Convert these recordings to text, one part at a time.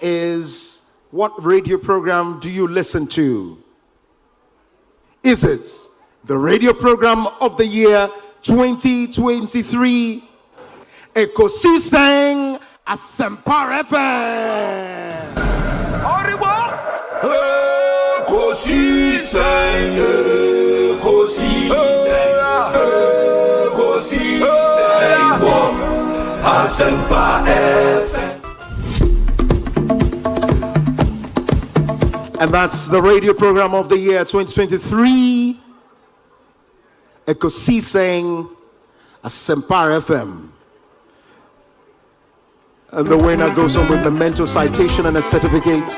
Is what radio program do you listen to? Is it the radio program of the year 2023? Ekosiisen Asempa FM. Asempa FM. And that's the radio program of the year 2023. Ekosiisen Asempa FM. And the winner goes on with the mental citation and a certificate.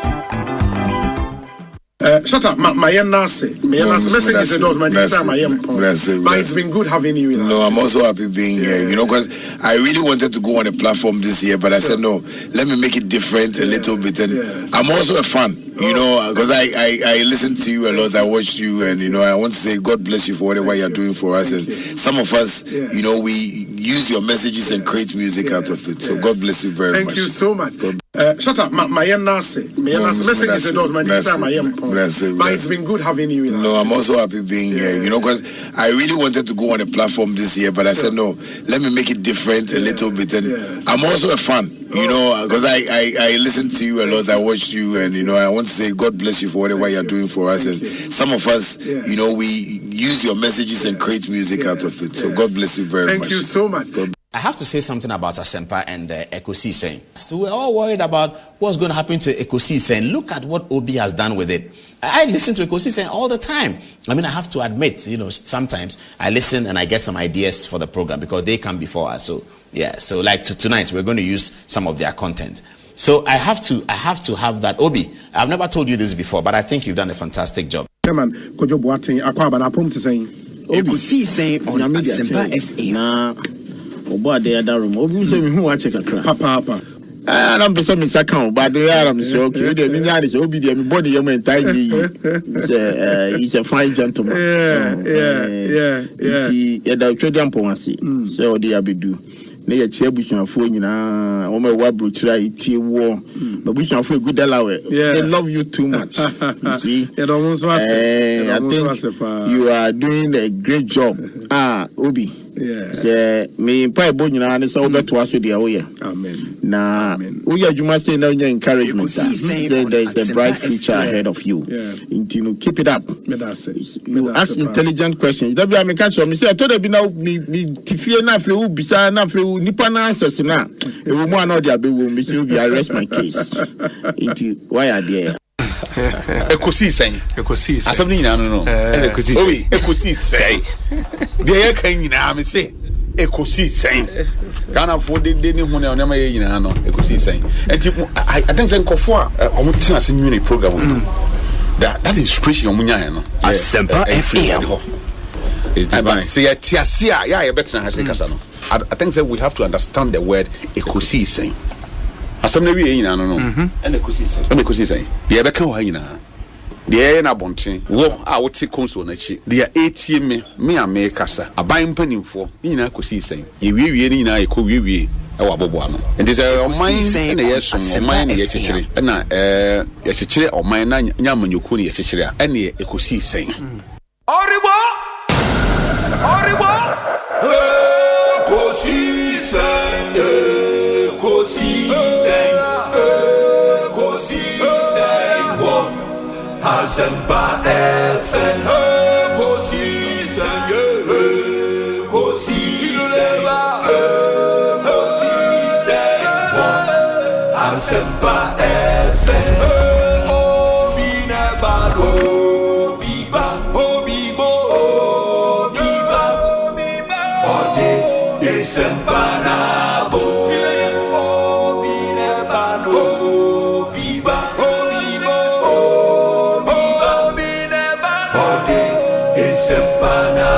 Shut up, my message is but it's been good having you with us. No, I'm also happy being here, because I really wanted to go on a platform this year, but I said no, let me make it different a little bit. And I'm also a fan, because I listen to you a lot, I watch you, and I want to say God bless you for whatever you're doing for us. And some of us, we use your messages and create music out of it. So God bless you very much. Thank you so much. Shut up, my message is but it's been good having you with us. No, I'm also happy being here, because I really wanted to go on a platform this year, but I said no, let me make it different a little bit. And I'm also a fan, because I listen to you a lot, I watch you, and I want to say God bless you for whatever you're doing for us. And some of us, we use your messages and create music out of it. So God bless you very much. Thank you so much. I have to say something about Asempa and Ekosiisen. So we're all worried about what's going to happen to Ekosiisen. Look at what Obi has done with it. I listen to Ekosiisen all the time. I mean, I have to admit, sometimes I listen and I get some ideas for the program because they come before us. So so like tonight, we're going to use some of their content. So I have to have that. Obi, I've never told you this before, but I think you've done a fantastic job. Ekosiisen On Asempa FM. Oba de other room. Obi say me who watch kakra. Papa. And I'm person Mr. Count, but they are say okay. They mean that is Obi dey me body you entire he's a fine gentleman. Yeah. Da twede amponwase. Say odi abedu. Na ye chia busuafo nyina o me wa brochira itie wo. But busuafo good dalawe. They love you too much. You see? I think you are doing a great job. Obi. Say me pay bo nyina ne so beto aso dia wo ye. Amen. Na we adwuma say na your encouragement. Say there is a bright future ahead of you. Keep it up. You ask intelligent questions. That be I catch me say I told you now me tifie na afle u bisa na afle nipa na answers na e wo mu ana dia be wo me say we arrest my case. Why are there? Ekosiisen. Asabni nyina no. Ekosiisen. Dey kan nyina me say Ekosiisen. Ghana for de ni hu na ma ye nyina no Ekosiisen. And I think say nkofo a omo tena se nwini program that inspiration omo nya no. Asempa FM. It's say tiasia ya better ha say kasa no. I think say we have to understand the word Ekosiisen. Asamna wi nyina no. And Ekosiisen. Dey be kan ho nyina. Dey na bonten wo a wote console na chi dey etie me ame kasa aban panimfo nyina Ekosiisen ye wiewie ni nyina ekowie e wa bobo ano enti say oman na yesom oman na ye chichire na ye chichire oman na nyamanyoku na ye chichire a na Ekosiisen Oribo Ekosiisen Asempa FM. Ekosiisen Asempa FM. Obi na bado biba obibo biba ode Asempa na bo obi na bado biba obibo biba ode Asempa na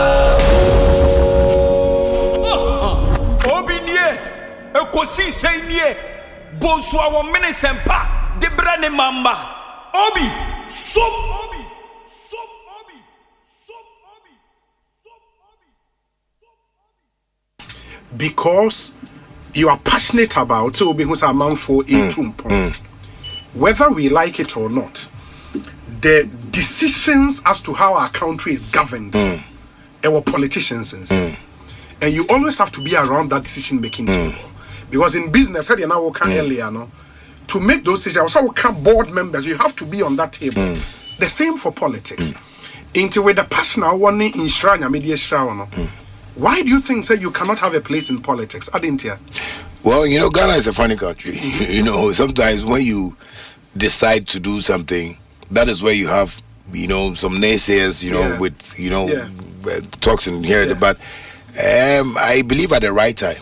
obi nie Ekosiisen nie Bonsu awo Asempa de brane mamba obi som because you are passionate about so obi who's a man for a tumpo whether we like it or not, the decisions as to how our country is governed, our politicians, and you always have to be around that decision making table. Because in business, earlier, to make those decisions, also board members, you have to be on that table. The same for politics. Into with the personal one in Shrine, media Shrine. Why do you think you cannot have a place in politics? I didn't hear. Well, Ghana is a funny country. Sometimes when you decide to do something, that is where you have, some naysayers, with talks in here. But I believe at the right time.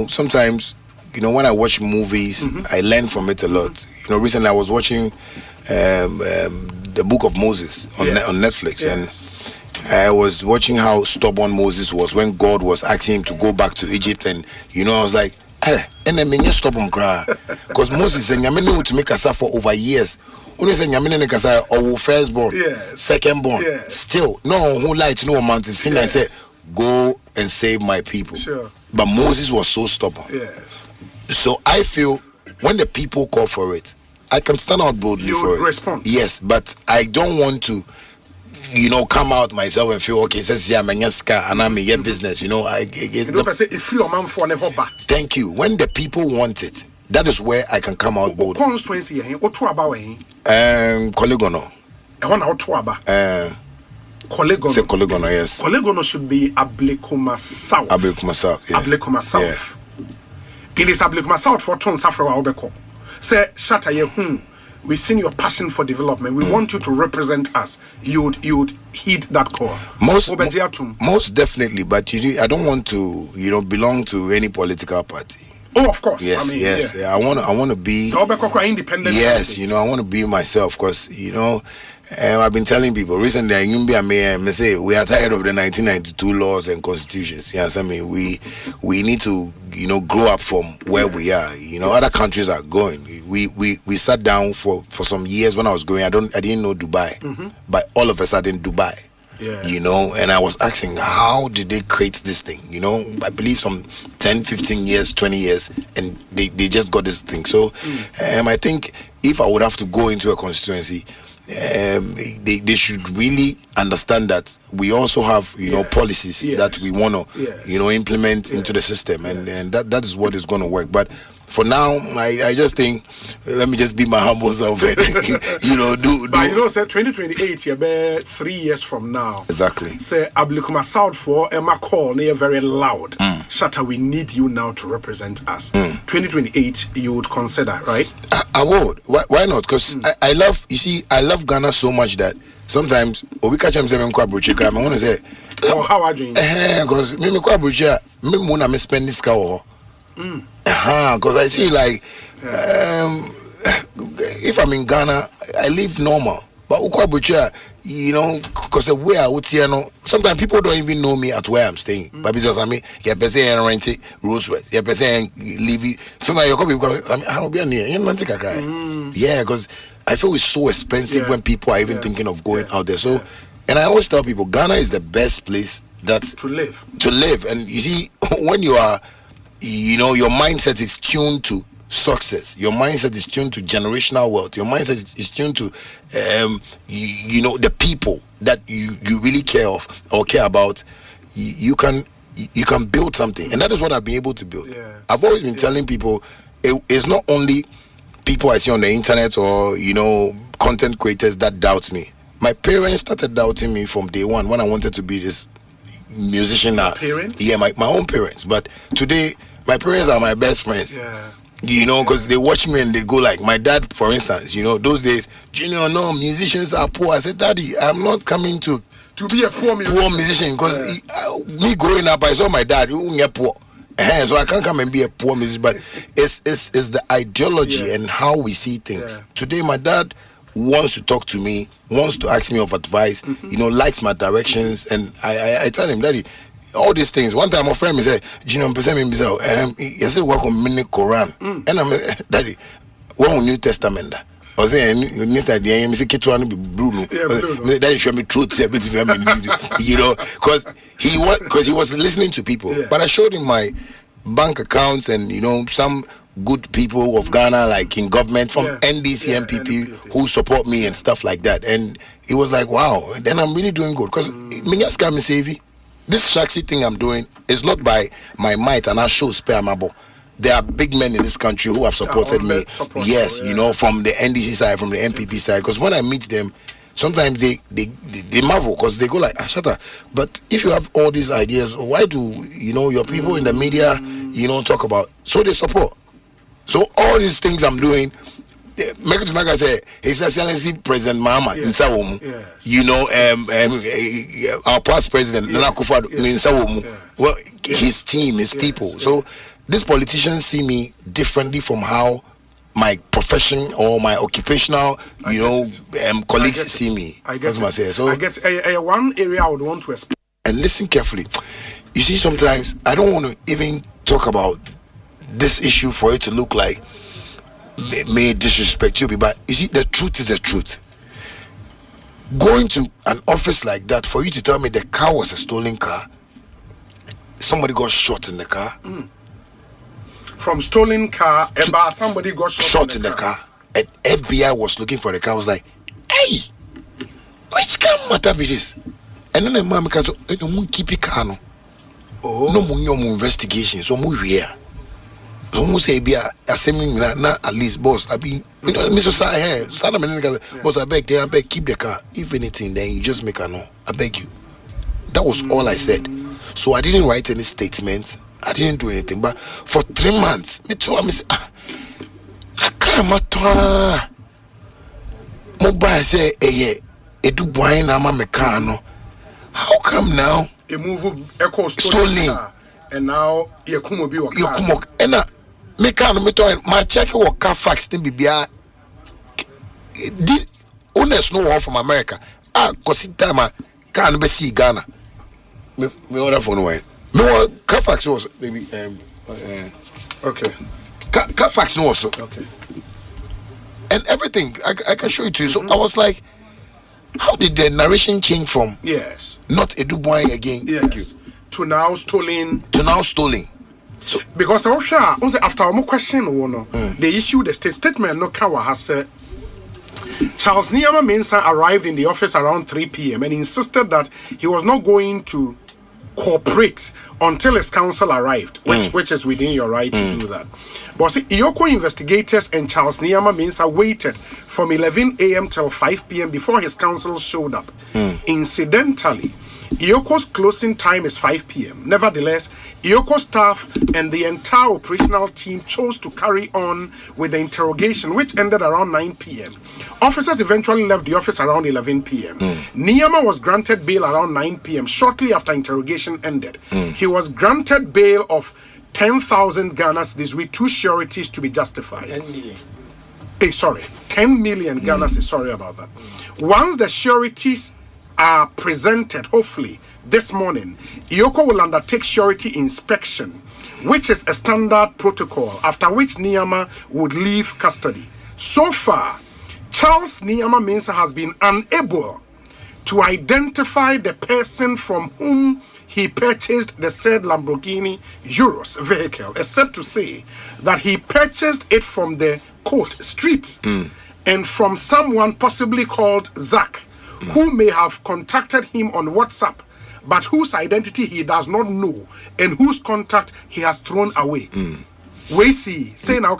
Sometimes, when I watch movies, I learn from it a lot. Recently I was watching the Book of Moses on Netflix, and I was watching how stubborn Moses was when God was asking him to go back to Egypt, and I was like, and then you stubborn cry, because Moses said, "Yamene to make us for over years." Only say Yamene ne kasa or firstborn, secondborn, still no who light no mountain. Sin I said, "Go and save my people." Sure. But Moses was so stubborn. So I feel when the people call for it, I can stand out boldly for it. Respond. Yes, but I don't want to, come out myself and feel okay. Says I'm a and I'm a business. Thank you. When the people want it, that is where I can come out bold. Constituency, Kolegono. Kolegono, yes. Kolegono should be Ablekuma South. Ablekuma South, yeah. Ablekuma South. It is Ablekuma South for Ton Safra Obeko. Say, Shatta we've seen your passion for development. We want you to represent us. You would heed that call. Most definitely, but I don't want to, belong to any political party. Oh, of course. Yes, Yeah. I want to be independent. Yes, I want to be myself, because I've been telling people recently. I say we are tired of the 1992 laws and constitutions. Yes, we need to grow up from where we are. Other countries are going. We sat down for some years when I was going. I didn't know Dubai, but all of a sudden Dubai. And I was asking, how did they create this thing? I believe some 10, 15 years, 20 years, and they just got this thing. So I think if I would have to go into a constituency, they should really understand that we also have policies that we want to implement into the system, and that is what is going to work. But for now, I just think, let me just be my humble self and, do. But say 2028, you be 3 years from now. Exactly. Say, Ablikuma South for Emma call, near very loud. Shatta, we need you now to represent us. 2028, you would consider, right? I would. Why not? Because I love Ghana so much that sometimes, we catch them saying, I want to say, how are you doing? Because me spend this car. Because I see if I'm in Ghana, I live normal. But because the way I would see, sometimes people don't even know me at where I'm staying. But because rent it, Rolls Royce, leave it. Sometimes you come because I don't be near. Yeah, because I feel it's so expensive when people are even thinking of going out there. So, and I always tell people, Ghana is the best place to live. And you see, when you are, your mindset is tuned to success. Your mindset is tuned to generational wealth. Your mindset is tuned to, the people that you really care about. You can build something, and that is what I've been able to build. I've always been telling people, it's not only people I see on the internet or content creators that doubt me. My parents started doubting me from day one when I wanted to be this musician. Yeah, my own parents. But today, my parents are my best friends. Because they watch me and they go like, my dad, for instance, those days, Junior, no, musicians are poor. I said, Daddy, I'm not coming to be a poor musician, because me growing up, I saw my dad who was poor. So I can't come and be a poor musician, but it's the ideology and how we see things. Today, my dad wants to talk to me, wants to ask me of advice, likes my directions, and I tell him, Daddy, all these things. One time, my friend me say, "Junior, you say work on mini Quran," and I'm Daddy, what on New Testament? I say, "You need that. You say Ketuanu be blue. Daddy show me truth, because he was listening to people. But I showed him my bank accounts and some good people of Ghana, like in government, from NDC, MPP, who support me and stuff like that. And it was like, wow, then I'm really doing good. Because this shaxi thing I'm doing is not by my might and I show spare mabo. There are big men in this country who have supported me. Yes, you know, from the NDC side, from the MPP side. Because when I meet them, sometimes they marvel because they go like, shut up. But if you have all these ideas, why do, you know, your people in the media, you know, talk about? So they support. So all these things I'm doing, make it to make I say, His Excellency President Mahama in Sawomu, you know, our past president Nana Akufo-Addo in Sawomu. Well, his team, his people. So these politicians see me differently from how my profession or my occupational, you know, colleagues see me. That's what I say. So I get one area I would want to explain. And listen carefully. You see, sometimes I don't want to even talk about this issue for it to look like may disrespect you, but you see, the truth is the truth. Going to an office like that for you to tell me the car was a stolen car, somebody got shot in the car. From stolen car, somebody got shot in the car, and FBI was looking for the car. I was like, hey, which car matter be this? And then the man because no keep it car no. No more investigation, so more here. Almost say be at least boss. I mean, you know, Mr. Boss, I beg, keep the car. If anything, then you just make a no. I beg you. That was all I said. So I didn't write any statements. I didn't do anything. But for 3 months, me too. I say, mobile say, do boy na ma mekano. How come now? A move stolen. And now you come be and me can me to my check what car fax thing be did owners no one from America cause it time can be see Ghana me order for no way no car fax was maybe okay car fax no also okay and everything I can show it to you. So I was like, how did the narration change from not a Dubois again thank you to now stolen. So because after my question, they issued a statement. No Kawa has said Charles Niyama Mensah arrived in the office around 3 p.m. and insisted that he was not going to cooperate until his counsel arrived, which is within your right to do that. But see, Iyoko investigators and Charles Niyama Mensah waited from 11 a.m. till 5 p.m. before his counsel showed up. Incidentally, Iyoko's closing time is 5 p.m. Nevertheless, Iyoko staff and the entire operational team chose to carry on with the interrogation, which ended around 9 p.m. Officers eventually left the office around 11 p.m. Niyama was granted bail around 9 p.m. shortly after interrogation ended. He was granted bail of 10,000 Ghana cedis with 2 sureties to be justified. 10 million. 10 million Ghana cedis. Sorry about that. Once the sureties are presented, hopefully this morning, Iyoko will undertake surety inspection, which is a standard protocol, after which Niyama would leave custody. So far, Charles Niyama Mensah has been unable to identify the person from whom he purchased the said Lamborghini Urus vehicle, except to say that he purchased it from the quote street and from someone possibly called Zach, who may have contacted him on WhatsApp, but whose identity he does not know and whose contact he has thrown away. We see, say now,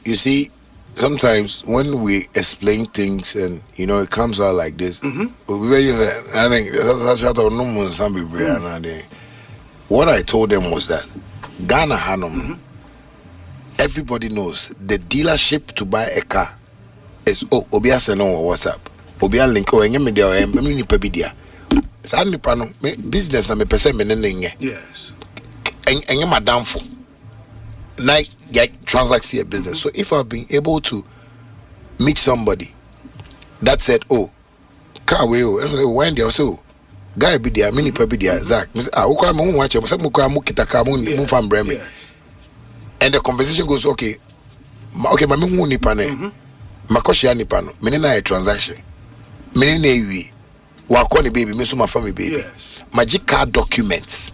you see, sometimes when we explain things and you know it comes out like this, I think what I told them was that Ghana Hanum, everybody knows the dealership to buy a car is Obia Seno or WhatsApp. Obia link or any media or any pebidia. Sadly, pano business na me pese me nenge. Yes. And madam for like transact a business. So if I've been able to meet somebody that said, oh, car way when they also guy be there, mini pebidia Zach. Ukwa mo watch but some ukwa mo kita car mo from Bremen. And the conversation goes okay, but me hu nipa ne. Makoshi nipa no. Me na a transaction. Me na ewi. Wakoni baby, me so my family baby. Yes. Magic card documents.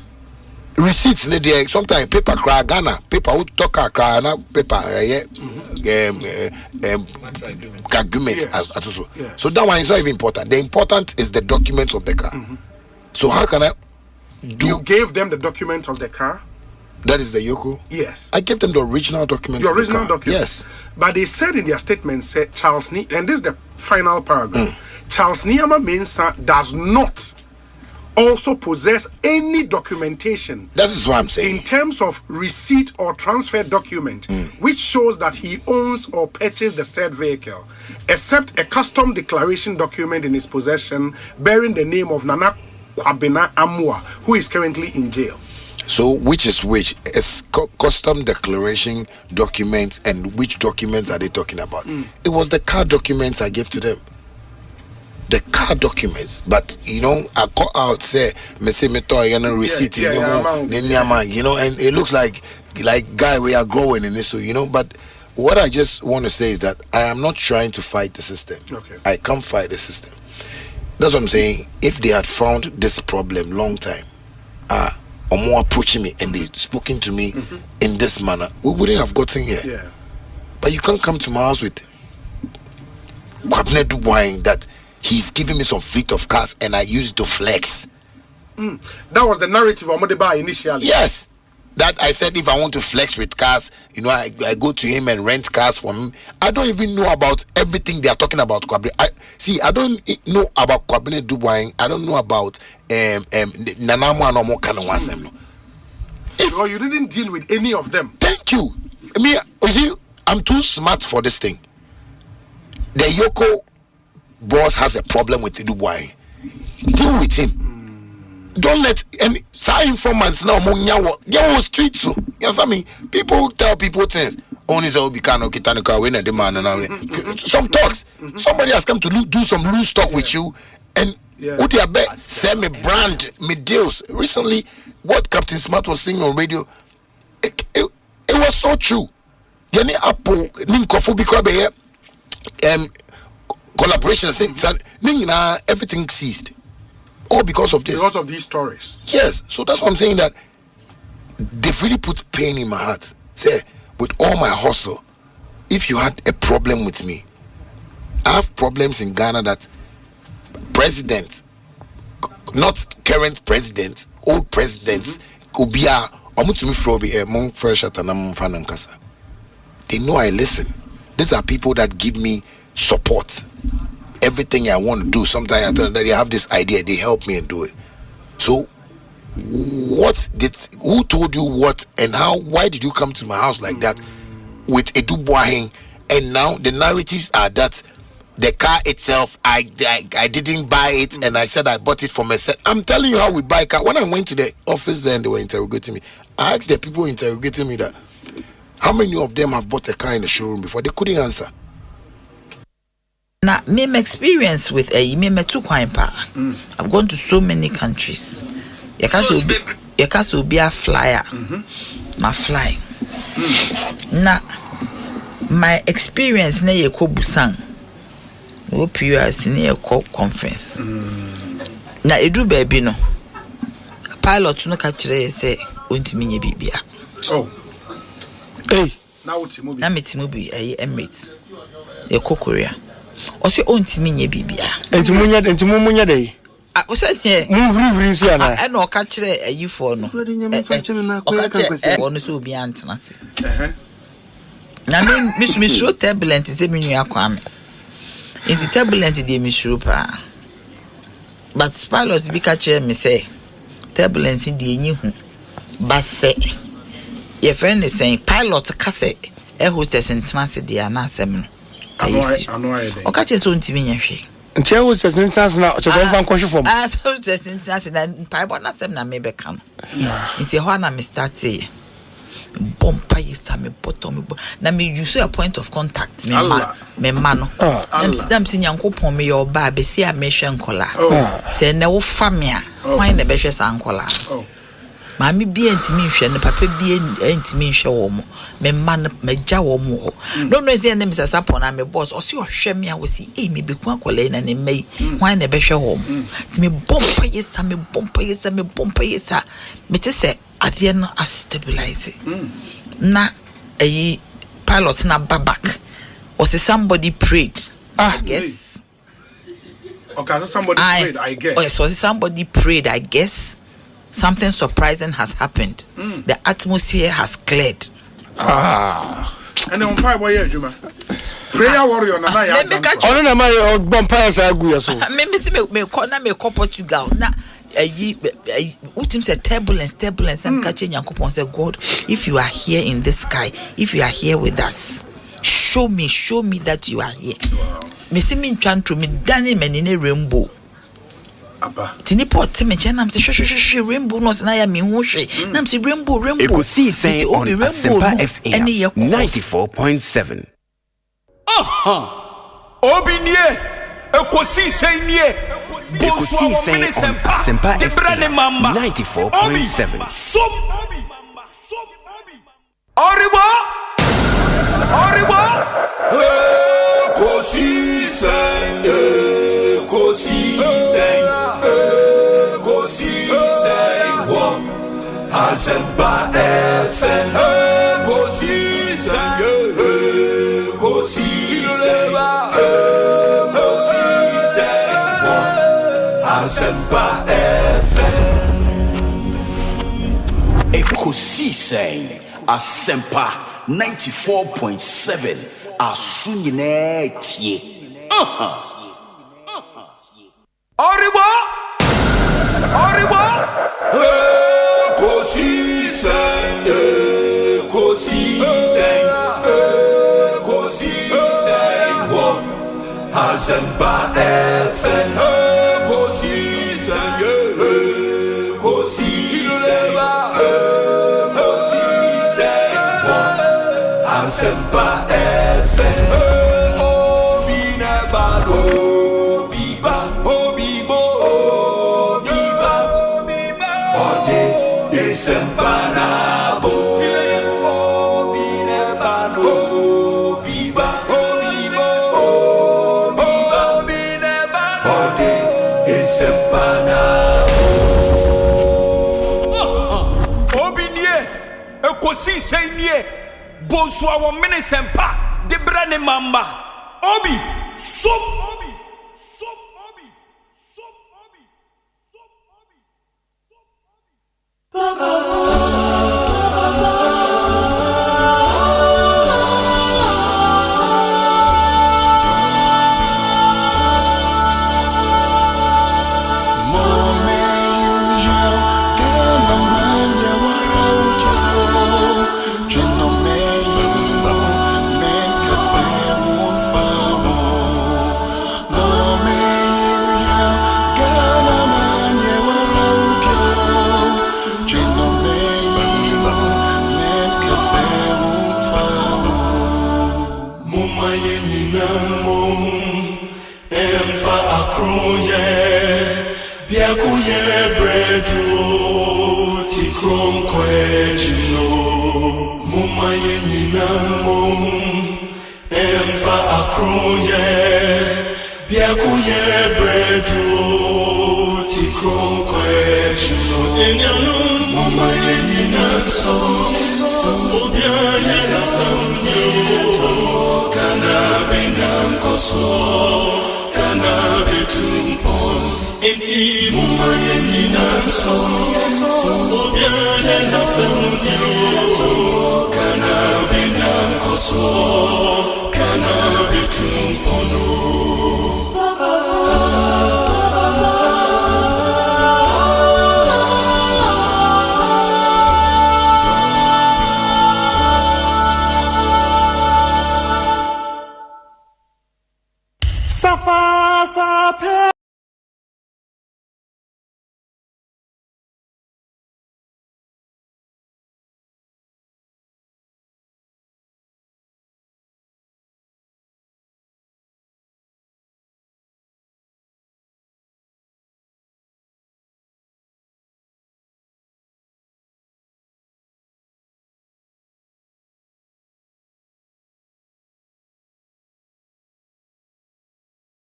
receipts ne there sometimes paper cry Ghana paper who talk cry na paper agreement as also. So that one is not even important. The important is the documents of the car. So how can I do? You gave them the document of the car. That is the Yoko? Yes. I gave them the original document. The original document. Yes. But they said in their statement, said Charles and this is the final paragraph. Charles Niama Mensah does not also possess any documentation. That is what I'm saying. In terms of receipt or transfer document, which shows that he owns or purchased the said vehicle, except a custom declaration document in his possession bearing the name of Nana Kwabena Amua, who is currently in jail. So which is which? Custom declaration documents, and which documents are they talking about? It was the car documents I gave to them. The car documents, but you know, I call out say me say me to receipt, you know, and it looks like guy we are growing in this, so you know. But what I just want to say is that I am not trying to fight the system. Okay. I can't fight the system. That's what I'm saying. If they had found this problem long time, or more approaching me and they spoken to me in this manner, we wouldn't have gotten here. Yeah. But you can't come to my house with Kwabena Dubois that he's giving me some fleet of cars and I use it to flex. That was the narrative of Modeba initially. Yes. That I said if I want to flex with cars, you know, I go to him and rent cars from him. I don't even know about everything they are talking about Kwabena. I don't know about Kwabena Dubois. I don't know about Nanamu Anomo Kanawasem. Well, you didn't deal with any of them. Thank you. Me, you see, I'm too smart for this thing. The Yoko boss has a problem with Dubois. Deal with him. Don't let any side informants now on street so. Yes, I mean people tell people things. Only so be can win a demand and some talks. Somebody has come to do some loose talk with you, and would you bet send me brand me deals. Recently, what Captain Smart was saying on radio, it was so true. Yani Apple Ninkofu because collaborations things everything ceased. All because of this. Because of these stories. Yes. So that's what I'm saying, that they've really put pain in my heart. Say, with all my hustle, if you had a problem with me, I have problems in Ghana that president, not current president, old presidents, Obia, they know I listen. These are people that give me support. Everything I want to do, sometimes I tell them that they have this idea, they help me and do it. So who told you what and how? Why did you come to my house like that with a Dubois? And now the narratives are that the car itself, I didn't buy it, and I said I bought it for myself. I'm telling you how we buy car. When I went to the office and they were interrogating me, I asked the people interrogating me that how many of them have bought a car in the showroom before. They couldn't answer. Now, my experience with me too quite I've gone to so many countries. You can be a flyer. My flying. Now, my experience na ye ko Busan. Hope you are seeing a conference. Na edu baby no. Pilot no catch say ontimi nye bibia. Oh. Hey. Now it's movie. Na metimubi Emirates. Ye ko Korea. Ose ontimi nye bibia. Entimunya dey. O say here. Mu si ana. E no ka kire ayifo no. Ono so obi antena se. Na me show turbulent say me nua kwame. Is turbulent dey me show pa. But pilot bi ka kire me say turbulence dey enyi hu. But say your friend is saying pilot ka say e hostess antena se dey ana asem no. I know. Okache so ntimi nya hwe. Ntia wo sentence na chochofa nkwohwe fom. So sentence na pipe na sem na me be kan. Ntia ho na me start say bompa yisa me bottom na me use a point of contact me ma no. Dem si nyankopon me your ba be si a me hwe nkola. Se na wo fa me a wan na be hwe sa nkola. Mami bi entimi hwe ne papa bi entimi hwe wo mo me man me gya wo mo no say na me sasapon na me boss o se o hwe me a wo si me be ku akola na ne mai wan na be hwe wo mo ti me bompa yesa me te se adeɛ no stabilize na a pilot na back or say somebody prayed. I guess. Okay, so somebody prayed, I guess. Oh, yes, so somebody prayed, I guess. Something surprising has happened. The atmosphere has cleared. And then umpire boy, Juma. Prayer warrior, na ya. Ono na my umpire say agu so. Me see me corner me Portugal. Na utim say turbulence and catch Nyankopon say, God, if you are here in the sky, if you are here with us, show me that you are here. Me see me trying to me dani me in a rainbow. Tini pot me chana say shh rainbow no na ya me hu hwe na me say rainbow Ekosiisen On Asempa FM 94.7. Obinie Ekosiisen nie Bonsu On Asempa FM 94.7. Oribo Ekosiisen On Asempa FM Ekosiisen On Asempa FM Ekosiisen Asempa 94.7 Asunyine tie. Oribo Ekosiisen On Asempa FM Ekosiisen On Asempa FM Obiba Ode Asempa na bo Ekosiisen nie Bonsu a won sempa de brane mamba obi som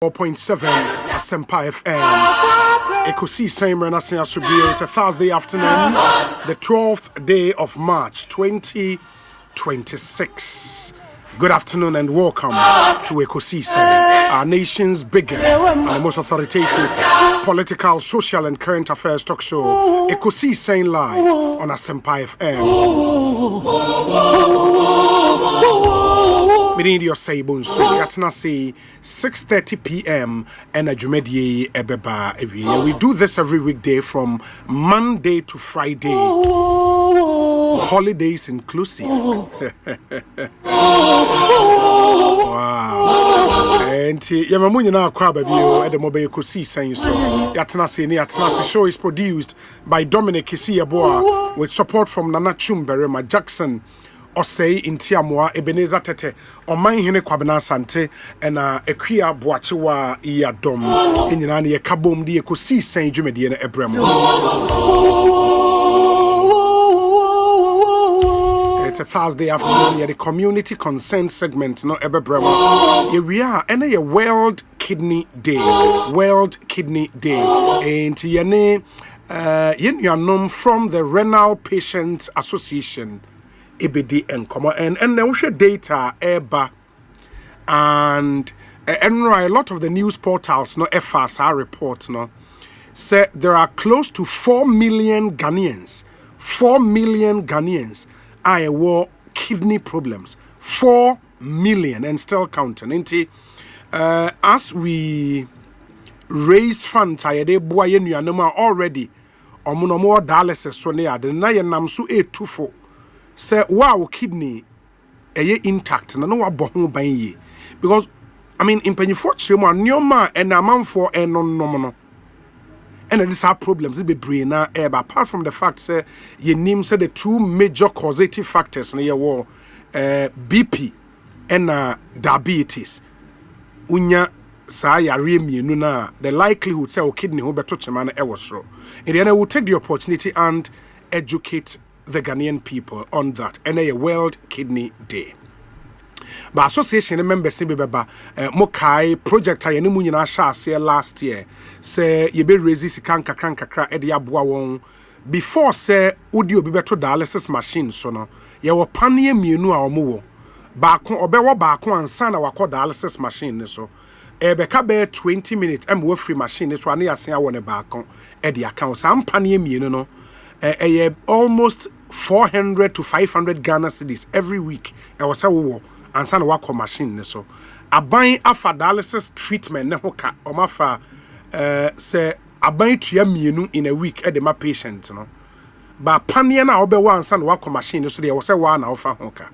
4.7 Asempa FM. Ekosiisen On Asempa. It's a Thursday afternoon, the 12th day of March 2026. Good afternoon and welcome to Ekosiisen, our nation's biggest and most authoritative political, social and current affairs talk show. Ekosiisen live on Asempa FM. Meaning your say Bonsu, yatna say 6:30 p.m. and a Jumedie ebeba. We do this every weekday from Monday to Friday, holidays inclusive. Wow. And Yamamunya na kwa baby at the mobile Ekosiisen so. Yatna say show is produced by Dominic Kisiaboa with support from Nana Chumberema Jackson. Osei Intiamwa Ebenezer Tete Oman Hene Kwabena Sante and Ekia Boachiwa Iyadom Inyana ye kabom di Ekosiisen dwumedie na ebrem. It's a Thursday afternoon here the community consent segment no ebebrem. Here we are and a World Kidney Day. World Kidney Day. And yene yenuanom from the Renal Patients Association EBD and comma and now share data eba and a lot of the news portals no FSR reports no say there are close to 4 million Ghanaians are war kidney problems. 4 million and still counting. As we raise funds ayede boa yenuanoma already omunomo dialysis so ne ade na yenam so 824 say wow kidney intact na no wabɔ ho ban yi because I mean in panyifo kyeremu anyoma and amanfo enonnom no and these are problems be brain na but apart from the fact say ye nim say the two major causative factors na ye wo BP and diabetes unya saa yare mienu na the likelihood say o kidney ho beto chema na e wo soro and then I will take the opportunity and educate the Ghanaian people on that and a World Kidney Day. But association members say beba mokai project ayene mu nyina sha ase last year say ye be raise sika kakra e de aboa won before say odi obi beto dialysis machine so no ye wo panie mienu a omo wo baako obewo baako ansa na wakọ dialysis machine so beka be 20 minutes em wo free machine so ane asen awọ ne baako e de account sam panie mienu no almost 400 to 500 Ghana cedis every week. I was a war and son work machine so. A buying after dialysis treatment ne hoka omafa say a buying 2 million in a week at my patient no. But pania na obe one son work machine so there was a one offer hoka.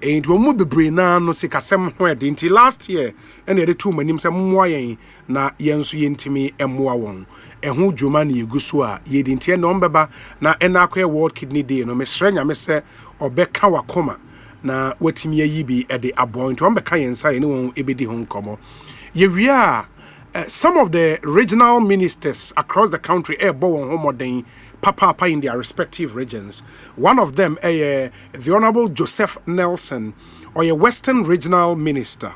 And we move be brain na no se kasem ho ede until last year and the two manim se mmoa yen na yenso yentimi emmoa won eho dwuma na yeguso a yedintie no mbeba na enakwa World Kidney Day no mesrenya me se obeka wakoma na watimi ayi bi ede aboy nto mbeka yensa ene won ebedi ho nkomo ye wia some of the regional ministers across the country ebo won homoden papa in their respective regions. One of them the Honorable Joseph Nelson, or a Western Regional Minister,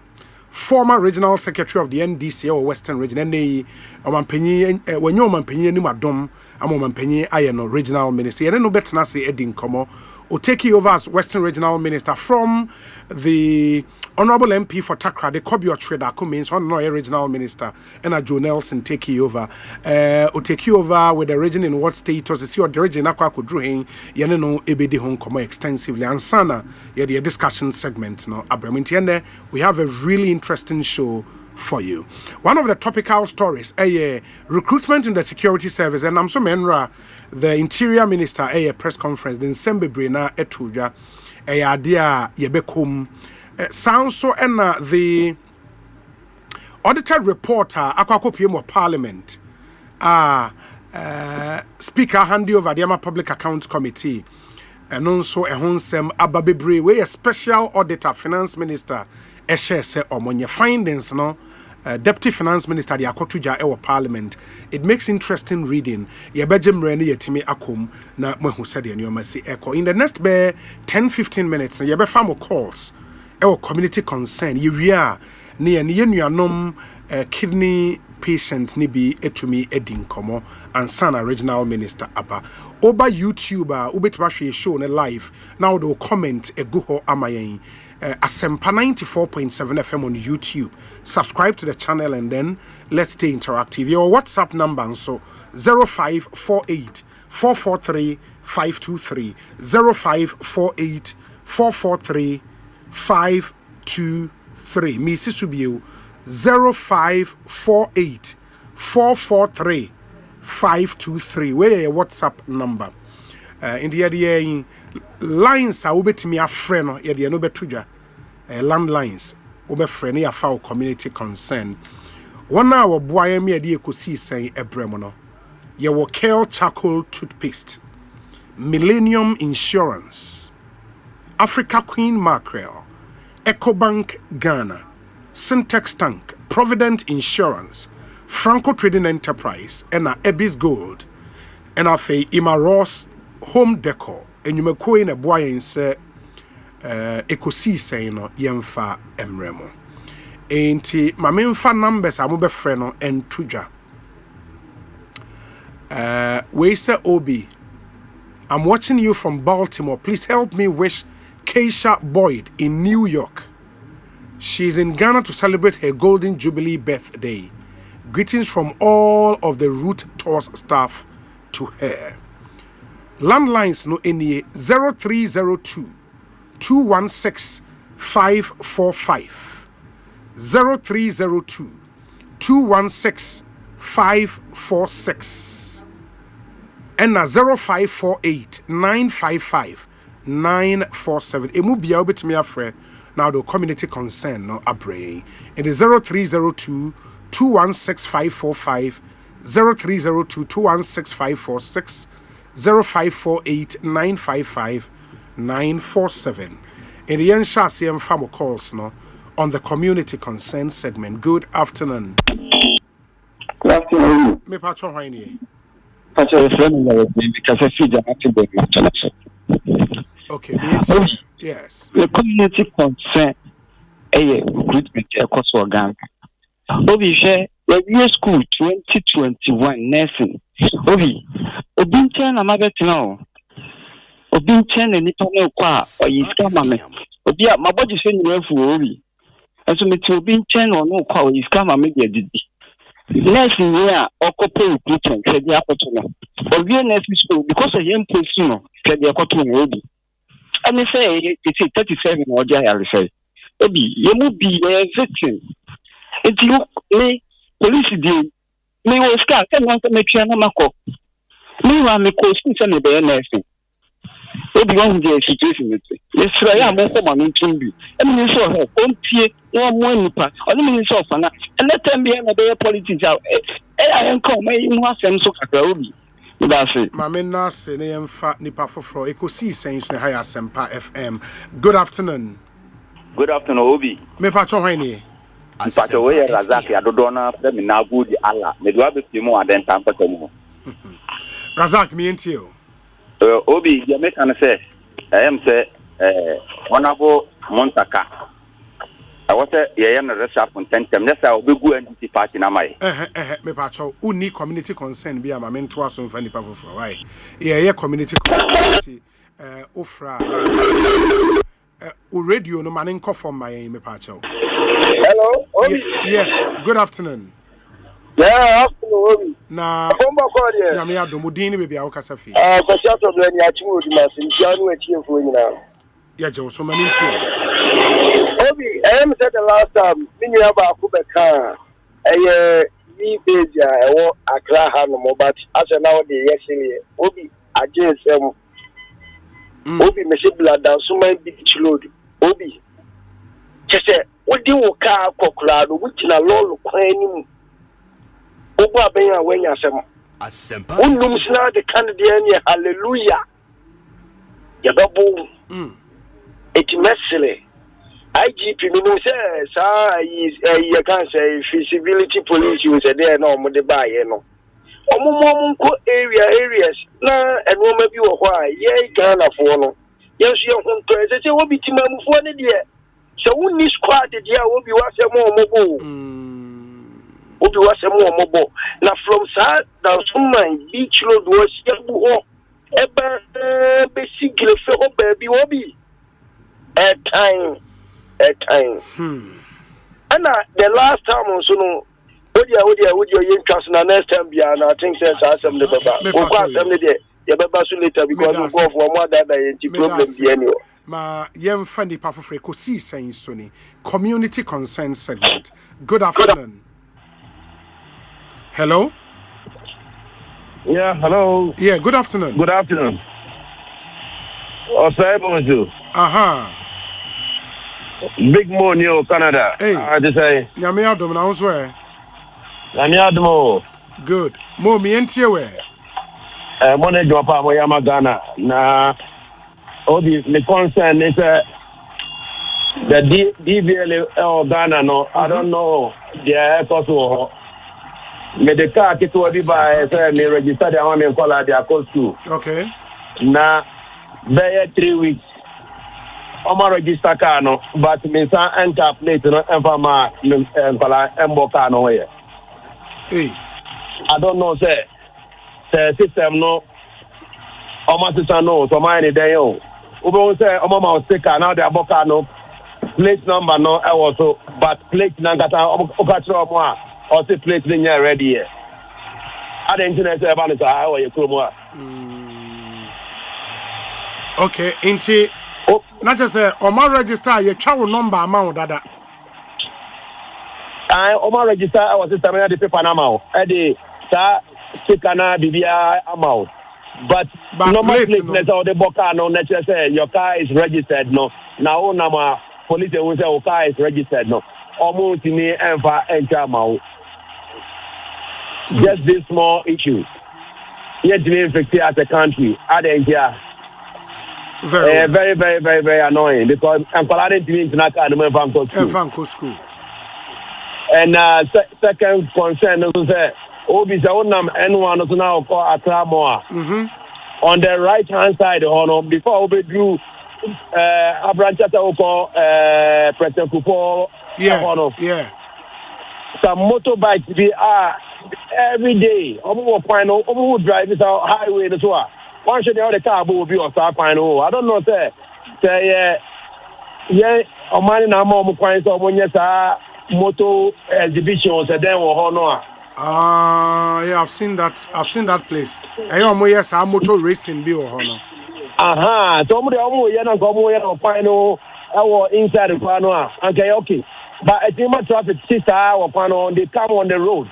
former Regional Secretary of the NDC or Western Region, and they when you mampenye ni madom mampenye ayeno Regional Minister. You know better say Edin Komo or take you over as Western Regional Minister from the Honorable MP for Takra, the Kobio Trader, means one no Regional Minister, and a Joe Nelson take you over. Or take you over with the region in what status is your region aqua could drain, Yaneno Ebedi Hong Komo extensively. And Sana, yeah, the discussion segment, no Abramintiende. We have a really interesting show for you. One of the topical stories, recruitment in the security service, and I'm so menra the Interior Minister, a press conference, then Sembe Brina Etuja, a idea Yebekum. Sounds so and the audited reporter Akwakopium of Parliament, Speaker handy over the Public Accounts Committee, and also a Honsem Ababebre, where a special auditor, Finance Minister, Eshe se omonye findings no. Deputy Finance Minister the Akotuja Ewa Parliament. It makes interesting reading. Yebejem Reni Yetimi Akum na Mwehu Sadi and Yomasi Echo. In the next 10-15 minutes, Yebe Famo calls Ewa community concern. Yuria near nuanom kidney patient ni bi etumi edin komo and son original minister aba oba YouTube ubetima hwe show ne live now do comment egu ho amayen Asempa 94.7 FM on YouTube. Subscribe to the channel and then let's stay interactive. Your WhatsApp number so 0548 443 523 0548 443 523. Mrs. Subio 0548 443 523. Where your WhatsApp number? In the area lines are obet me a friend or the no betuja landlines over friend ya foul community concern. 1 hour boy me a Ekosiisen Ebremono. Ya wo Kale charcoal toothpaste, Millennium Insurance, Africa Queen Mackerel, Ecobank Ghana, Syntex Tank, Provident Insurance, Franco Trading Enterprise, and Ebis Gold, and Ima Ross Home Decor. And you may call in a boy and say, Ekosiisen no yemfa emremo. Enti my main fan numbers are mobile friend and tuja. We say Obi, I'm watching you from Baltimore. Please help me wish Keisha Boyd in New York. She's in Ghana to celebrate her Golden Jubilee birthday. Greetings from all of the Root Tours staff to her. Landlines no any 0302 216 545 0302 216 546 and 0548 955 947. Emu bia obetimi afre now the community concern no abre. It is 0302 216 545 0302 216 546 0548 955 947. In the end, Shasiam Famo calls no on the community concern segment. Good afternoon. Good afternoon. Me patron Haini. Okay, yes. The community concern a recruitment across Ghana. Obi share the year school 2021 nursing. Obi Obinchen amabet now. Obinchen and Nipano Qua or Yiskama. Obi my body saying you for Obi. And so me to Obinchen or no Qua Yiskama media did. Nursing here or corporate recruitment said the opportunity. Obi nursing school because of young person said the opportunity Obi. And they say it's 37 or I'll say. Obi, you will be a victim. It's you, me, police deal. Me was scared, I want to make sure I'm a cop. Me, I'm a coach, and a bear nursing. Obi, one day, situation. Yes, I am also one to be. I mean, so her own tear, no one part, or the minister of finance, and let them be a bear politics out. I am come, I must have so Obi. That's it. Mamena Sene Fat Nipa for Ekosiisen High Asempa FM. Good afternoon. Good afternoon, Obi. Me patron Haini. Pato we Razak ya dodona na me na good Allah. Me do abeti mo aden tampata mo. Razak me ntio. Obi, you make an say. I am say honorable Montaka. I was a na resha contentem. That's how we go and party na mai. Me patro uni community concern be ama me nto aso mfa nipa foforo why. Yeah community concern ofra radio no manin ko from my me patro. Hello, Obi. Yes, good afternoon. Yeah, afternoon, Obi. Na ya me adomudin be bia wo kasa fi. Kwasi to bla ni achi wo di masin tia no achi efo nyina. Ya je so mani ntio. Obi, I am said the last time, me aba ku be kan. Yi beja e wo Accra ha no mo but as now the yesile. Obi, aje sem. Obi me se blada so man bi load. Obi. Chese odi wo ka kokura no wutina lolo kwan ni mu. Obo abenya wanya sem. Asempa. Unum sina de candidate ni hallelujah. Ya babu. Eti mesele. IGP minimum say is you can say feasibility police you say there no mo de buy no. Omo ko areas na eno ma bi wo ho a ye Ghana fo no. Yes you ho to say obi timamu fo ne de So who need squad the year will be was a more mobile. Will be was a more mobile. Now from South, now someone beach road was basically for baby hobby. A time. And the last time also no. Would you interest in the next time? And I think says Assembly Baba. Assembly there. The Baba soon later because we go for more than the problem. Ma yem fandi pa for Ekosiisen Sony community consent segment. Good afternoon. Hello. Yeah, hello. Yeah, good afternoon. Good afternoon. Osei, Bonsu. Big Mo New Canada. Hey. I just say. Yami Adam na where? Yami Adam. Good. Mo mi entie where? Mo ne jopa mo yama Ghana na. Obi, the concern is the DVL or Ghana. No, I don't know the airport. Me the car get to be by me register the one in call their cost too. Okay. Na there 3 weeks. I'm register car no, but me san enter plate no enfama call emboka no here. Hey. I don't know say system no. Almost no, so mine day yo. Ubo say omama sticker now the aboka no plate number no also but plate nangata okatro mo a or say plate ni ready here. I the internet say about it how you come okay, inti not just say oma register your travel number amount dada. I oma register I was system the paper number e dey sa sticker na bibia amount. But normal plate or the boka no nature say your car is registered no. Now nama police will say your car is registered no. Almost in the enter mouth. Just this small issue. Yet we infect as a country. Very annoying because I'm calling to international school. And second concern is say Obi Zaunam anyone now call Aklamoa. On the right hand side, before Obi drew a branch at President Kupo. Yeah. Some motorbikes they are every day. Omo drive this highway as well. One should the car will be or start I don't know, say a man in a mom coins or when yes moto exhibitions and then honor. Yeah, I've seen that place. Yes, our motor racing be or honor. Somebody inside the pano. Okay. But a team of traffic 6 hour pano, they come on the road.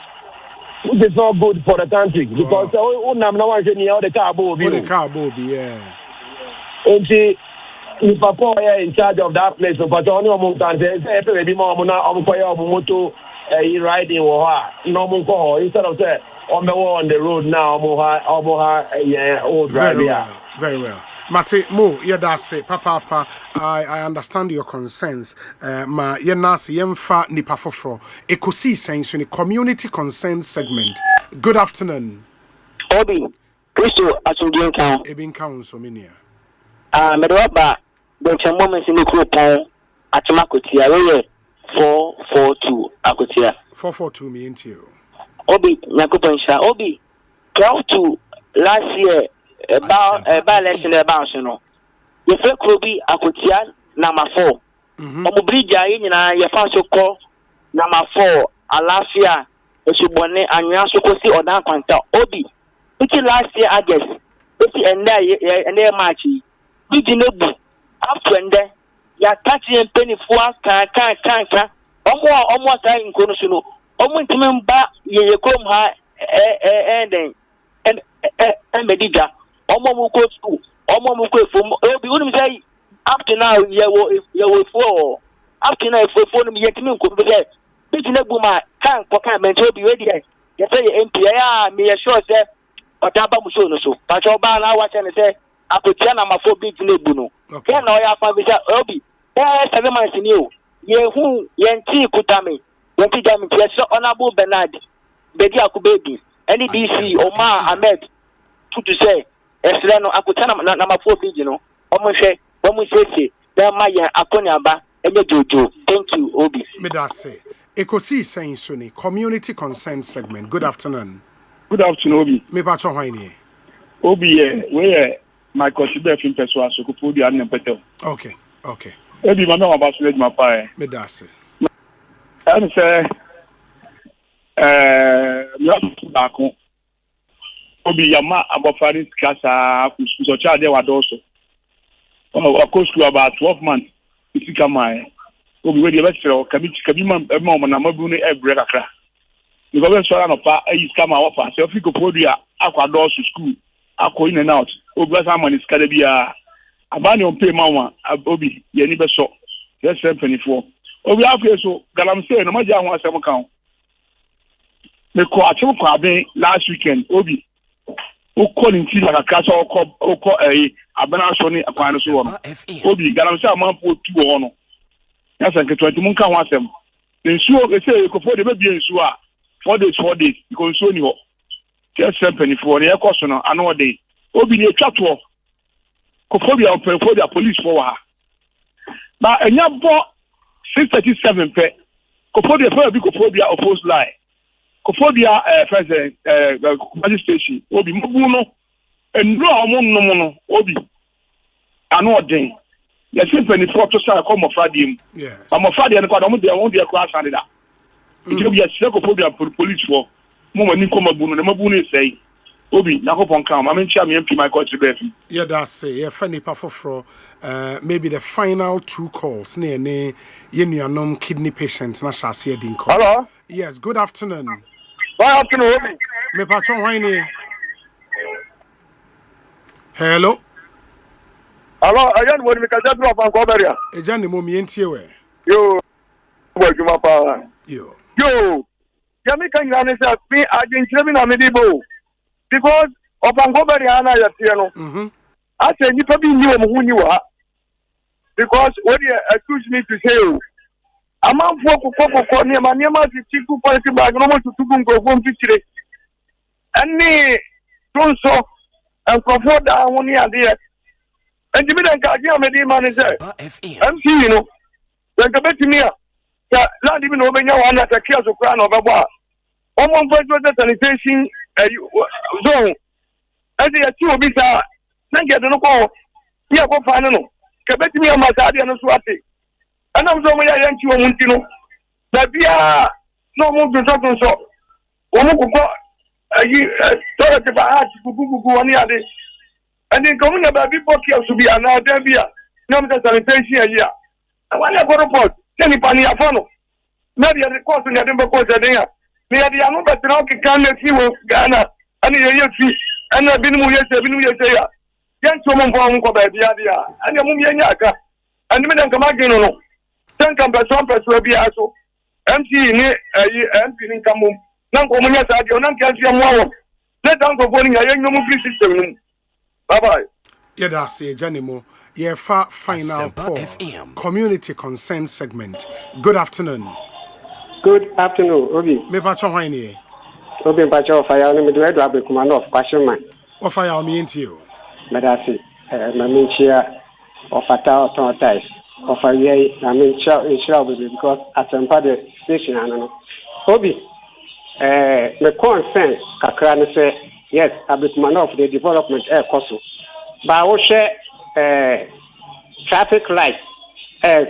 Which is not good for the country because no one should know the car will be. Yeah. If Papa in charge of that place, but only among maybe moto riding or no more instead of say on the road now very well. Mate Mo, yeah, that's it. Papa, I understand your concerns. Ma yenasi yemfa nipa foforo. Ekosiisen in the community consent segment. Good afternoon. Obi, Christo Asungian Town. Ebin Council Minia. Medwaba, the moments in the group at Makotia, 442 Akotia. 442 me into you. Obi, Nakupensha, Obi, 12 to last year. About lesson about no. Your first will be Akotia number 4. Omubrija in your first call number 4. Alafia, Esubone, and Yasukosi or that quanta. Obi, until last year, I guess. And there, Marchi. Did you know? After and there, you're touching penny for can't. Almost in Konosuno. Almost remember you come high and Medida. Omo go school. Omo go from. We wouldn't say up to now. You for up to now for me. Yet me go be there. Business woman can't mentor be ready. You say MP. Me sure say. But Abba Muso no so. But your ban I watch and say. I could tell my 4 business buno. Okay. Now I have found Obi. 7 months in you. Ye who Yanti Kutami. Yanti Dami. Yes, Honorable Bernard. Bedi Akubebi. Any DC Omar Ahmed. To say. Esreno akutana number 4 big no omo say there my akonya ba Jojo. Thank you, Obi. Medase. Ekosiisen Suni, community consent segment. Good afternoon. Good afternoon, Obi. Me pacho hwaini. Obi, where my consider film person so could put the animal better. Okay. Obi, my mama about to my pie. Medase. And say, you have to back home. Obi, Yama about Faris Casa, who's a child there was also. Of course, to about 12 months. If you come, Obi, where the best for Kabima, a moment, I'm not doing a break. The government saw an offer, he's come out of us. So if you could put the aqua doors to school, aqua in and out, Obi, someone is going to be a abandoned pay mama, Obi, your neighbor saw. That's 724. Obi, after so, Galam say, no matter what some account. The Coachum Quabe last weekend, Obi, who calling tea like a castle or call a banana a final so on. Obi, Galam say a man put 2 on. That's like a 20 month can want them. Then so they say you could put the baby in Sua 4 days, because so you just 724, the air cost on another day. Obi, a chat war. Kophobia for the police for her. But a young boy 637 pe. Kophobia for a big Kophobia opposed lie. Kophobia president station. Obi Mubuno and no Obi. Another day. The 724 to start come of Friday. Yes. I'm a Friday and I won't be a class under that. It will be a Kophobia police for Mama Nikomabuno, the Mabuni say. Obi, na hope on come. I'm in Chami MP my coach today. Yeah, that's it. Yeah, funny for maybe the final 2 calls. Ne yenuanom kidney patient na shall see din call. Hello? Yes, good afternoon. Good afternoon, Obi. Me patron hwaini. Hello. Hello, again when we can just drop on Coberia. Eja ne mo mientie we. Yo. Welcome pa. Yo. Yami kan yana say me agent me na me dibo. Because upon Coberia na ya tie no. I say ni pa bi ni o mu ni wa. Because what you accuse me to say a man for near my name as chiku policy bag no to go home to any don't so and comfort that one here there. And you mean I made him man say MC you know like a bit near not even over now one that kills a crown of a bar. One first sanitation zone as they are 2 bits then get no call here for final. Kabeti mi amazadi anu swati. Ana mzomo ya yanchi wa muntino. Babia no muntu so. Omu kuko tora te bahati kugugu wani ade. Andi komuna babi poki ya subi ana debia. Nyamta sanitation ya. Wani ko report. Teni pani afano. Nabi ya report ni ademba ko zadenya. Ni adi anu betra ki kanne kiwo Ghana. Ani yeye fi. Ana binu yese ya. Yancho mumbo ko ba bia dia ani mum yenya aka ani me dan kama gino no tan kan person bia so MC ni MP ni kamum nan ko munya sa dia nan kan sia muawo le dan ko boni ya yenyo mu free system ni bye bye yeah that's it janimo yeah final call community consent segment. Good afternoon. Obi me patcho hwaini Obi patcho fire no me do abekuma no of question man o fire me ntio Madasi, Maminchia of Fata Tontais, of a yay, Maminchia because Asempa the station, I don't know. Obi, the consent, Kakran say, yes, a bit man of the development air cost. But I will share traffic light,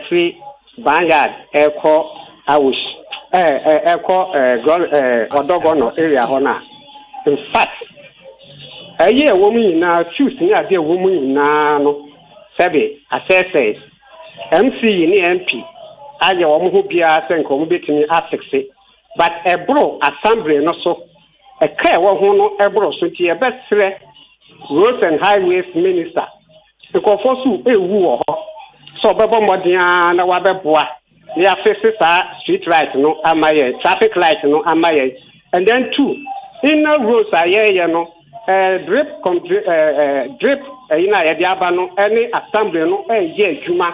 free, Banyard, air call, I wish, air call, Odogono area, Hona. In fact, a year woman now choosing a dear woman now, Sabi, assess MC in the MP. I who be a send commuting me at 60, but a bro assembly no so a care one who no a bro so to a best roads and highways minister. The Kofosu a woo so Baba Modiana Wabeboa. They are faces street lights no amaye, traffic lights no amaye, and then 2 inner roads are no. Drip yadiaba no any assembly no ye juma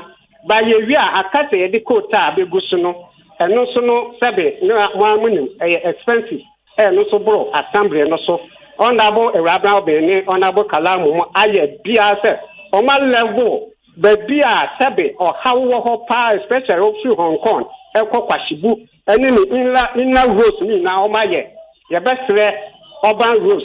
ba ye wi akase ye de quota abegusu no eno so no sebe no amunim expensive no so bro assembly no so honorable Abraham Bene honorable Kalamu aye bia se o ma level baby a sebe or how wo pa especially of Hong Kong ekọ kwashibu ene ni inna roads ni na o maye ye betre urban roads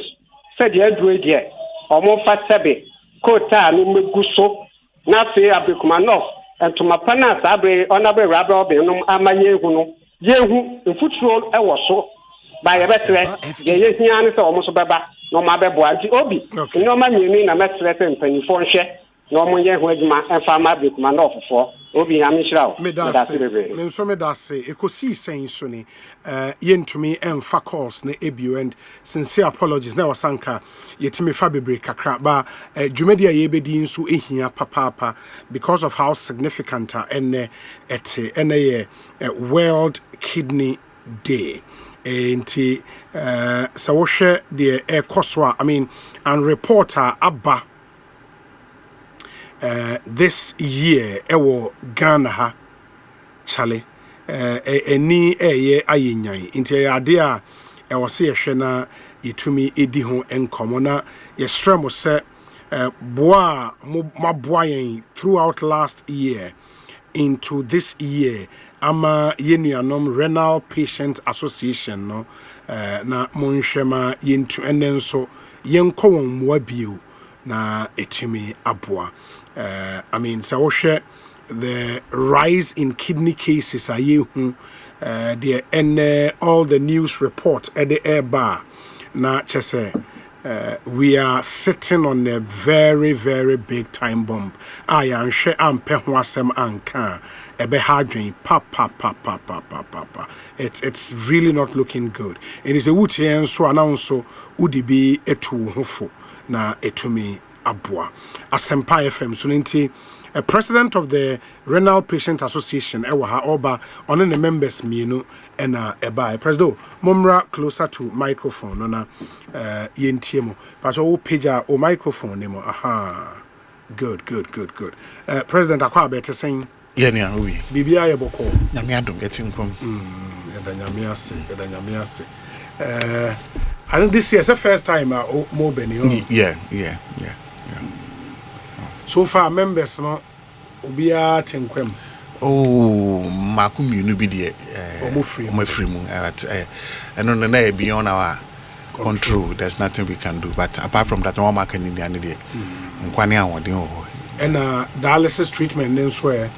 said ye do e omo fa sebe kota no meguso na fe abekuma north entoma pana sabe onabe rabbe obinum amaye hu no yehu mfuturo ewo so ba ye betre ye hia ne se omo so beba no ma bebo anti obi no ma nyemi na metre se mpanifo nhwe no mo ye hu adwuma enfa ma abekuma north fo obi amishrawo me nso me da se Ekosiisen so ni yentumi emfa calls na ebio and sincere apologies na wasanka yetimi fa bebre kakra ba dwumadi a yebedi nso ehia papa because of how significant ene World Kidney Day enti so wo hwe de ekoswa I mean and reporter abba this year ewo Ghana ha chale eni eye ayenyan inti ade a ewo se yehwe na yetumi edi ho enkomo na yestremo se boa maboa yen throughout last year into this year ama yenuanom Renal Patient Association no na monhwema yentu enenso yenko won moa bio na etimi aboa I mean, so the rise in kidney cases are you there and all the news reports at the air bar. Now, we are sitting on a very, very big time bomb. I am sure I'm pewasem anka ebe hadwin pa. It's really not looking good. It is a wuti enso announce udibi etu hofo na etumi Abua. Asempa FM Suninti, a president of the Renal Patient Association, Ewaha Oba, on the members Minu and Eba. President, Mumra closer to microphone on Yentiemo. But all pager or microphone nemo. Aha. Good. President Akwa better saying. Yenya ubi. Bibia Yaboko. Nyamiadum getting come. Yadanyamiase. I think this year is the first time more Benny. Yeah. So far, members no obia tenkwem. Oh, makumi no be there. Free mu. And on the beyond our control, there's nothing we can do. But apart from that, no market in the end day. And dialysis treatment then swear.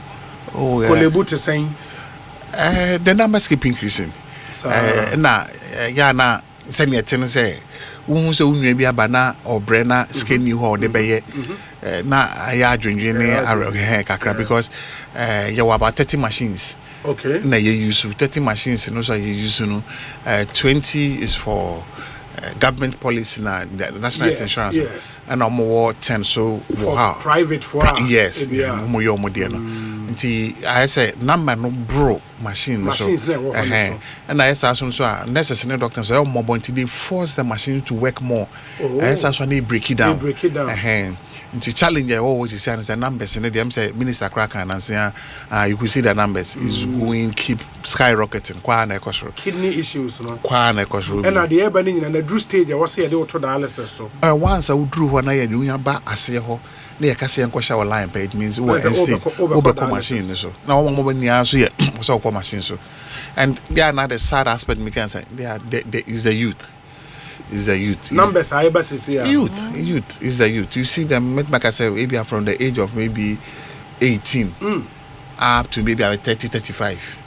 Oh, Kolebu to saying the numbers keep increasing. Na send me say who so we be abana or brenna skin you or the bay na ya dwendwene kakra because you were about 30 machines. Okay. Na you use 30 machines and also you use 20 is for government policy na the national health insurance and more 10 so for private for yes mo nti I say number no bro machines so and I say so necessary doctors say more but they force the machine to work more I say so they break it down nti challenge always is say numbers and them say minister crack and say you could see the numbers is going keep skyrocketing kwa na ekosoro kidney issues no kwa na ekosoro and at the eba ni na drew stage I was say they auto dialysis so once I would drew ho na ya nya ba ase ho na ya kase enko sha line pa it means we instant over machine so na one moment nia so ya so kwa machine so and there another sad aspect me can say there is the youth. Is the youth. Numbers are able to see youth is the youth. You see them, like I said, maybe from the age of maybe 18 up to maybe 30, 35,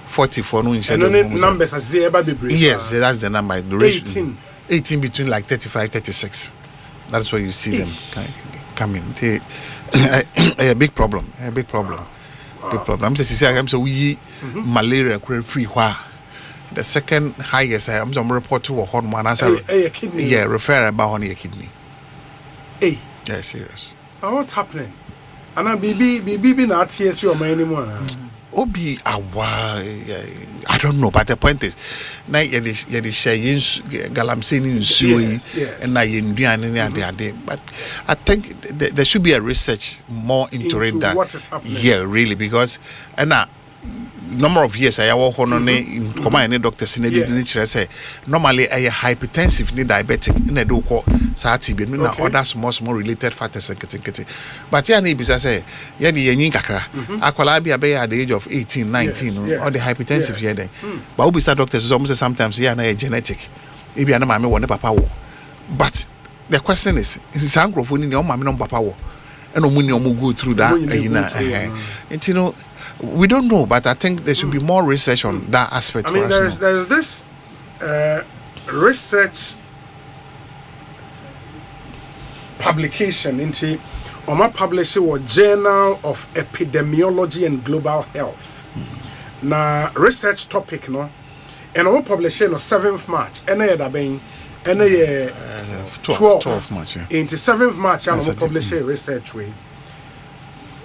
44. No, numbers are able to be. Yes, that's the number. The 18 between like 35, 36. That's where you see them coming. A big problem. Big problem. I'm just we malaria free. The second highest I'm some report to a hormone as a kidney. Yeah, referring about your kidney. Hey. Yeah, serious. What's happening? And I be not TSU or anymore. Obi I don't know, but the point is now you share galamsey in suey and now you but I think there should be a research more into it than what is happening. Yeah, really, because and now number of years I work on any doctors in the say normally a hypertensive ni diabetic in a do call TB na other small related factors and but yeah ni bisa say yeah the yin kakra akwala bi abe at the age of 18 19 or the hypertensive here then but we bisa doctors almost sometimes yeah na genetic e bi na mama won papa wo but the question is sankrofo ni o mama no papa wo and go through that you know we don't know, but I think there should be more research on that aspect. I mean, there's this research publication into my publisher was Journal of Epidemiology and Global Health. Now research topic no, and I'm publishing on 7th March. And I had been 12th March. Into 7th March, I'm publishing research way.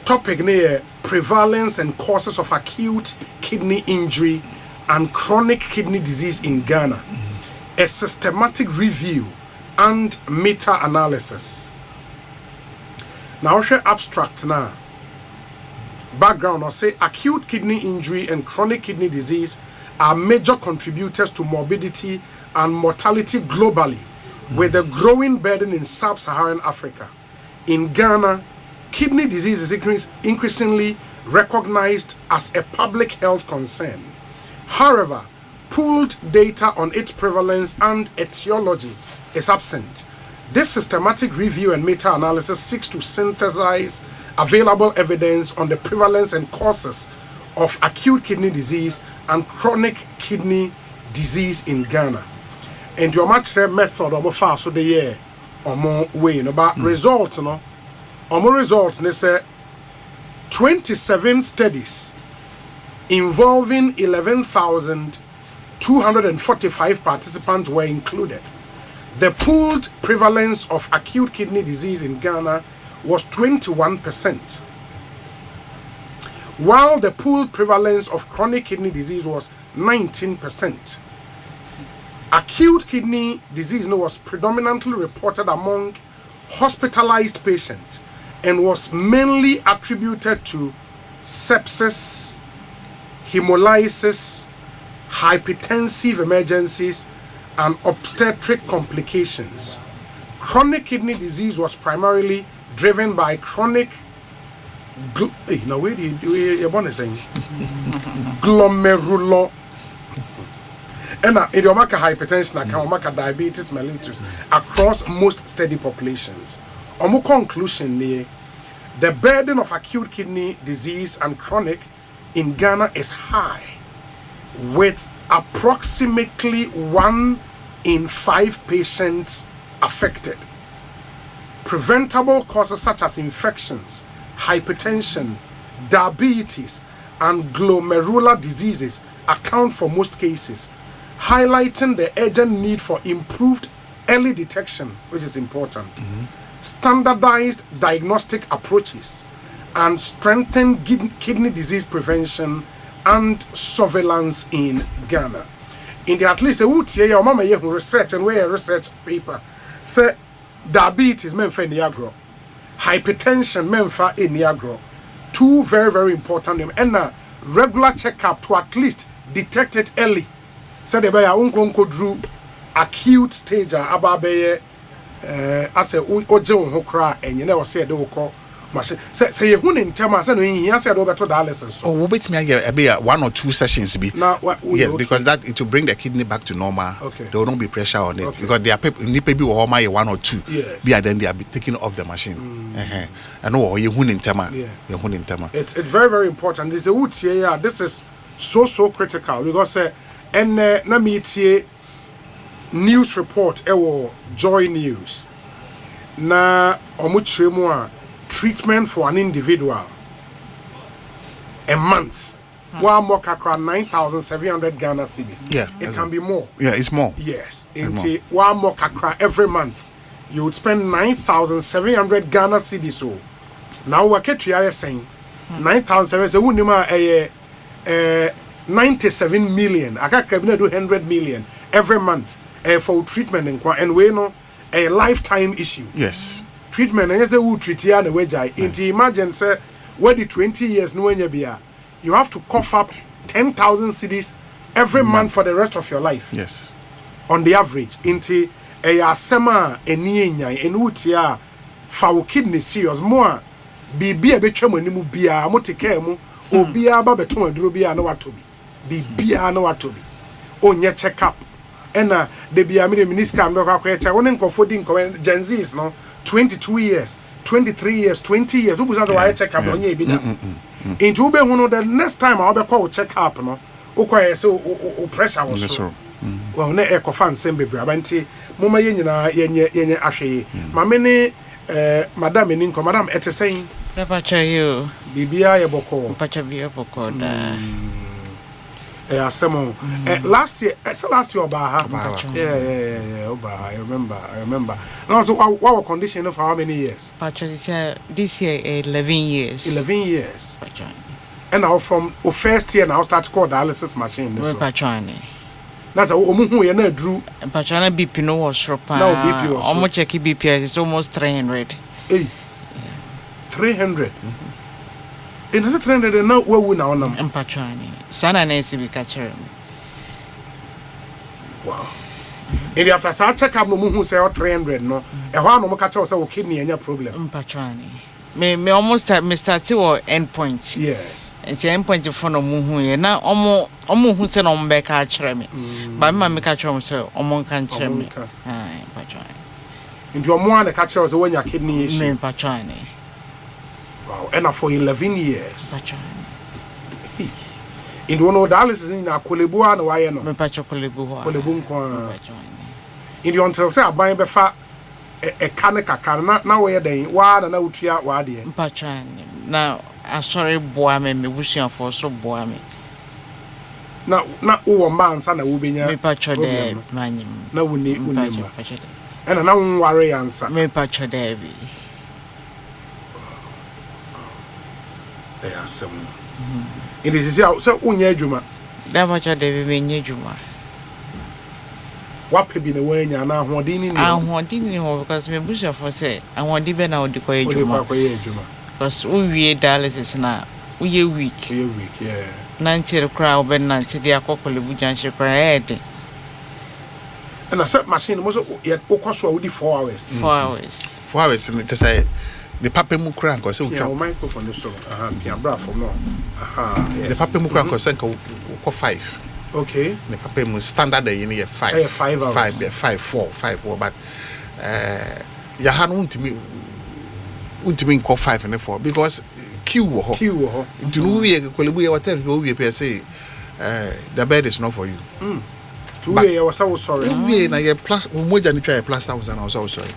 Topic near prevalence and causes of acute kidney injury and chronic kidney disease in Ghana. A systematic review and meta-analysis. Now, share abstract now. Background, I'll say acute kidney injury and chronic kidney disease are major contributors to morbidity and mortality globally, with a growing burden in sub-Saharan Africa. In Ghana, kidney disease is increasingly recognized as a public health concern. However, pooled data on its prevalence and etiology is absent. This systematic review and meta-analysis seeks to synthesize available evidence on the prevalence and causes of acute kidney disease and chronic kidney disease in Ghana. And your match method or more fast so the year or more way about results, no. Our results, they say 27 studies involving 11,245 participants were included. The pooled prevalence of acute kidney disease in Ghana was 21%, while the pooled prevalence of chronic kidney disease was 19%. Acute kidney disease was predominantly reported among hospitalized patients and was mainly attributed to sepsis, hemolysis, hypertensive emergencies, and obstetric complications. Chronic kidney disease was primarily driven by chronic glomerular and idiomaka hypertension and diabetes mellitus across most study populations. Omo conclusion near the burden of acute kidney disease and chronic in Ghana is high, with approximately 1 in 5 patients affected. Preventable causes such as infections, hypertension, diabetes, and glomerular diseases account for most cases, highlighting the urgent need for improved early detection, which is important, standardized diagnostic approaches, and strengthened kidney disease prevention and surveillance in Ghana. In the at least a wood year, mama research and where research paper say diabetes menfa niagro, hypertension menfa in niagro. 2 very, very important and a regular checkup to at least detect it early. So the bay unko drew acute stage ababe as a ojo hokra and you never said oko machine. Say you in term as he said over to dialysis. Oh, wait me a 1 or 2 sessions be. Now, yes, because that it will bring the kidney back to normal. Okay. There will not be pressure on it because they are maybe 1 or 2. Yes. Be then they are taken off the machine. I know you in tema. You in tema. It's very, very important. This is a wood here. This is so critical because and na meet news report Joy News na omutremu treatment for an individual a month 9,700 Ghana cedis. Yeah, it can be more. Yeah, it's more. Yes, into one more kakra every month you would spend 9,700 Ghana cedis. So now we get to saying 9,700 so we 97 million. I can't do 100 million every month for treatment and we know a lifetime issue. Yes. Treatment and say who treat you into imagine say where the 20 years no when you have to cough up 10,000 cedis every month for the rest of your life. Yes. On the average, into a asema enienya enutia fa wo kidney serious more bibia betwa manimu bia moteke mu obia ba beton aduro bia na watobi bibia na watobi onye check up ena de bia me minister am kwa kwa woni nkofo di nko Gen Zs no 22 years 23 years 20 years who busa why check up onye bi da into ube hu no the next time I be call check up no ukwa say o pressure was so well na ekofa nsem bebre abanti moma ye nyina yenye ahwe mame ne madam ni nko madam etesen Never try you. Bibia ye boko. Pacha bia boko da. Asemo. Last year Obaha. Yeah. Obaha. I remember. Now so what condition for how many years? Pacha this year 11 years. 11 years. Pacha. And now from first year now start call dialysis machine. We pacha ni. That's a omuhu ye na drew. Pacha na BP no was shropa. Now BP was. Omo check BP is almost 300. Hey. 300. In the 300 now we now on Mpachani. Sana na esi bikachere. Wow. And after sa check up no muhu say 300 no. E ho no mo ka che say o kidney anya problem. Mpachani. Me almost start to end point. Yes. And the end point for no muhu ye na omo hu say no mbeka achire me. Ba me ma ka chere say omo kan chere me. Mpachani. Into omo an ka chere say when your kidney issue. Me mpachani. Wow, and for 11 years. In the one dialysis in a kolebu and why no? Me pacho kolebu. Kolebu nkwa. In the until say aban be fa e kane kakra na we den wa na utua wa de. Mpachani. Na asori boa me busuafo so boa me. Na wo man sa na wo benya. Me pacho de manyim. Na woni unimba. And na won worry answer. Me pacho de bi. Asem. It is so unya adwuma. Da macha de be nya adwuma. What be the way nya na ahoden ni. Ahoden ni ho because me bush for say ahoden be na odi ko adwuma. Because we dialysis na we week. We week, yeah. Nanti kra obe nanti dia kokole bujanhye kra ede. And a set machine mo so ye okoso a 4 hours. 4 hours. 4 hours ni te say the papa mu kra nko se utwa microphone so pia bra from no yes. The papa mu kra nko se nko 5. Okay. The papa mu standard day ni 5. 5 hours. 5 4 but ya ha no untimi nko 5 and 4 because queue wo ho ntunu wie kolebu ye whatever you wie pe say the bed is not for you. Tu we was so sorry. We na ye plus moja ni try plus 1000 I was so sorry.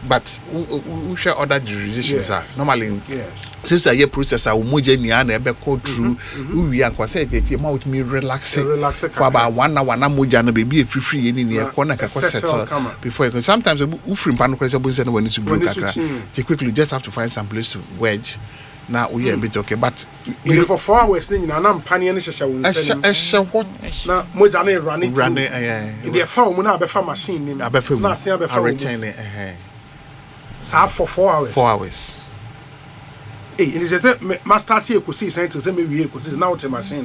But we share other jurisdictions are normally since a year process are umoja ni ana ebe go through we an kwase tete ma with me relax for about 1 hour na moja na baby e free any na ko na ka settle before you sometimes we free pan kwase bo say no when to break akra take quickly you just have to find some place to wedge now we a bit okay but in for 4 hours ni na mpane ne hyehyɛ wo nsɛm what na moja na run it in the fa mu na abefa machine ni na abefa return so for 4 hours. 4 hours. Hey, it is a master tea Ekosiisen to say maybe Ekosiisen now to machine.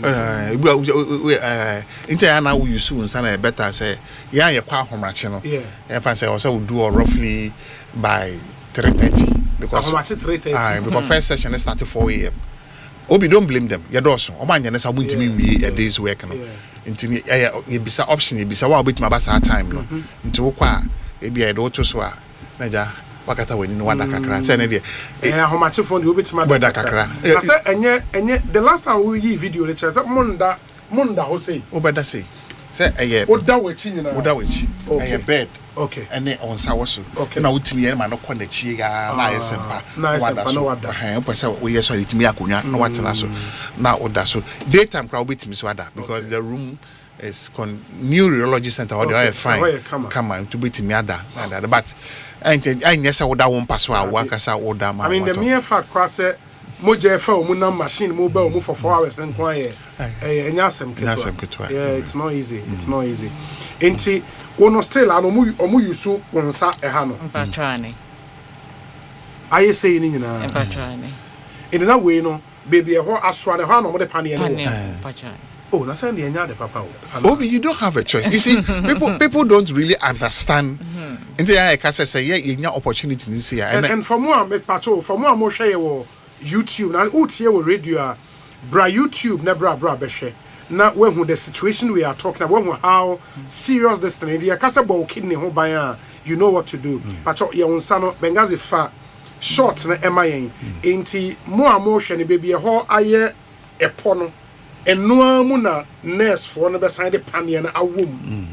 Inter now we use and better say yeah you kwa homachi no. Yeah. If I say also we do roughly by 3:30 because homachi 3:30. Because first session started 4 a.m. Obi don't blame them. You do so. Oman yene sa wuntimi we a day's work no. Intini e bisa option e bisa wa obetuma ba sa time no. Nti wo kwa e bia e do to so a naja wakata weni no wada kakra say na de how much phone you obetima wada kakra na say enye the last time we yi video le say monda Osei obeda say eye oda wachi nyina oda wachi eye bed okay ene onsa woso na wutimi ye ma no kɔ na chi ga na Asempa no wada o pese we ye so litimi akonwa na watena so na oda so daytime crowd betimi so wada because the room is new urology center or they fine come on to betimi ada but I yes, I would have one pass I mean, the mere fact, cross it, Moja for Muna machine, mobile, move for 4 hours and quiet. Yeah, it's not easy. It's not easy. Enti, ono still, I know you so on sa a hano. Patrani. I say in Patrani. In that way, no, baby, a whole aswan, a hano, what a panny. Oh, that's the end papa. Obi, you don't have a choice. You see, people don't really understand. And I can say, yeah, you have opportunity this year. And for more, for more share YouTube. Now, here radio, bra YouTube, na bra beshe. Now, when the situation we are talking about, how serious this thing is, because about kidney home by you know what to do. But you on sano Bengazi fa short na MIA. Inti more share baby a whole aye a pono. And no muna nurse for no beside the panian a womb.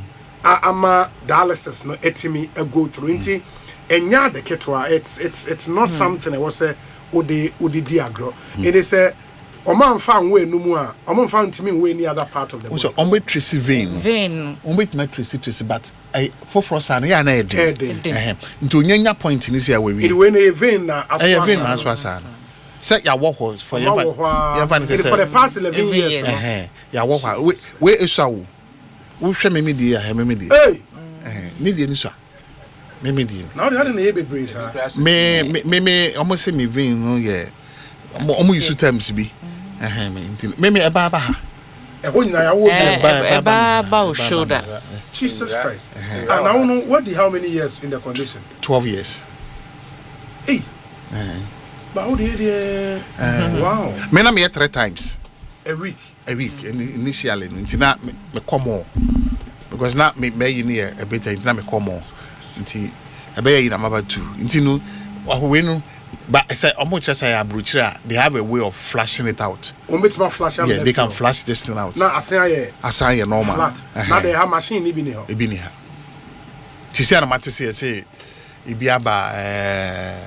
Ama dialysis no etimi a go through inti and ya the ketwa it's not something I was say odi diagro. It is a Oman found way no more. Oman found to me way any other part of the body. So on wait tracy vein. On wait my tracy but I for frosan ya na ede. Into nyanya point in this year we. It when a vein na aswa. Say ya walk for your for the past 11 years. Ya walk we esawo. Wo hwe me media he me media. Media ni so. Me media. Now they had an ebe brace. Me almost say me vein no yeah. Omo use terms bi. Me eba ba ha. Eba shoulder. Jesus Christ. And I don't know what how many years in the condition? 12 years. Hey. But how did wow. Me na me 3 times a week initially until na me come on because na me you near a bit until na me come on until e be you na maba 2 until no we no but I say almost just say abrochira they have a way of flashing it out. Yeah, they can flash this thing out. Na asan normal. Now they have machine ni bi ni ho. Ti say na mate say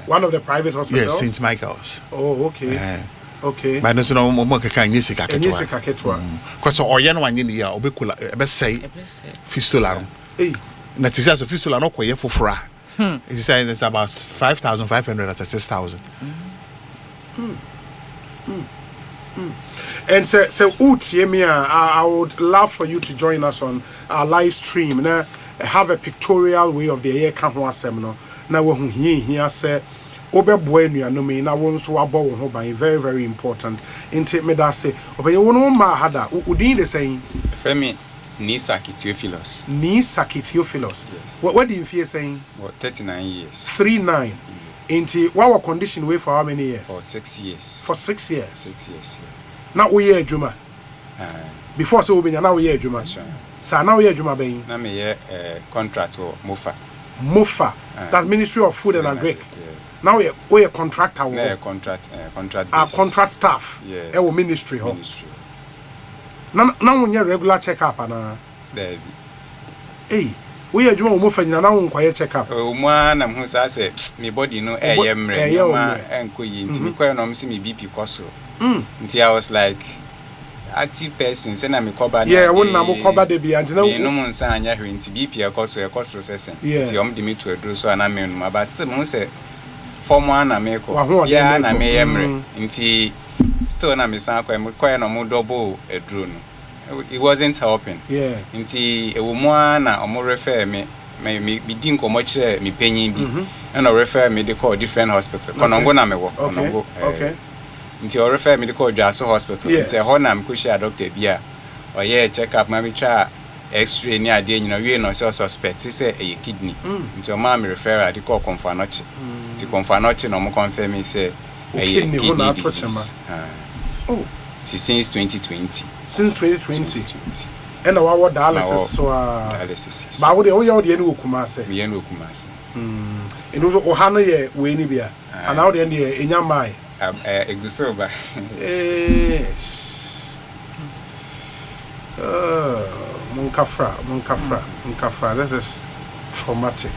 one of the private hospitals. Yes, St. Michael's. Oh, okay. Okay. But no mo kaka nyesi kaketwa. Because oye no wanye ni ya obekula ebe say fistula no. Na ti say so fistula no koye fofora. He said it's about 5,500 to 6,000. And so I would love for you to join us on our live stream. Now have a pictorial way of the year Kahwa seminar. Now we here say Obe Buenu no me na won so abo ho ban very very important. Inte me da say obe you no ma hada udin dey saying Femi Nisaki Theophilus. Nisaki Theophilus. Yes. What do you feel saying? What 39 years. 39. Into what condition way for how many years? For 6 years. For 6 years. 6 years. Yeah. Now we hear Juma. Before so we now we hear Juma. So now we hear Juma being. Now me hear contract or Mofa. Mofa. That's Ministry of Food and Agric. Now we a contractor. Yeah, contract contract staff. Yeah. Our ministry. Ministry. Now when you regular checkup and hey, we are doing Mofa now on quiet checkup. Oh man, I'm who say me body no and me quite no see me BP coso. Until I was like active person, send me cover. Yeah, when I'm cover the be and no one sign ya into BP a coso session. Yeah, the me to a do so and I mean, but some say form one I make yeah, and I may emre until still na me san quite no more double a drone. It wasn't helping. Yeah. Until a woman or refer me be didn't come much me penny be and refer me they call different hospital. Konongo na me wo. Okay. Until refer me they call Jaso Hospital. Until honam kusha doctor bia or yeah check up my child x-ray near day you know we no suspect say a kidney. Until mommy refer they call confanoche. To confanoche no mo confirm say a kidney disease. Oh. Since 2020. Since 2020. And our dialysis so dialysis. But we all the end Kumase. We end Kumase. And also Ohana ye we ni bia. And now the end ye enyamai. Egusoba. Munkafra. This is traumatic.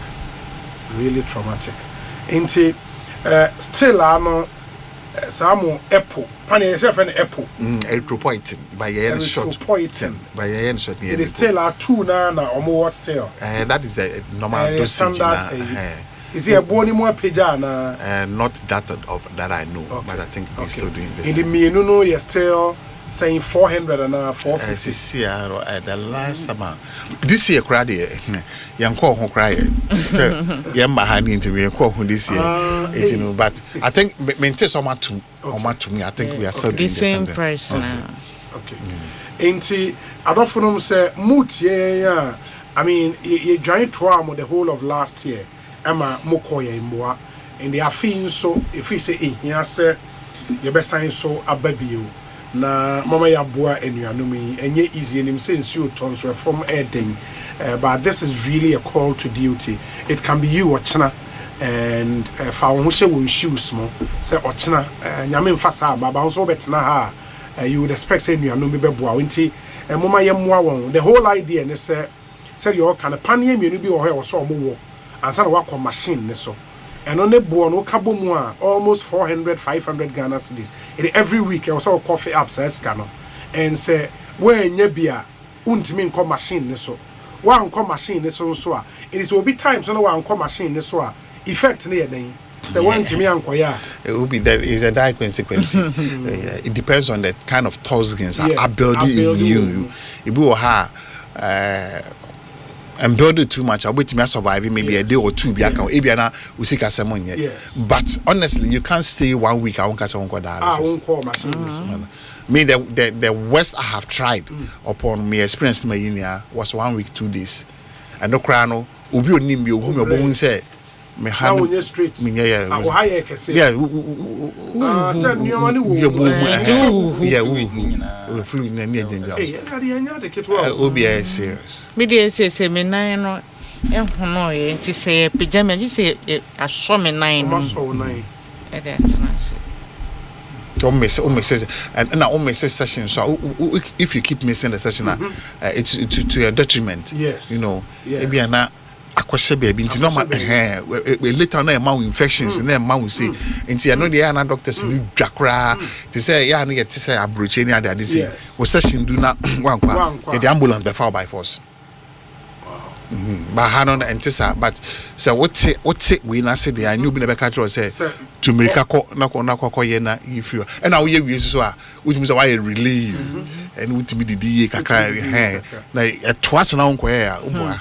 Really traumatic. Inti still ano Samu Apple. Pani yourself an apple. Erythropoietin by yen short. By yen short. It is still a 2 nana or more what still. That is a normal dosage. Is he a bony more pajana? Not that I know, but I think we're still doing this. In the Minuno, you're still saying 400 and 450. This year, the last time, this year, cried young call who cry. Yamma honey into me and call who this year. But I think maintain so much to me. I think we are still doing the same price now. Okay. Enti adofonom say moot yeah. I mean, you joined trauma the whole of last year. Emma mokoye moa. And they are feeling so if we say here say you best sign so ababio. Na mama ya boa enuanumi enye easy enim since you tons from editing, but this is really a call to duty. It can be you ochna and fa wo hye won shoes mo say ochna nyame mfasa ma ba so betna ha you would expect say enuanumi beboa nti mama ya moa won. The whole idea ne say you can panie mienu bi wo he wo so mo wo ansa na wa machine ne so. And on the board, no kabumwa, almost 400-500 Ghana cedis. Every week, I was all coffee upstairs, Ghana, and say, where nebia, untimin call machine, so one call machine, so so. It will be times on one call machine, so effect near then. So one to me, it will be that is a direct consequence. It depends on the kind of toxins are building in you. If you have and build it too much, I'll wait to survive maybe a day or two. But honestly, you can't stay 1 week. I won't catch on dialysis. Me, the worst I have tried upon me experience in my union was 1 week, 2 days. And no crano, Ubi Nimbio, whom your bone said. Me hand straight. Serious. Media say me nine no e ti say pijama ji say aso me nine no so nine that's nice. Almost says and almost says session. So if you keep missing the session, it's to your detriment. Yes, you know. Maybe na akwese baby nti normal later na emma infections na emma say nti I know the other doctors ni dwakra to say ya na get say abroche ni ade say we session do na wankwa the ambulance be foul by force. But hanon entisa but so what we na say the new be na catch say to America na ye na if you and now we so a which means why relieve and with me the kakra na twice na onko ya oboa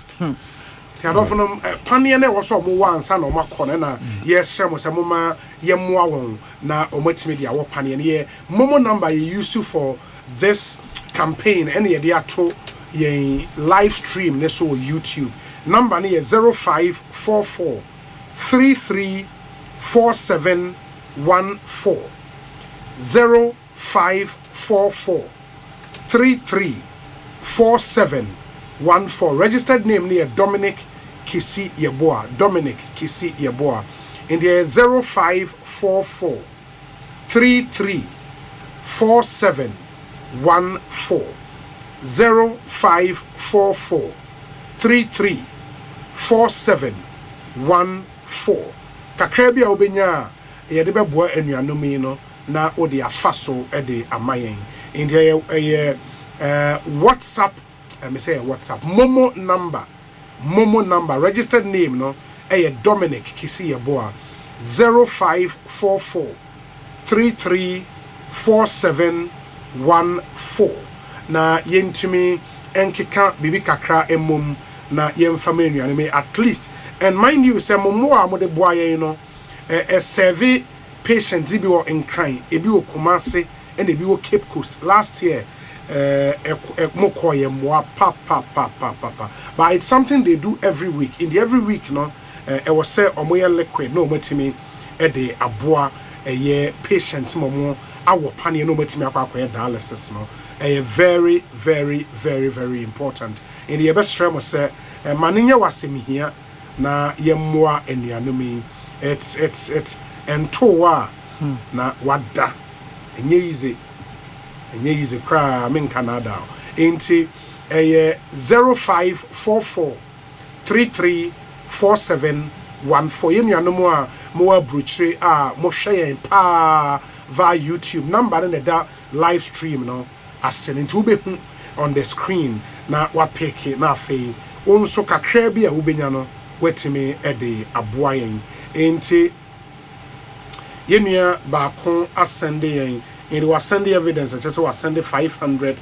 Tiadofonum panie na wo so mo wansa na o makone na yes mo se mo ma ye moa won na o matimi dia wo panie na ye momo number you use for this campaign and ye dia to ye live stream ne so YouTube number na ye 0544 334714 0544 334714 registered name near Dominic Kisi Yeboah. In the 0544 334714 0544 334714 Kakrabia obenya ye de beboa anuanomi no na odi afaso e de amayen. In the WhatsApp me say WhatsApp Momo number registered name no Dominic Kisi Yeboah 0544 334714 na yentimi enkeka bibi kakra emom na yemfama anuane at least and mind you say momo a mode boa yen no serve patients bi wo Nkran ebi wo Kumasi and ebi wo Cape Coast last year mokoye moa pa but it's something they do every week. In the every week no I was say omoye liquid no matimi de aboa ye patient momo awo panie no matimi akwa dialysis no very important. In the best stream say maninya wasemi hia na ye moa enuanumi it's entoa na wada enye easy cry in Canada. Into 0544 334714. You know more brutally more share pa via YouTube number in the live stream no as to be on the screen na what pick na fe onso kakra bi a ubenya no wetime ede aboayen enti yenua ba kon asende yen. And was sending evidence that just was sending 500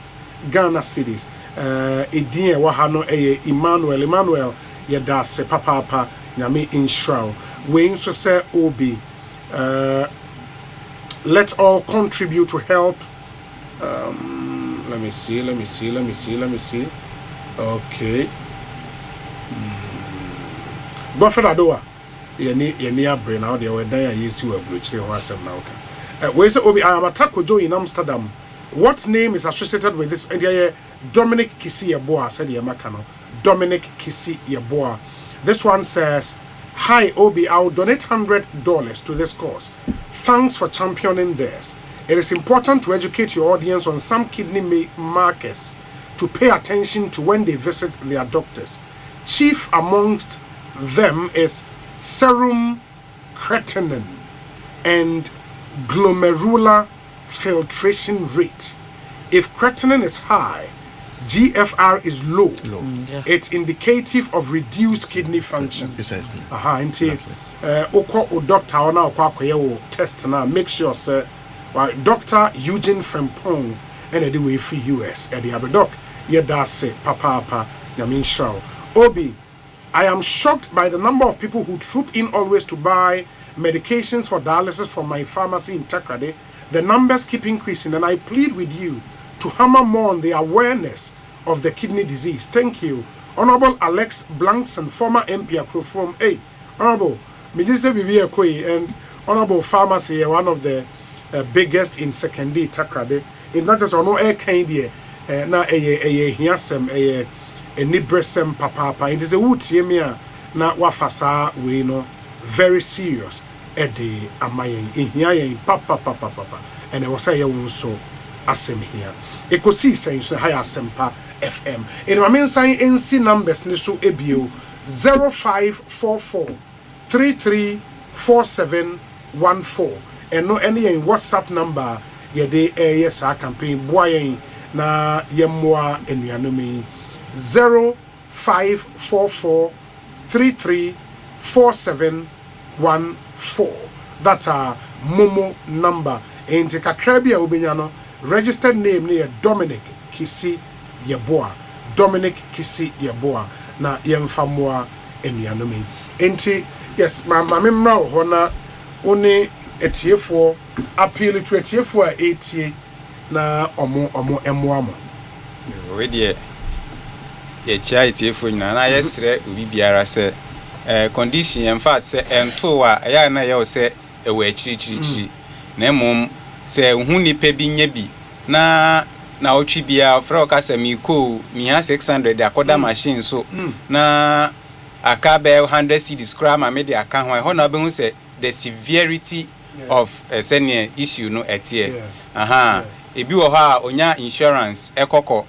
Ghana cedis. Edin wahano Emmanuel yedase papa nyame inshraw. We so say obi let all contribute to help Okay. Godfrey Adoa. Near brain out there where they use you a bridge. We say, Obi, I am a taco Joe in Amsterdam. What name is associated with this? Dominic Kisi Yeboah, said Yamakano. Dominic Kisi Yeboah. This one says, "Hi, Obi, I'll donate $100 to this cause. Thanks for championing this. It is important to educate your audience on some kidney markers to pay attention to when they visit their doctors. Chief amongst them is serum creatinine and glomerular filtration rate. If creatinine is high, GFR is low. It's indicative of reduced kidney function. Oko doctor ona okwa test na make sure sir Dr. Eugene Frempong and the way for US at the Abedoc yeda say papa yamin show. Obi, I am shocked by the number of people who troop in always to buy medications for dialysis from my pharmacy in Takrade. The numbers keep increasing, and I plead with you to hammer more on the awareness of the kidney disease. Thank you. Honorable Alex Blankson, former MP from Honorable Mijise Bibia Koi, and Honorable Pharmacy, one of the biggest in secondary Takrade. In not just no air candy, na hiasem nidresem papa. It is a wood yemia na wafasa we no very serious. Ede amayen ihia papa and I was say so asem here Ekosiisen so high Asempa FM in my main sign NC numbers ni so ebio 0544 334714 and no any in WhatsApp number ye de yes our campaign boy na yemwa enuanome 0544 334714. That's our Momo number. And take a Caribbean Ubiano registered name near Dominic Kisi Yeboah. Dominic Kisi Yeboah. Na yemfamwa enianome. Enti yes, my memra hona only etiefo appeal to etiefo a 80 na omo emuamo. We dey ye chia etiefo na yesre obi biara se condition in fact say ento a ya na ye say ewe chirichirichi na mum say hu nipa bi nya bi na otwi bia fra o kasa mi ko mi ha 600 akoda machine so na aka be 100 cedis kra ma me de aka ho na be hu say the severity of senior issue no etie ebi wo ha onya insurance ekova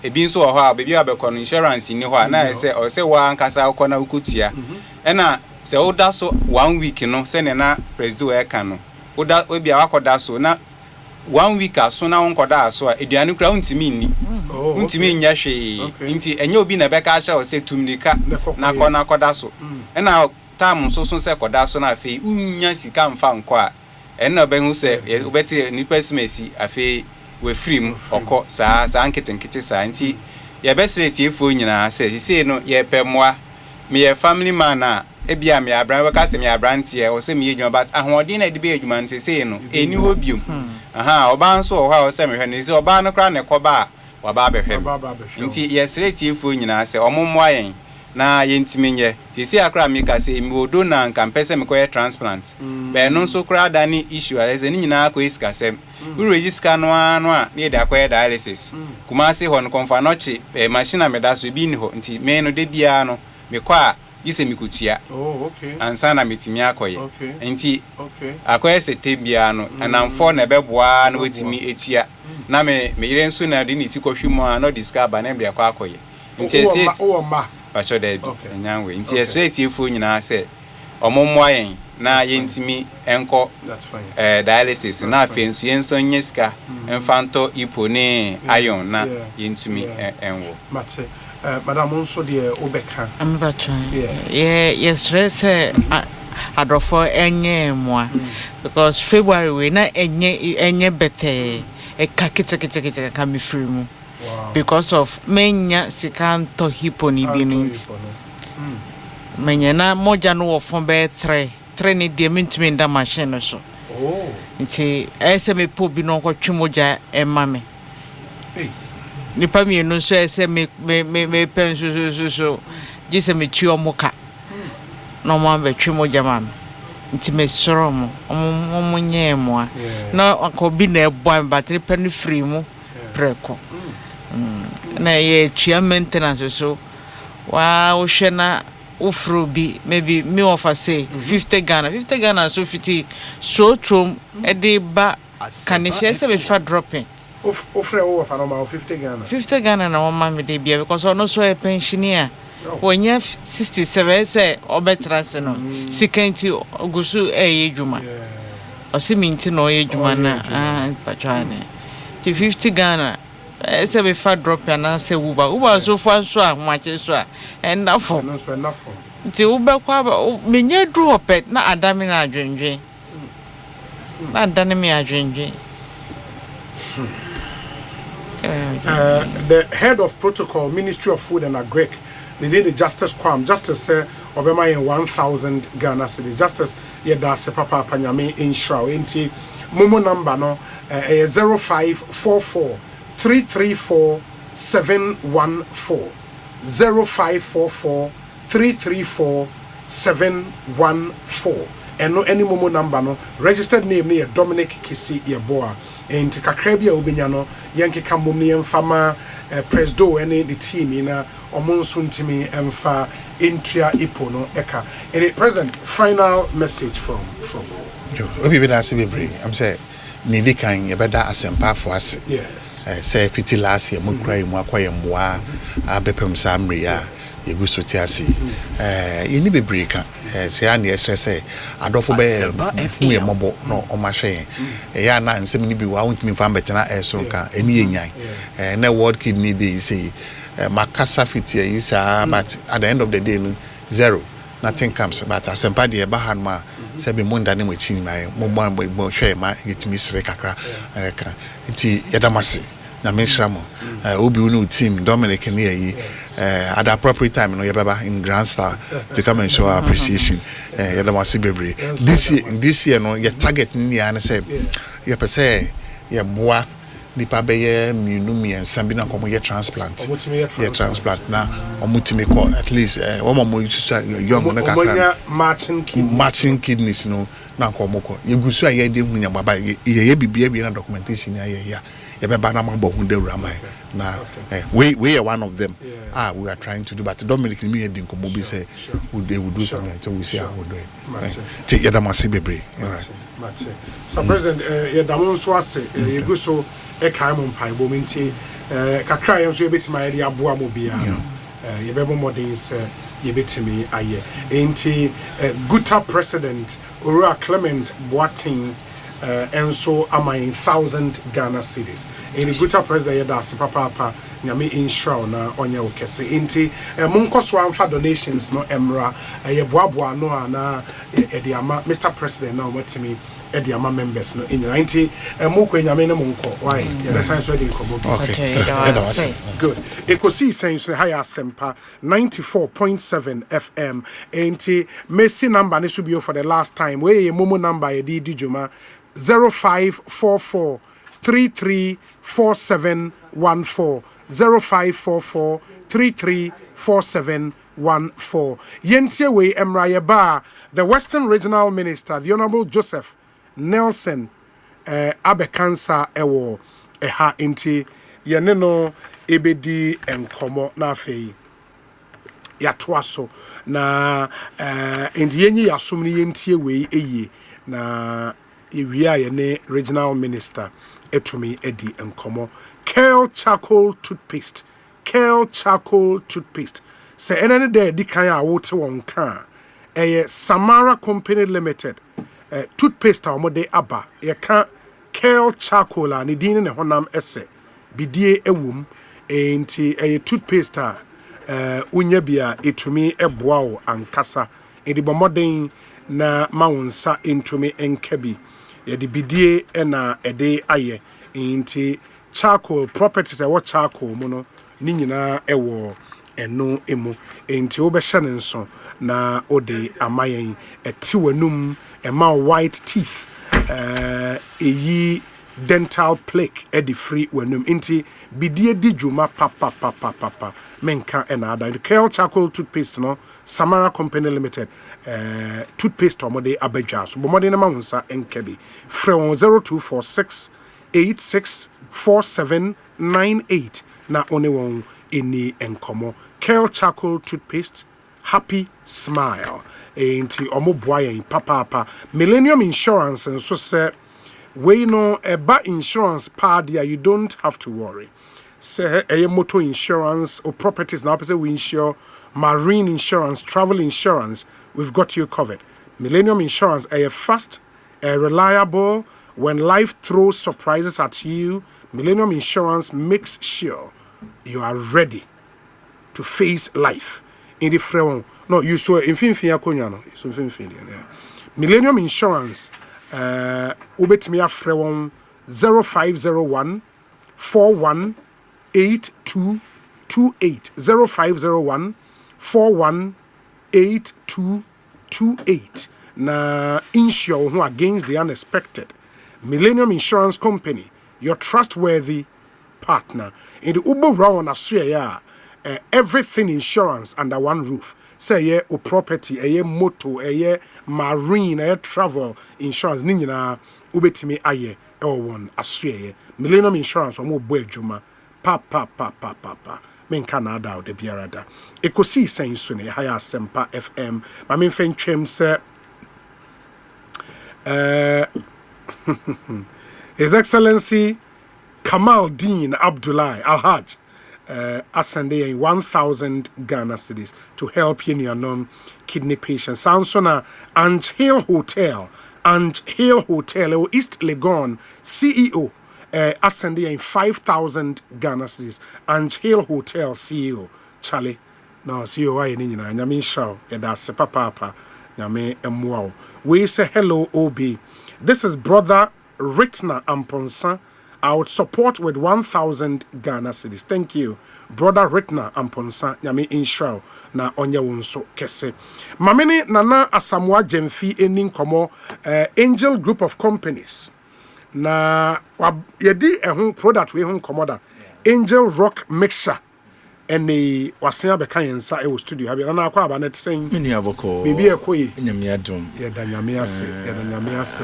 ebi nso wo ha bebi abekọ insurance ni ho na say o say wa nkasa akọ na ukutua na say oda so 1 week no say na president e ka no oda obi akoda so na 1 week aso na wonkoda aso eduane kura untimi ni untimi nya hwe nti enye obi na beka acha o say tumnika na kọ na koda so na tam so say koda so na afi unya sika mfa nkọ a na be hu say obeti nipa smesi afi we free mu oko sa nkete sa nti ye besre tiefo nyina se no ye pemwa me ye family man a ebia me abran we ka se me abrantie o se me yedwuma but ahoɔden na de be adwuma nse no eni ho biom oba nso o ha o se me hwe ne se oba no kra ne koba wa ba behwem nti ye sre tiefo nyina se omommoa yen na yentimenye tisi akra me ka se mi odo na nkampese me koye transplant be no nso kra da ni issue a ze ni nyina ko iskasem we register no a na de akoye dialysis kuma se ho no konfa no chi machine me da so bi ni ho nti me no de bia no me kwa gise mi kutua ansa na metimi akoye nti akoye se tebia no anamfo na beboa na wetimi etua na me yire nso na de ni ti kohwimo a no discover na me akwa akoye nti se Pacho Debi, Nyanwe. Inti esreti efu nyina se omommoa yen na yentimi enko dialysis na afensu yenso nyeska enfanto ipo ne iron na yentimi enwo. Mate madam onso de obeka. Ambacho. Yes rese adrofo enye moa because February we na enye bete ekakete ka mi free mu. Wow. Because of menya sikanto hiponi dinit. Menya na moja no ofon be 3 ni de mintumi machine so. Oh. Nti ese me po bi no kwatwe moja ema me. nipa mi no so ese me pen so gise me twi omuka no mo betwi mo jama nti me soro mo nye mo na akobi na ebo but nipa no free mu preko na ye twi maintenance so wa wo hwe na ufro bi maybe me offer say 50 Ghana so 50 so trom e dey ba can share say be fa dropping offer over normal 50 Ghana na one man me dey bia because ono so a pensioner when you 67 say obetrance no sikanti ogusu edwuma osiminti no edwuma na pachane ti 50 Ghana say be fa drop na say uba so fa so a mache so a enough ti uba kwa menye drop na adami na adwenwe na adani me adwenwe. The head of protocol, Ministry of Food and Agric, they did the Justice Quam. Justice said, Obama in 1,000 Ghana city. Justice, Yeda Sepapa Panyame in Shroud. Inti Momo number no 0544 334 714 0544 334 714. And no any Momo number no registered name near Dominic Kisi Yeboa. And Kakrabia Ubinyano, Yankee Kamumi and Fama Presdo, and the team in a Omonsun Timi and Fa Intria Ipono Eka. And the president, final message from I'm saying, Nidi can you better Asempa for us. Yes. Say, Fiti last year, Mukray, Mwakwa, Mwa, Abepem Samria. You so tiasi you need be breaker say and yes say adofo be mu mobo no o ma hwe ya na nsem ni bi wa wontimi fa betena eso ka eni enyan na world kidney day say makasa fit yi sa but at the end of the day no zero nothing comes but Asempa de ba han ma say be munda ne machi ma mo hwe ma yetimi sire kakra ka nti yedamase na menshiramo obi unu team Dominic ne yi at the appropriate time no yebaba in Grand Star to come and show our appreciation yedamase bebre this year no your target ni ya na say ye pese ye boa nipa be ye minumi ensambi na komo ye transplant na omutimi ko at least mo young na kakra matching kidneys no na komo ko ye gusu aye de hunya baba ye bibia bi na documentation ya yebeba na mabo hunde ramai na we are one of them we are trying to do but Dominic me edin ko mobi say they will do something until we see how we do it take yedamase bebre so president yedamon so ase yegu so e kai mo mpai bo minti kakra yen so yebetima ye aboa mo bia yebebo modern say yebetimi aye enti Guta president Ora Clement Boating and so am I in 1,000 Ghana cities. In the Guta president yada papa nyame inshaw na onya okese inti munko so amfa donations no emra ye boaboa no ana ediama Mr President na omotimi ediama members no in 90 munko nyame ne munko why ye sign so dey komo okay good Ekosiisen so high Asempa 94.7 FM inti Messi number ne should be for the last time where ye momo number ye di juma 0544 334714 0544 334714 Yentie we Emra Ba the Western Regional Minister the Honorable Joseph Nelson Abekansa ewo eha inti yeneno ebedi enkomo na afei yatoaso na indi yenyi yasomni yentie we eye na ewia yene regional minister etumi edi enkomo Kale charcoal toothpaste say enene de di kan a wote won kan Samara Company Limited toothpaste a omode aba ye kan Kale charcoal a ne din ne honam ese bidie ewum enti toothpaste a unya bia etumi eboa wo ankasa edi bomoden na mawunsa entumi enkabi yedi bidie na ede aye enti charcoal properties what charcoal mu no ni nyina ewo eno emu enti obehye ne nso na ode amayen eti wanum ema white teeth eyi dental plaque edi free wenum inti bidie di juma papa menka enada Kale charcoal toothpaste no Samara Company Limited toothpaste omode abedja so bomode na mahunsa enkebi frɛ 0246 864798 na one won eni enkomo Kale charcoal toothpaste happy smile enti omo boyen papa Millennium Insurance and so say we know about insurance part there you don't have to worry say a motor insurance or properties now say we insure marine insurance travel insurance we've got you covered Millennium Insurance a fast reliable when life throws surprises at you Millennium Insurance makes sure you are ready to face life in the front no you saw infinity akonya no so infinity Millennium Insurance ubetimi afrɛ wɔn 0501 418228 0501 418228 na insure who against the unexpected Millennium Insurance Company your trustworthy partner in the ubo round Australia everything insurance under one roof say o property motor marine travel insurance ni nyina ubetimi aye one Australia Millennium Insurance omo bo adwuma pa men Canada o de biarada Ekosiisen so ne high Asempa FM ma men fen twem say His Excellency Kamal Dean Abdullahi Al-Hajj Asande in 1,000 Ghana cedis to help non kidney patients. Sansona and Hill Hotel East Legon CEO Asande in 5,000 Ghana cedis and Hill Hotel CEO Charlie no CEO I ni nyina nyame show yeda se papa nyame emwa we say hello OB this is brother Ritna Amponsa I would support with 1,000 Ghana cedis. Thank you, brother Ritna Amponsa. Nyame inshaw na onya wonso kese. Mamene nana asamwa jemfi enin komo Angel Group of Companies. Na yedi ehun product we hun komoda. Angel Rock Mixture. Ene wasia beka yensa e wo studio ha bia na akwa aba net sen mini aboko bibi ekoyi nyame adom ye da nyame ase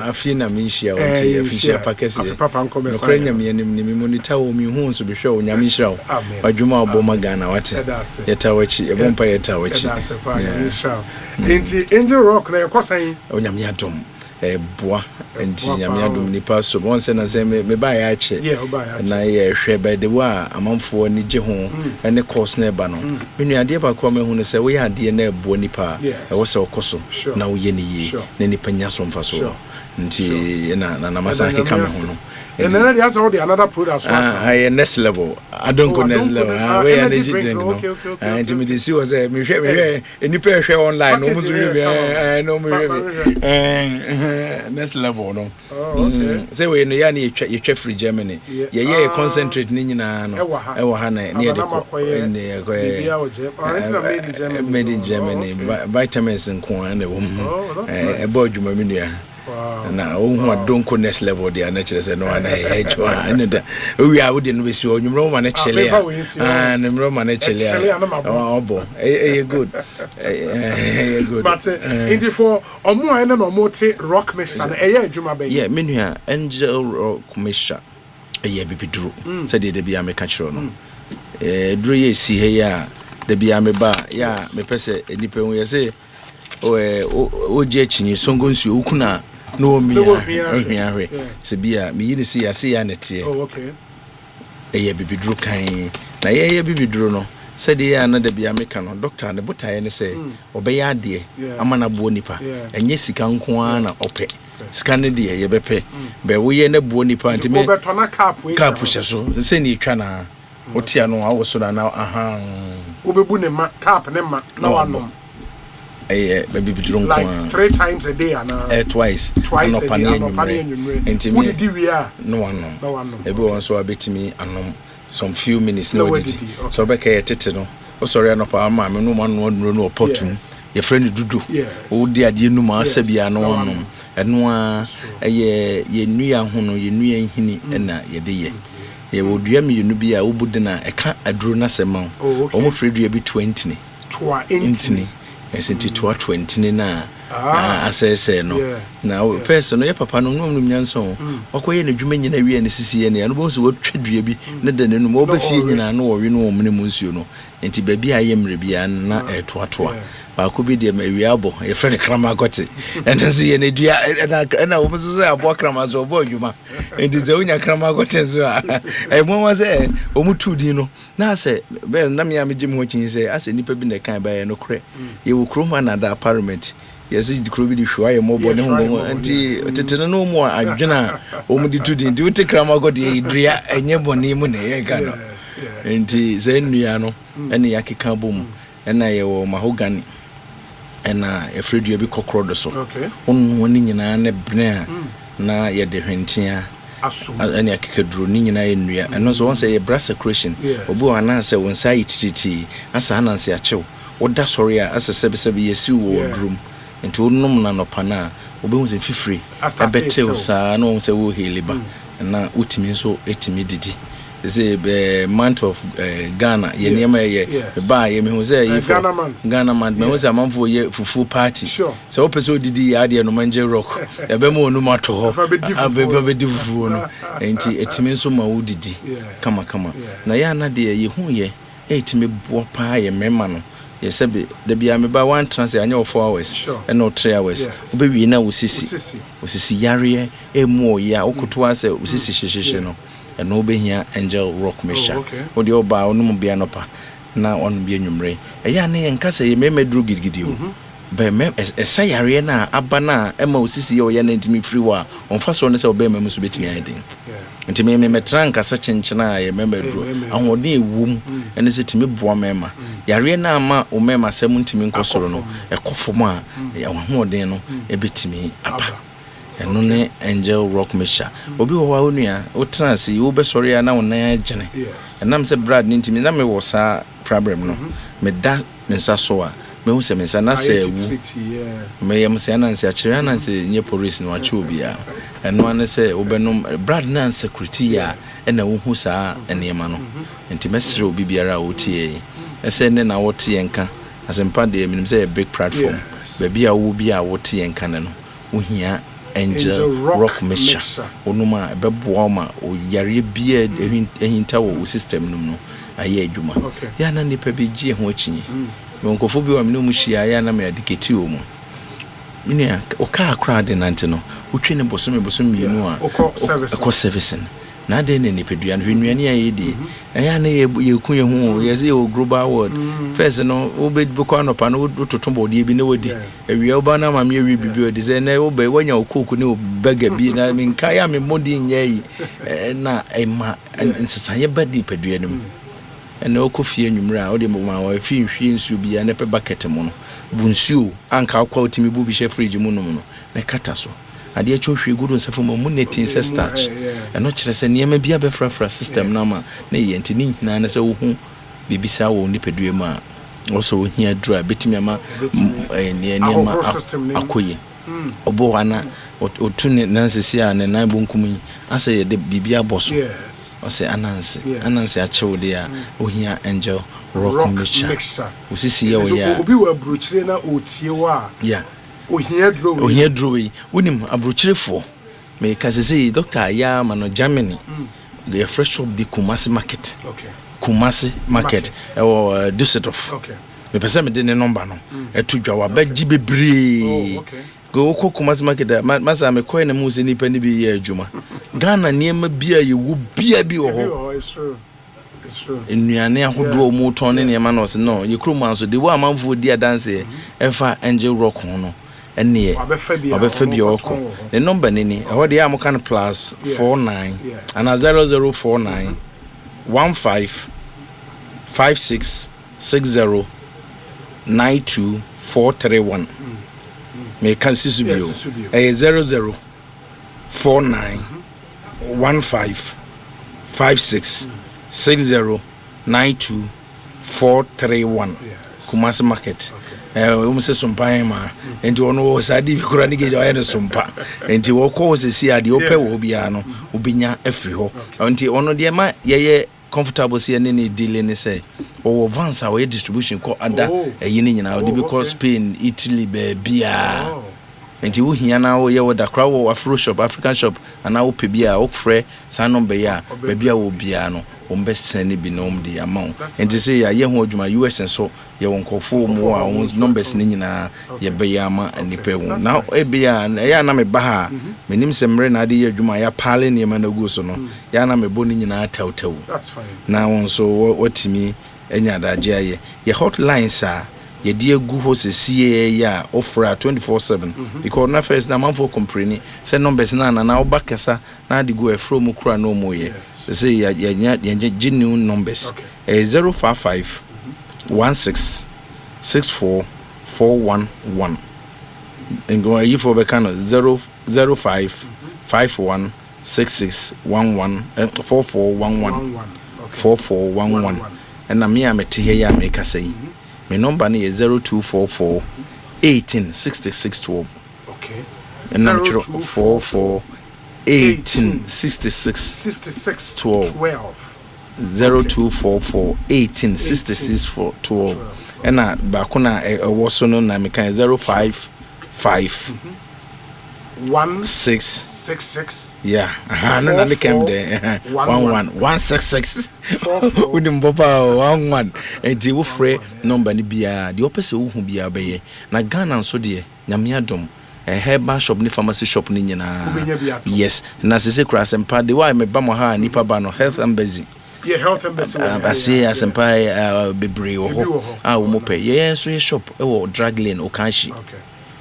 afi na minhia wonte afihia pakese afi papa nkomesa okra nyame anim ni monitor wo mi hu so behwe wo nyame hira wo adwuma oboma Ghana wate yeta wachi ebompa yeta wachi enti Angel Rock na yekosan o nyame adom boa enti nyame adom nipa so won se na se me ba ya ache na ye hwe by the way amanfo ni je ho ene course na ba no menu ade ba ko ma hu ne se wo ya ade na ebo nipa e wo se okoso na wo ye ni yi na nipa nya so mfa so nti na masake kama ho no and then they also the another product I next level I don't go next level we energy drink okay and me dey see was me hwe nipa hwe online no musu hwe no me next level no okay say we no ya na ye free Germany ye concentrate ni nyina no e wo ha na ye de ko made in Germany vitamins nko na wo e ba adwuma me nua na who don't go next level there naturally say no na ejo and we are within we see onwumro ma na chele and onwumro ma na chele obo good good but in for omo ene no mote rock mixture na adwuma ba yeah menua Angel Rock mixture bibiduro say de bia me ka kiro no duro ye si he ya de bia me ba ya me pese enipa hu ye say o je chinyi songo nsu okuna no mi ahwe se bia me yini se ya se ya nete okay bibiduro kan na bibiduro no se de ya na de bia me ka no doctor ne botaye ne se obeya ade amana buo nipa enye sika nko ana ope sika ne de ye bepe be wo ye na buo nipa ntime obetona cap hyeso se ne twa na otia no awo so na aha obebu ne ma cap ne ma na wanom maybe bidron like 3 times a day and twice a day what did we are no one everyone so abetimi anom some few minutes no so beka tete no sorry no pa ma me no man no potum your friend dudu o di ade nu ma asabia no ono eno a ye nua ho no ye nua hini na ye de ye wo dua me nu bi a wo bude na eka aduro na sema o mo frɛ dua bi 20 ni toa entini esenti toa 20 ni na asese no na first no ye papa no no nyanso okoye na dwuma nyina wie ne sisi ye ne no bo so wotwa dua bi ne da nanu mo ba fie nyina no wo we no wo mne mu nsuo no enti ba bi aye mre bia na toa ba ko bi de ma wi abo ye frɛ krama gote eno so ye ne dua na wo so abo krama so bo dwuma enti ze unya krama gote so mo wa se o mu tudi no na se be na me amje mu chin se ase nipa bi ne kan ba ye no kre ye wo kroma na da parliament yes the crow be sure I more bone ho anti tetene no mo adwena o mu di tudi nti wote krama god ye dua enye bone mu na ye ga no nti ze nnua no ene yakeka bom ena ye wo mahogany ena efredua bi kokro do so woni nyina ne bne na ye de hwentia ene yakeka duro ni nyina ye nnua eno so won say ye brass secretion obu ana say won sai tititi asa ananse a chew woda sorry a asesebe yesi wo drum nti wonnom na nopana obehu se fifiri abetew sa no se wo heliba na utimi so etimi didi ze be month of Ghana ye niema ye ba ye mehu ze ye Ghana man mehu ze amanfo ye fufu party se opeso didi ya de no manje rock ya be mo onu mato ho abeba di fufu no nti etimi so ma wo didi kama na ya na de ye hu ye etimi bo pa ye mema no yesabe da bia me ba one transfer anya 4 hours and no 3 hours obewi na usisi yare emu ya okoto ase usisi sheshe no and no behia angel rock mesha odi oba onum bia no pa na on bia nwumre eya ne nkasa ye memedru gidigidi o be me esa yare na aba na ema usisi ye na ntimi free wa onfa so ne se oba memu so betimi ayedin nti me metranka sa chenchena ye memedru ahode ewum ene se timi boa mema yare na ama o mema sem ntimi nkosoro no ekofom a ya hoden no ebetimi apa eno ne angel rock mesha obi wo wa onua o transi wo be sori ya na wonan agene enam se brad ni ntimi na me wo sa problem no me da mensa so a me hu se mensa na se wu me yam se na nse akire na nse nye police no achi obi a eno ane se obenom brad na security ya ena wo hu sa enema no enti mesre obi biara o tie ese ne na wote yenka Asempa de minim say a big platform baby a wo bi a wote yenka ne no wo hia angel rock mesha onuma beboa ma o yare bia ehinta wo system num no aye adwuma ya na nipa be gie ho achi nkofo bi wa me no mu hia ya na me adiketi o mu minia o ka akra de nante no wotwe ne bosom mienu a o servicing na de ne nipadua nnuane ayedi eya na ye kun ye hu ye say o global world first no o be boko anopa no totombo de bi na wadi ewie oba na mame ewie bibi o de say na o be wanya okoku ne o bega bi na me nka ya me modi nyai na ema nsesanye badi padua no ene okofie nwumre a o de ma wa fi nhwie nsu bi ya na pe bucket mo no bunsuo anka akwa otimi bu bi she fridge mu no na kata so ade a chwohwe gudu nsafo mu netin se starch eno kire se niema bia be frafra system na ma na ye ntini nyina na se wo hu bibisa wo nipadue ma also wo hia dura betimi ama niema akoye obo wana otune nansisi a ne nan bonkum yi ase ye de bibia boso ose ananse achewde a ohia angel rock mixture usisi ye wo ya obi wa brochire na otie wa ohia drowe wonim abrochirefo me kasese doctor ya mano Germany the fresh shop bi Kumasi market market o Düsseldorf me pese me de ne number no etudwa wa ba gi bebre go Kumasi market masa me koy na mu se nipa ni bi ya adwuma Ghana niema bia ye wo bia bi wo ho it's true nnuane ahodo mu ton ne niema no se no ye krom anso de wo amanfo di adanse efa angel rock ho no ene obefa oko the number nini e de am kan plus 49 and 0049 15 56 60 92 431 me kan sisubio 0049 15 56 60 92 431 Kumasi Market. Say Sumpa ma, and you know, Sadi Kurani and Sumpa, and you will cause the sea the Ope Obiano, Ubinya Efriho, until one of the ma ye comfortable see any deal in say, or advance our distribution called under a union now because Spain, Italy, beer. And you hear now, you with the crowd or Afro shop, African shop, and now Pebia, Oakfre, Sanon Beya, Bebia will biano, best send binom the amount. And to say, I hold my US and so you won't call 4 more numbers Nina, ye Bayama and Nipe. Now, Ebia and Ayana me Baha, my name is Semrena, dear Jumaya Palin, Yamanagusono, Yana me boning in our telltale. That's fine. Now, so what to me, any other jay, ye hotline, sir. Ye dear go host CA ya offer 24/7 because na first na man for compreni say numbers na now back esa na de go from kura no more ye say ya genuine numbers 055 16 64 411 and go you for bekano 005 51 66 11 4411 4411 and na me amete here ya make say my number is 0244 18 66 12. Okay. And 0244 18 66 12. 0244 18 66 12. And bakuna was no na me kan 055 166 yeah no na came there 166 unim papa 11 enti wo frɛ number ni bia de opese wo hu bia bɛyɛ na Ghana nso de nyame adom herbal shop ni pharmacy shop ni nyina yes na sese kura Asempa de wa me ba mo ha nipa ba no health embassy yeah health embassy Asempa bebre wo ho wo mo pɛ ye so ye shop e wo drug lane Okanshi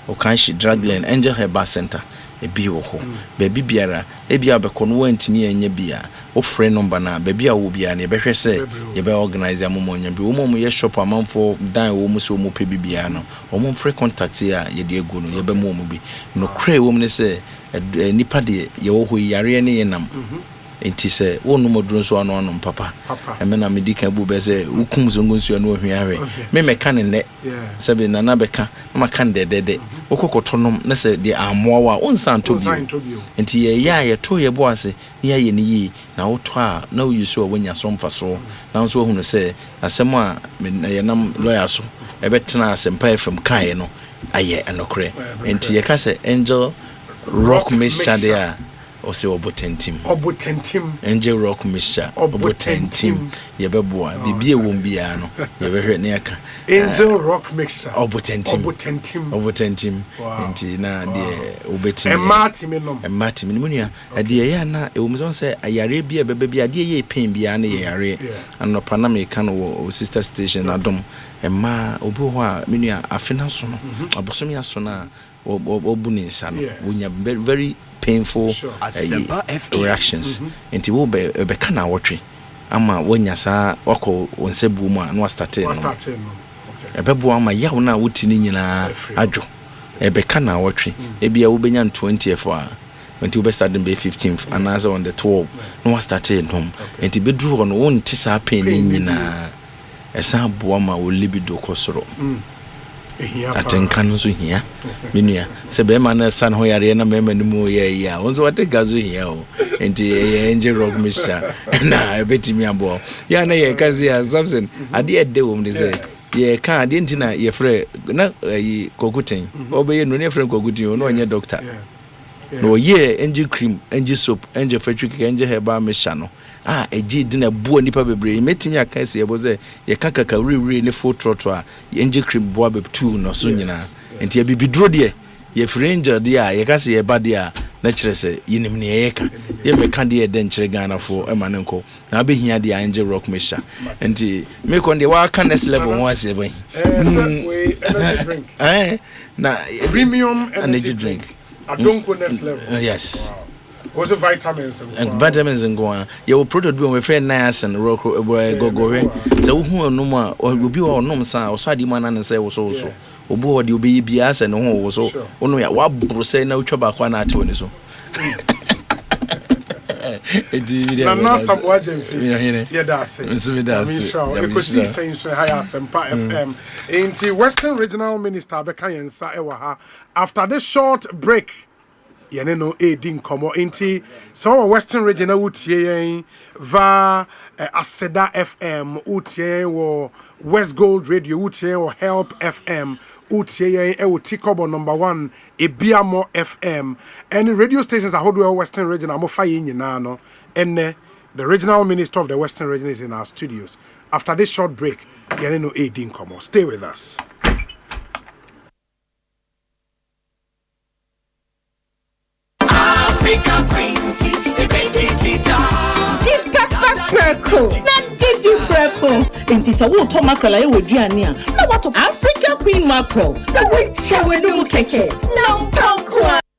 Okanshi drug lane Angel Herbal Center ebi wo ho baby biara ebi abekɔ no wantimi anya bia wo frɛ number na baby a wo bia na ebehwɛ sɛ ye be organize amomonya bi wo mo ye shop amanfo dan wo mo so mo pɛ bibia no wo mo frɛ contact ya ye de egu no ye be mo bi no kra wo mo ne sɛ nipa de ye wo ho yare ne ye nam enti sɛ wo no moduro so ano ano papa eme na medika bu be sɛ ukum zongo nsuo no ohwiahwe me meka ne ne sɛ be nana beka na maka ndedede okokotonom na sɛ de amoa wa onsanto bio enti ye ya ye to ye bo ase ya ye ne yi na wo to a na wo yusu a wonya so mfa so na nso hu no sɛ asɛm a ye nam lawyer so ebetena Asempa FM kae no aye enokre enti ye ka sɛ Angel Rock Mixture there Osei obotentim Angel Rock Mixture obotentim ye beboa bibie won bia no ye behwe ne aka Angel Rock Mixture obotentim enti na de obetim emati me nua de ye na ewumso se ayare bia bebe bia de ye pain bia na ye yare anopa na me kan wo sister station adom emma obi ho a me nua afena so no abosom ya so na obuni sano wonya very painful reactions enti wo be kana wotwe ama wonya sa wako wonsebu mu a no start no ebebu ama yawo na woti ni nyina adwo ebe kana wotwe ebia wo benya 20th a enti wo be start be 15th and as on the 12th no start no enti bedru no won ti sa pain ni nyina esa bo ama wo libido kosoro atenka no so hia menua se be ma na san ho yare na mema no mu ye ya wonso wate gazo hia o enti Angel Rock Mixture na ebetimi abo ya na ye kazi ya Samson ade ede wo mde se ye ka ade ntina ye frɛ na kokuten obeye no ne frɛ kokuten no onye doctor no ye Angel cream Angel soap Angel fatric Angel herbal mixture no eji dina buo nipa bebre metimi aka se yebo ze ye kakaka wiri ne full throttle a Angel cream buo be 2 no so nyina enti bibidro de ye Angel de a ye ka se ye ba de a na kire se yinim ne ye ka ye meka de ye den kire Ghana fo e manenko na be hia de Angel Rock Mixture enti me kon de wa ka next level ho ase be energy drink na premium energy drink I don't go next level yes was the vitamins and go on your product be on friend nice and rock go so who no more or will be or no sa or so di man and say was also obo de obi bia se no ho so ono ya wa bro say na utwa ba kwa na ate oni so Nana Samoa Jemfi. Yeah, that's it. Ekosiisen saying so high Asempa FM. Into Western Regional Minister Bekayensa Ewaha. After this short break, no Edin Komo Inti, so Western Regional Utie va Aseda FM, Utie or West Gold Radio, Utie or Help FM, Utie Tikobo #1, Ebiamo FM, and the radio stations are hold Western Region, Amofayin Nano, and the regional minister of the Western Region is in our studios. After this short break, no Edin Komo. Stay with us. African Queen Tea, Deep pepper perco. Not deep purple. And this a water mackerel I would Diania. No what of African Queen mackerel. The way shall we do keke. No punk.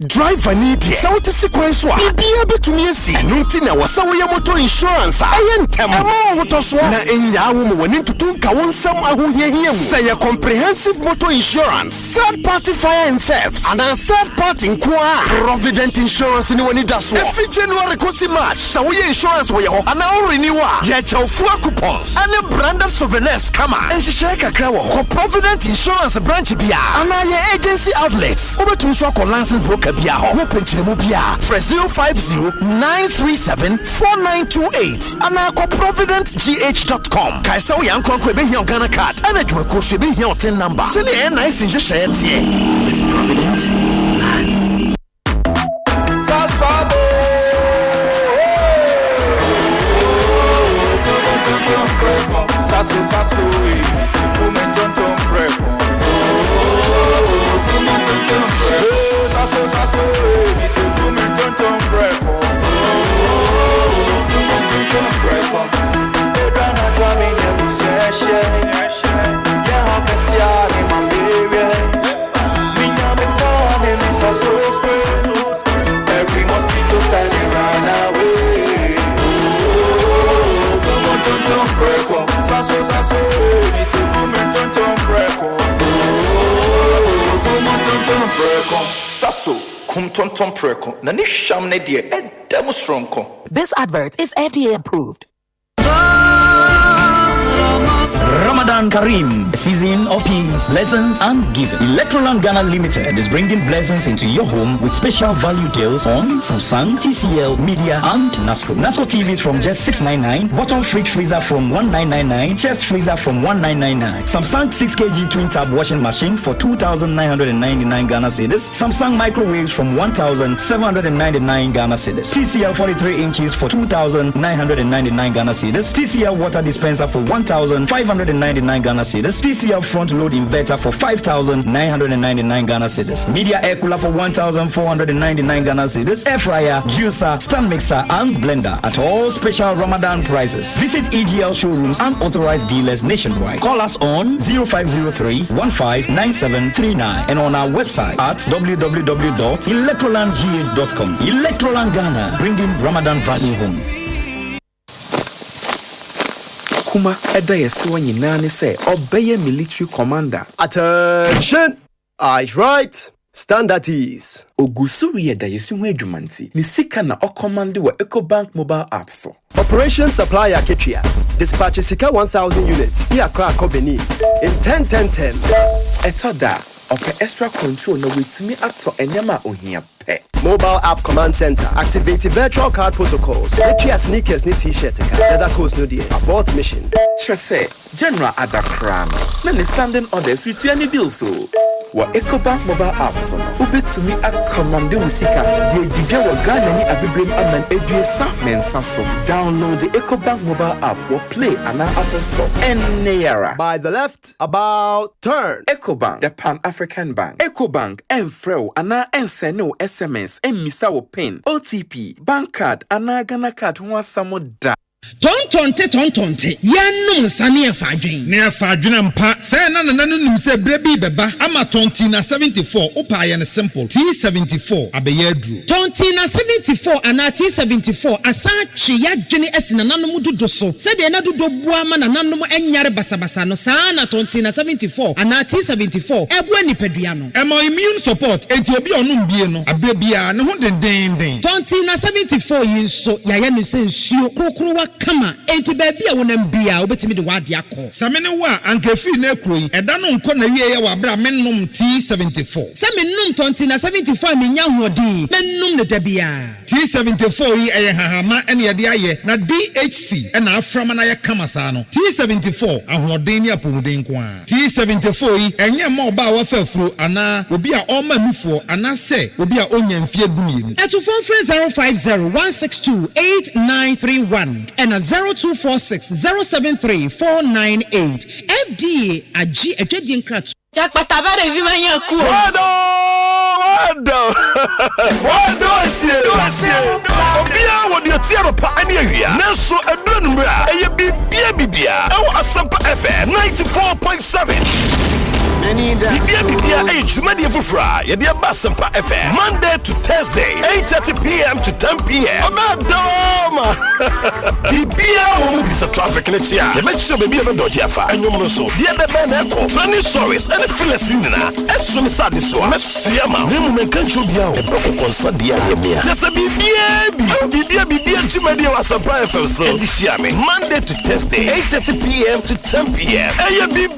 Drive vanity. So to sequence wa. Be able to me see. Nuntina was so we motor insurance. I am tem. Motor so. Na enya wo when into tunka won some ahu here. Say a comprehensive motor insurance. Third party fire and theft. And a third party inqua. Provident insurance in one does so. Every January cosi match. So we insurance we ho. And now renewal. Ya chauffeur coupons. And a branded souvenirs come on. And she shake a crow. Provident insurance branch bia. And I agency outlets. Over to so license broker. Open Chimubia for 050-937-4928 and I call providentgh.com. Kaisa Young Conquer your Ghana card and it will cost you your 10 number. Send it nice in just share with Provident. Every mosquito standing round away. Come on, don't break up. Sasso, it's a woman, don't break up. Come on, don't break up. Sasso, come tonton preko. Nani sham ne die e demonstranko. This advert is FDA approved. Ramadan Kareem, a season of peace, blessings, and giving. Electroland Ghana Limited is bringing blessings into your home with special value deals on Samsung, TCL, Media, and NASCO. NASCO TVs from just $699, bottom fridge freezer from $1999, chest freezer from $1999, Samsung 6kg twin tab washing machine for 2,999 Ghana cedis, Samsung microwaves from 1,799 Ghana cedis, TCL 43 inches for 2,999 Ghana cedis, TCL water dispenser for 1,599 Ghana cedis, TCL front load inverter for 5,999 Ghana cedis, media air cooler for 1,499 Ghana cedis, air fryer, juicer, stand mixer, and blender at all special Ramadan prices. Visit EGL showrooms and authorized dealers nationwide. Call us on 0503-159739 and on our website at www.electrolandgh.com. Electroland Ghana, bringing Ramadan value home. Kuma eda yesiwa nyina ne se obeye military commander. Attention! Eyes right. Stand at ease. Ogusuri eda yesiwa adwumanti. Ni sika na okomande wa EcoBank mobile app so. Operation Supplier Ketria. Dispatch sika 1,000 units via Krakow Benin in 10-10-10. Etoda ope extra control na wetimi ato enyama ohia pe. Mobile app command center. Activate virtual card protocols. Letria sneakers ni t-shirt leather coats no die. Abort mission. Trese General Adakrano. Na ni standing orders with any bill so. Wa EcoBank mobile app so. Ubetumi akomande usika de didwe wa Ghana ni abibrem aman eduesa mensa so. Download the EcoBank mobile app or play an Apple Store. Neyara. By the left, about turn. EcoBank, the Pan-African Bank. EcoBank, Enfreo, ana enseno SMS, emisa wo pin, OTP, bank card, ana Ghana card, one samo da. Tontonte yanum sane afadwen ne afadwen mpa say na nim say brebi beba ama tonti na 74 opa ye ne simple T74 abeye adru tonti na 74 ana T74 asa twe yadwene asina nanom dodo so se de na dodo bua ma na nanom enyare basabasa no saa na tonti na 74 ana T74 ebu anipadua no emo immune support enti obi onum bie no abrebia ne ho den tonti na 74 yinso yaye no se nsuo krokrowa kama enti baby a wonam bia obetimi de wade akọ samene wa ankafi na ekroyi eda no nko na wie ye wa bra mennom T74 samennom tonti na 74 menya hodi mennom ne dabia T74 yi eye hahama ene ye de aye na DHC ena aframa na ye kama saa no T74 ahoden ni apomuden ko a T74 yi enye ma oba wa fafuro ana obi a oma nufuo ana se obi a onya mfie bumienu eto phone 05016289931 and a 0246073498 FDA agi etwedie nkrat Jack Patabare vimanya ku Wado sie obia wodi atiaro pa ani awia nanso aduru numra eye bibia ewo Asempa FM 94.7 Bibia chumadi fufra ye dia Asempa FM Monday to Thursday 8:30 p.m. to 10 p.m. Omadoma Bibia wo bisa traffic na chia ye mechi bibia no doji afa anyom no so dia bebe na ko training stories and Philistine na eso mi sade so mesia ma nemu menkancho bia o beko konsa dia yemia just bibia chumadi wa Asempa FM so edishia me Monday to Thursday 8:30 p.m. to 10 p.m. Eye bibia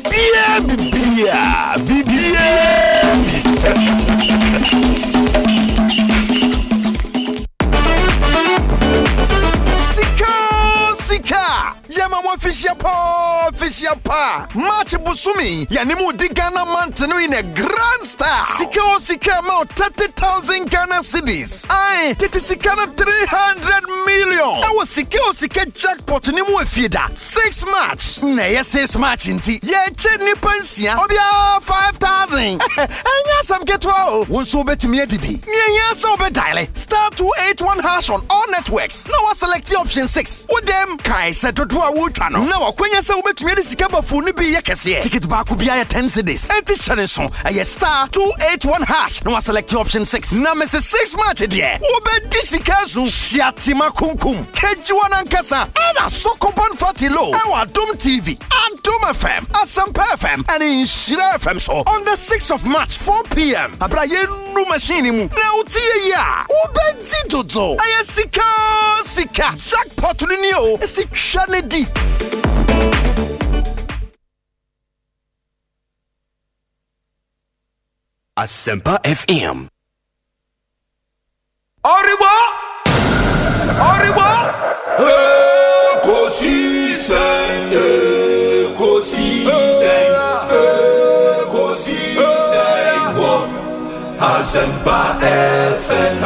Sika Yama official pa March Busumi Yanimu di Ghana Mountain in a grand star Sika ma 30,000 Ghana cedis Aye titi sika na 300 million Awa sika jackpot nimu efida 6 match Na ye 6 match inti Ye cheni pensia Obia 5,000 Enya sam ketwa o Wonso betimi edibi Nye so be dial Star 281 hash on all networks Now I select option 6 Udem kai se dodo a wotwa no na wakwanya se wobetumi de sika bafu ni bi ye kese ticket ba ku bia ye 10 cedis enti chere so aye star 281 hash na select option 6 na mese 6 match de obedi sika zu shiatima kunkum kejiwa na nkasa na sokoban fatilo e wa Dom TV and Dom FM Asempa FM and Inshira FM so on the 6th of March 4 p.m. abra ye nu machine mu na utie ya obedi dodo aye sika jackpot ni o esi Shanedi. Asempa FM. Oribo! Ekosiisen Asempa FM.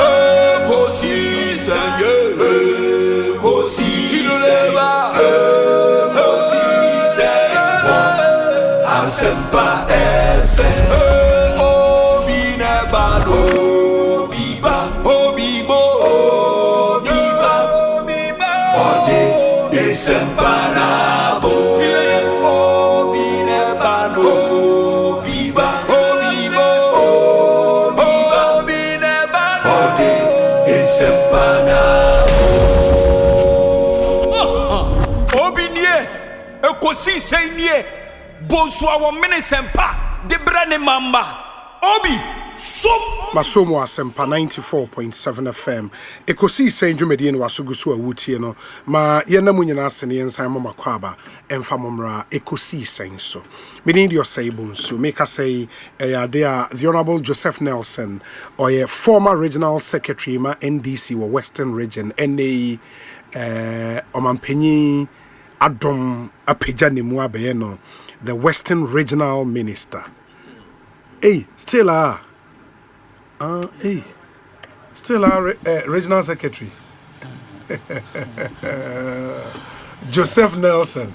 Asempa FM. Obi nebalo biba obibo biba ode desemparavo obi nebalo biba obibo obi nebalo ode desemparavo obi nie ekosiisen nie Bonsu awo Asempa de brane mamba obi Masomo Asempa 94.7 FM Ekosiisen dwumedie no wasugusu awutie no ma yena munyina asene yensan mama kwaba emfa momra Ekosiisen so meaning the Osei Bonsu make us say the Honorable Joseph Nelson or a former regional secretary ma NDC or Western region NA Omampenyi Adom Apejani Muabe no the Western Regional Minister. Still our Regional Secretary. Joseph Nelson.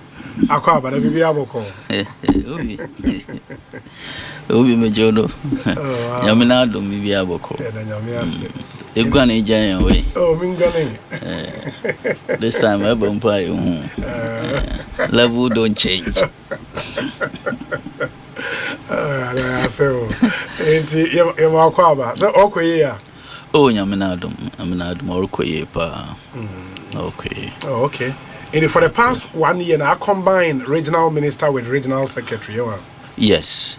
Akwaba na bibi aboko. Obi mejono. Nyamina do bibi aboko. Na nyame ase. Egwane Giant way. Oh, Mingane. This time I bumpy. Level don't change. So, so okay. Oh, Yaminadum, okay, pa. Okay. Oh, okay. And for the past 1 year, I combine regional minister with regional secretary. Yes.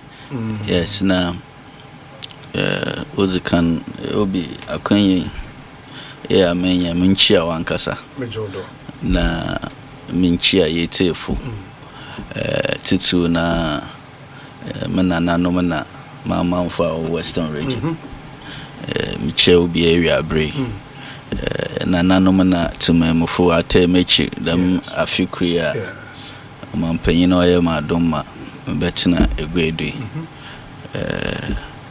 Yes, now. Ozi can obi akwenye ya menya minchia wankasa mejodo na minchia yetefu titu na mena nanomena mama mfa western region michia obi area bre na nanomena tumemfu atemechi dam afikria mampanyina oye madoma betina egwedui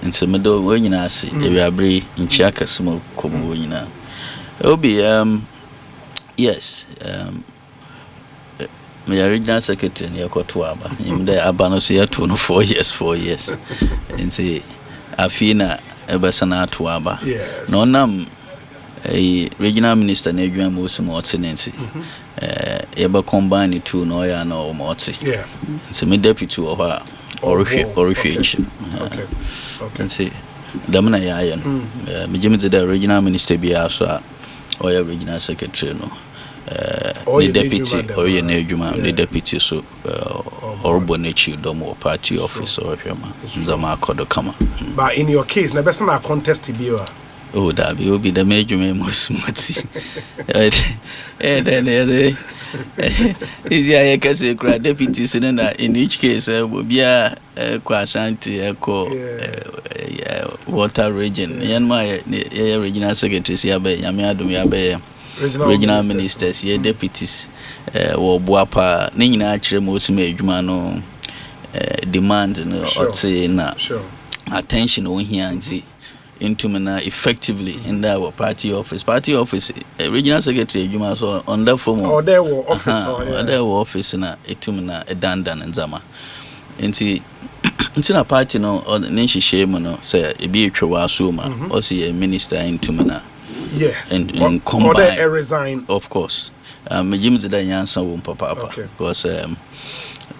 nti medo wonyina ase ewiabre nchia kasemo komo wonyina obi yes my original secretary ne yakoto aba imde aba no so yato no 4 years nti afina ebesana ato aba no nam regional minister na adwan mo so mo tenancy eba combine two no ya na o mo te nti me deputy o ha orhwe okay nti damna ya ya no me jimite the regional minister bi aso or your regional secretary no the deputy or your adwuma the deputy so or bonechi domo party office or hema zama akodo kama but in your case na best na contest bi o oh that will be the major most then is ya kase kra deputy sinna in each case bia kwa ashanti eko water region yanma regional secretaries ya be nyame adom ya be regional ministers ye deputies wo boapa ne nyina kire mo osuma adwuma no demand no ote na attention on here nti into na effectively in our party office regional secretary adwuma so on that form or there were office na etum na edandan nzama nti na party no ne nhihye mu no say ebi etwa so ma o say minister into na and combine resign of course Jim did answer won papa because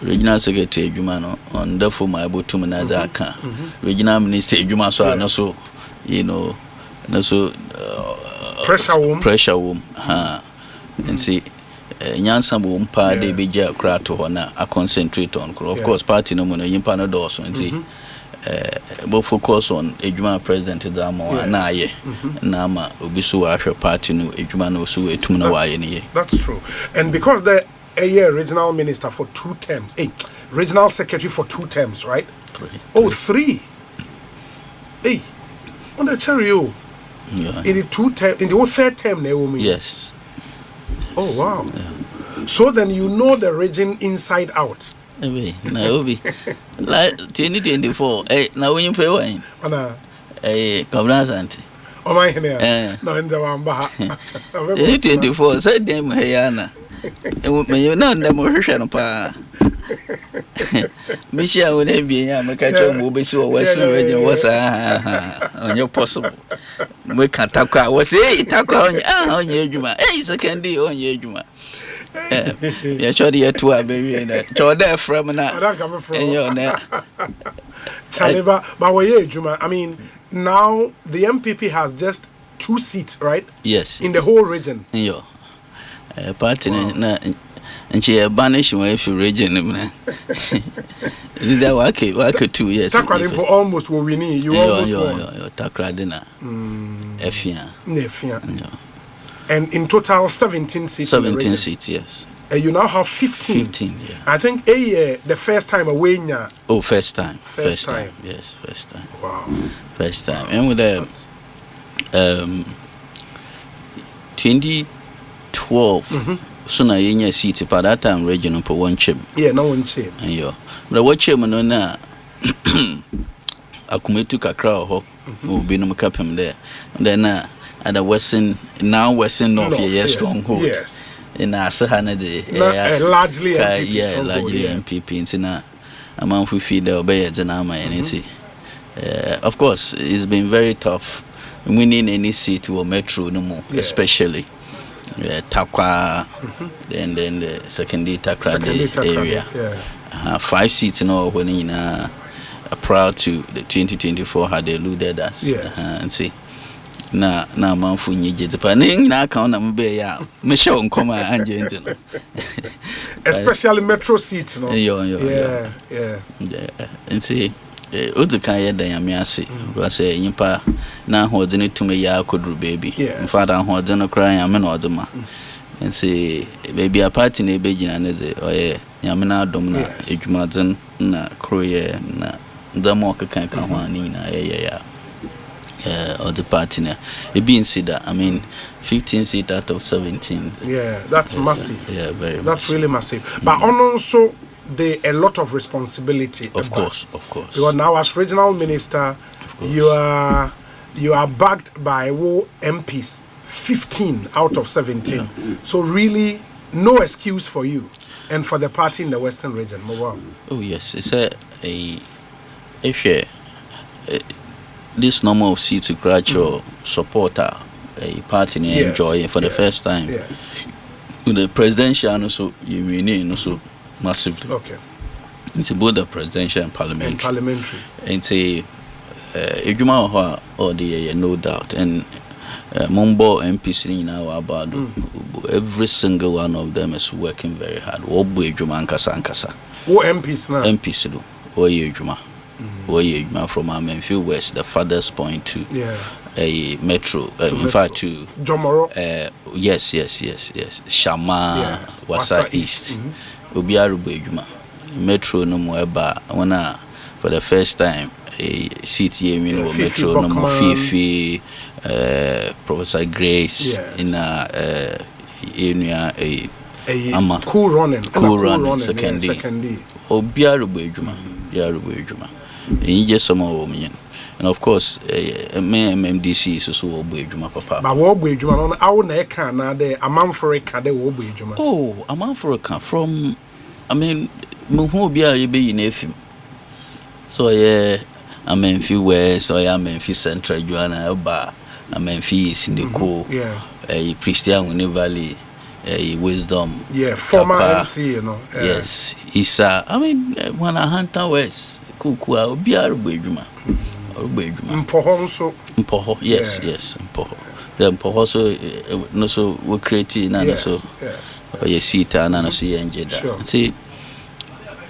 regional secretary adwuma no on the form abotum na da ka regional minister adwuma so na so you know na so pressure wom and see nyansa bo mpa de beja kra to ho na a concentrate on of course party no mo no yimpa no do so and see but focus on adwuma president da mo na aye na ma obi so ahwe party no adwuma no so etum na waye ne. That's true. And because the regional minister for 2 terms, regional secretary for 2 terms, right? 3. Oh, 3. Hey, on the cherry, in the 2 term, in the 3rd term, Naomi. Yes. Oh wow. So then you know the region inside out. Naomi, like 2024. Now when you pay wine, Kabran's auntie. Oh my hair. No, in the Wamba. 2024. Said them, Hayana. You know, the Mauritian pa. Michelle would be a catcher will be so Western region was on your possible. We can't talk out. Was talk on your juma. It's a candy on your juma. Yeah, sure, the 2 baby and there from now. Chaliba, but we juma. I mean, now the MPP has just 2 seats, right? Yes. In the whole region. Yeah. Party na and she banish away if you region is that wake 2 years Takradin almost what we need you almost Takradina Efia and in total 17 seats 17 seats, yes. And you now have 15 yeah. I think a year the first time away now. Oh, first time yes, first time. Wow. First time. And with the 2012 so na yenya seat by that time region for one chim. Yeah, no one chim. Yeah. But what chim no na akumetu kakra ho obi no kapem there. Then at the western north yes stronghold. Yes. In Asahana de largely MPP ntina amanfu feed the obey zenama and see. Of course it's been very tough winning any seat or metro no more, especially Takwa, then the secondary Takra area. 5 seats when in prior to the 2024 had eluded us. And see. Na manfu nyije depending na account na mbe ya me show nkoma anje ntino especially metro seats no yeah and see odu kan ye dan yame ase wa say nyimpa na hode ne tume ya kodru baby in fact hode no kra yame na oduma and see baby a party na be gina ne ze oye yame na adom na edwumaden na kroye na ndamo kan ho ani na ya or the partner. It being said that 15 seats out of 17. Yeah, that's massive. Yeah, very. That's really massive. But also a lot of responsibility. Of course. Because now as regional minister, you are backed by MPs, 15 out of 17. Yeah. So really, no excuse for you and for the party in the Western region. Oh yes, it's this number of seats to crash your supporter a party enjoy for the first time. Yes. With the presidential also you mean also massively. Okay. It's both the presidential and parliamentary. And say Ejuma or the no doubt and Mumbo MPC now about every single one of them is working very hard. Obu Ejuma Nkasa. Who MPs now? MPs do. Ejuma. From Amenfield West, the farthest point to a metro. In fact, to Jomoro. Yes. Shama, Wasa East. Obiarubu metro no more when for the first time a city metro no more Fifi, Professor Grace in a cool running secondary. Obiarubu and just some of women, and of course, MMDC is also Obejuma Papa. But Obejuma on our neck, and a man for a cade Obejuma. Oh, a man for a car from, Muhobia, be in Efim. So, Amenfi West, or Amenfi Central, Joanna, Bar, Amenfi in the co, a Christian Winnie Valley. Wisdom, former MC, yes, Isa. When I Hunter West, Kukua, Obiarubu Ejuma. Mpoho, yes, Mpoho. The Mpoho so no so we creating and so ye sita and so ye enjeda. See,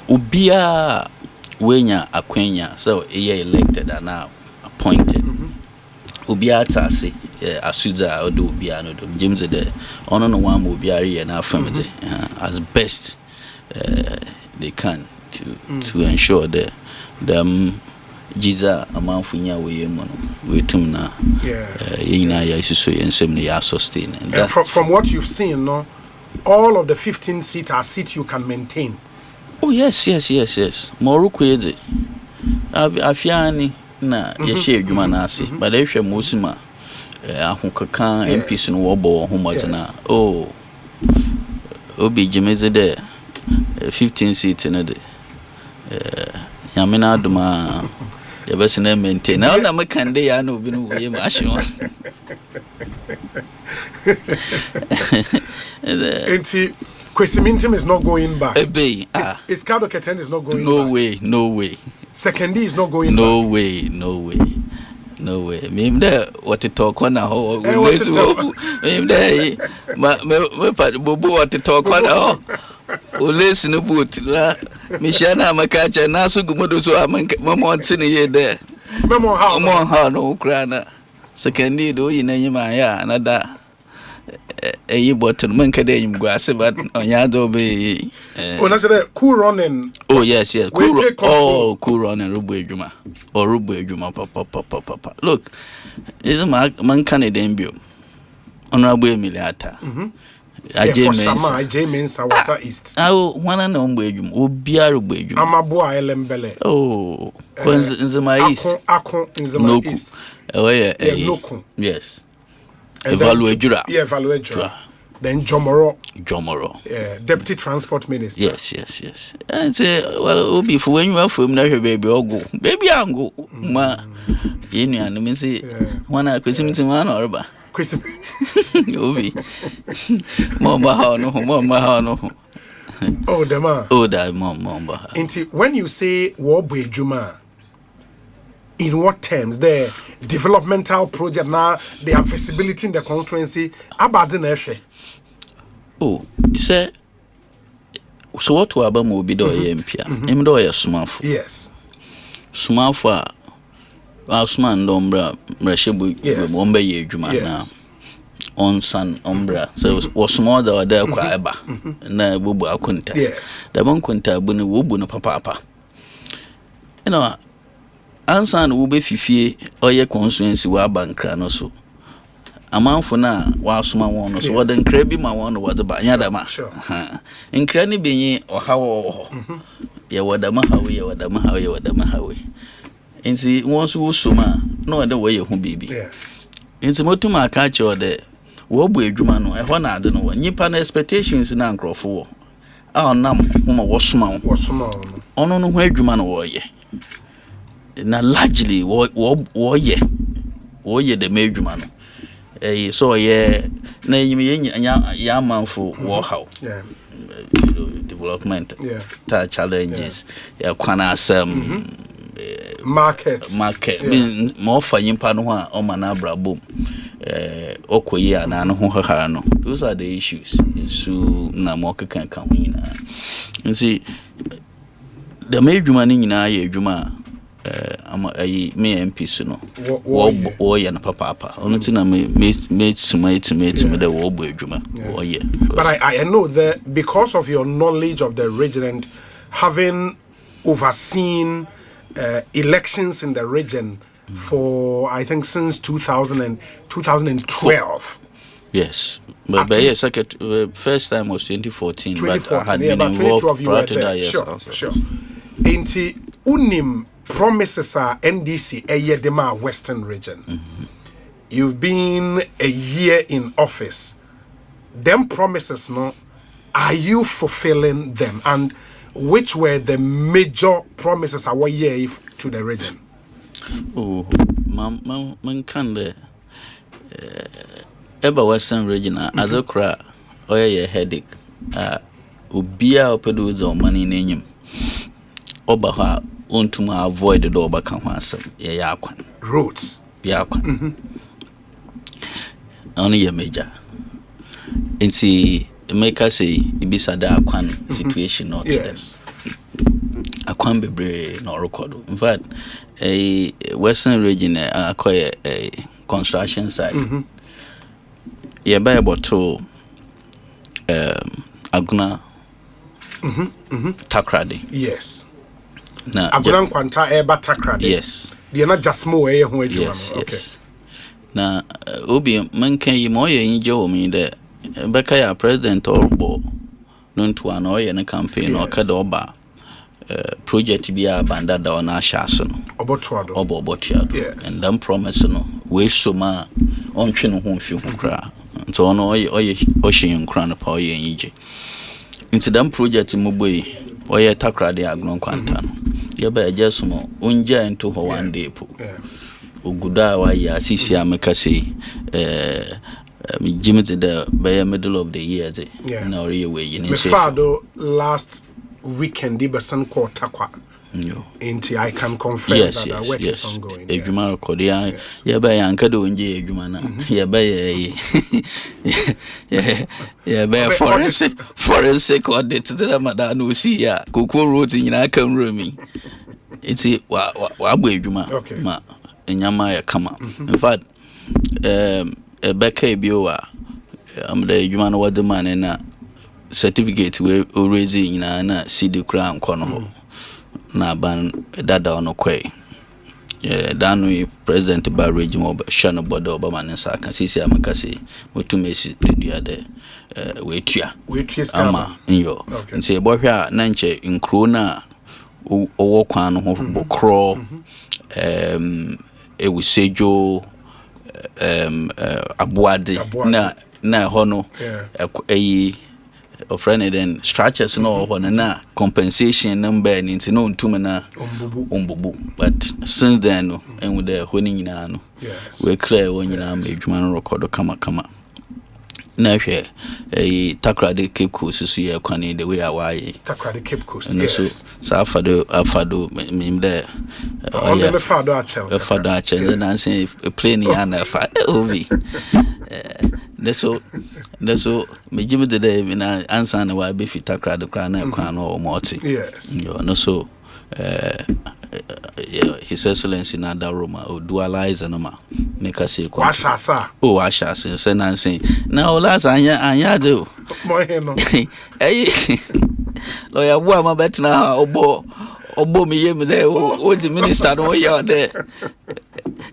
Ubia wenya akwenya so ye elected and now appointed. Ubia tasi asuza odo ubia no dum James de ono no one ubia re na family as best they can to ensure that them jiza amanfunya we mono we tum na yina ya isuso yensem ne ya sustain and from what you've seen all of the 15 seats are seats you can maintain. Oh yes moruko yeze afiani na yeshe adwuma na ase but ehwe musima ahokaka MPs no wobo homodena obi jemeze de 15 seats in de yamina aduma yebese na maintain na na makande ya na obi no we machine Enti Kwesimintim is not going back. Is Kado Keten is not going back. No way. Secondary is not going back. No way. Mim there what to talk on now. Mim there me bobo what to talk on now. Listen no boot. Mishana makacha na so gumodo so mama ntine ye there. Memo how no krana. Secondary do yinanyima ya another bottle man kade yim gwase but onyado be cool running. Oh yes cool running rubu ejuma papa look is man Canadian bio honorable Emiliata Ajay Mensa Wasa East wana na ombo ejuma obia rubu ejuma amaboa elembele nzema East akon nzema East yes Evaluate Jura. Then Jomoro, Deputy Transport Minister. Yes. And say, well, if when you are from there, baby, I'll go. Baby, I'll go. Ma, you know, and me say, one I Christmas in one or Christmas. Obi. Mama, no. Oh, the man. Oh, that mama. When you say Warbe Juma, in what terms? The developmental project now, their visibility in the constituency, about the nation. Oh, you say, so what to Abba will be do MP? Him do a smart. Yes. Smart for Osman Dombra, Reshibu, Bombe Juma now. On San Umbra, so was small though there quaba, na bubu akunta. Yes. The one kunta bunu wubu no papa. You know, ansan wube fifi oye constituency wa bankra no so. Amanfo na wa soma won no so wo den kra bi ma won no wo de ba nya da ma. Nkra ni benyi ohawo. Ye wodama hawe. Nti won so wo soma na wo de wo ye hu bibi. Nti motuma aka che ode wo bu adwuma no e ho na ade no wo nyipa na expectations na nkrofo wo a onam homa wo soma ono no ho adwuma no wo ye na largely wo ye de me adwuma no so ye na yimi ya manfo wo haw development ta challenges ya kwana asem market more for yimpa no a o mana brabom okoyi ana no ho hahara no those are the issues so na mo kan nyina nsi the medjuma ni nyina ye adwuma ama ayi me MP so no wo ye na papa ono ti na me de wo bo adwuma wo ye. But I know that because of your knowledge of the region and having overseen elections in the region for I think since 2012. Yes, but yes, first time was 2014. But I had been involved prior to that. Yes, sure. Inti unim promises are NDC Eyedema Western region. You've been a year in office. Them promises, no, are you fulfilling them? And which were the major promises our year to the region? Oh, man can the Eba Western region as a cra or a headache. Ubia opedu on money in him. Obaha untuma avoid the door back on roads. Yakwan. Only a major. And see. Make us say ibisa da kwan situation not yes akwan bebre no record in fact a western region akoye a construction site ye ba to aguna takrade yes na aguna kwanta e ba takrade yes they not just more e ho adwuma okay na obi mankan yi mo ye nje o mi de Bekaya president Orbo Nuntu an oye campaign or Kadoba project be a banda da on Ashason Obotiado and then promise no we suma on chin home few cra so on ocean crown of oye ije into them project in Mubui oye takra de agnon quantan yeba just mo unja into ho one day po uguda wa ya sisi amekase Jimmy the by middle of the year na ori we yin say Fado last weekend the person called Takwa Inti I can confirm that work is ongoing. Ejuma record ya ba yanka do nje ejuma na ya ba ya ba forensic audit the madam no see ya kokoro road nyina kan romi iti wa agba ejuma ma enyama ya kama in fact Beka Bioa the human what the man and certificate we already na CD crown kono na ban dada ono kwe danu president ba regime of shano bodo obama nsa kan sisi amakasi mutumesi dua de wetua ama nyo nse ebohwa na nche nkro na owo kwan no ho bokro wusejo abuade na hono a friend then structures no hono na compensation number nti no ntum na ombubu but since then no and with the honi nyina no we clear won nyina ma adwuma no record kama na hwe takrade Cape Coast so ye kwani the way awai takrade Cape Coast so afado mimde on the fado achel na say plane ya na fa ovi so me give the day na answer na wa be fit takrade kra na kwa no o moti no so His Excellency na da Roma o dualize no ma make us say kwa shasa say na say na o last anya de mo he no lawyer bo ama betna obo me yem de o the minister no ya de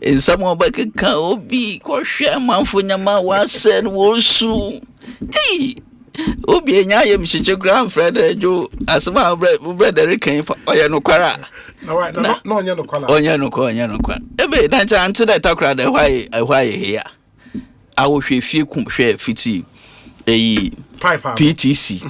in some back kan obi ko hwe manfo nyama wa sen wo su obi enya yem shiche grand friend ejo asema brother kan oye no kwara no onye no kwara ebe na ncha ante da takra da why here awo hwe fie kum hwe fiti PTC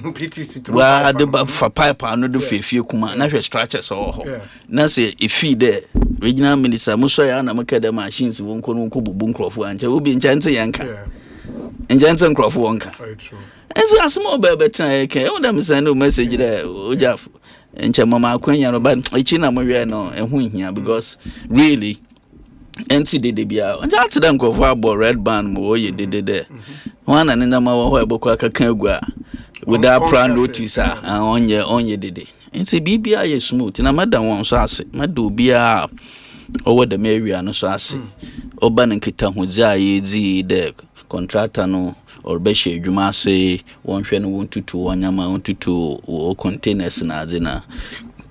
wa de ba fa pipe anu de fie kuma na hwe structures ho na say ifi de regional minister muso ya na maka da machines won kono ko bubu nkrofo ancha obi ncha ante yanka ncha ante nkrofo wonka enzi asmo bebe try ke o da me send no message there ojaf enche mama akwanya no but ichi na mo we no ehu hia because really enti de bia onja ate da nkrofo abo red band mo oye de wana nenda ma wo ebokwa aka agua without plan notice onye de enti bibia ye smooth na madam won so ase madam bia over the area no so ase oba nkita hoza ye di de contractor no or be she adwuma ase won hwe no won tutu onyama won tutu o containers na adina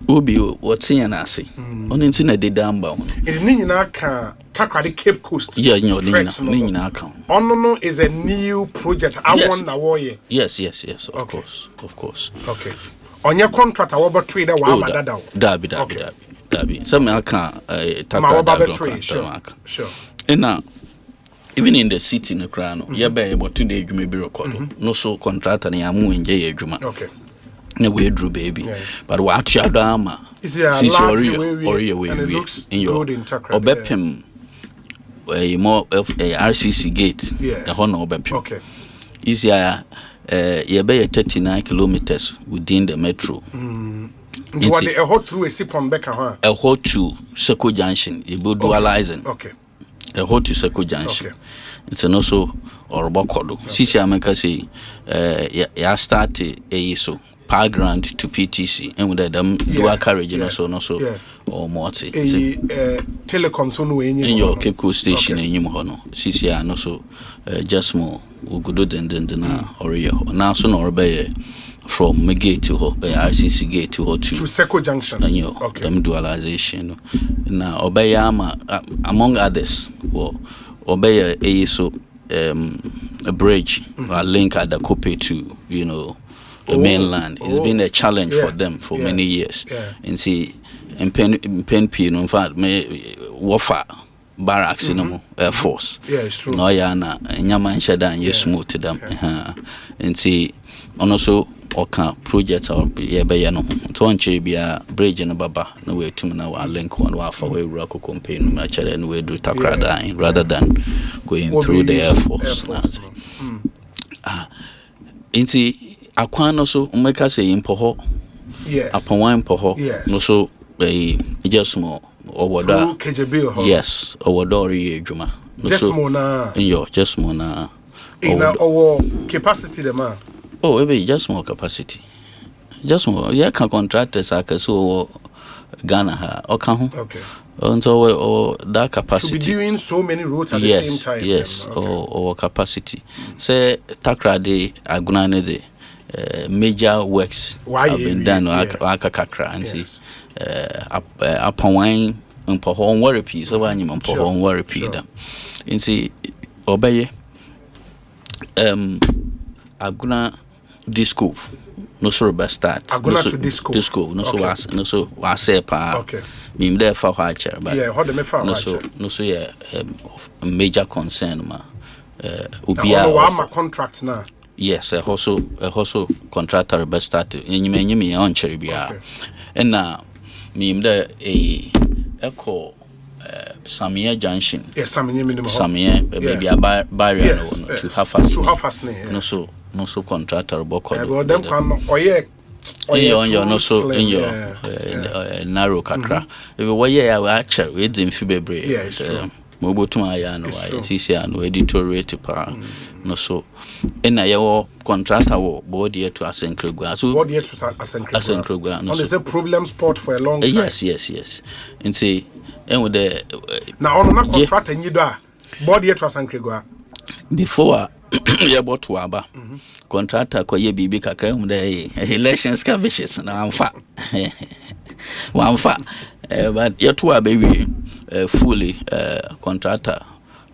obi wotinya na ase oni nti na de damba ho ni nyina ka takrade Cape Coast ni nyina ka no is a new project awon na wo ye yes of course okay onye contractor wo betwe da wa madada dabi some aka takrade sure ena even in the city no kra no ye be able to dey adwuma bi record no so contractor na amu enje ye adwuma okay na we drew baby but what shadama is area we in your obepem more of a RCC gate the honor obepem okay is ya ye be 39 kilometers within the metro what a hot through a sip on back a hot to Seko Junction you go dualizing okay a hot to Seko Junction it's also or bokodo sisi ameka say ya start so grant to PTC and with them dual carriage no so or multi telecom so no in your Cape Coast station in yim hono sisi no so just more ugudo den na ore na so no be from Megate to ho be RCC gate to ho to Seko Junction okay them dualization na obeyama among others obey so a bridge or link at the Kope to the mainland. It's been a challenge for them for many years. And see, in Pen Pino, in fact, me wafa barracks in Air Force. Yeah, it's true. No, yana, Yaman Shadan, you smooth to them. And see, also, okay, project or Yabayano, Tonche be a bridge in a baba, no way to now link one wafa way Rocco campaign, naturally, and we do Takrada rather than going through the Air Force. And see, Aquano so umeka say impoho upon one poho no so just more or yes or dori juma just more na in your just more na in our capacity the man maybe just more capacity just more can contractors aka so Ghana ha okay so that capacity to be doing so many roads at the same time yes or capacity say takrade agunane de major works have been done akakakra and see upon wine on worry piece over any on worry piece and see obey aguna disco no so best start aguna to disco no so was say pa okay me there for chair but how the me for no so yeah major concern ma ubia wa contract na yes also contractor be start enyime on chere bia na me mde eko Samia Junction. Yes, Samia minimum. Samia maybe a barrier no to half us. No so contractor boko. But them come oye no so in your narrow kakra. If we were we actually we didn't feel bebre. Mobo to my no I no editorial pa no so in a your contractor body to Asenkrugwa. So body to Asenkrugwa. No so a problem spot for a long time. Yes. And say and with the now on a contract and you do body to Asenkrugwa. Before you bought to Aba contractor ko ye bibi kakra the elections ka vicious na amfa but you two are baby fully contractor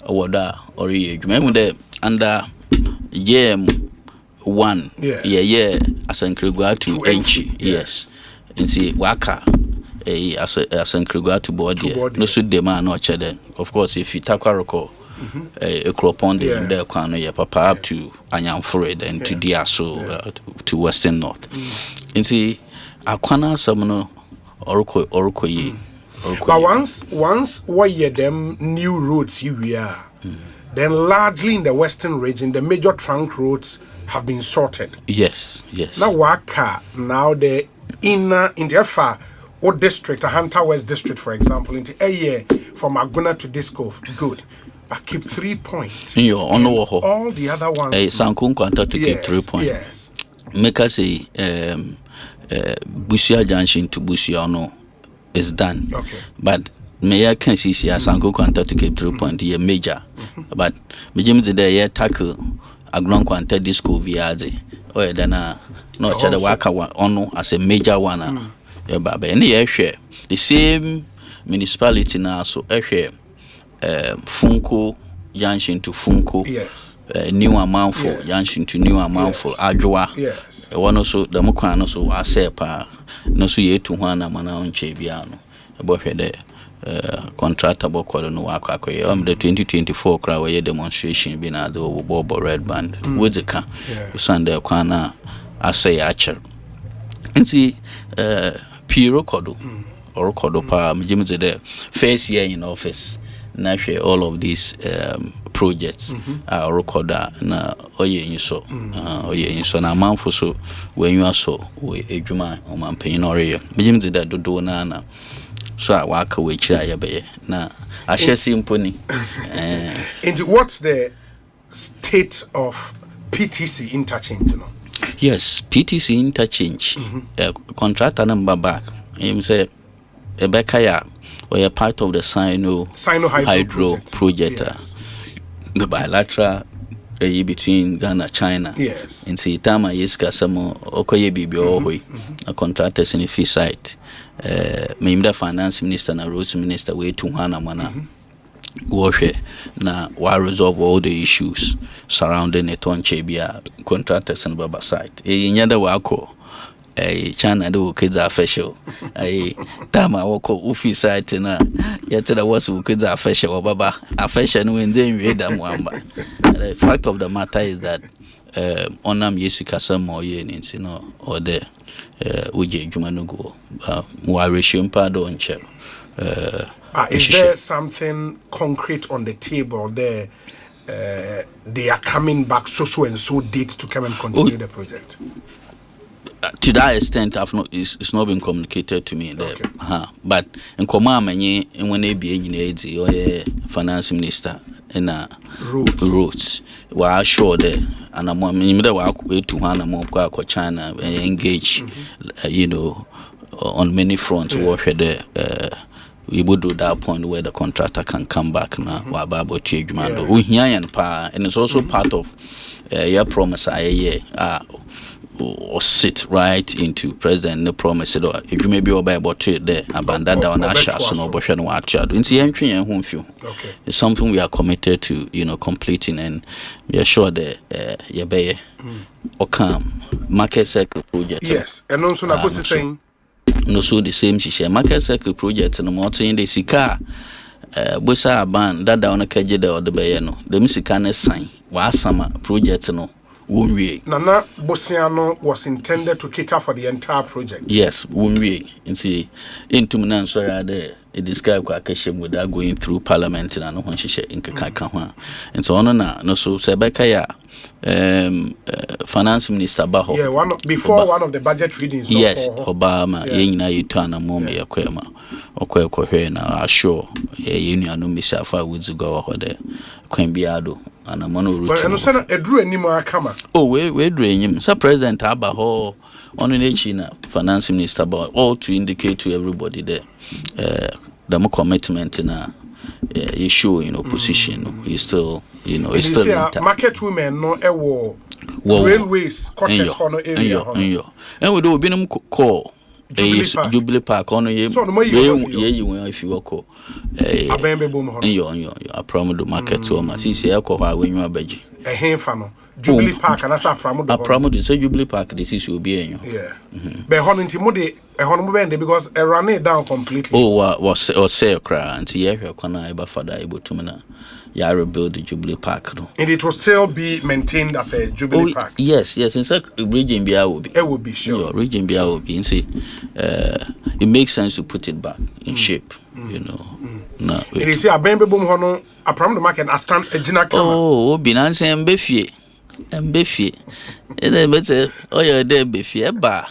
award or ye remember the under one Asenkrugwa to Enchi yes and see waka Asenkrugwa to board no suit the man no chede of course if you takwaroko a crop on the kwano ya papa up to Anyamfred and to Diaso to Western North and see akwana samno oroko ye but once what ye them new roads here then largely in the western region the major trunk roads have been sorted. Yes now waka now the inner in the far or district, a Hunter West district, for example, into a year from Aguna to Disco, good. But keep 3 points. All the other ones. Sankun Quanta to keep 3 points. Yes. Make us say Busia Junction to Busiano is done. Okay. But Mayor can see Sankun Quanta to keep 3 points, ye major. But Mijim the tackle Agron Quanta Disco Viazi. Or then no Chada Waka ono as a major one. But any share the same municipality now so Funko Junction to Funko New Amanfo Junction to New Amanfo Adjoa one also the Mukano so Asempa no so ye to one mana on Chebiano about the contractor boko no waka the 2024 crowd where demonstration been at the Bobo Red Band with the car Sunday Kwana Asay Archer and see Piro Kodo or Kodo Pa Jim's the first year in office. Now all of these projects are recorded na oye so na manfo so when you are so we ejuma o man pay no re Jim's the dodo na so I work we chira ya be na ahye simponi and what's the state of PTC interchange Yes, PTC interchange. Contractor number back. Him say Ebekaya we are part of the Sino Hydro project. The bilateral between Ghana China. Yes. In Sitama Yeska Samo Okoye Bibi a contractors in the fee site. The finance minister and roads minister way to Hana Mana. Na wa resolve all the issues surrounding it on Chebia contractors and Baba site. Nyada wako China do kids official. Tama wako ufi site na yetera wasu kids official Baba official when they read them wamba. The fact of the matter is that onam yesika samo ye no or the uje jumanugo wa reshimpa do onche. Is there something concrete on the table there? They are coming back so and so date to come and continue the project. To that extent, it's not been communicated to me there. But in Komama, when they be in finance minister in roads, were sure there, and I'm way to Hana China engage, on many fronts. We would do that point where the contractor can come back now. And it's also part of your promise. Or sit right into president the promise if you may be about to there abandon down our shots no boshano actually in the entry and home few. It's something we are committed to completing, and we are sure that yabe Okam market circle project. Yes, and also na go saying no so the same share market circle project no more in the sika bosa ban that down kaje de or the be no the sika na sign wasama project no wonwie. Nana Bosiano was intended to cater for the entire project. Yes, wonwie. Nti intum na nsori ade e describe kwa kashem without going through parliament na no honshishe nkeka ho. Nti ono na no so sebeka ya finance minister baho. Yeah, one of the budget readings. Yes, Obama yenyina yitana mome yakwema. Okwe na assure ye nuanu mishafa wuzugo ho de kwen biado ana mono routine. But eno edru animo akama. Oh, we drew enyim. So president aba ho on na finance minister about all to indicate to everybody there the commitment na issue in opposition. He's still, it's still intact. Market women no railways quarters hono area hono. And we do binum call Jubilee Park on ye if you call abembe bom hono. I promise the market to ma si se ekwa when you abeji. Ehenfa no Jubilee Park and asa promote. I promise so Jubilee Park this is will be enyo. Yeah. Be hono ntimo de hono mo bende because e run it down completely. Oh, was say cry until ye hwe kwana eba father able to na ya rebuild the Jubilee Park no. And it will still be maintained as a Jubilee Park. Yes, in fact region bia will be. It will be sure. Yeah, region bia will be. See, it makes sense to put it back in shape, No. It is here abembe bom hono I promise the market as stand ejina kama. Oh, binance mbefie. Ede bete oyo de befie ba.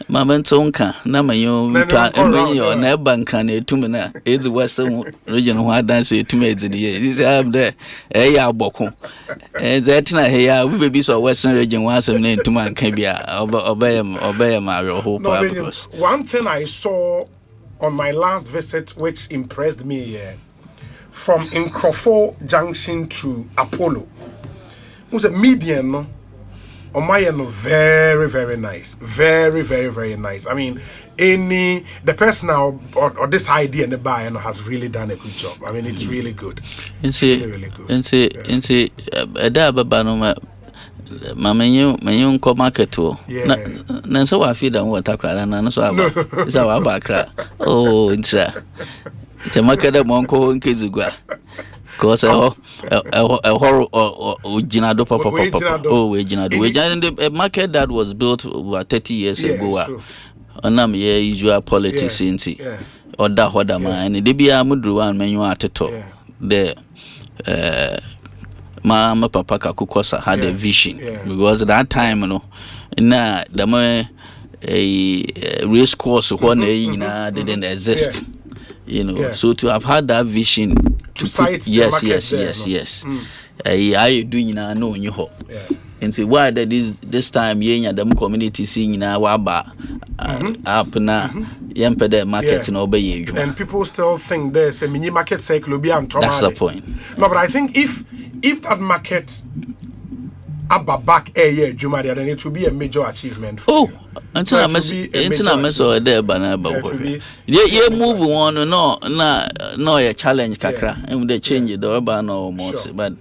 Mama ntonka na mayo ntwa na banka na etumi na ezi western region ho adanse etumi ezidi ye. This am there ya aboko. Zetina he ya we be so western region wa asem na etumi anka bia obeyam awo because one thing I saw on my last visit which impressed me from Nkrofo Junction to Apollo was a median no Omayano very, very nice. Very, very, very nice. I mean, the person now or this idea in the buyer has really done a good job. I mean, it's really good. It's really good. And say, Mama, you come market to. Na so I feel that what takra na so aba. It's our bakra. Oh, it's a market that monko nkizugwa. Because Jinado Papa. Oh, Jinado. A market that was built over 30 years ago. And usual politics in or that what am I? And the Dibia Mudruan menu at the top. The Mama Papa Kakukosa had a vision because at that time, na the more a race course one didn't exist. So to have had that vision to put, yes. I doing na no you hope. And say why that this time yenya them community seeing na waba up na yempede market no obey. And people still think there's a mini market cycle be on top. That's the point. No, but I think if that market back a year Juma then it will be a major achievement for you. Until I mess or there banana. Yeah, move on no a challenge kakra and they change the urban or more but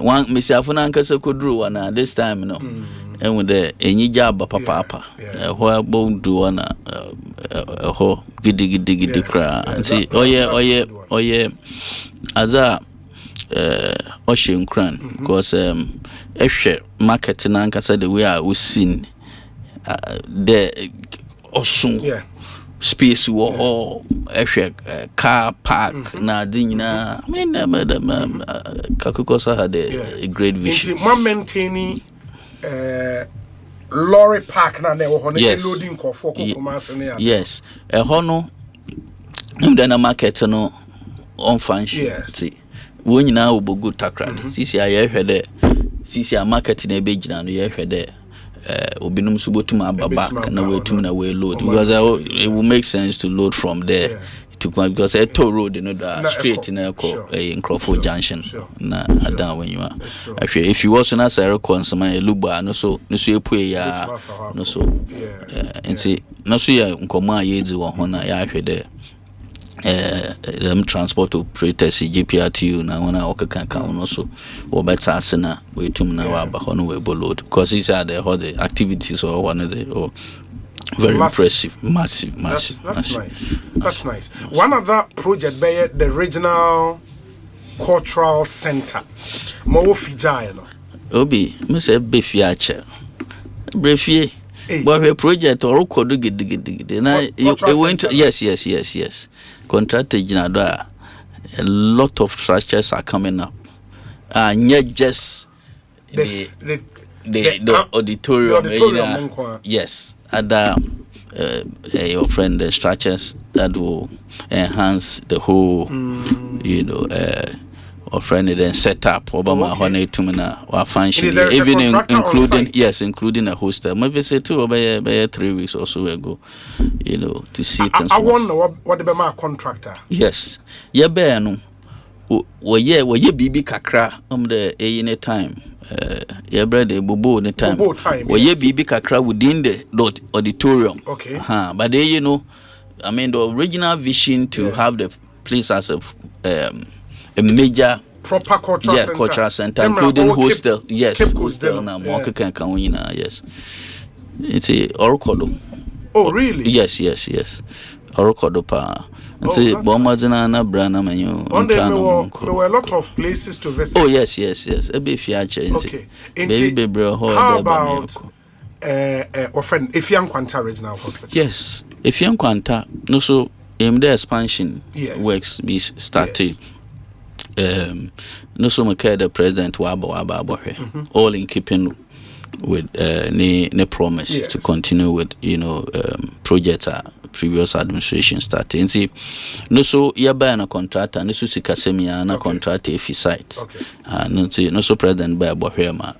one Mr. Funanka could do one this time and with the any job papa where bone do one a whole giddy cry and say oh yeah as a ocean cran because marketing and said the way I was seen the osun space war car park na dina I mean Kakukosa had a great vision. One maintaining lorry park na there loading for yes a hono then a market no on function when you now good takrad sisi aye hwede sisi a market na be gina no ye hwede obinum subotuma back na we tum na we load because it will make sense to load from there to because a toll road straight in Nkrofo Junction na adan when you are if you also na say reconcile my luba no so epue ya no so nti no so ya nkoma yedi wo ho na ya hwede transport operators GPRTU na wana okaka no so wo better asena we tum na wa ba hono we load because these are the activities or one of the very massive. Impressive. That's nice. One other project by the regional cultural center mo fijai no obi me say befiache brefie but we project or kodo gidigidi na you went yes contract do a lot of structures are coming up not just the auditorium yes other your friend the structures that will enhance the whole or friend then set up Obama honey to or function even including including a hostel maybe say 2 or by 3 weeks or so ago to see things. I wonder what the Bema contractor yes be no we bibi kakra the any time bread bobo any time we bibi kakra within the auditorium but they I mean the original vision to have the place as a major proper cultural center including hostel hostel na mo can yes it's a Orokodo. Oh really? Yes Orokodo pa see bomazina na brana manyo there were a lot of places to visit. Oh yes e be fiache baby how about friend Efian Kwanta Regional Hospital? Yes Efian Kwanta no so the expansion works be started no so make the president waba all in keeping with ne promise to continue with project previous administration started. See no so buy na contractor no so sikasemia na contract if site no so president buy abohema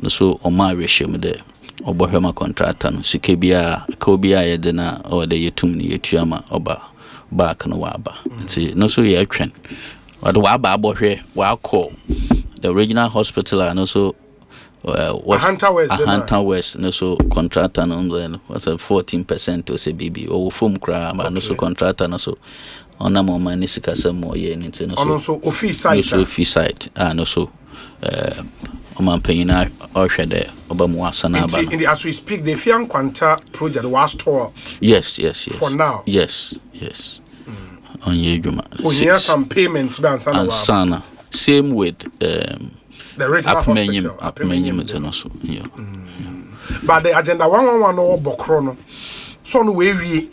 no so oma rehye de obohema contractor no sikebia ka obia ye de na or the yetum ni yetuama oba back no waba see no so ye atwen or the waba abohwe wa call the regional hospital and also Hunter West no so contractor no then was a 14% to say baby or form cra but no so contractor no so on a moment nisika some more ye no so office site no so man paying or share there obamu asanaba in the as we speak the Efian Kwanta project was store yes for now yes on yejuma here some payments and sana same with the regional hospital also but the agenda 111 no bokro no so no we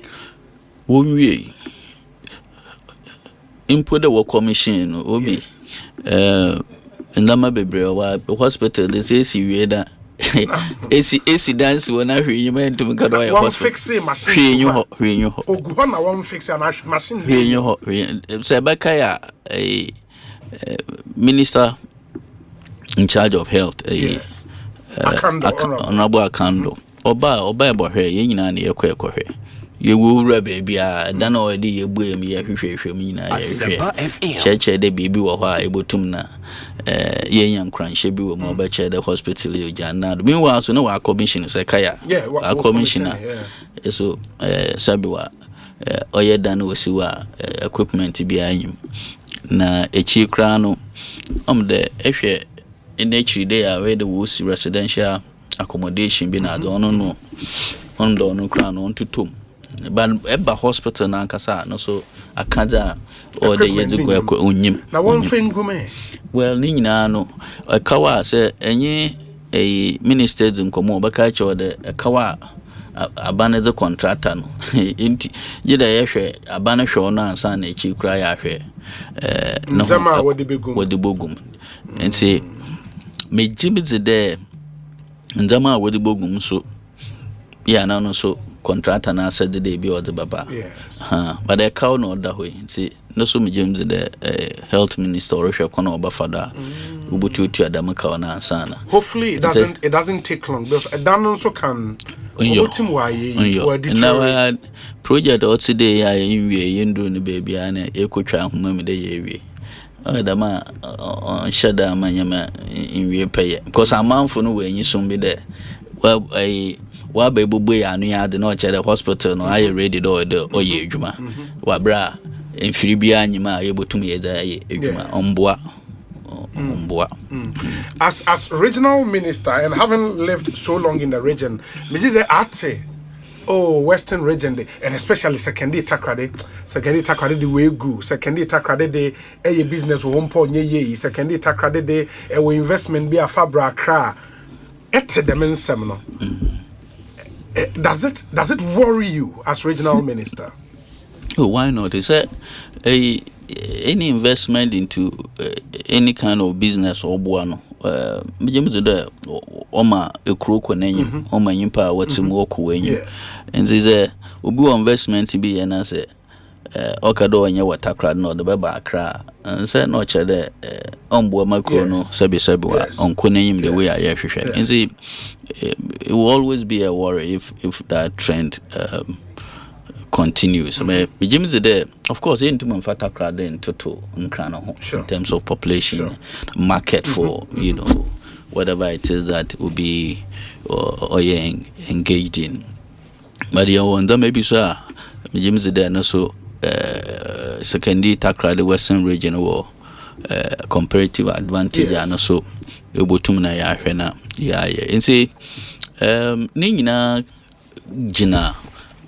input the work commission obi ndama bebre wa hospital they say si we da AC dance wona hwe yima ntum ka do ya hospital fix machine hwe ho ogu na one fix machine hwe ho say baka ya minister in charge of health Honorable Akando oba ebohwe ye nyina na yekohwe ye wura baby a dan already ye buem ye hwehwehwe mu nyina ye cheche de bibi wo ho a ebotum na ye nya nkranhye bi wo mu oba che de hospital ye janna meanwhile so no wa commission say kaya a commissioner so sabiwa oye dan wo siwa equipment bi anyim na echi kra no de ehwe in nature there where the was residential accommodation be na do no crown on to tom but eba hospital na nkasa no so akaja or the years ago onyim na one thing gume well ni nyina no akawa say enye ministers nkomo baka cha the akawa abane the contractor no inti yeda yehwe abane hwe no ansa na echi kura ya hwe no wodi bogum and say me jimize de ndama wodi bogum so ya na no so contractor na said the be or the baba but the cow no that way see no so me jimize de health minister or hwe kono oba fada ubututu adamaka na ansana hopefully it doesn't take long because dan also can obotim waye now project or today ya inwie yendru ne baby ana ekotwa ahoma me de yewie dama on shada manyama inwie pay because amanfo no we nyisum bi de wa ba ebubu ya anu ya de no chere hospital no aye ready do oye adwuma wa bra enfiri bia anyima ayebotum ye da aye adwuma omboa as regional minister and having lived so long in the region me did ate Western region, and especially secondary takrade the way go. Secondary takrade the business won't point ye. Secondary takrade the investment be a fabra cra. The men seminar. Does it worry you as regional minister? Oh, why not? It's any investment into any kind of business or buano. Mijim today oma ekro kwenenyi oma nyimpa wati mu okwenyi nzize obi investment bi ye na se okado onye watakra no de beba akra nse no chede ombo makro no sebi wa onkwenenyi the way I hwehwe nzi it will always be a worry if that trend continues. Mijim today of course into manfatakra then total nkrano in terms of population market for whatever it is that will be or engaged in. But you wonder maybe sir James there no so secondary takra the western region or comparative advantage and so ebotum na ya hwe na ya and say ni nyina gina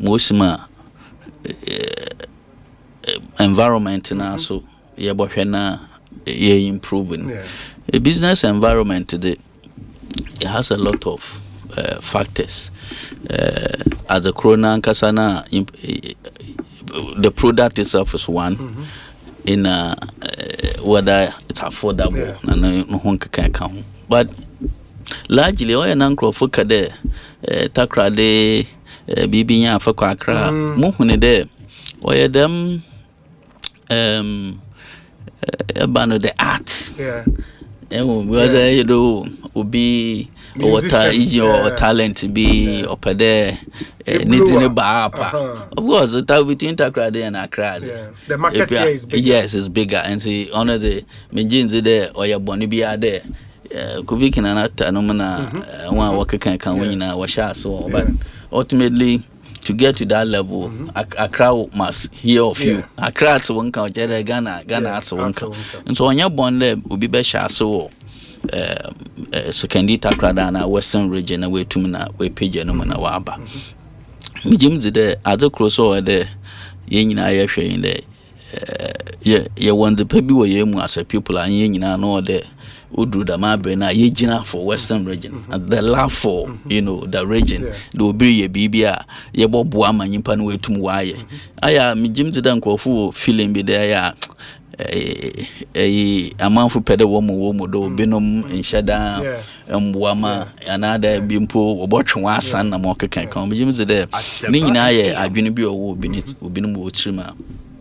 mosima environment na so ye bohwe na ye improving a business environment it has a lot of factors as a corona kasana the product itself is one in whether it's affordable and no one can count but largely oya nankro foka de takra de bibinya afakwa akra mo hune de oya dem about the arts because obi water or talent be up there needing ba of course that between Takra and Accra the market here is bigger. Yes, it's bigger and see honor the menjins there or your boni be there kubiki na nata no na one work can win na washa so but ultimately to get to that level Accra must hear of you Accra to one count Ghana to one count and so on your bond there will be besha so secondary Takra na western region away to na we page no na waba mijim de other cross over there yen nyina ye hwe in there ye want the people we mu as a people and yen nyina no there udru da mabre na ye gina for western region and the love for the region the obi ye bibia ye bobo amanyimpa no wetum waye aya mijim de nkofo feeling bi there ya amanfo pede wo mu do binom nhada mboama another bimpo obotwe asan na mo kekan kan mijim de ni nyina ye adwene bi owo obinom wo trima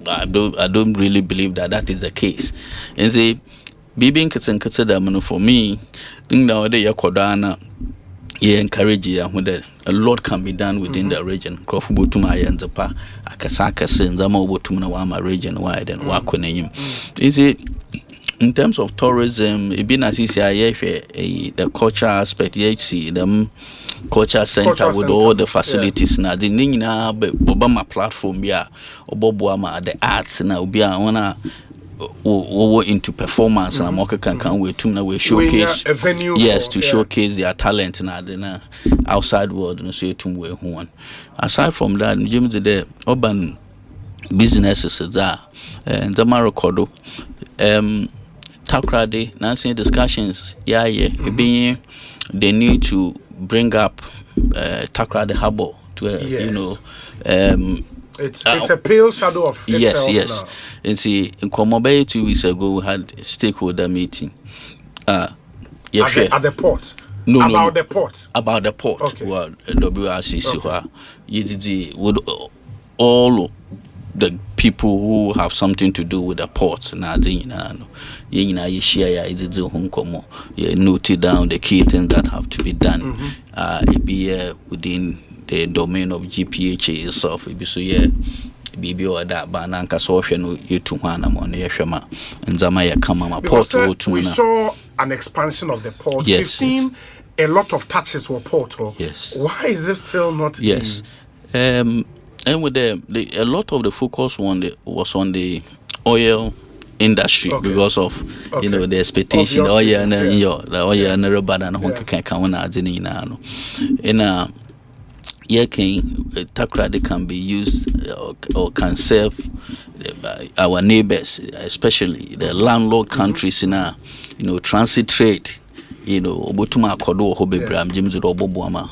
I don't really believe that is the case and say Bibin kitsen da for me think now they yakodana ye encourage ya who a lot can be done within the region crofubutuma yanzapa akasaka senzama obotumna wa ma region wide and wakoneyim is it in terms of tourism it been as the culture aspect see them culture center with all the facilities na the nina obama platform ya oboboama the arts na obia wana into performance and Moka can we to we showcase a venue to showcase their talent na the outside world no say to we one aside from that James the urban businesses there and the Marokodo Takra de Nancy discussions being they need to bring up Takra the harbor to it's a pale shadow of itself. Yes. Now. And see, in Komobay 2 weeks ago, we had a stakeholder meeting. At the port. The port. About the port. Okay. Well, WRCC, with all the people who have something to do with the ports. You share noted down the key things that have to be done. It be within the domain of GPHA itself. It be so bibi or that bananka so no yetu hwana mo na yehwema nzama ya kama ma port we saw an expansion of the port. We've seen a lot of touches for port. Yes. Why is this still not? Yes. And with a lot of the focus was on the oil industry because of the expectation the oil and the oil and the rubber and honka can come on in takrade can be used or can serve our neighbors, especially the landlocked countries in our, transit trade. Obotuma akodo ho bebram jimzo do oboboama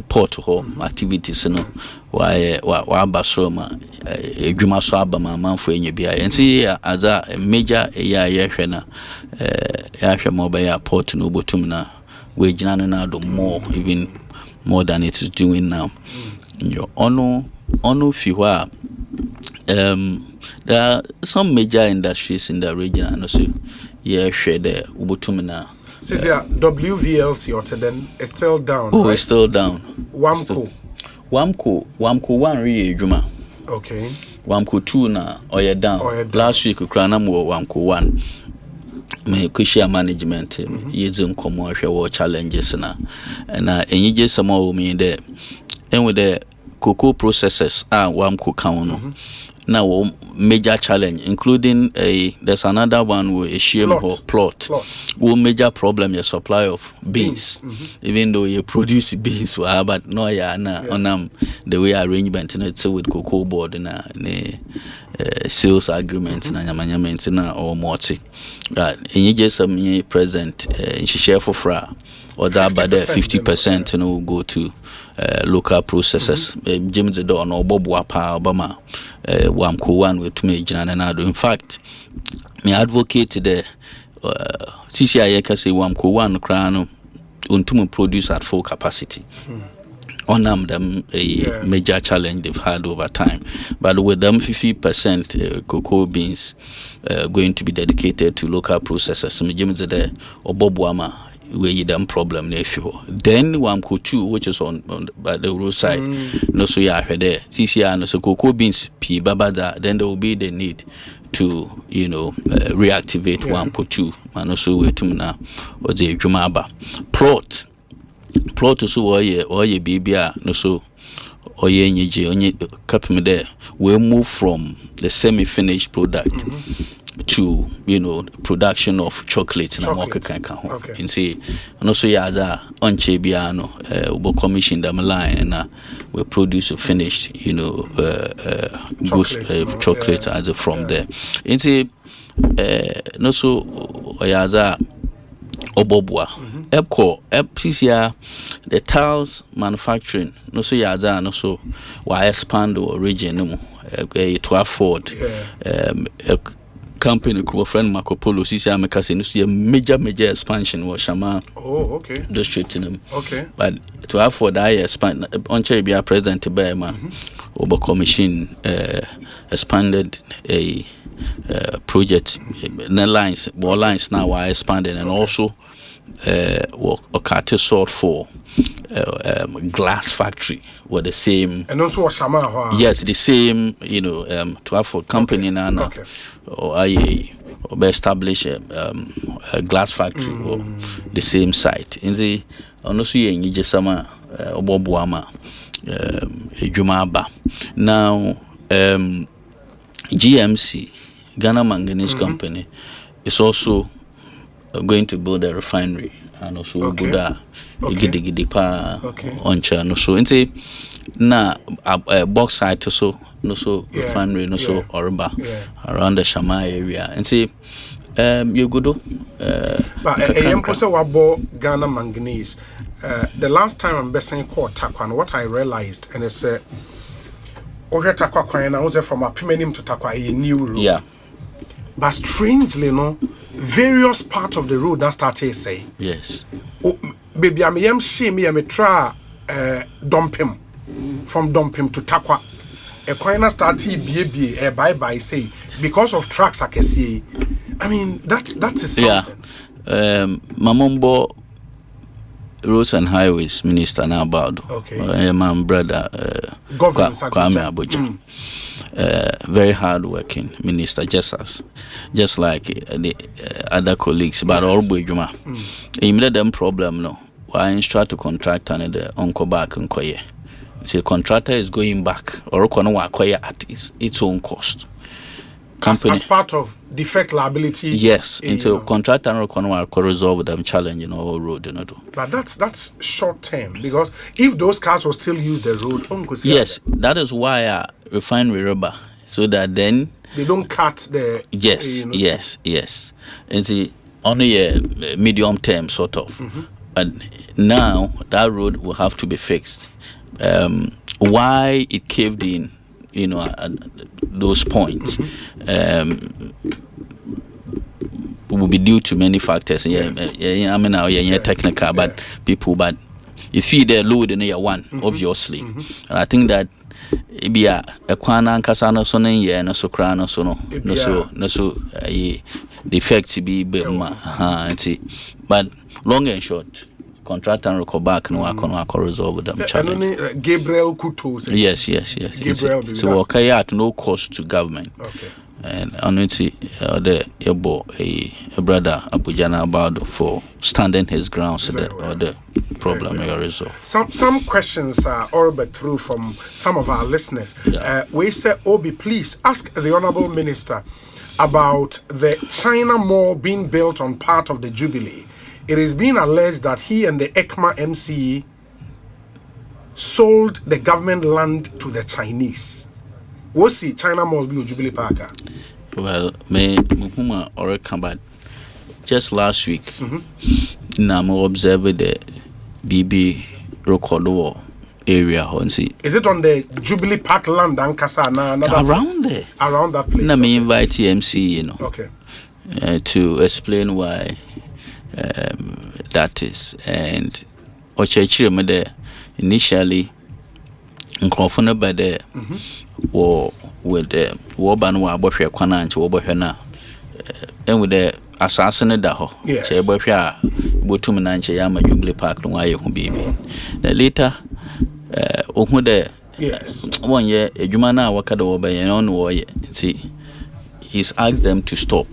port ho activities no wa basoma edwuma so abama manfo enye bia enti as a major ya hwe na ya hwe mo be port no obotum na we gina no na do even more than it is doing now. Ono fi hwa there are some major industries in the region and also share the ubutumina. WVLC or then is still down. Oh, right? It's still down. Wamco 1 really juma. Okay. Wamco 2 na oya down. Last week ukra mo Wamco 1. Me kushia management yezin komo hwe challenges na enyi je sama o mi de with the cocoa processors Wamco count. Now major challenge including there's another one with a shame plot. Major problem your supply of beans. Even though you produce beans but no the way arrangement it's with cocoa board and sales agreement na nyamanyament na or multi right and you just present in share for fra or that by the 50% will go to local processors. James the door no bobo pa obama Wamco 1 with me jina. In fact, me advocate the CCI can say Wamco 1 crown untum produce at full capacity. On them a major challenge they've had over time, but with them 50% cocoa beans going to be dedicated to local processors. Me James the obobuama where you them problem then Wamco 2 which is on by the roadside no so ya there CCR no so cocoa beans p babada then there will be the need to reactivate Wamco 2 and also wetum na o the dwumaba plot so oye bibia no so oye nyeje onye kapme there we move from the semi-finished product to production of chocolate na mo kan ho and say no so ya za onche bia no we commission them line na we produce a finished chocolate as from there and say no so ya za obobua PCR the tiles manufacturing no so ya za no so why expand or region no to afford company co friend Marco Polo CCR Mekase no so major expansion was Shama district in them but to afford that expand on cherry be president Bema over commission expanded a project lines now are expanding and also Okate sought for glass factory with the same and also Shama yes the same to have for company nana or or establish a glass factory or the same site in the also you just sama obobuama ejumaba now GMC Ghana Manganese Company is also going to build a refinery and also Buddha gidi pa oncha no so nti na bauxite so no so refinery no so Orba around the Shama area nti you go do but empose wabo Ghana Manganese the last time I'm besting called Takwan what I realized and it's Takwa Kwana was from a Pimenim to Takwa a new road but strangely various parts of the road that started say yes baby I'm shame me try dump him from dump him to Takwa a Kwana started a bye say because of tracks I can see I mean that is something Mamombo Roads and Highways Minister now about my brother Kwame Abuja very hard working minister just like the other colleagues but all bujuma immediate them problem no why instruct to contract and the uncle back and koye the contractor is going back or kono wa koye at its own cost company as part of defect liability. Yes, into contractor and resolve them challenge all road, But that's short term, because if those cars will still use the road, yes, that is why I refinery rubber, so that then they don't cut the yes. And see, only a medium term sort of. And now that road will have to be fixed. Why it caved in, at those points, will be due to many factors. I mean, technical, but people, but you feed the load in year one, obviously. And I think that be a kwana nkasa so na so kra no so the effects be but long and short, contract and record back no resolve them challenge. Gabriel Kuto. Yes. Gabriel, so okay at no cost to government. Okay. And honestly, the a brother Abujana about for standing his ground so that the problem will resolve. Some questions are orbit through from some of our listeners. We say, Obi, please ask the Honorable Minister about the China Mall being built on part of the Jubilee. It is being alleged that he and the ECMA MCE sold the government land to the Chinese. What's the China Mall be Jubilee Parker? Well, me Muhuma or combat just last week. Now I'm observing the BB record area. Is it on the Jubilee Park land and Kasana? Around there. Around that place. Now me invite TMC, Okay. To explain why that is. And Ochechire me there initially nkrofo by the war with the war ban wa bohwe kwana nche wo bohwe na and with the assassin da ho che bohwe a botum na nche ya ma Jubilee Park no aye hu bibi the later ohu the one year adwuma na waka da wo ba yen on wo ye see he's asked them to stop.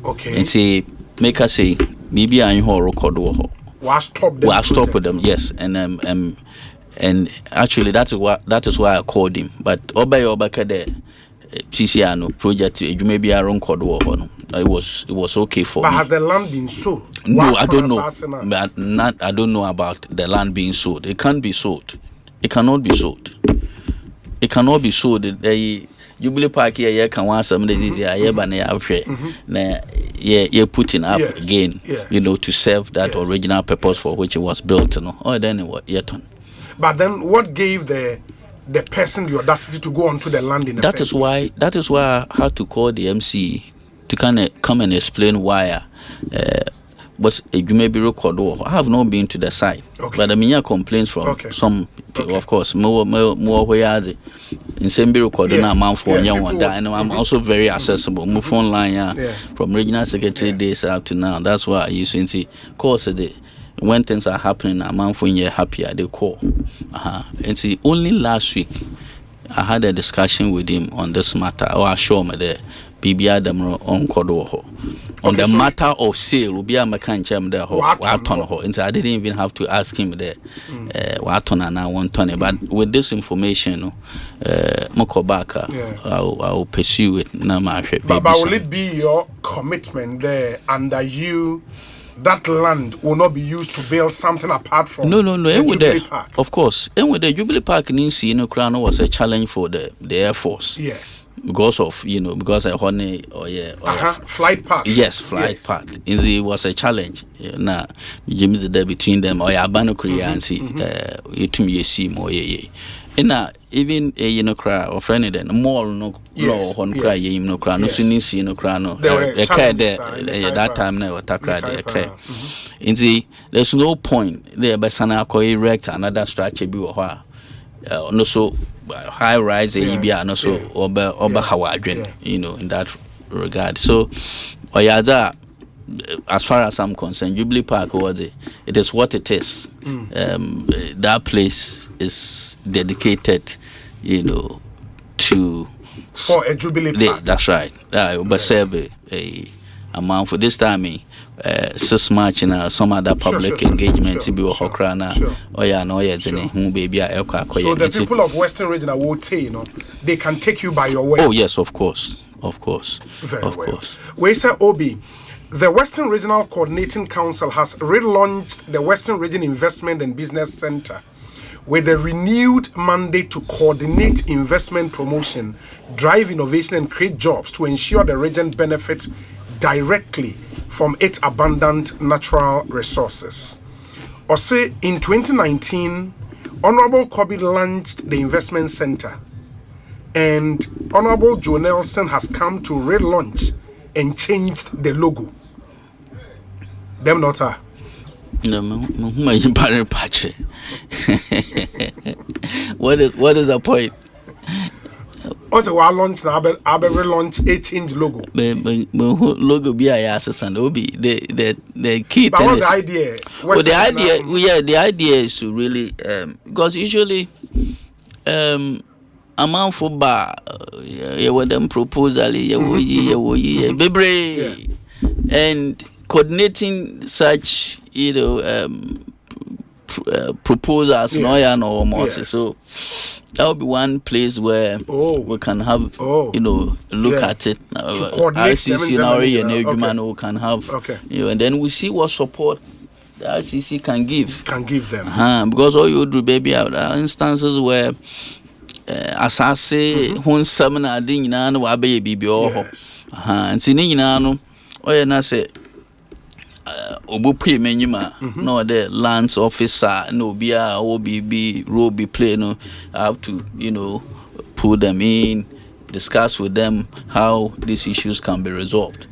Okay. And say make us say maybe an ho record wo stop with them. Yes. And actually that is why I called him. But Obaka the CCR project maybe I wrong code no. It was okay for me. But has the land been sold? No, I don't know. But I don't know about the land being sold. It can't be sold. It cannot be sold. It cannot be sold. The Jubilee Park here can want some days here but na you're putting up again, to serve that original purpose for which it was built, Or then what yet on. But then what gave the person the audacity to go onto the land in the That is why I had to call the MC to kind of come and explain why but you may be recorded. I have not been to the site. But I mean complaints from some people, of course, more where they in same be recorded now man for and I'm also very accessible. Move phone line from regional secretary days up to now. That's why you see course when things are happening, a man when you're happy, they call. And see, only last week I had a discussion with him on this matter. I show me the BBR them on Kodo on the matter of sale. Will be a mechanic there. And so I didn't even have to ask him there. What ton and I want ton. But with this information, Mokobaka, I'll pursue it. But will it be your commitment there under you? That land will not be used to build something apart from no. The Jubilee Park. Of course, and with the Jubilee Park in Crown was a challenge for the Air Force. Yes. Because of because I honey flight path. Yes, flight path. It was a challenge. Now, Jimmy there between them or Abano Korea and see to me see more even cry or friend then more no law on cry no cry no sinisi no cry no that time never takra there in the there's no point there by sana ko erect another structure be or no so high rise no so over hawadwen in that regard so oyaza as far as I'm concerned, Jubilee Park it is what it is. That place is dedicated, to for a Jubilee Park. That's right. But serve amount for this time 6 March na some other public engagement be wo hokra na oya na oya zene hu baby a ekwa so the people of Western Region I would say, they can take you by your word. Oh yes, of course. Very well. We say Obi, the Western Regional Coordinating Council has relaunched the Western Region Investment and Business Center with a renewed mandate to coordinate investment promotion, drive innovation and create jobs to ensure the region benefits directly from its abundant natural resources. Osei, in 2019, Honorable Kobe launched the investment center, and Honorable Joe Nelson has come to relaunch and changed the logo. Them not her. What is the point? Also, I launched now. I will relaunch a change logo. Logo be a assistant. Obi the key thing is the idea. Well, the idea is to really because usually amount for bar you with them proposal and coordinating such proposals no more. So that would be one place where we can have look at it. RCC now we can have and then we see what support the RCC can give them. Because all you do, baby, there are instances where as I say when seminar ding na no abe bibi and see ni na no na say obupu menyima no the lands officer no bia obb robi play no I have to pull them in, discuss with them how these issues can be resolved.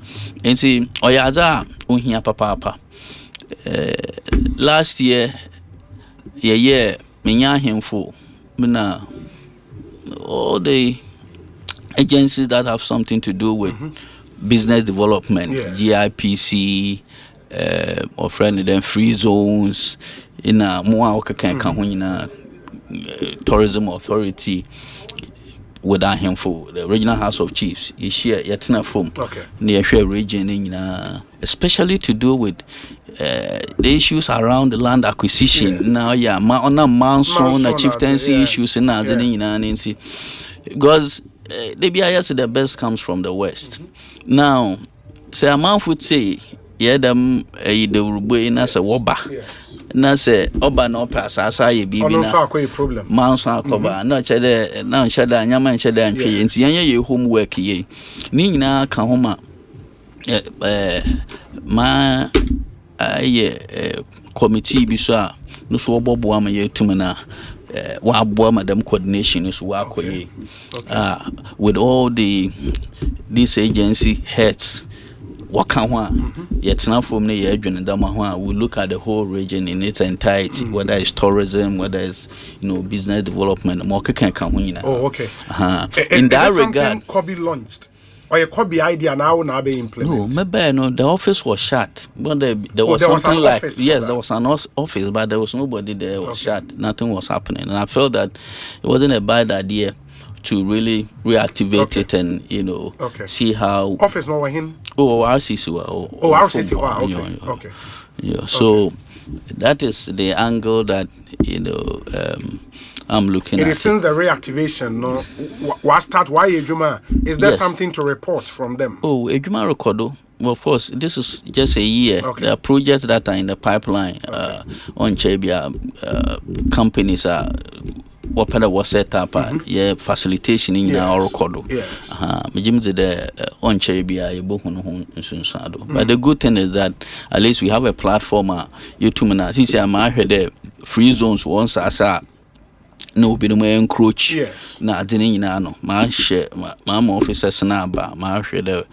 And see oyaza ohia papa last year menya hemfo na all the agencies that have something to do with business development, GIPC, or friend them free zones, in a more tourism authority with our handful, the regional house of chiefs, is share yatina from near share region especially to do with the issues around the land acquisition. Now on a monsoon chieftaincy issues in because the BIS the best comes from the west. Now say a man would say them the rugby na say woba na say oba no pass asa ye bibi na problem manso akoba na chede na nhyeda nyama nhyeda ntwe nti ye homework ye ni nyina ka homa ma committee bi so a no so obobo ama ye tumana wa abo madam coordination so wa koye with all these agency heads waka ho yetna from ne ye adwene dama ho we look at the whole region in its entirety, whether it's tourism, whether it's business development, more can come in. In that regard, Kobe launched or a Kobe idea now be implemented. No, maybe the office was shut, but there was something like there was an office, but there was nobody there. It was shut, nothing was happening, and I felt that it wasn't a bad idea to really reactivate it and see how office no him. RCC. RCC. Okay. Yeah. So that is the angle that I'm looking at. It is since the reactivation. No, why Ejuma? Is there something to report from them? Oh, Ejuma Recordo. Well, of course, this is just a year. There are projects that are in the pipeline. On Chebia, companies are. What was set up facilitation in our record. But the good thing is that at least we have a platform. You two minutes. Since I'm the free zones once as no be no encroach. Na didn't no. My share, my officers na ba. My share the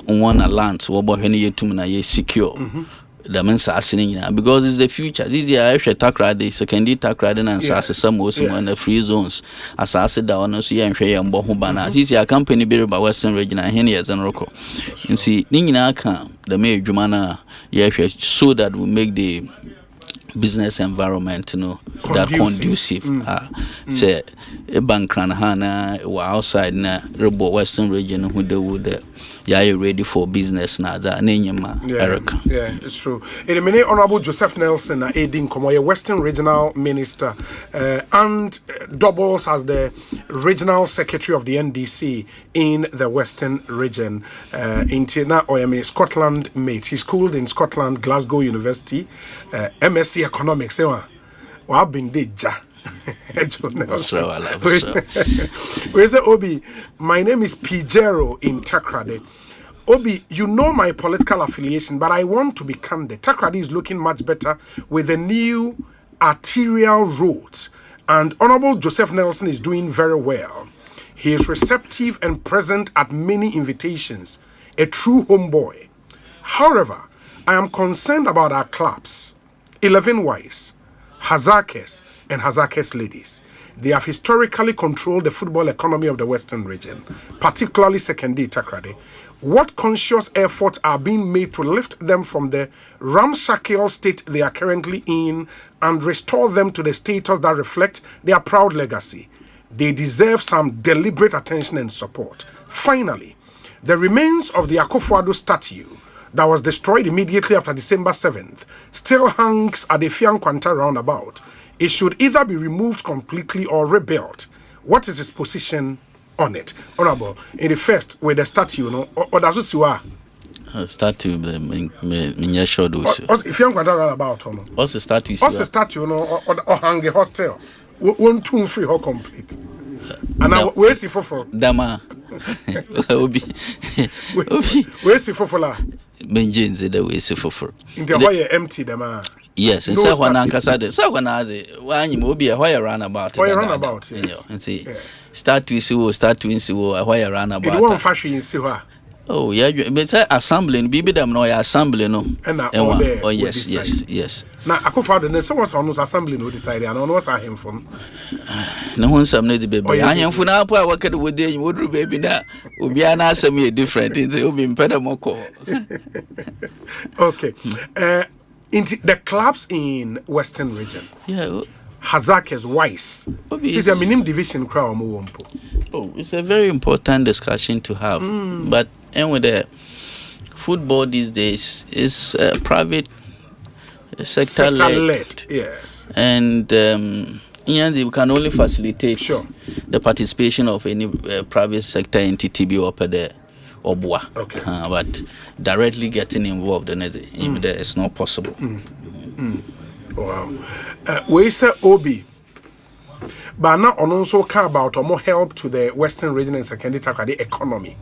one land. What about any you two minutes secure. The men's because it's the future. This year, I should talk right. Secondary talk right and assassin some most in the free zones. Assassin down on see and share and bohubana. This year, company built by Western Region and Henny as an Rocco. And see, Nina can the mayor Jumana, so that we make the business environment that conducive say bankran hana outside na rebo western region who they would you ready for business now that Eric. Yeah, it's true. In a minute, Honorable Joseph Nelson, aiding Komoye Western Regional Minister, and doubles as the Regional Secretary of the NDC in the Western Region. Intina Oyame, Scotland mate. He schooled in Scotland, Glasgow University, MSc Economics. I've been deja. Where's the Obi? My name is Pijero in Takrade. Obi, you know my political affiliation, but I want to be candid. Takrade is looking much better with the new arterial roads, and Honorable Joseph Nelson is doing very well. He is receptive and present at many invitations, a true homeboy. However, I am concerned about our clubs, 11 Wise, Hazakes, and Hazakes ladies. They have historically controlled the football economy of the Western region, particularly secondary Takrade. What conscious efforts are being made to lift them from the ramshackle state they are currently in and restore them to the status that reflects their proud legacy? They deserve some deliberate attention and support. Finally, the remains of the Akufo-Addo statue that was destroyed immediately after December 7th still hangs at the Fiankwanta roundabout. It should either be removed completely or rebuilt. What is his position on it? Honorable, in the first, with the statue, or does it see what? Statue, me sure those. If you want to run about, what's the statue? What's the statue, or hang the hostel? One, two, three, or complete. And now, where's the fofo? Dama. Where's the fofola? Benjins, the way the fofo. In the way empty, Dama. Yes, and so one ankasade. So one has it. One you will be a wire runabout. Wire runabout, yes. And see, statue in Siwo, a wire runabout. It won't fashion in Siwa. Oh, yeah, but assembling, Bibi them no assembling, no. And oh, yes. Now, I could find that someone's on assembling who decided, and on what's him from. No one's some need baby. I am for now, I work at the day, you would baby now. Will be an answer me different. It's will be in Pedamoko. Okay. Into the clubs in Western region. Yeah. Hazakes Wise. It's a minimum division crowd. Oh, it's a very important discussion to have. But anyway, the football these days is private sector led. Yes. And we can only facilitate the participation of any private sector entity be up there. Okay. But directly getting involved in it, it's not possible. Wow. We say Obi, but now on also care about more help to the Western region and secondary Takrade economy,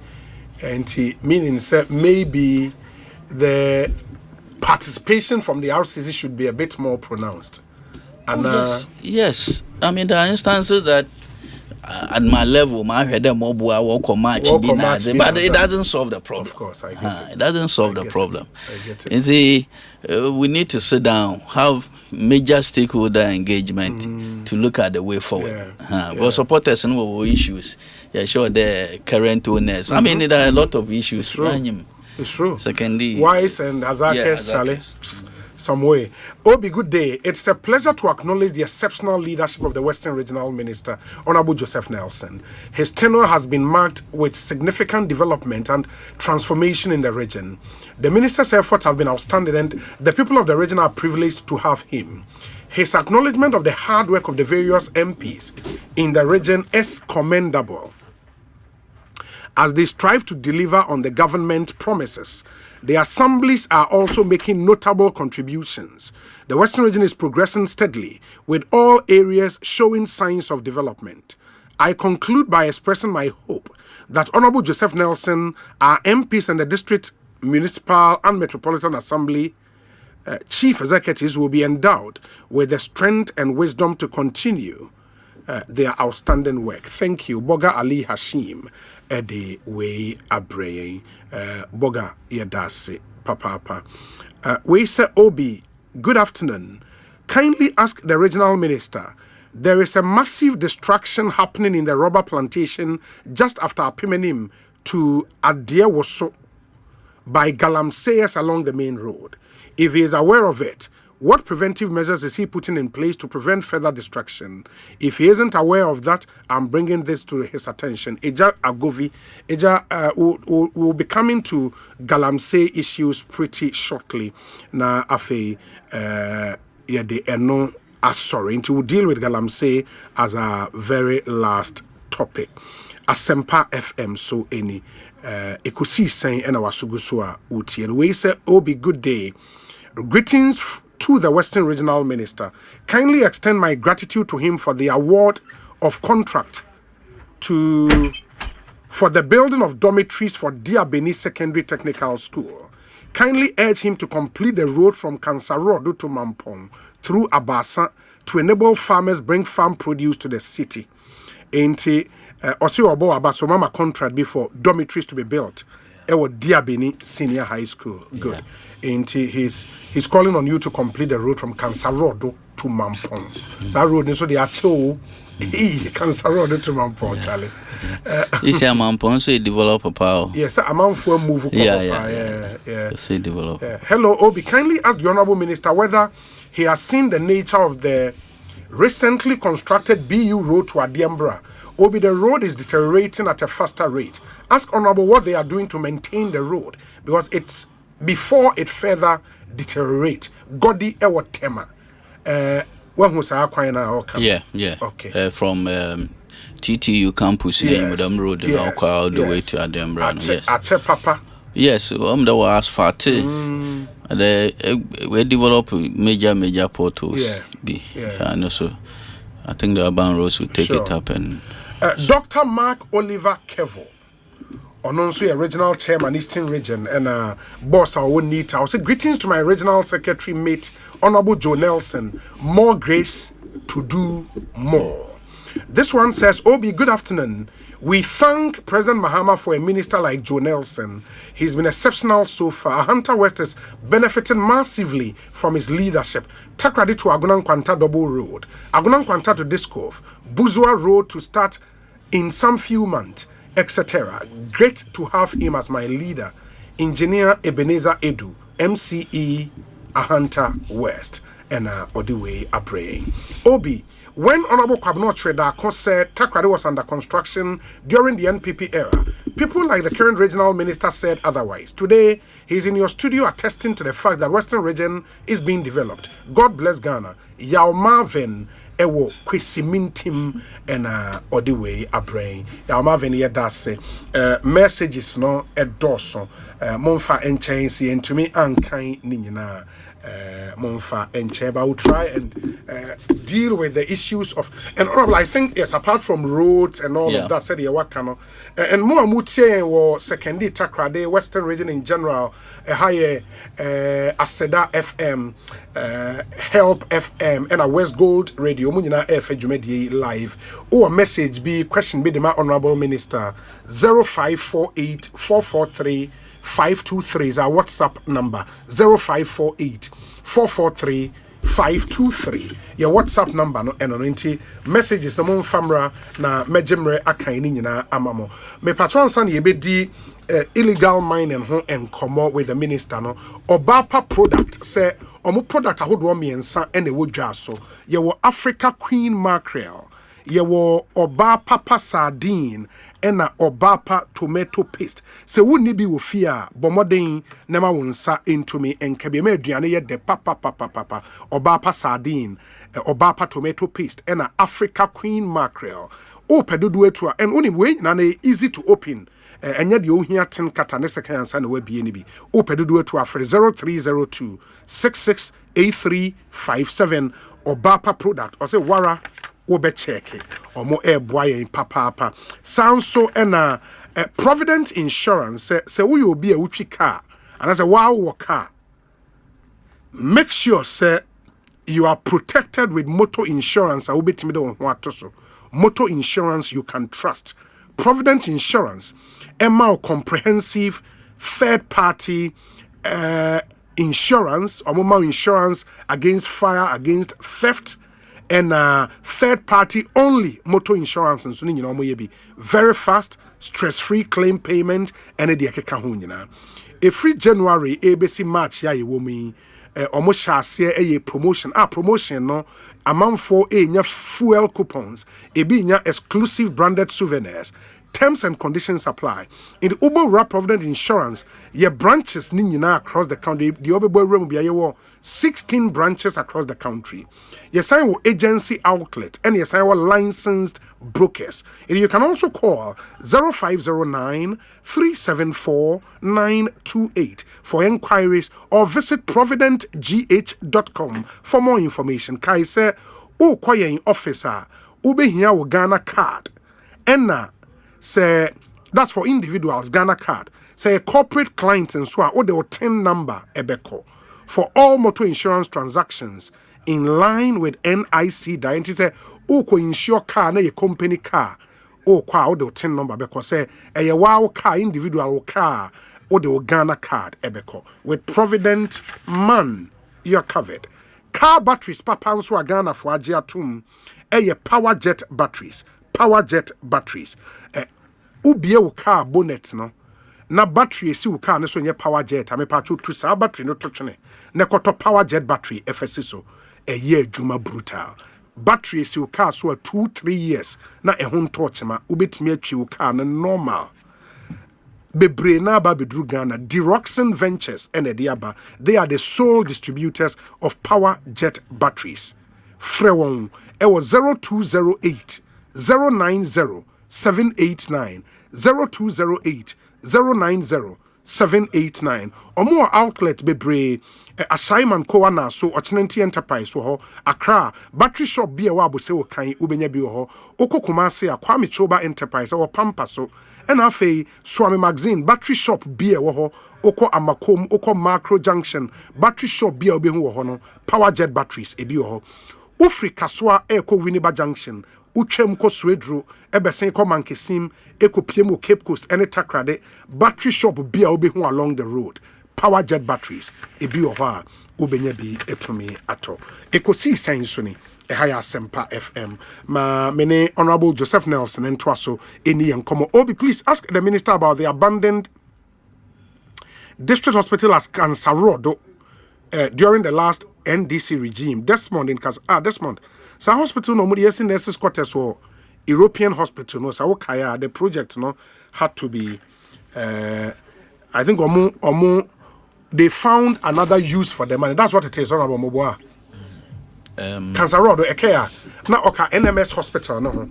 and meaning say maybe the participation from the RCC should be a bit more pronounced. And yes. I mean, there are instances that. At my level, my head more walk or match, but it doesn't solve the problem. Of course, I get it. It doesn't solve the problem. I get it. You see, we need to sit down, have major stakeholder engagement to look at the way forward. Because supporters and issues, sure, the current owners. I mean, there are a lot of issues. It's true. Secondly, Wise and Hazakes, Charlie. Some way. Obi, good day. It's a pleasure to acknowledge the exceptional leadership of the Western Regional Minister, Honorable Joseph Nelson. His tenure has been marked with significant development and transformation in the region. The minister's efforts have been outstanding, and the people of the region are privileged to have him. His acknowledgement of the hard work of the various MPs in the region is commendable. As they strive to deliver on the government promises, the assemblies are also making notable contributions. The Western region is progressing steadily, with all areas showing signs of development. I conclude by expressing my hope that Honorable Joseph Nelson, our MPs and the District, Municipal and Metropolitan Assembly Chief Executives will be endowed with the strength and wisdom to continue their outstanding work. Thank you. Boga Ali Hashim, Ede Way Abrey, Boga Yadase, Papa. We say Obi, good afternoon. Kindly ask the regional minister. There is a massive destruction happening in the rubber plantation just after Apimenim to Adiewoso by galamseyers along the main road. If he is aware of it, What preventive measures is he putting in place to prevent further destruction? If he isn't aware of that, I'm bringing this to his attention. Eja Agovi, will be coming to Galamsey issues pretty shortly. Na afe, the eno sorry, and we'll deal with Galamsey as a very last topic. Asempa FM so any Ekosiisen and our Sugusua Uti. And we say, be good day. Greetings to the Western Regional Minister. Kindly extend my gratitude to him for the award of contract for the building of dormitories for Diabeni Secondary Technical School. Kindly urge him to complete the road from Kansarodo to Mampong through Abasa to enable farmers bring farm produce to the city. Osei Obo Abaso Mama contract before dormitories to be built. Ewo Diabeni Senior High School. Good. And he's calling on you to complete the road from Kansarodo to Mampong. That road is so the actual Kansarodo to Mampong, Charlie. You say Mampong, so develop a power. Yes, a man for move. Yeah. Say develop. Hello, Obi. Kindly ask the Honorable Minister whether he has seen the nature of the recently constructed BU road to Adiambra. Obi, the road is deteriorating at a faster rate. Ask Honorable what they are doing to maintain the road, because it's before it further deteriorates. Godi ewo tema. When was our Yeah. Okay. From TTU campus, Madam Road, all the way to Adiambra. Yes. Ache Papa. Yes, the was fat. We develop major portals. And also, I think the urban roads will take it up. And Dr. Mark Oliver Kevo, also a regional chairman, Eastern Region, and boss our own need. I say greetings to my regional secretary mate, Honorable Joe Nelson. More grace to do more. This one says, Obi, good afternoon. We thank President Mahama for a minister like Joe Nelson. He's been exceptional so far. Hunter West is benefiting massively from his leadership. Takradi to Agunan Kwanta Double Road, Agunan Kwanta to Discov, Buzua Road to start in some few months, etc. Great to have him as my leader. Engineer Ebenezer Edu, MCE Ahanta West, and Odiwe Abrey. Obi, when Honorable Kwabno Trader said Takrady was under construction during the NPP era, people like the current regional minister said otherwise. Today, he's in your studio attesting to the fact that Western Region is being developed. God bless Ghana. Yao Marvin Ewo Kwesimintim and Odiwe Abrey. Yao Marvin Yadase messages no edoso Monfa Enchensi and to me Ankai Nina. Monfa and Cheba will try and deal with the issues of and all. I think yes, apart from roads and all of that, said Yawakano and more Mutie or secondary Takrade, Western Region in general, a higher Aseda FM, Help FM, and a West Gold Radio, Munina FJMD Live, or a message be question be the Honorable Minister 0548 443 523 is our WhatsApp number 0548 443 523. Your WhatsApp number no and on messages no mon famra na mejemre akaini nyina amamo. Me patron san ye di illegal mining ho enkomo with the minister no Obapa product say omo product ahodo miensa ene wodwa so ye wo Africa Queen Mackerel, ye wo Obapa sardine ena Obapa tomato paste. Se woni bi wo fia bomoden nema wonsa into me enkabe me aduane ye de papa Obapa sardine, Obapa tomato paste ena Africa Queen Mackerel. O pedodo etua and oni we na easy to open. Enya de ohia 10 kata ne second ansa na wabie ni bi. O pedodo etua for 0302 668357 Obapa product or say wara obe check omo eboa yen papa sound so ena Provident Insurance say we obi a wutwi car and say wow car, make sure say you are protected with motor insurance. I will be timid on what so motor insurance you can trust. Provident Insurance MR comprehensive third party insurance or mobile insurance against fire, against theft, and third party only motor insurance and so be very fast, stress-free claim payment and free January ABC March ya yewomi omo shase promotion no amount for nya fuel coupons ebi nya exclusive branded souvenirs. Terms and conditions apply. In the Uber Rap Provident Insurance, your branches nina across the country. The Obebo Room be 16 branches across the country. Yes, I will agency outlet and yes, I will licensed brokers. And you can also call 0509 374 928 for inquiries or visit providentgh.com for more information. Kai say, oh, quiet officer, ube here with Ghana card. And say that's for individuals, Ghana card. Say a corporate client and so on, the 10 number ebeko for all motor insurance transactions in line with NIC directive. Say ko insure car na your company car. Kwa the 10 number ebeko say a wow car individual car or the Ghana card ebeko with Provident Man. You're covered. Car batteries papa so Ghana for agiatum power jet batteries. Ubie wo car bonnet no na battery si wo car ne so nye power jet amepa to sa battery no to twene ne koto power jet battery FSC so ye adwuma brutal battery si wo car so 2-3 years na ehun torch ma ubetimi atwi wo car no normal bebre na ba bedru Ghana Deroxin Ventures and Ediaba. They are the sole distributors of power jet batteries. Frewon was 0208 090 789 0208 090 789 or more outlet bebre assignment ko na so Ochinenti Enterprise ho Accra battery shop bi e wa bo se wo kan ubenya bi ho okokuma se Kwame Choba Enterprise or Pampa so and afei Swami Magazine battery shop bi e wo ho oko Amakom oko Macro Junction battery shop bi e obehu ho no power jet batteries e bi ho Ufri Kaswa eko Winneba Junction Uchem ko Swedro ebesen ko Mankesim eko Piemo Cape Coast ene Takrade battery shop bia obehu along the road power jet batteries ebi ho a obenya bi etumi ato Ekosiisen so ni ehaya Asempa FM ma mene Honorable Joseph Nelson entwaso eni enkomo Obi please ask the minister about the abandoned district hospital as Cancer Road during the last NDC regime Desmond in Desmond so hospital no mudi yesin nurses quarters or European hospital no so kaya the project no had to be I think omo they found another use for the money. That's what it is. Honorable Moboa. Cancer Road ekea na oka NMS hospital no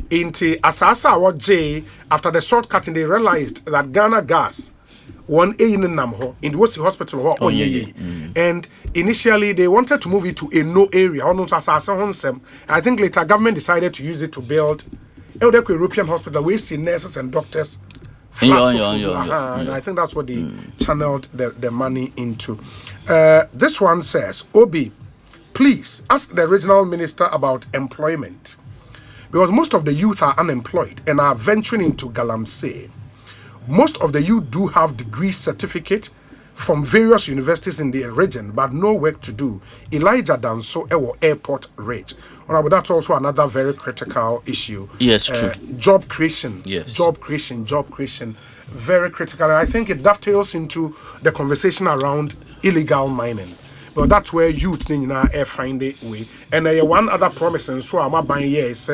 inti asasa wa J after the shortcutting they realized that Ghana gas one in Namho in the Osei hospital and initially they wanted to move it to a no area. I think later government decided to use it to build European hospital. We see nurses and doctors. And I think that's what they channeled the money into. This one says, Obi, please ask the regional minister about employment because most of the youth are unemployed and are venturing into Galamsey. Most of the youth do have degree certificate from various universities in the region, but no work to do. Elijah Danso Ewo Airport Rate. But that's also another very critical issue. Yes, true. Job creation. Yes. Job creation. Very critical. And I think it dovetails into the conversation around illegal mining. But that's where youth find a way. And one other promise, and so I'm buying here is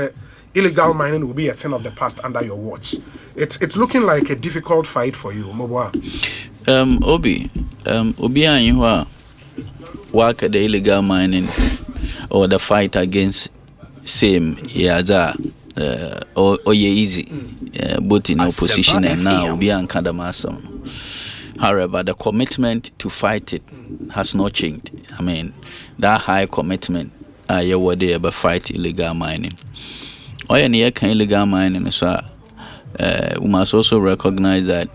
illegal mining will be a thing of the past under your watch. It's looking like a difficult fight for you, Moboa. Obi and you are work at the illegal mining or the fight against same or easy both in opposition and now Obi and Kadamasam. However, the commitment to fight it has not changed. I mean, that high commitment you were there about fight illegal mining. Or any illegal mining, so we must also recognize that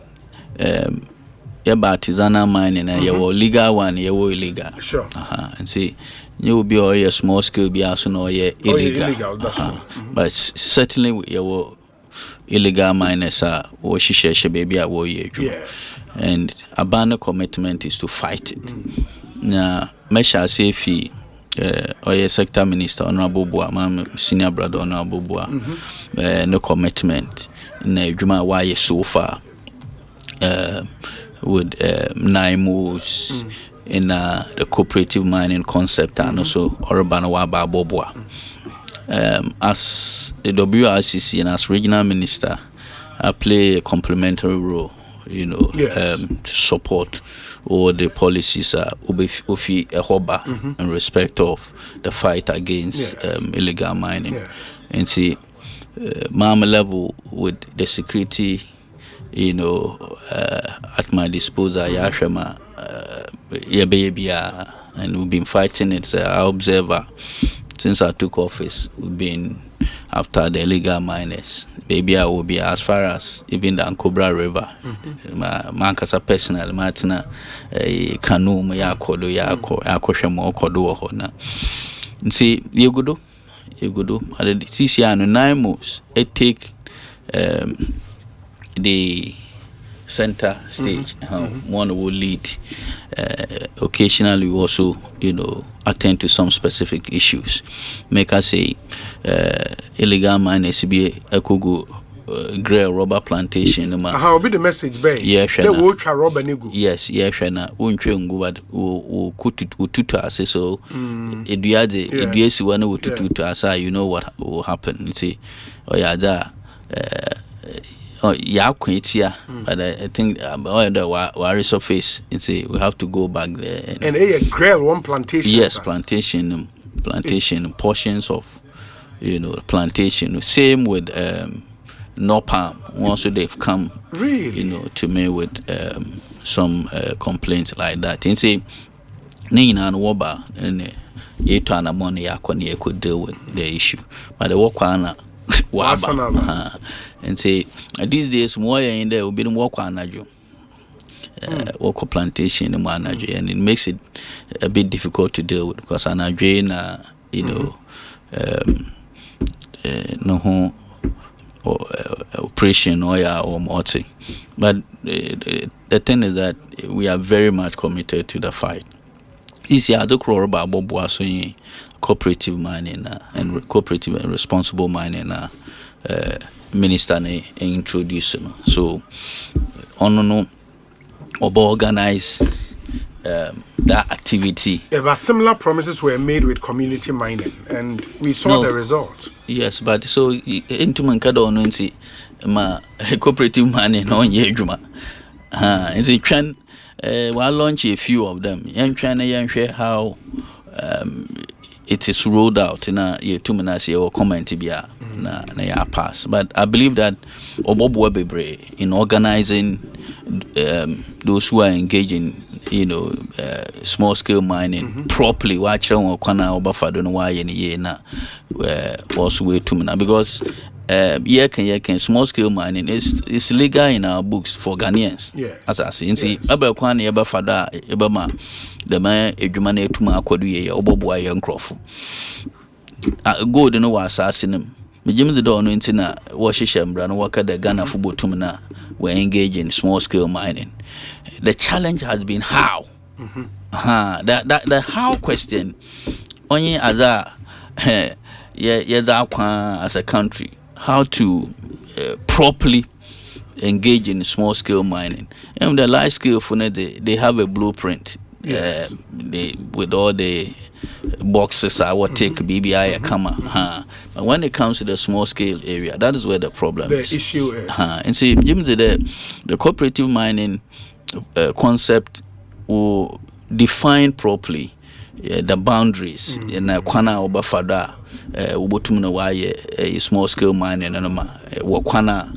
artisanal mining and your legal one, your illegal. Sure. And see, you will be all your small scale be also no illegal. That's true. But certainly your illegal miners are or shisha baby are and abandon commitment is to fight it. Now, Mesha Sefi or your sector minister Honorable Boa, my senior brother Honorable Boa, no commitment in a Juma why so far. with NIMOs in the cooperative mining concept and also Orban Waba Bobwa. As the WRCC and as regional minister, I play a complementary role, to support all the policies Ufi Ehoba in respect of the fight against illegal mining. And see, Mama level with the security, at my disposal, Yashema, and we've been fighting it. I observer. Since I took office, we've been after the illegal miners. Maybe I will be as far as even the Ankobra River. Mankasa personal, Martina, canoe, Yakodo, Yakoshamo, Kodo. See, you go do. And this year, 9 months, it take the center stage. One will lead. Occasionally, we also, attend to some specific issues. Make us say, illegal miners be a kugu grey rubber plantation. How be the message, babe? Yes, they will try rubber nigu. Yes, shana. Unchungu wad ututu ase so. Eduasi wana ututu asa. You know what will happen? You see, oyaza. Yeah, but I think the resurface. We have to go back there. And a grill one plantation. Yes, plantation, portions of, plantation. Same with no palm. Also, they've come, really, to me with some complaints like that. And say, Nina and Woba and Yetana money yakoni could deal with the issue, but the Wakwana. And say these days more in there will be work on work plantation in manager, and it makes it a bit difficult to deal with because anajo no operation or multi. But the thing is that we are very much committed to the fight. This year the crore cooperative mining and cooperative and responsible mining minister introducing. So on organize that activity. But similar promises were made with community mining, and we saw the result. Yes, but so into mankado onunsi ma cooperative mining on yejuma. Is it trend? We'll launch a few of them. Young China, share how it is rolled out in a year 2 minutes or comment to be na pass. But I believe that Obobo Webebre in organizing those who are engaging, small scale mining properly. Watch on Kwana Obafado no why any year na was way 2 minutes because. Small scale mining is legal in our books for Ghanaians. Yes. As I say, see, Abelkwan Yaba Fada, Ebama, the man, Ejumane Tuma Kodu, Oboboy, young Crawford. Go to no assassin him. Jim the Don Intina, Washisham, Bran Waka, the Ghana football tumina were engaged in small scale mining. The challenge has been how. The how question, only as a country. How to properly engage in small scale mining. And the large scale for they have a blueprint. Yes. They with all the boxes I would take BBI Kama. But when it comes to the small scale area, that is where the problem is. The issue is. And see, Jim the cooperative mining concept will define properly the boundaries in Kwana Obafada. Ubotumuna waye small scale mining and wakwana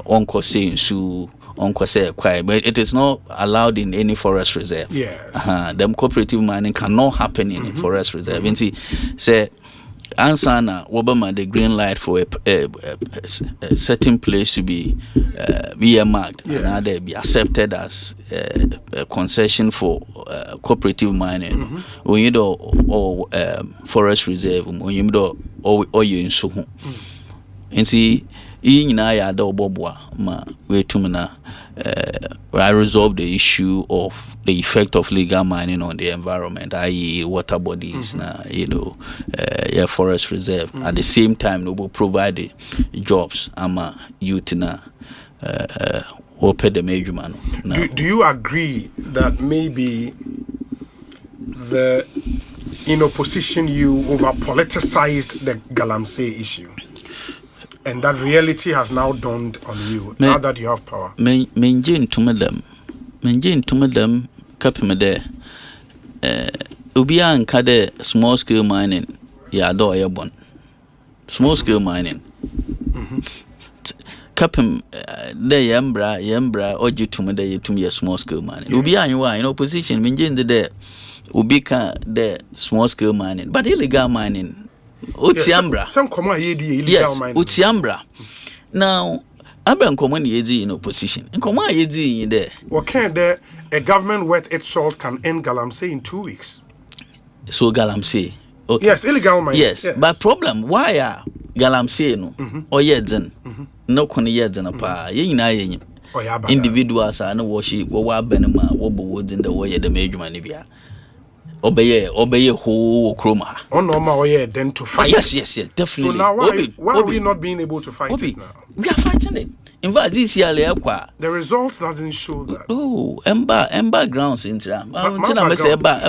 onko say su onko say kwai, but it is not allowed in any forest reserve. Yes. Them cooperative mining cannot happen in a forest reserve. And see, say Ansana Obama the green light for a certain place to be earmarked and they be accepted as a concession for cooperative mining. When you do or forest reserve, when you do or you in so. And see, in I ma we tumina. I resolve the issue of the effect of legal mining on the environment, i.e., water bodies, forest reserve. At the same time, we will provide the jobs. Youth pay the major man. Do you agree that maybe the in opposition you over politicized the Galamsey issue, and that reality has now dawned on you now that you have power? Menjin to them cap me there. Ubia and Kade small scale mining, ya do airborne. Small scale mining. Cap him there yembra or you to me there to me a small scale mining. Ubia you are in opposition, Menjin the there. Ubika the small scale mining, but illegal mining. Utiambra. Some come illegal mining. Utiambra. Now, I'm common yedi in opposition. And come on yedi in there. What can there a government worth its salt can end Galamsey in 2 weeks? So Galamsey. Okay. Yes, illegal mining. Yes. But problem, why are Galamsey no? Or yedzen? No koni yedzen apa. Ye na ye. Individuals are no worship. Wa benema. Wa bo in the way the major manibia. Obey who chroma. Oh no, my then to fight. Yes, definitely. So now why are we not being able to fight it now? We are fighting it. In fact, this year the results doesn't show that. Oh, Ember grounds in Tram. I say about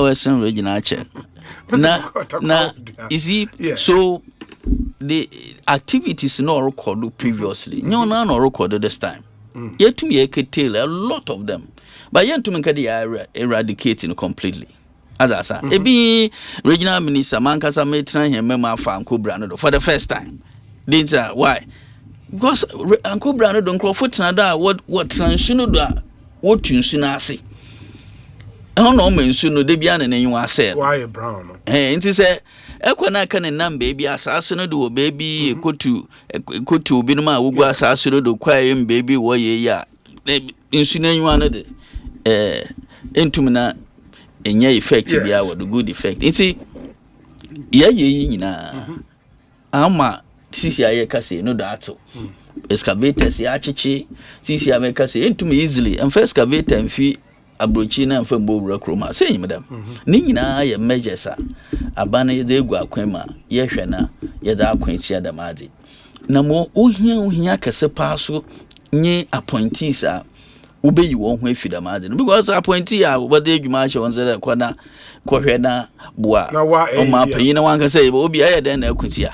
Western regional check. Now, is he so the activities not recorded previously? No, none are recorded this time. Yet to me, I could tell a lot of them, but yet to me, they are eradicating completely. As I said, maybe regional minister Mankasa made trying him memo for Uncle Brando for the first time. Didn't say why? Because Uncle Brando don't call for Canada. What transition do? What you soon see? I don't know, men soon they be and you are said. Why brown? Hey, and he said, Equana can and baby assassin do baby go to Binuma Ugo assassin do quiet baby warrior ya. Insinuating one of the into me and yeah, effective, yeah, what the good effect. You see, Ama, Sisi Ayakasi, no dato. Excavators, Yachichi, Sisi Amekasi, into me easily, and first excavator and fee abrochina and fembo recroma. Say, madam, Nina, ya measures, Abana de Guaquema, Yeshana, Yada Quincia da Madi. Namo, Uhiaka Sepaso, nye appointees are. Ube you won't wait for the margin because appointee what they you match on the corner, Quahena, Bois. Now, why? Oh, my opinion, one can say, but will be higher than Equity.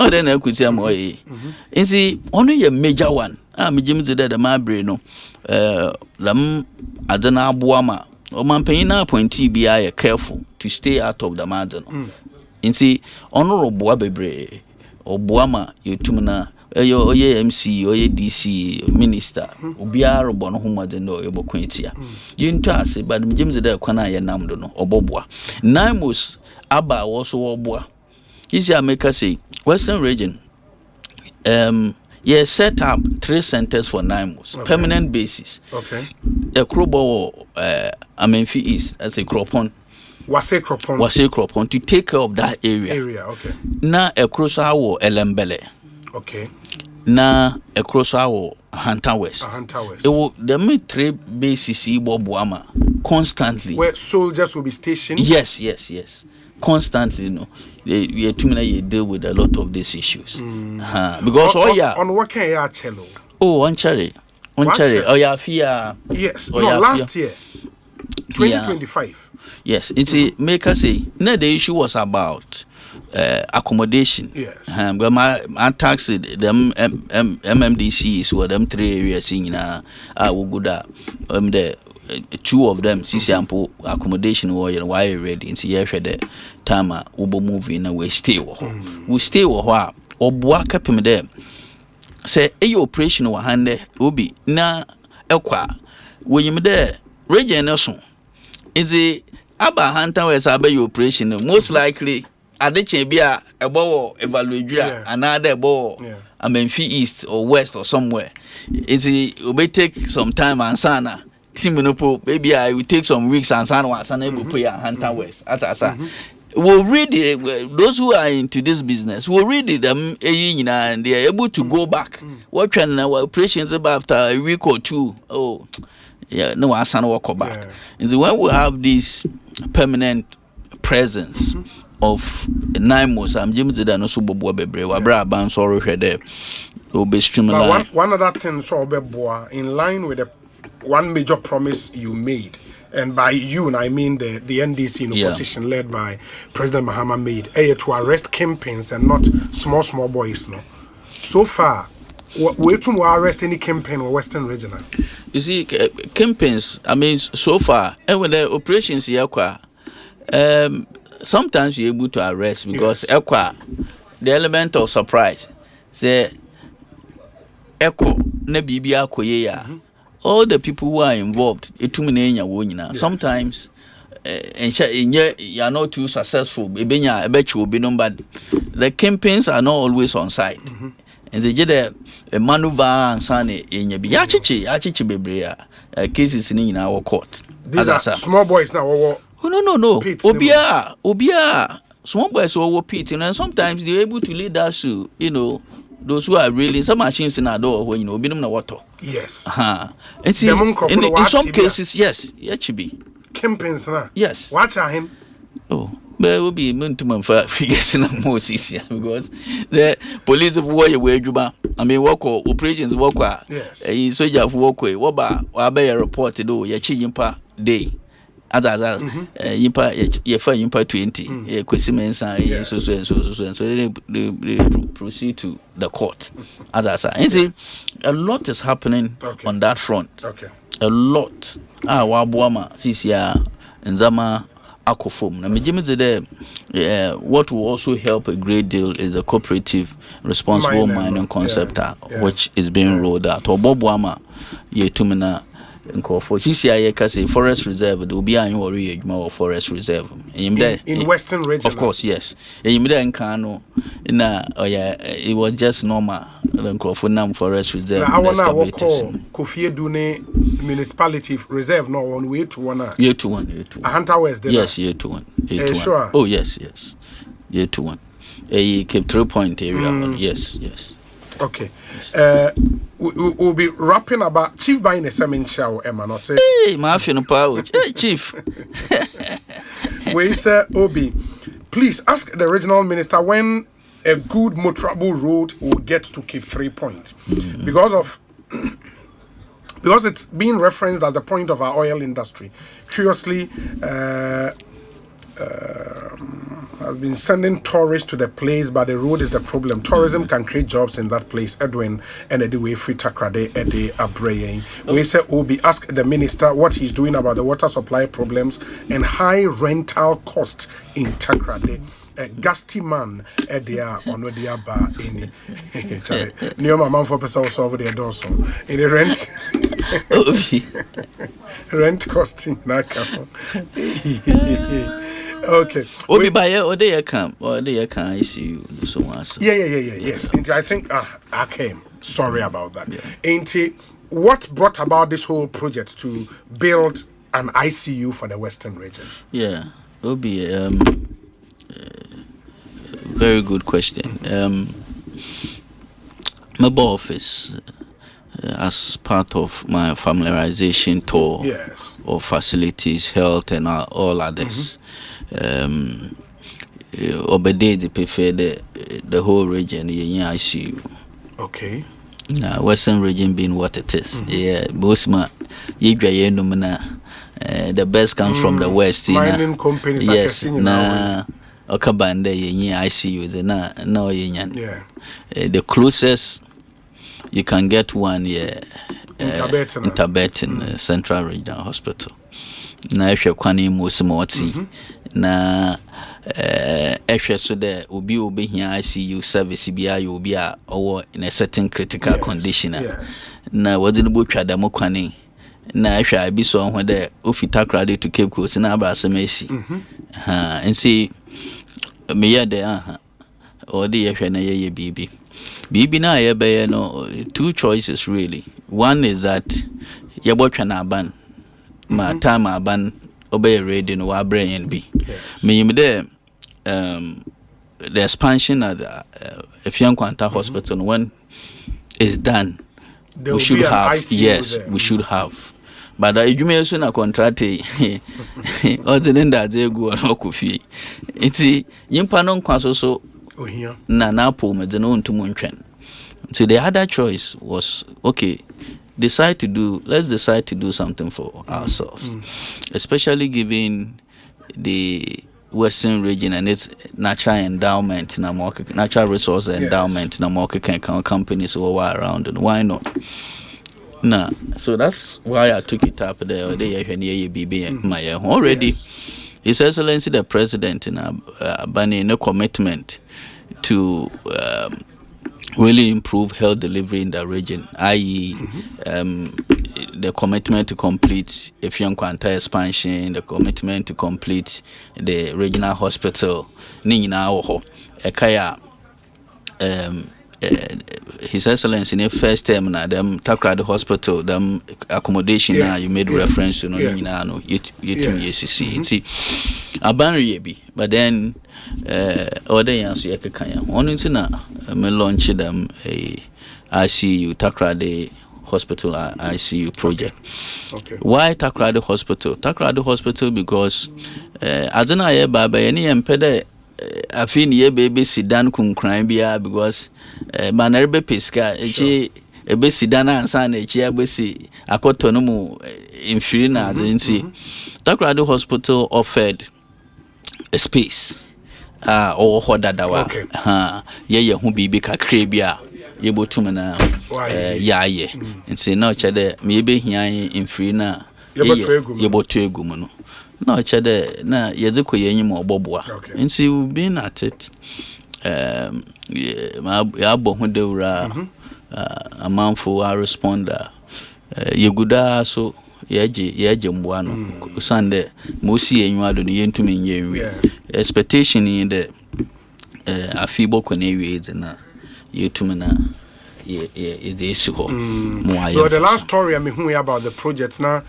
Oh, then Equity, more. And see, only a major one. I'm Jim's the Marbury, no. Lam Adana Boama, or my opinion, appointee be I careful to stay out of the margin. And see, honorable Boabebre or Boama, you tumina. Oye MC, oye DC minister, obiara bono homa de no ebo kwentia. Yinto ase but James de kwana ye namdo no obobwa. Naimos aba also obwa. Isi America say Western region set up 3 centers for Naimos, okay. Permanent basis. Okay. A Krobo Amenfi East as a Kropon. Wase Kropon to take care of that area. Okay. Na a Krosawo Elembele. Okay. Na across our Hunter West. It will the mid 3 bases Bobuama constantly. Where soldiers will be stationed? Yes. Constantly, no. You deal with a lot of these issues. Because on what can you tell? Oh, on cherry. Oh yeah, fear. Yes. No, last year. 2025. Yes. It's make us say no, the issue was about accommodation. Yes. But my tax them MMDCs were them 3 areas in the 2 of them sample accommodation or why ready in see the time ubo movie in a way stay we stay or boaka pim there say a operation wa hande obi na ekwa when you there region so is the aba hunter was abe operation most likely adeche bia ebo evaluate another ebo Amenfi East or West or somewhere is it will take some time and sana maybe I will take some weeks and sana will pay a hunter West we'll read it, those who are into this business will read it and they are able to go back what can our operations about after a week or 2 no asana walk back and so when we have this permanent presence of 9 months, I'm Jim Zidane no subobo bebre wa bra ban so rohwe there obe streamline. One other thing so obeboa in line with the one major promise you made, and by you and I mean the NDC in opposition led by President Mahama made to arrest kingpins and not small boys. No, so far we to arrest any kingpin or Western Regional. You see, kingpins, I mean, so far and when the operations here sometimes you're able to arrest because the element of surprise say echo ne bibia koye ya. All the people who are involved, sometimes you are not too successful. But the campaigns are not always on site. And they get a maneuver and sane in your yachichi bebrea cases in our court. These are small boys now. No. Obia. Small boys over pit, and sometimes they're able to lead us to, those who are really some machines in our door when be them water. Yes. And see, in some cases, yes, it should be. Kempins, yes. Watch him. Oh, but it will be meant to figures in a more easier because the police of war away Juba. I mean, walk operations walk. Yes. A soldier of walkway. Waba, Wabe report to do your chimpa day. As yimpa 20 Ekosiise so they proceed to the court and see a lot is happening on that front. A lot wabuama sisia nzama akofom na mejimize there. What will also help a great deal is the cooperative responsible mining concept which is being rolled out obobuama yetumina for CCI forest reserve, there will be a more forest reserve in Western Region. Of course, yes. In Kano, it was just normal. Forest reserve. I want to call Kofi Dune municipality reserve. No one way to one. Year to one. A Hunter West. Yes, year to one. Sure. Oh yes. Year to one. A Cape 3 Point area. Yes. Okay. We'll be rapping about Chief buying a semen show, Emma. No say. Hey, Mafia power. Hey, Chief. We say, Obi, please ask the regional minister when a good motorable road will get to Cape 3 Point, because it's being referenced as the point of our oil industry. Curiously, has been sending tourists to the place, but the road is the problem. Tourism can create jobs in that place. Edwin and Ediwe Free Takrade Ede Abreye. We say Obi ask the minister what he's doing about the water supply problems and high rental costs in Takrade. A gasty man at the Onodia bar in near my mom for person over there also in the rent costing okay. Obi buy or they come I see you so much. Yes. I think I came. Sorry about that. Ain't it what brought about this whole project to build an ICU for the Western region? Yeah. Obi very good question. My office, as part of my familiarization tour of facilities, health, and all others, Obede they prefer the whole region. ICU. Okay. Now, Western region being what it is. Bosma, the best comes from the West. Mining companies. Yes. Okabande ICU the closest you can get one in Tabetin Central Regional Hospital. Na ehwe kwani musmoti na ehwe so de obi hia ICU service bia you obi a in a certain critical condition na wodin bo twada mo kwani na ehwe abi so ho de ofita crowd to Cape Coast na aba asemesi and see me ya de or the na ye bibi na ye be no two choices really. One is that ye botwa na ban ma time aban obey ready no wa brain be me there the expansion at Efiankwanta Hospital when it's done we should have we should have but adwuma so na contract ordinary that they go on kofi enti nyimpa no nkwa so ohia na po me de no ntumu ntwen. So the other choice was, okay, let's decide to do something for ourselves, especially given the Western region and its natural endowment, natural resource endowment, companies all around, and why not? Nah, so that's why I took it up there. Already, His Excellency the President in a commitment to really improve health delivery in the region, i.e., the commitment to complete Effiong-Kwanta expansion, the commitment to complete the regional hospital, His Excellency in the first term na them Takrady Hospital, them accommodation you made reference to but then other years you can only me launch them a ICU Takrady Hospital ICU project. Okay. Why Takrady Hospital? Takrady Hospital because as an aye baba any empede afin ye baby sidan kun crime bia because manerbe pesca ebe sidan ansa na echi abesi akoto no mu infiri na azinti. Takrady Hospital offered a space or hodadawa ye hu bibi kakre bia ye botum na yaye nti na ochede me ebe hia infiri na ye botu egum no na ochede na yeziko yenyim oboboa nti we been at it ya bohu deura amanfo a responder yeguda so yeje mboa no sande mosi enwado no yentumi nyenwe expectation in the afibo konewe na yetumi na the last story I mean about the project now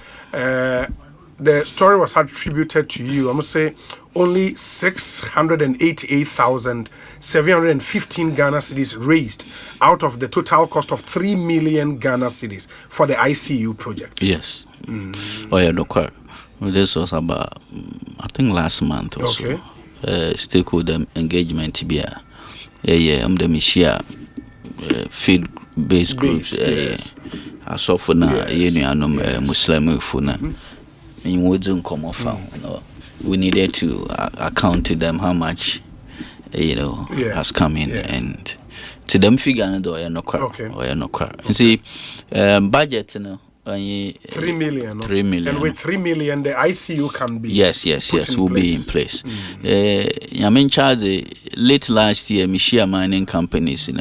the story was attributed to you. I must say only 688,715 Ghana cedis raised out of the total cost of 3 million Ghana cedis for the ICU project. Yes. Oh yeah, no. This was about I think last month or so. Stakeholder engagement here. I'm the Mishia field based groups. As of now, Muslim funa. In wooden come off, we needed to account to them how much has come in and to them figure no car. And see budget 3 million. 3 million. And with 3 million the ICU can be yes will be in place. I'm in charge late last year Mishia mining companies in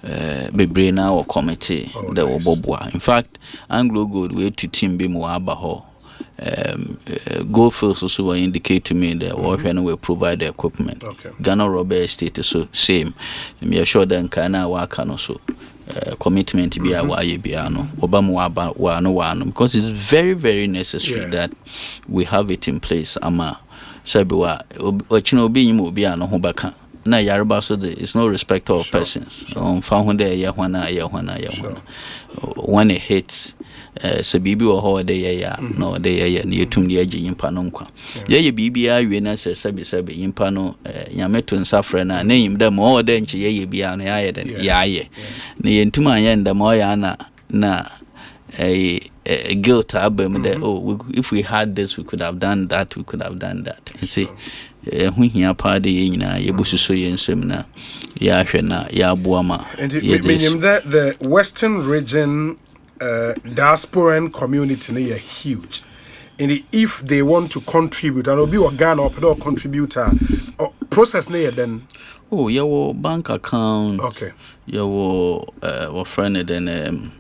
Bebrena or committee that were Bobwa. In fact, Anglo Gold way to team be more abaho. Goldfields also indicate to me that when we provide the equipment. Ghana Rubber Estate is so same. Me assure them kana work also. Commitment be a biano Obama because it's very, very necessary that we have it in place. Ama Sabiwa Ochino being Mobiano Hobaka. Na Yaraba so it's no respect of persons. Found there Yahwana. When it hits Sabibi or holiday no day near to the edge in Panonkwa. Ye BBI we na sabi in Pano Yameto and Safrana name them all then ye biana yaye. Ni entuma yenda moyana na a guilt album that if we had this we could have done that and see when here party yebusu so yensem na ya hwe na ya boama the Western region diasporan community are huge. And if they want to contribute, and be Ghana or contributor, process then. Oh, your bank account. Okay. Your friend then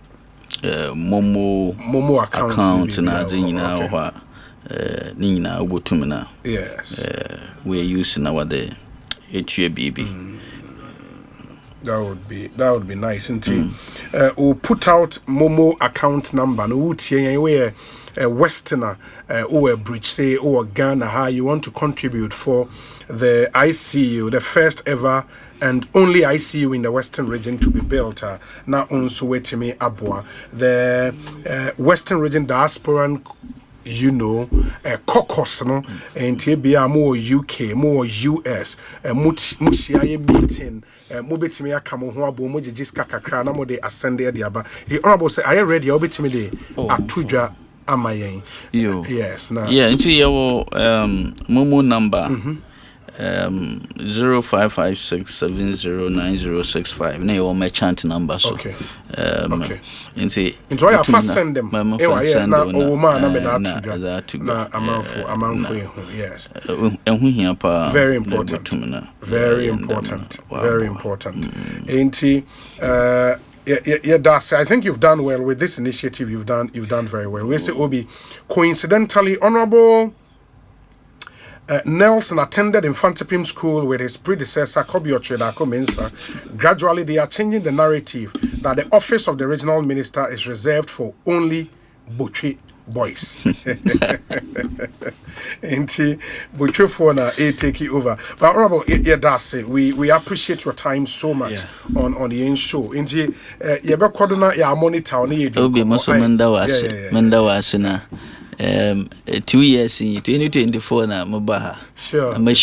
Momo account na zina nina ubutumina. Yes. We are using our the HUBB. That would be nice, isn't it? We'll put out Momo account number. No, where a Westerner or a bridge say or Ghana, how you want to contribute for the ICU, the first ever and only ICU in the Western region to be built. Now also wait me abua the Western region diaspora. Caucus no and TBA more UK, more US, Mushia meeting, Mobitimi Akamo, who are Bomojis Kakakana, more they ascended the Abba. The Honorable say, I ready, I'll be timid at Tuja Amaye. Yes, now. Yeah, into your Momo number 0556709065. Nay, or my chant number. So. Okay. Okay. Into I first send them. Yes. Very important. Very important. Very important. Yeah, that's. I think you've done well with this initiative. You've done very well. We say Obi, coincidentally, Honorable Nelson attended Infantipim School with his predecessor Kobio Chedako Mensah. Gradually, they are changing the narrative that the office of the regional minister is reserved for only Butchie boys. Inti Butchie for na take it over. But Honorable, yeah, that's it. We appreciate your time so much on the end show. Inti yebe koduna ya monitor oni yedu. Obi maso menda wase na. 2 years in 2024 na mabaha me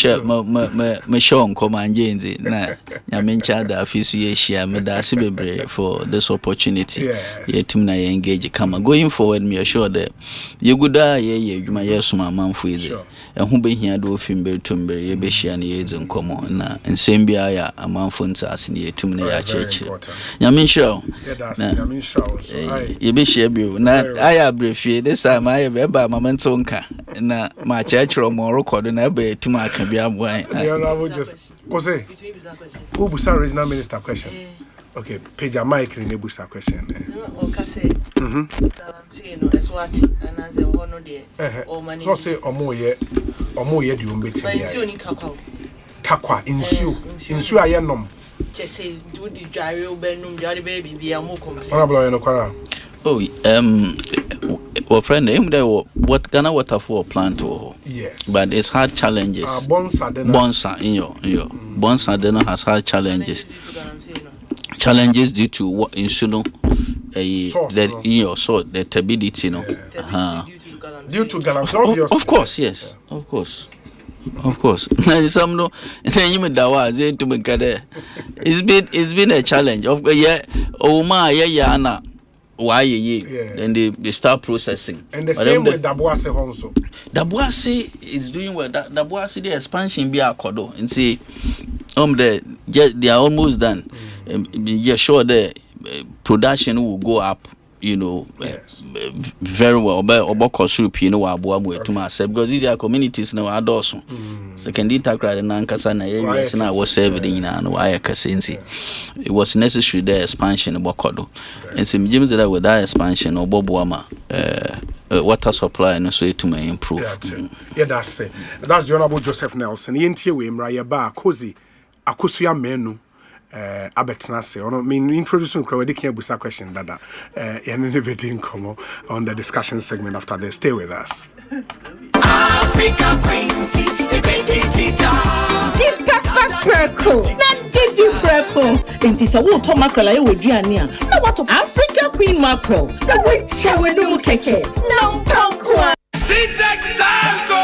sure nkomanjenzi na nyamencha da afisu ye share me da bebre for this opportunity yetum na engage kama going forward me sure that ye guda ye adwuma ye soma manfo ize ehu behia do ofimbe tumbe ye be share na ye nkomo na nsembia ya amanfo ntase na yetum na ya cheche nyamencha ye be share bi na aya brefie this time aya eba mamento nka na ma chechro mo record na eba tuma aka bia mwan. Osei, who busa regional minister question? Okay, page a mic in busa question. So say omoye di umbeti. Takwa insu ayenom. Chese do di jare obenum jare baby bia mo come. Honorable no kwara. Oh, well, friend, what Ghana waterfall plant to? Yes, but it's hard challenges. Bonsa in your Bonsa has hard challenges. Challenges due to what insulin, the turbidity, due to Galamsey, of course, yes, of course. Some no. It's been a challenge. Of Oma why then they start processing. And the same with Dabuase also. Dabuase is doing well. Dabuase the expansion be akodo and say they are almost done. You're sure the production will go up. Very well. Oboko soup, abuamu to myself because these are communities now are also. So can they talk right now? Because I was serving and why it was necessary the expansion of Bokodo. And some gyms that with that expansion of Bobuama water supply and so to may improve. Yeah, that's it. That's the Honorable Joseph Nelson. Yenti we mraya ba kozi akusuya menu. Abetnase or mean introducing Krawedi can busa question dada on the discussion segment after this. Stay with us. Africa Deep pepper purple. Not deep purple. Inti sa wo to mackerel aye weduane a. Na what Africa Queen mackerel. Na we chawe no mu keke. No pankwa. Syntax Tango.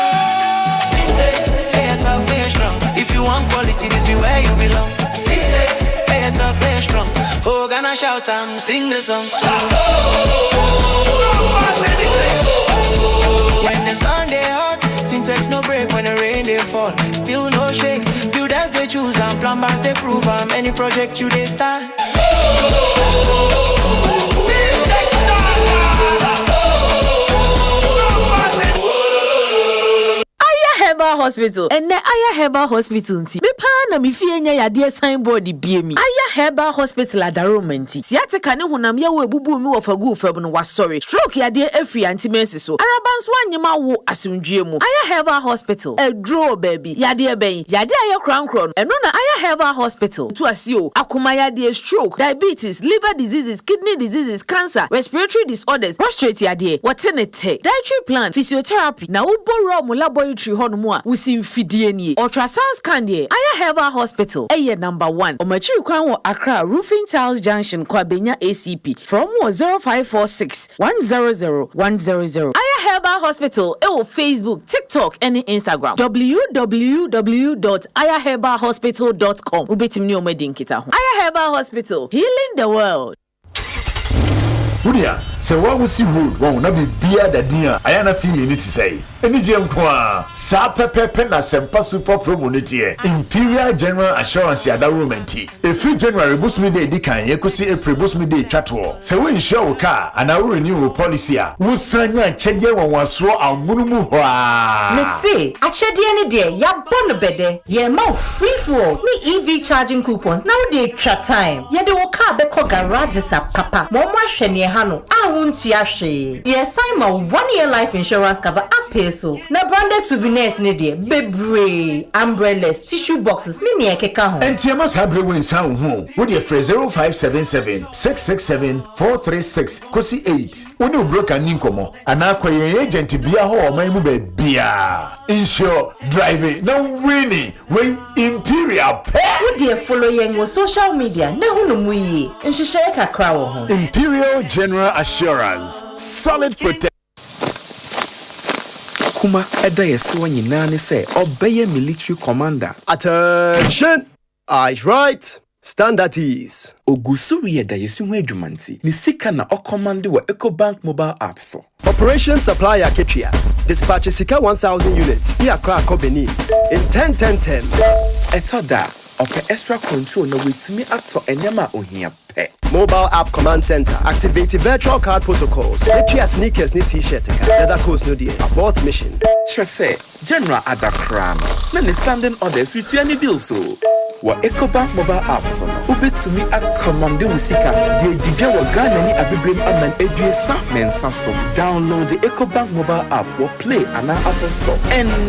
Syntax, hey, it's a fish strong. If you want quality, this be where you belong. Syntax, hey, it's a fish strong. Oh, gonna shout and sing the song. When the sun they hot, Syntax no break. When the rain they fall, still no shake. Builders they choose and plumbers they prove. Any project you they start. Syntax Herbal Hospital and Aya Herbal Hospital. Me pa na me fie nya yade signboard bie mi. Aya Herbal Hospital Adaromenti. Siatica ne honam ya wo ebubu mi wo fagu fam no wasori. Stroke ya de afri antimesi so. Arabanso anyema wo asundwie mu. Aya Herbal Hospital. Draw baby. Ya de ben. Ya de aye krankron. Eno na Aya Herbal Hospital. To asio akoma ya de stroke, diabetes, liver diseases, kidney diseases, cancer, respiratory disorders, prostate ya de. Watenete. Dietary plan, physiotherapy. Na uboro mu laboratory hono a wusimfidie nie. Ultrasound scan de. Aya Herbal Hospital. Eye number 1. Omachiri kwan wo Accra Roofing Tiles Junction Kwabenya ACP. From 0546 100 100. Aya Herbal Hospital. Ewo Facebook, TikTok, and Instagram. www.ayaherbalhospital.com. Ubetimni omedin kita ho. Aya Herbal Hospital. Healing the world. Wudia, se wa wusi road, wa na bibia da dia. Aya na fi ni ti say. Eni je nko sa pepepe na Asempa super promo ne tie. Imperial General Assurance Adaromenti. Every January busmi day di kan Ekosiisen April busmi day twato. Se we insure wo car and our renew policy a. Wo sanya chede wanwaso amunumu ho a. Me say, achede ne de ya bon bede. Ye ma free for ni EV charging coupons. Now dey tra time. Ye de wo car be ko garages up papa. Mo mo hwe ne ha no. A wonti ahwe. Ye sign ma 1 year life insurance cover up so na branded souvenirs ne de bebre umbrellas tissue boxes ne ne ekeka ho entiema sabre won san ho wo de 0577 667 436 kosi 8 wo de broker ni nkomo ana akoye agent bia ho o man mu ba bia insure driving na winning when Imperial pay wo de follow yen wo social media na hu no mu yi nhihye kakra wo ho Imperial General Assurance solid protection. Kuma eda yesiwa nyina ne se obeye military commander. Attention! Eyes right. Stand at ease. Ogusuri eda yesiwa adwumanti. Ni sika na ocommand wa Ecobank mobile app so. Operation Supply Aketria. Dispatch Sika 1,000 units via Accra Benin in 10-10-10. Etoda ope extra control na wetumi ato enyama ohia pe. Mobile app command center. Activate virtual card protocols. Letria sneakers ni t-shirt. Leather coats no die. Abort mission. Trese General Adakrano. Na ne standing orders with any bill so. Wa Ecobank mobile app so. Ubetumi akomande musika. Die didwa wa Ghana ni abibrem aman eduesa mensa so. Download the Ecobank mobile app or play ana Apple Store.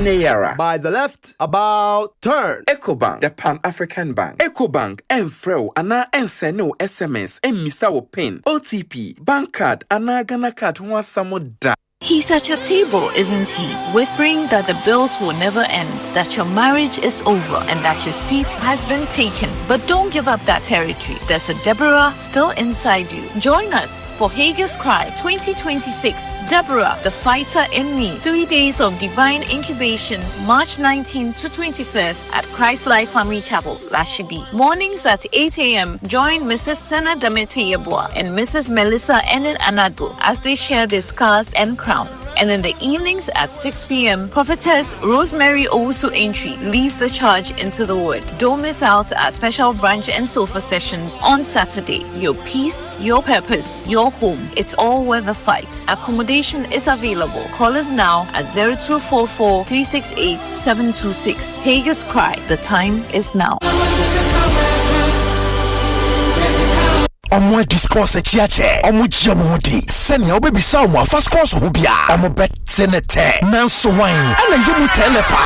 Neyara. By the left, about turn. Ecobank, the Pan-African Bank. Ecobank, Enfreo, ana Enseno SMS, Emisa wo PIN, OTP, bank card, ana Ghana card, samo da. He's at your table, isn't he? Whispering that the bills will never end, that your marriage is over, and that your seat has been taken. But don't give up that territory. There's a Deborah still inside you. Join us for Hager's Cry 2026. Deborah, the fighter in me. 3 days of divine incubation, March 19 to 21st at Christ Life Family Chapel, Lashibi. Mornings at 8 a.m. Join Mrs. Sena Damete Yeboah and Mrs. Melissa Enin Anado as they share their scars and crowns. And in the evenings at 6 p.m., Prophetess Rosemary Owusu Entry leads the charge into the word. Don't miss out our special brunch and sofa sessions on Saturday. Your peace, your purpose, your home. It's all worth the fight. Accommodation is available. Call us now at 0244 368 726. Hager's Cry. The time is now. Omo dispose chiache omo chiamodi sene obebisa omo afa sponsor ho bia omo betenete nanso wan ana yemu telepa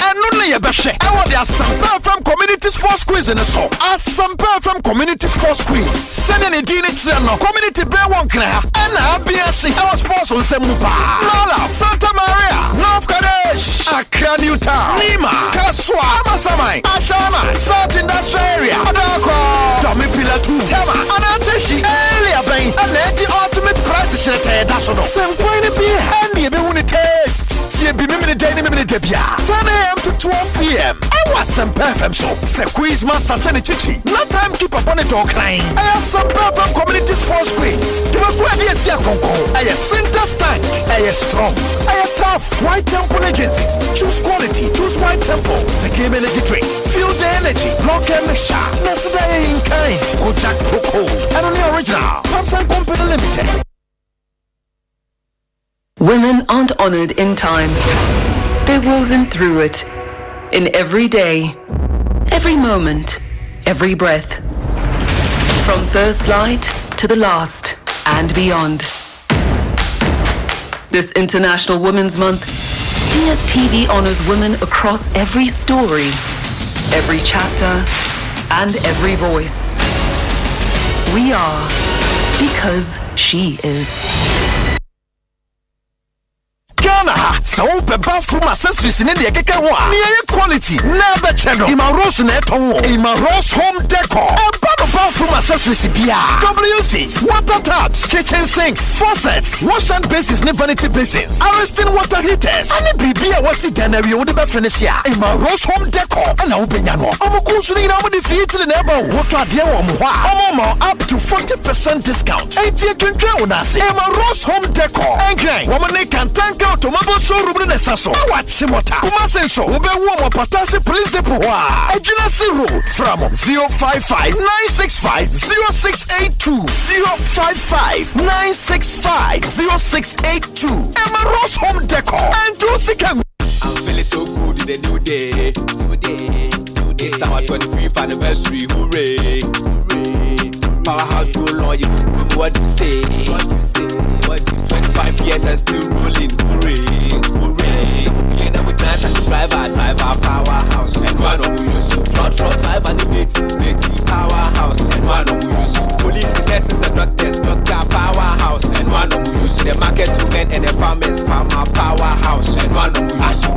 eno ne ye behwe e wo de Asempa from community sports quiz ne so Asempa from community sports quiz sene ne di ne kire no community be won kra ana abia se e wo sports on semu pa Lola Santa Maria North Kadesh Accra New Town Nima Kaswa Amasamai Ashama South Industrial Area Adako Domi Pilatu Tema Anateshi earlier bang and the ultimate price shit that's no some point be and you be want taste see be me day 10 a.m. to 12 p.m. I was some FM show the quiz master Chani Chichi no time keep up on it all crying I have some from community sports quiz you go idea see konko I center stank I strong I tough white temple agencies choose quality choose white temple the game energy drink feel the energy block and mixture that's the in kind go Jack Coco and on the original Pops and Company Limited. Women aren't honored in time. They're woven through it. In every day, every moment, every breath. From first light to the last and beyond. This International Women's Month, DSTV honors women across every story, every chapter, and every voice. We are because she is. Ghana, so the bathroom accessories in India keke wa. Near quality, never channel. Ima Rose Neto, Ima Rose Home Decor. A bathroom accessories bia. WC, water taps, kitchen sinks, faucets, wash and basins, ne vanity basins, arresting water heaters. And the bia wasi denari odi be finish ya. Ima Rose Home Decor. And now benyano. Omo kusuni na mo defeat the neighbor. Water dia wa mwa. Omo up to 40% discount. Eti ekentwe onase. Ima Rose Home Decor. Engine, woman can tank out to mobile showroom in the Sasso. Watch Mota. Kumasenso. Ube woman patasi police depot. Ejinasi Road from 055 965 0682 055 965 0682. Emma Ross Home Decor and Josie Cam. I'm feeling so good in the new day. It's our 25th anniversary. Hooray! Powerhouse roll on you. What do you say? 25 years and still rolling. Hooray! So we play now with night as a driver powerhouse. And one of we use to trot drive and the matey powerhouse. And one of we use to police, nurses and doctors, doctor powerhouse. And one of we use to the market women and the farmers, farmer powerhouse. And one of we use to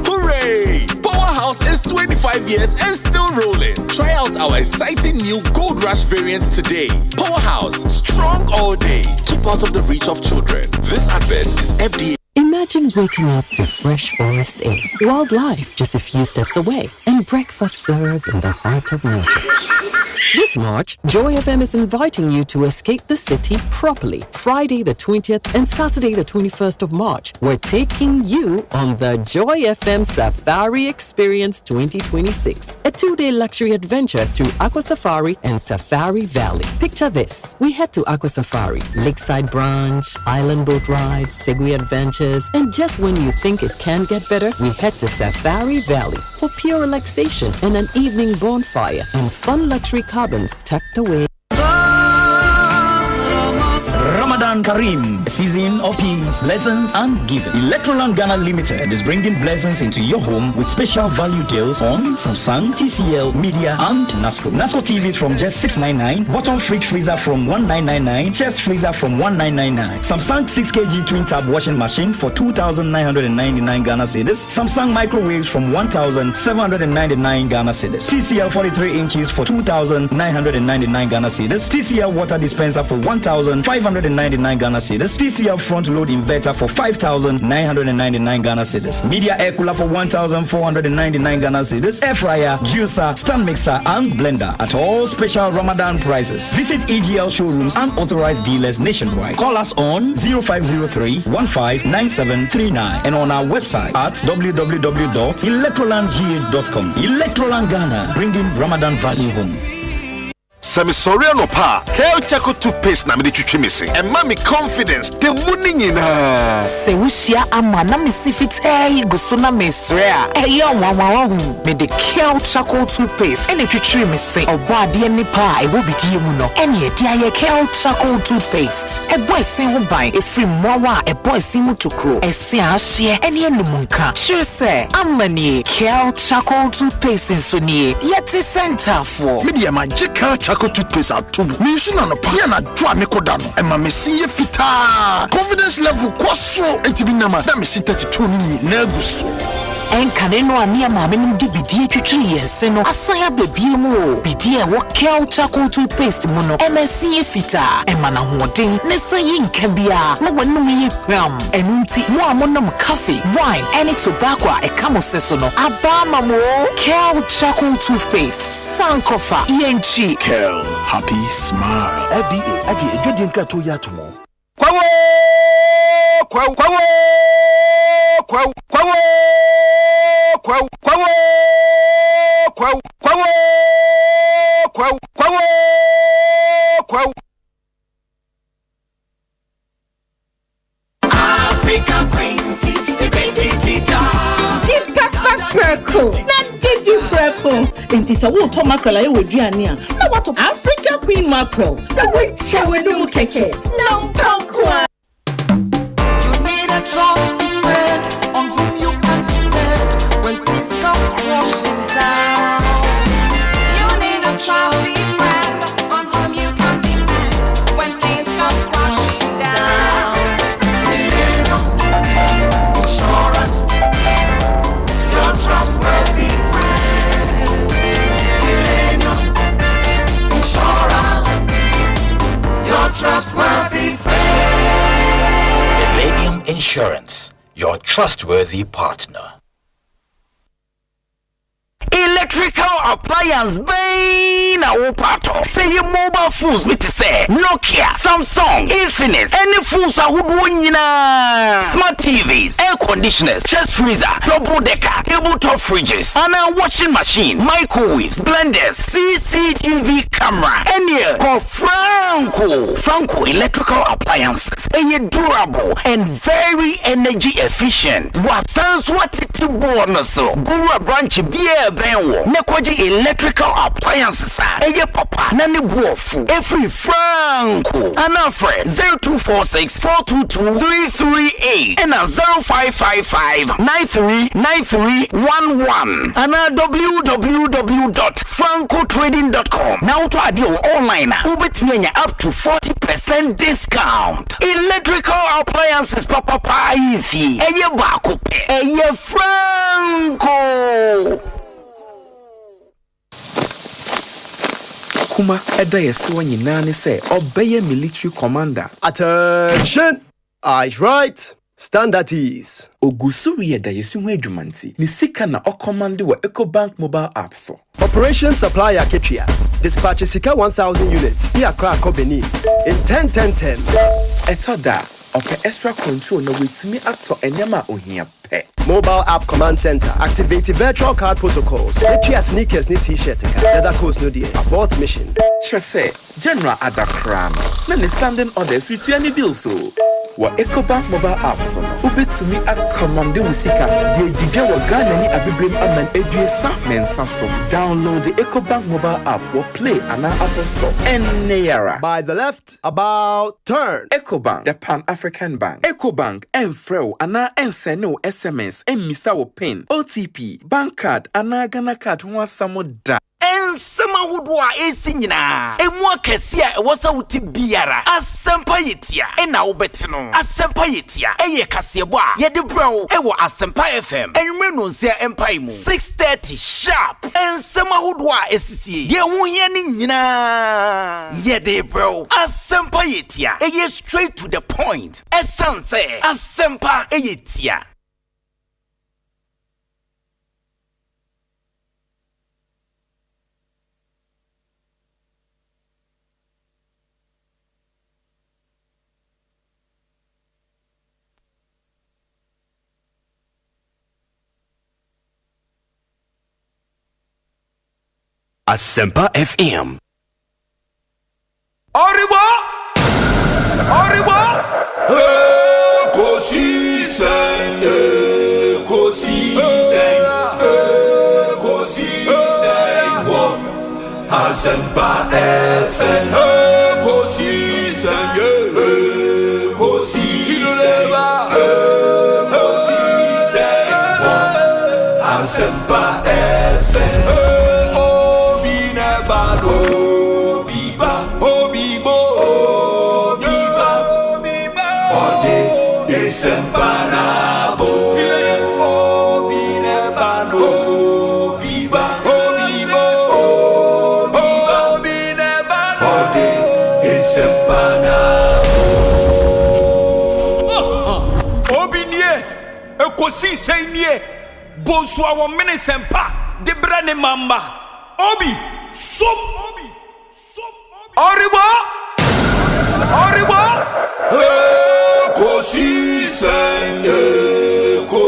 hooray! Powerhouse is 25 years and still rolling. Try out our exciting new Gold Rush variants today. Powerhouse, strong all day. Keep out of the reach of children. This advert is FDA. Imagine waking up to fresh forest air, wildlife just a few steps away, and breakfast served in the heart of nature. This March, Joy FM is inviting you to escape the city properly. Friday the 20th and Saturday the 21st of March, we're taking you on the Joy FM Safari Experience 2026, a 2-day luxury adventure through Aqua Safari and Safari Valley. Picture this. We head to Aqua Safari, Lakeside Branch, Island Boat Rides, Segway Adventures, and just when you think it can get better, we head to Safari Valley for pure relaxation and an evening bonfire and fun luxury cabins tucked away. Ramadan Kareem, a season of peace, lessons, and giving. Electroland Ghana Limited is bringing blessings into your home with special value deals on Samsung, TCL, Media, and NASCO. NASCO TVs from just $699, bottom fridge freezer from $1999, chest freezer from $1999, Samsung 6kg twin tab washing machine for 2,999 Ghana cedis, Samsung microwaves from 1,799 Ghana cedis, TCL 43 inches for 2,999 Ghana cedis, TCL water dispenser for 1,599 Ghana cedis, TCL front load inverter for 5,999 Ghana cedis, Media air cooler for 1,499 Ghana cedis, air fryer, juicer, stand mixer, and blender at all special Ramadan prices. Visit EGL showrooms and authorized dealers nationwide. Call us on 0503-159739 and on our website at www.electrolandgh.com. Electroland Ghana, bringing Ramadan value home. Samisoriano pa, Kale Chaco toothpaste na me de twitwi me se. E ma me confidence, the money nyina. Se wushia ama na me sifite guso na mesre a. Eyo wawawu. Me de Kale Chaco toothpaste ene twitwi me se. Obo ade ni pa e wo bidie mu no. Ene e dia ye Kale Chaco toothpaste. E boy se ho ban, e free mowa, e boy se mu tokro. E se ahye, ene enumunka. Sure say, amani Kale Chaco toothpaste so nie. Yeti center for. Media magical Chaco toothpaste atubu. Me use na no pa. Ya na dwa me koda no. E ma me sinye fita. Confidence level kwaso entibi na ma. Da me sin 32 ni na guso. Enkane no ani ama me nim di bidie twitwiri yense no. Asaya bebie mu o. Bidie wo Kale Chaco toothpaste mu no. MSC fita. E ma na hoden ne sayi nkabia. Na wonum yi hwam. Enunti mo amonom coffee, wine, any tobacco e kamo seso no. Aba mamo Kale Chaco toothpaste. Sankofa ENG. Kale, happy smile. FDA adi ejodi nka to ya tomo. Kwawo! African Queen tea, a baby tea. Deep pepper purple, not Didi purple. Enti sa wo to mackerel aye waduane a na wato Africa Queen mackerel. Na we chawe no mu keke. No pankwa. You need a trusty friend on whom you can depend when things come crashing down. You need a trusty friend on whom you can depend when things come crashing down. Insurance, your trustworthy friend. Insurance, your trustworthy friend. Millennium Insurance, your trustworthy partner. Electrical appliance na upato. Say your mobile phones with say Nokia, Samsung, Infinix, any phones are nyina. Smart TVs, air conditioners, chest freezer, double decker, tabletop fridges, and a washing machine, microwaves, blenders, CCTV camera, any call Franco electrical appliances. A durable and very energy efficient. What sounds what it bonus so Bura branch beer benwo nekwaji electrical appliances eye papa na ne buofu every Franco anafre 0246-422-338 and 0555-939311 and www.francotrading.com. Now to add your online ubetmenya up to 40% discount. Electrical appliances papa pa ifi eye bakope eye Franco. Kuma eda yesiwa nyina ne se obeye military commander. Attention! Eyes right. Stand at ease. Ogusuri eda yesiwa adwumanti. Ni sika na okomande wa EcoBank mobile app so. Operation Supply Aketria. Dispatch sika 1,000 units via Krakow Benin in 10-10-10. Etoda ope extra control na wetimi ato enyama ohia pe. Mobile app command center. Activate virtual card protocols. Let's sneakers ni t-shirt. Leather coats no dear. Abort mission. Trese General Adakran. Na ni standing orders with any bill so. Wa EcoBank mobile app so. Ubetumi akomande usika. Die didwa wa Ghana ni abibrem aman eduesa mensa so. Download the EcoBank mobile app or play an Apple Store. Neyara. By the left, about turn. EcoBank, the Pan-African Bank. EcoBank, Enfreo, ana enseno SMS, emisa wo pin, OTP, bank card, ana Ghana card, wansamo da. Ensema hudwa esi nyina emwa kesia ewasa wuti biara Asempa yetia ena ubetino Asempa yetia eye kasiebwa yede bro ewo Asempa FM enwe no nsia empire mu 6:30 sharp ensema hudwa esisie ye huhia ni nyina yede bro Asempa yetia eye straight to the point esanse Asempa yetia. Asempa FM. Oribo! Ekosiisen, wo Asempa FM. Ekosiisen, wo Asempa FM. Sempanabo obine bano biba obibo obine bano ode sempanabo obinie Ekosiisen nie Bonsu awo mene sempa de brane mamba obi som oribo Ekosiisen, wo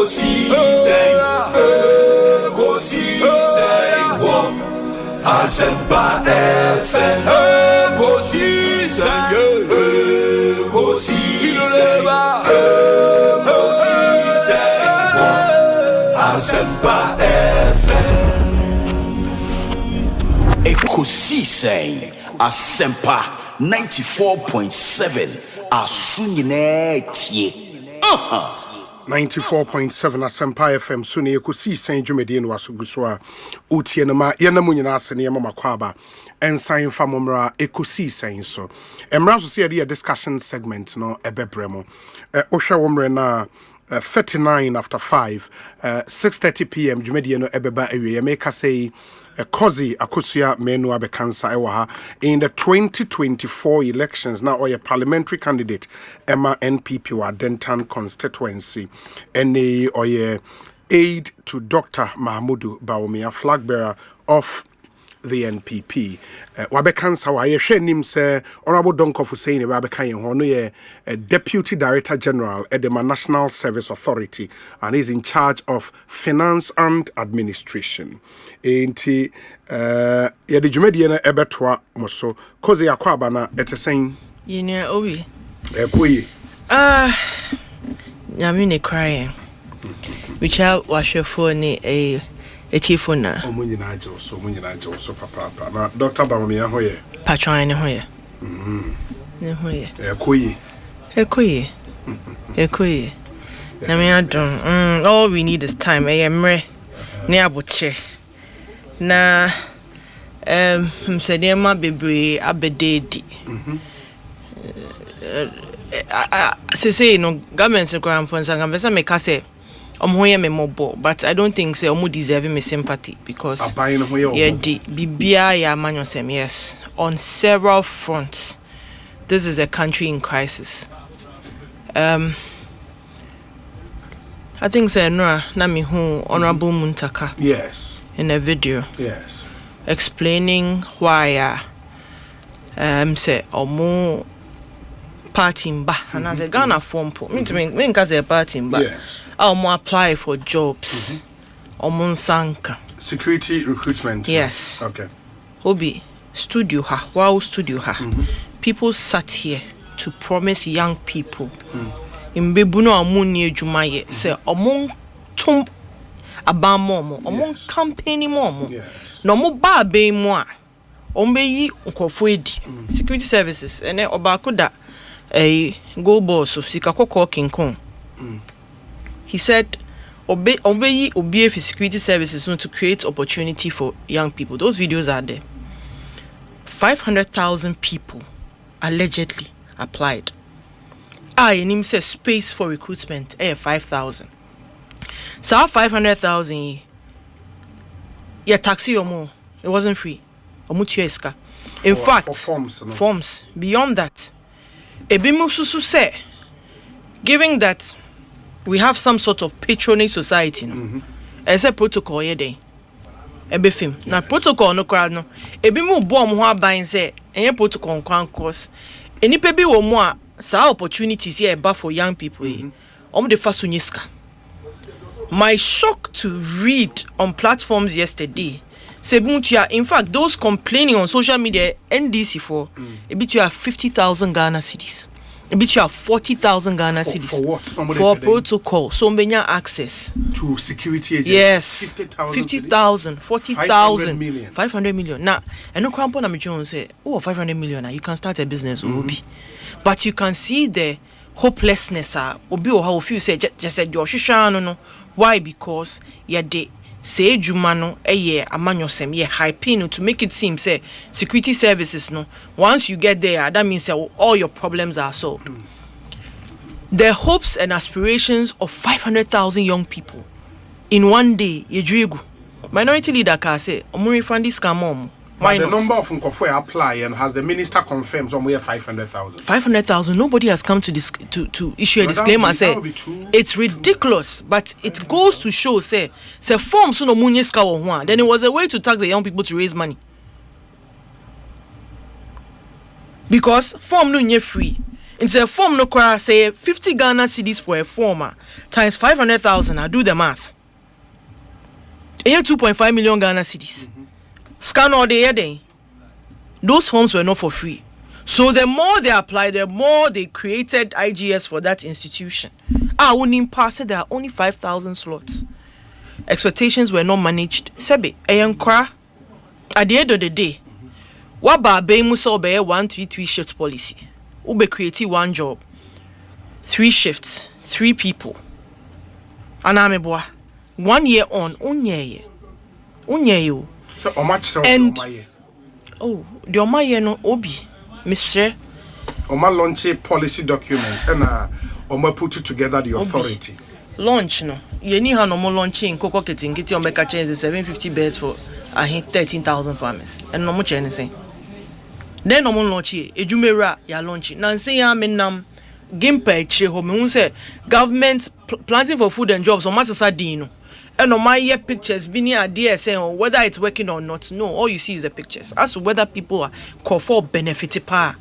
Asempa FM. Ekosiisen, wo Asempa FM. Ekosiisen Asempa 94.7 Asunyine tie. 94.7 Asempa FM so ne Ekosiisen dwumedi no wasoguso a utie no ma yenamu nyina ase ne mama kwaba ensan fa momra Ekosiisen so emra so se dey discussion segment no ebebremo ohwa womre na 39 after 5 6:30 p.m. dwumedi no ebeba ewie make say Kozi Akusua Menu Abekansa Ewaha in the 2024 elections. Now, or a parliamentary candidate, Emma NPP or Denton constituency, and or aide to Dr. Mahmudu Bawumia, flag bearer of the NPP. Wabekansa wa ye nim se Honorable Donko Hussein Wabekan hono ye Deputy Director General at the National Service Authority and is in charge of finance and administration. Enti ye de dwumadi na ebetwa moso koze yakwaba na etesen yenya obi ekoyi nyame ne crying which I wahwefo ne etifona omunyina ajo so papa na Dr. Bawumia hoye patron ne hoye ne hoye ekoyi nyame adon all we need is time emre ne aboche na msedema bebre abededi say no government grandpons and pesa make say omhoye me mobo but I don't think say omu deserve me sympathy because yeah di bibia ya manyosem yes on several fronts this is a country in crisis. I think say no na me hu Honorable Muntaka yes in a video yes explaining why say omo party mba and as a Ghana form po me nka say party mba yes omo apply for jobs omo nsanka security recruitment yes okay obi studio people sat here to promise young people imbebu no omo ni adwuma ye say omo tom abamomo omo campaign momo no mo ba be mu a ombeyi nkofo edi security services ene obako da go boss sika kokko kinkon he said obeyi obi security services to create opportunity for young people. Those videos are there. 500,000 people allegedly applied. Him says space for recruitment 5,000. So 500,000 yeah taxi or more. It wasn't free. In fact, for forms beyond that. Ebimu susu say given that we have some sort of patronage society no. As a protocol ye dey. Ebefim. Na protocol no crowd no. Ebimu bo mo ho aban say enye protocol kwan course. Enipa bi wo mo a sa opportunities here ba for young people e. De fa so nyiska. My shock to read on platforms yesterday. Sebuntia, in fact, those complaining on social media, NDC for a bit you have 50,000 Ghana cedis. A bit you have 40,000 Ghana cedis. For what? For protocol. So many access to security agents. Yes. 50,000, 40,000, 500 million. Now, and no cramp on a say, oh, 500 million, you can start a business, but you can see the hopelessness. Obi or how few say just said your shishano no. Why? Because de say jumano amanyosem hyping to make it seem say security services no once you get there that means all your problems are solved. The hopes and aspirations of 500,000 young people in one day minority leader can say omuri fund this scam. Why the not? number of Nkofo apply and has the minister confirmed somewhere 500,000? 500,000. Nobody has come to issue a disclaimer. Say it's ridiculous, but it goes to show. Say form so no munyeska one. Then it was a way to tax the young people to raise money because form no nye free. It's a form no cry. Say 50 Ghana cedis for a former times 500,000. I do the math. 2.5 million Ghana cedis. Scan all day. Those forms were not for free. So the more they applied, the more they created IGS for that institution. Unim passed there are only 5,000 slots. Expectations were not managed. Sebe, at the end of the day, What about Bemusa obey 1-3-3 shift policy? Ube create one job, 3 shifts, 3 people. Anameboa 1 year on, unye. So and oh, the omaye no obi, Mr. Oma launch a policy document and Oma put it together the authority. Launch no. Yeni ha no mo launching Koko Ketingiti Omeka change 750 beds for 13,000 farmers. And no mo change anything. Then no mo launch ejumera ya launch. Nansi ya menam gimpe che ho me say government planting for food and jobs o masasa din. And no my year pictures be near idea saying whether it's working or not. No, all you see is the pictures. As to whether people are call for benefit pa.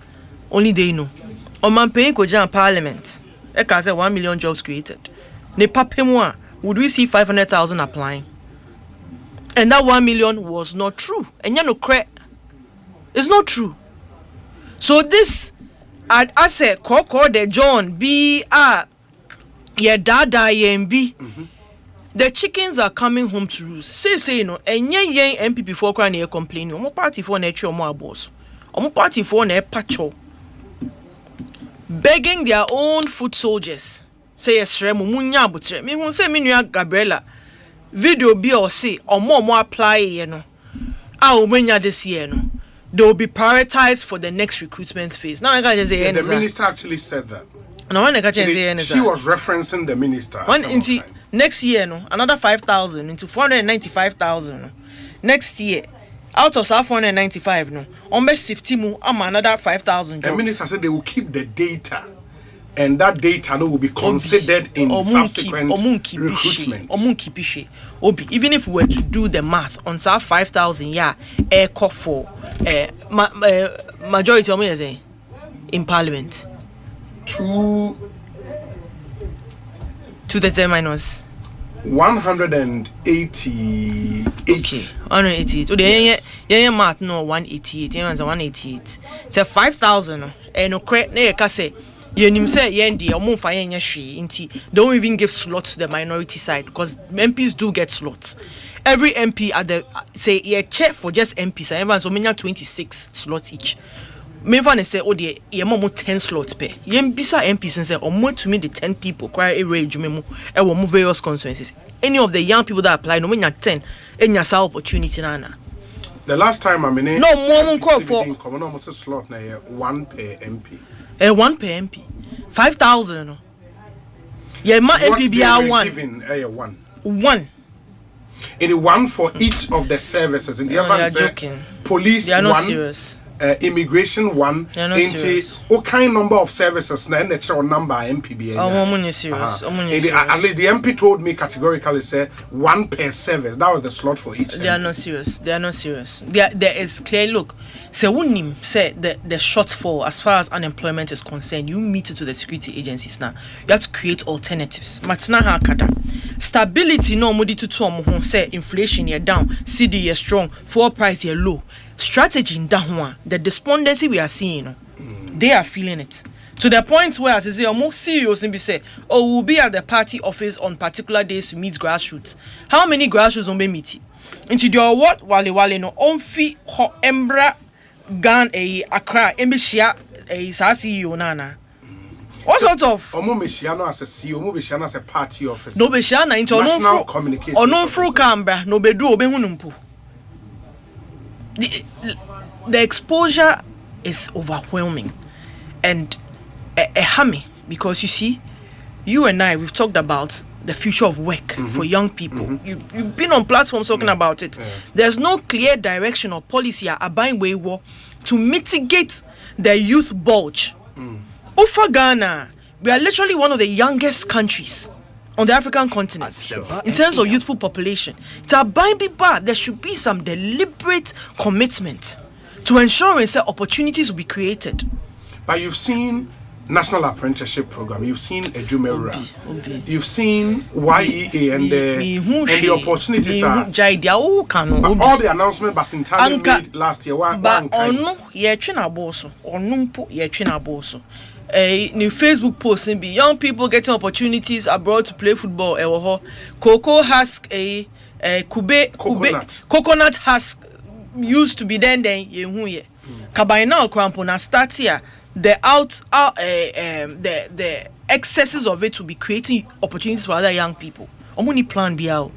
Only they know. On man paying Kojan Parliament. Eka say 1 million jobs created. Ne papemwa would we see 500,000 applying? And that 1 million was not true. And you know, it's not true. So this, I said, Koko de John B. Yeah, Dada B. The chickens are coming home to roost. Say, you know, and ye MPP for crying here complaining. Omo party for nature more boss. Omo party for ne pacho. Begging their own foot soldiers. Say yes, munya butre. Me who say minua Gabriela. Video be or say or more apply, you know. Menya this year, no. They will be prioritized for the next recruitment phase. Now I got to say, the minister actually said that. No, when I got to say, she was referencing the minister. One into next year, no, another 5,000 into 495,000. Next year, out of 495, no, almost 50 more. Another 5,000. The minister said they will keep the data, and that data no will be considered in subsequent recruitment. Even if we were to do the math on 5,000, yeah, call for majority of me in parliament. To the 10 minus 188. Okay, 188. So the yeah math no 188. Yeah, 188. So 5,000. No credit. Ne ka say. Yenim say yendi omo fa yenya hwe nti don't even give slots to the minority side because MPs do get slots. Every MP at the say check for just MPs and everyone so many 26 slots each. Me van say oh the yemo 10 slots per. Yem bisa MPs and say omo to me the 10 people quite a range me e wo various constituencies. Any of the young people that apply no menya 10 enya sa opportunity nana. The last time I mean no more call for almost a slot na 1 per MP. 1 per MP. 5,000 no. Yeah, my MP be one. Given 1. 1. It is 1 for each of the services. In the other joking. Police they are 1. Not serious. Immigration 1. Into what kind number of services na extra number MPB. Serious. The MP told me categorically say 1 per service. That was the slot for each. They are not serious. There is clear look. Say unim say the shortfall as far as unemployment is concerned. You meet it to the security agencies now. You have to create alternatives. Matina ha kada. Stability no modi to say inflation here down, CD is strong, fuel price here low. Strategy in that one, the despondency we are seeing, they are feeling it to the point where, as I say, most CEOs be say, "Oh, we'll be at the party office on particular days to meet grassroots." How many grassroots on be meeting? Into the what wale no on fi ho embra gan Accra embishia sa CEO nana. What sort of? Omo Mesiano as a CEO, Omo Mesiano as a party officer. No Mesiana into national communication. Or no through Canberra, no bedu obehunumpu. The exposure is overwhelming and a hammy because you see, you and I, we've talked about the future of work for young people. You've been on platforms talking about it. There's no clear direction or policy abiding way to mitigate the youth bulge. Ufa Ghana, we are literally one of the youngest countries on the African continent in terms of youthful population. There should be some deliberate commitment to ensuring that opportunities will be created. But you've seen National Apprenticeship Program, you've seen Ejumera, you've seen YEA and the opportunities are. But all the announcements Basintani made last year. New Facebook posting be young people getting opportunities abroad to play football. Cocoa husk coconut husk used to be then Kabai now crampo na start here. The the excesses of it will be creating opportunities for other young people. Omuni plan be out.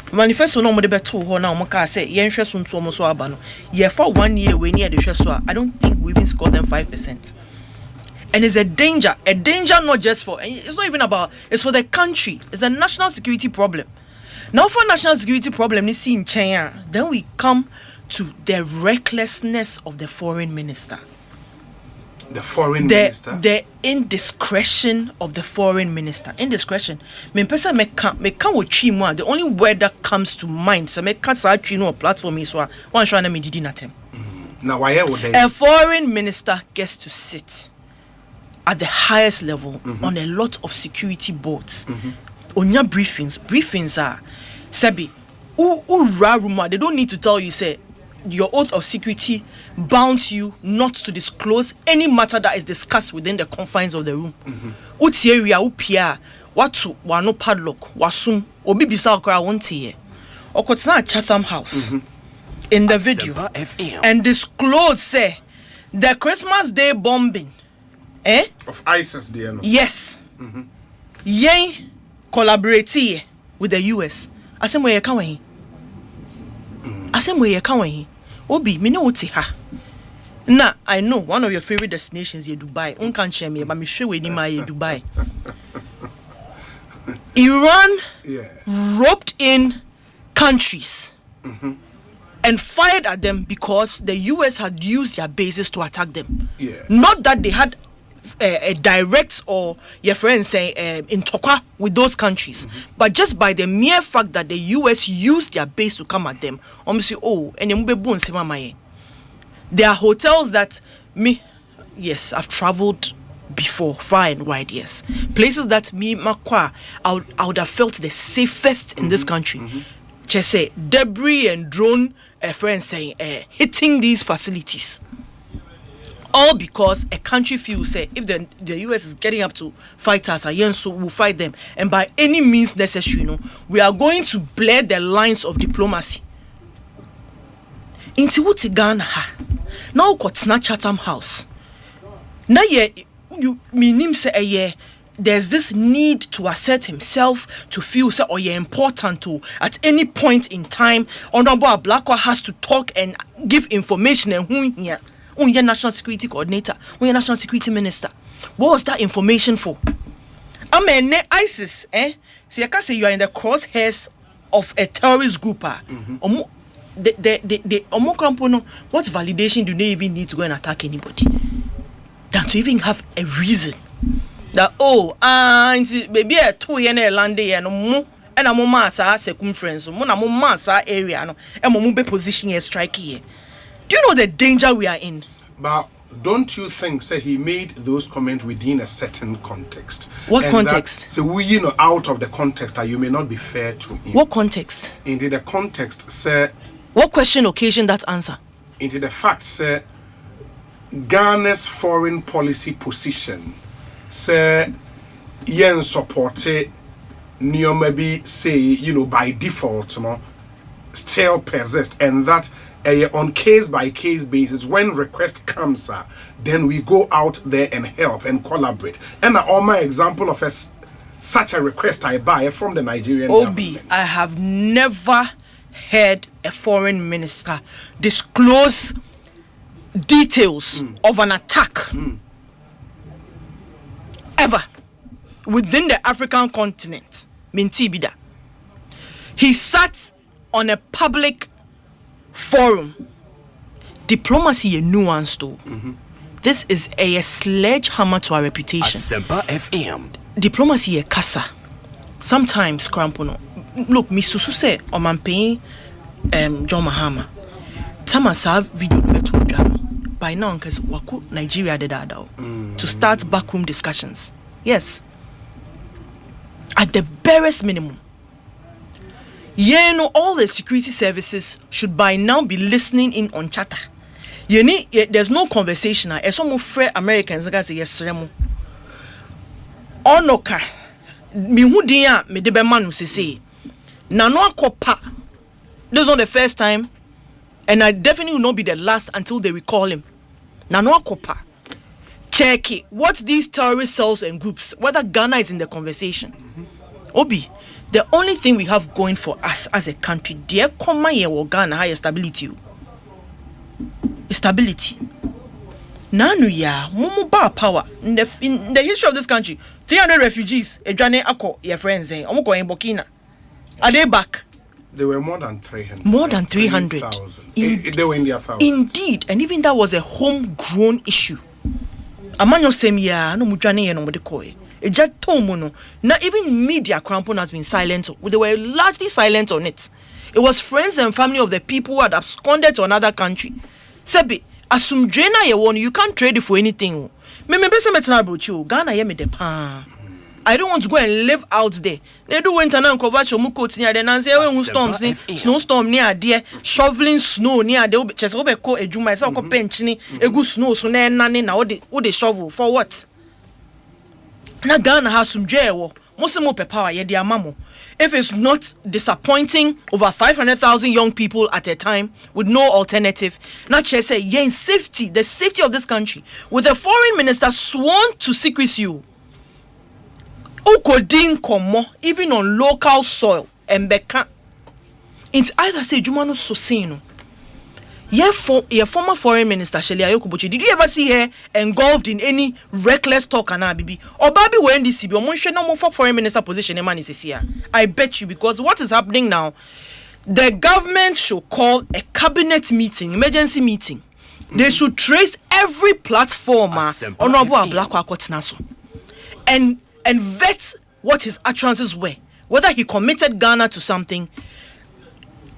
Manifesto no mo de beto ho na mo ka say yen hwe so nto mo so aba no. Ye for 1 year we near the hwe so I don't think we even score them 5%. And it's a danger not just for, it's not even about, it's for the country. It's a national security problem. Now for national security problem, you see in China, then we come to the recklessness of the foreign minister. The indiscretion of the foreign minister. Indiscretion. The only word that comes to mind, so me can't say no platform is one trying to me did nothing. Now why would they? A foreign minister gets to sit at the highest level on a lot of security boards. On your briefings are Sebi, they don't need to tell you, say, your oath of security bounds you not to disclose any matter that is discussed within the confines of the room. Area, upia, watu, wano padlock, wasum, obi bisa okra wonti or at Chatham House in the video and disclose, say, the Christmas Day bombing. Of ISIS there. No? Yes. Yen collaborate with the US. Asemwe ye kan he. Asemwe ye kan he. Obi me no wote ha. Na I know one of your favorite destinations is Dubai. Unkan share me, but me sure we ni ma ye Dubai. Iran roped in countries and fired at them because the US had used their bases to attack them. Not that they had a direct or your friends say in Tokwa with those countries, but just by the mere fact that the US used their base to come at them. There are hotels that yes, I've traveled before, far and wide, yes. Places that I would have felt the safest in this country. Just say debris and drone friends saying hitting these facilities. All because a country feels say if the US is getting up to fight us, so we'll fight them, and by any means necessary, we are going to blur the lines of diplomacy. Into what Ghana now got Chatham House. Now you mean say there's this need to assert himself, to feel say you're important to at any point in time. Honorable Blackwell has to talk and give information and who here. Your national security coordinator, your national security minister. What was that information for? ISIS, so you can say you are in the crosshairs of a terrorist group. What validation do they even need to go and attack anybody? Than to even have a reason that maybe a 2 year land there no more and a massa circumference, massa area no and mumbe position here strike here. Do you know the danger we are in? But don't you think, say, he made those comments within a certain context? What context? So we, out of the context that you may not be fair to him. What context? Into the context, say. What question occasioned that answer? Into the fact, say, Ghana's foreign policy position, say, yen supported, maybe say, by default, still persist, and that. On case by case basis, when request comes, then we go out there and help and collaborate. And all my example of such a request I buy from the Nigerian government. I have never heard a foreign minister disclose details of an attack ever within the African continent. Mintibida. He sat on a public forum. Diplomacy is nuanced though. This is a sledgehammer to our reputation. Asempa FM. Diplomacy is kasa. Sometimes Krampono. Look, me susu say on my paying John Mahama. Tama sa video beto by now because waku Nigeria did that to start backroom discussions. Yes. At the barest minimum. All the security services should by now be listening in on chatter. There's no conversation. As some of Americans say yes, Onoka, me hudia me de be manu say. Na no akopa. This is not the first time And I definitely will not be the last until they recall him. Nano Akopa. Check it. What these terrorist cells and groups, whether Ghana is in the conversation. Obi, the only thing we have going for us as a country, dear Koma ye wo Ghana high stability. Stability. Nanu ya, mumu ba power. In the history of this country, 300 refugees, Ejane Ako, your friends, Omuko in Burkina. Are they back? They were more than 300. More than 300. They were in their thousands. Indeed, and even that was a homegrown issue. Amanyo semia no mujane ye no mode koe. Eja tomo. Now even media crampon has been silent. They were largely silent on it. It was friends and family of the people who had absconded to another country. Sebi, asumdrena ye won, you can't trade it for anything. Me bese metana brochu. Ghana ye me de pa. I don't want to go and live out there. They do winter and cover muko near the Nancy storms, snowstorm near there, shoveling snow near the chest over co a juma, so penchini, a good snow, so nanny now what they shovel for what? Na Ghana has some jail, most more power, yet dear mammo. If it's not disappointing, over 500,000 young people at a time with no alternative, not just say, yeah, in safety, the safety of this country, with a foreign minister sworn to secrecy. Ukodin komo even on local soil and beka. It's either say Jumano Sosino. Your former foreign minister Shelia Yokubuchi, did you ever see her engulfed in any reckless talk and Bibi? Or Babi when this CB or no more for foreign minister position in Manisisia? I bet you, because what is happening now, the government should call a cabinet meeting, emergency meeting. They should trace every platform honorable Black Wakotinaso. And vet what his utterances were, whether he committed Ghana to something,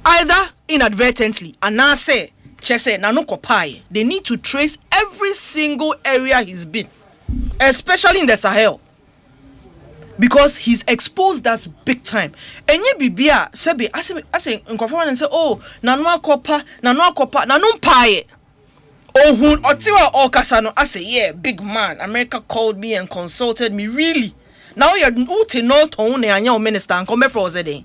either inadvertently, and now say, Chese, Nanukopai, they need to trace every single area he's been, especially in the Sahel, because he's exposed us big time. And ye bibia, Sebi, I say, and say, oh, Nanuakopa, Nanumpai. Oh, hun otiwa okasano. I say, yeah, big man. America called me and consulted me. Really? Now you're uti no tone and your minister and come for us a day.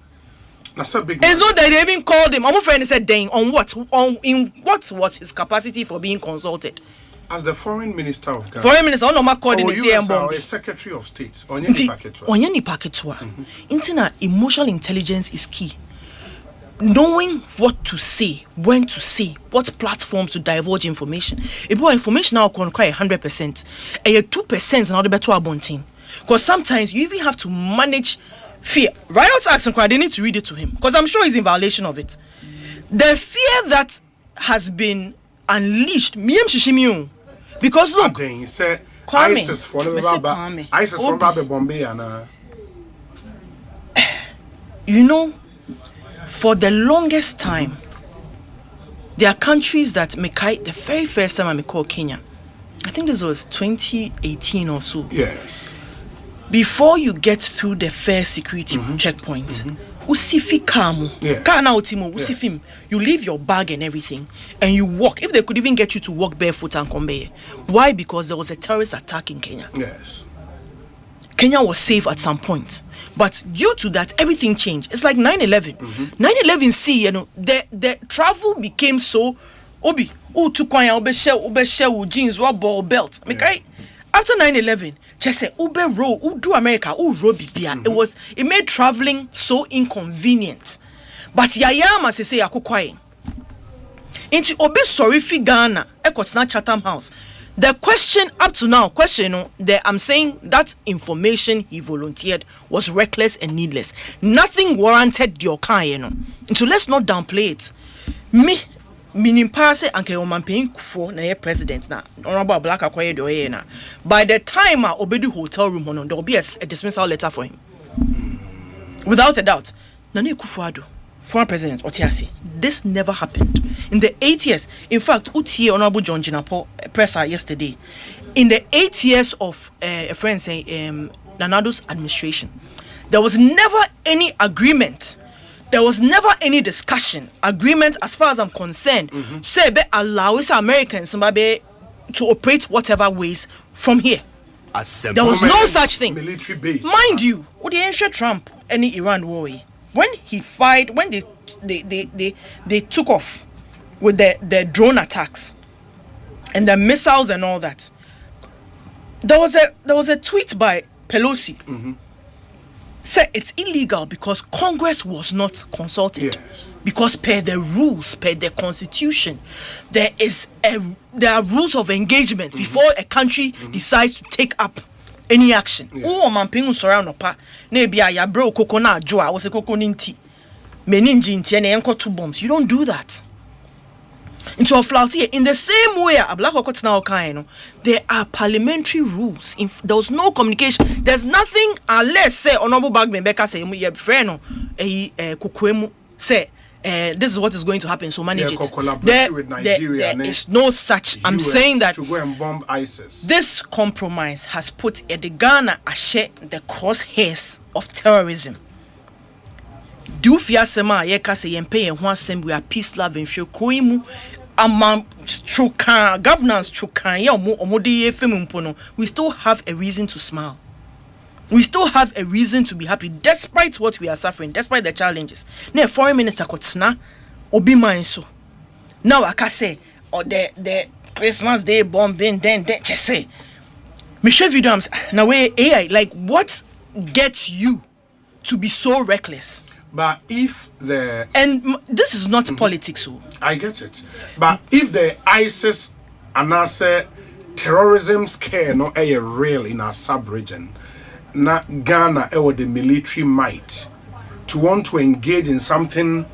That's a big. It's not that they even called him. I'm afraid they said, "Dang, on what? In what was his capacity for being consulted?" As the foreign minister of Ghana. Foreign minister, no matter coordinating. Secretary of State. Onyeni paketwa. Interna emotional intelligence is key. Knowing what to say, when to say, what platforms to divulge information. If your information now can require 100%, and 2% now the better abonting. Because sometimes you even have to manage fear. Riot acts and cry, they need to read it to him. Because I'm sure he's in violation of it. The fear that has been unleashed, because look, ISIS from Bombay and you know, for the longest time, there are countries that Mekai, the very first time I called Kenya, I think this was 2018 or so. Yes. Before you get through the first security checkpoint, usifi kamu, kana otimo, usifim, you leave your bag and everything, and you walk. If they could even get you to walk barefoot and come here. Why? Because there was a terrorist attack in Kenya. Yes. Kenya was safe at some point. But due to that, everything changed. It's like 9/11. 9/11 see, you know, the travel became so obi. Oh, to kwanya ube jeans, what ball belt. Okay? After 9/11, just say ube row, do America, row bibia. It made traveling so inconvenient. But yayama se say yakukwai. Inti obe sorry fi Ghana, ekotna Chatham House. The question up to now, I'm saying that information he volunteered was reckless and needless. Nothing warranted your kind, you know. So let's not downplay it. Meaning pass anke oman paying for na president na honorable black akwaye do na. By the time I obedu hotel room there will be a dismissal letter for him. Without a doubt. Nani Kufuado, former president Otiasi. This never happened. In the 8 years, in fact, Utie Honorable John Jinapo presser yesterday, in the 8 years of a friend saying Nanado's administration, there was never any agreement. There was never any discussion, agreement as far as I'm concerned. Say be allow Americans to operate whatever ways from here. There was no such thing. Military base. Mind you, would the ancient Trump any Iran war? When he fired, when they took off, with the drone attacks and the missiles and all that. There was a tweet by Pelosi. Said it's illegal because Congress was not consulted. Yes. Because per the rules, per the constitution, there are rules of engagement before a country decides to take up any action. Oh, man, pingu sorano pa. Nebia ya bro kokona joa was a kokoninti. Meninji inti ene enko 2 bombs. You don't do that. Into a flouty in the same way a black okot now kind. There are parliamentary rules. There was no communication. There's nothing unless say honorable Bagman Becca say ye friend kukwemu say this is what is going to happen, so manage it. There is no such. I'm saying that to go and bomb ISIS. This compromise has put the Ghana share the crosshairs of terrorism. Do fia sema yeka say yempe ho asem we are peace loving hwe koimu amam chuka governance chuka ye omode ye femu mpo no, we still have a reason to smile. We still have a reason to be happy despite what we are suffering, despite the challenges. Na foreign minister kotsna obi man so. Now I can say or the Christmas Day bombing then just say me share video na way AI like what gets you to be so reckless? But if the this is not politics, so I get it. But if the ISIS and say terrorism scare no real in our sub-region, na Ghana or the military might to want to engage in something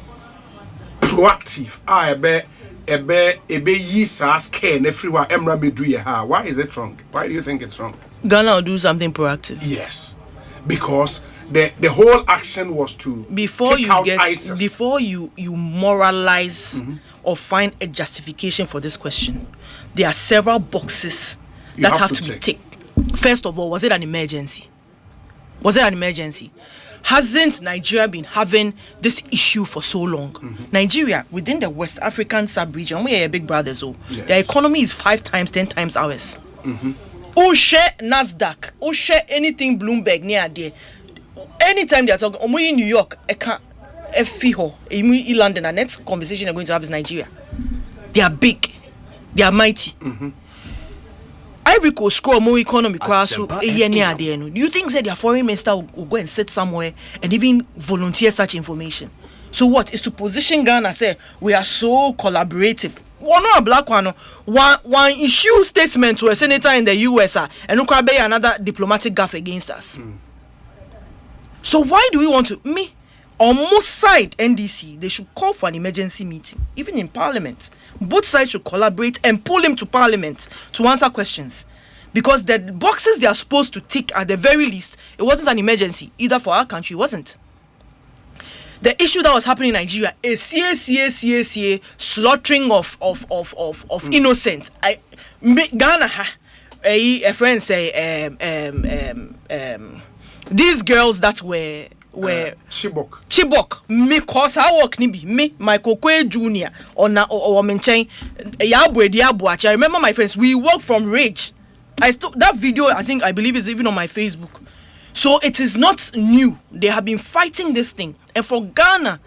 proactive. Ebe yisa scare everywhere emra bedru ha. Why is it wrong? Why do you think it's wrong? Ghana will do something proactive. Yes, because the whole action was to before take you out get ISIS. Before you moralize or find a justification for this question, there are several boxes that have to be ticked. First of all, was it an emergency? Was it an emergency? Hasn't Nigeria been having this issue for so long? Nigeria, within the West African sub-region, we are big brothers. So their economy is 5 times, 10 times ours. Who share NASDAQ? Who share anything Bloomberg near there? Anytime they are talking, we in New York, in London, the next conversation they're going to have is Nigeria. They are big, they are mighty. Ivory Coast scroll more economy class. Do you think that their foreign minister will go and sit somewhere and even volunteer such information? So what is to position Ghana? Say we are so collaborative. One a black one issue statement to a senator in the US and another diplomatic gaffe against us. So why do we want to almost side NDC? They should call for an emergency meeting, even in Parliament. Both sides should collaborate and pull him to Parliament to answer questions, because the boxes they are supposed to tick at the very least, it wasn't an emergency either for our country. It wasn't. The issue that was happening in Nigeria is slaughtering of innocent. Ghana a friend say these girls that were Chibok me cause I work me Michael Kwe Jr. or menchen I remember my friends, we work from Rage. That video I believe is even on my Facebook. So it is not new. They have been fighting this thing. And for Ghana,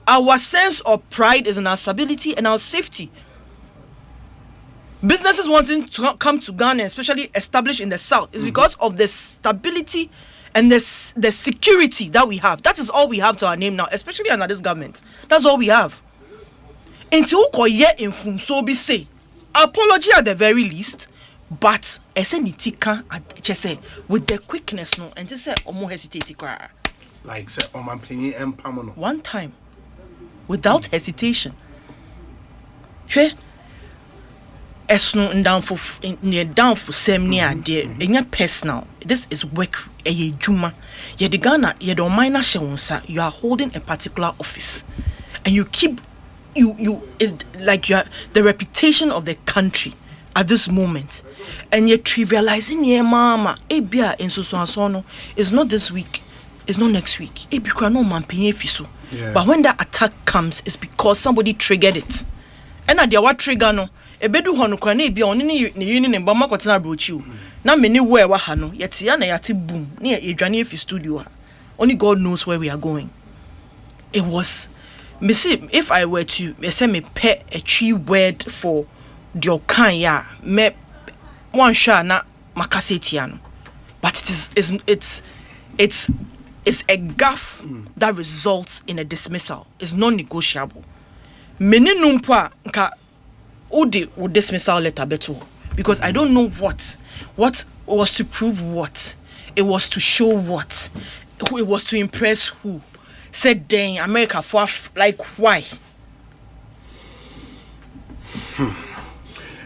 our sense of pride is in our stability and our safety. Businesses wanting to come to Ghana, especially established in the south, is because of the stability and the security that we have. That is all we have to our name now, especially under this government. That's all we have. Until koye infum so be say apology at the very least, but esenitika just say with the quickness no and just say omo hesitate cry. Like say oman plenye empamo. One time without hesitation. Hwe esno down for sem near dear enya personal. This is work juma. Ye de Ghana ye don't mind shewunsa. You are holding a particular office and you keep you is like you are the reputation of the country at this moment, and you're trivializing your mama. Ebia in so it's not this week, it's not next week. Ebia no man pay fiso. But when that attack comes, it's because somebody triggered it. And at the what trigger no ebedu hono kwa na ebia oni ni mbama kwatena brochu na many where wa ha no yete ya na yate boom na edwane efi studio ha. Only God knows where we are going. It was me see if I were to say me pay a tree word for the kind ya me one shot na makasetiano, but it's a gaffe that results in a dismissal. It's non-negotiable. Many numpa nka udi would dismissal letter beto because I don't know what was to prove what. It was to show what. It was to impress who. Said dang America for like why?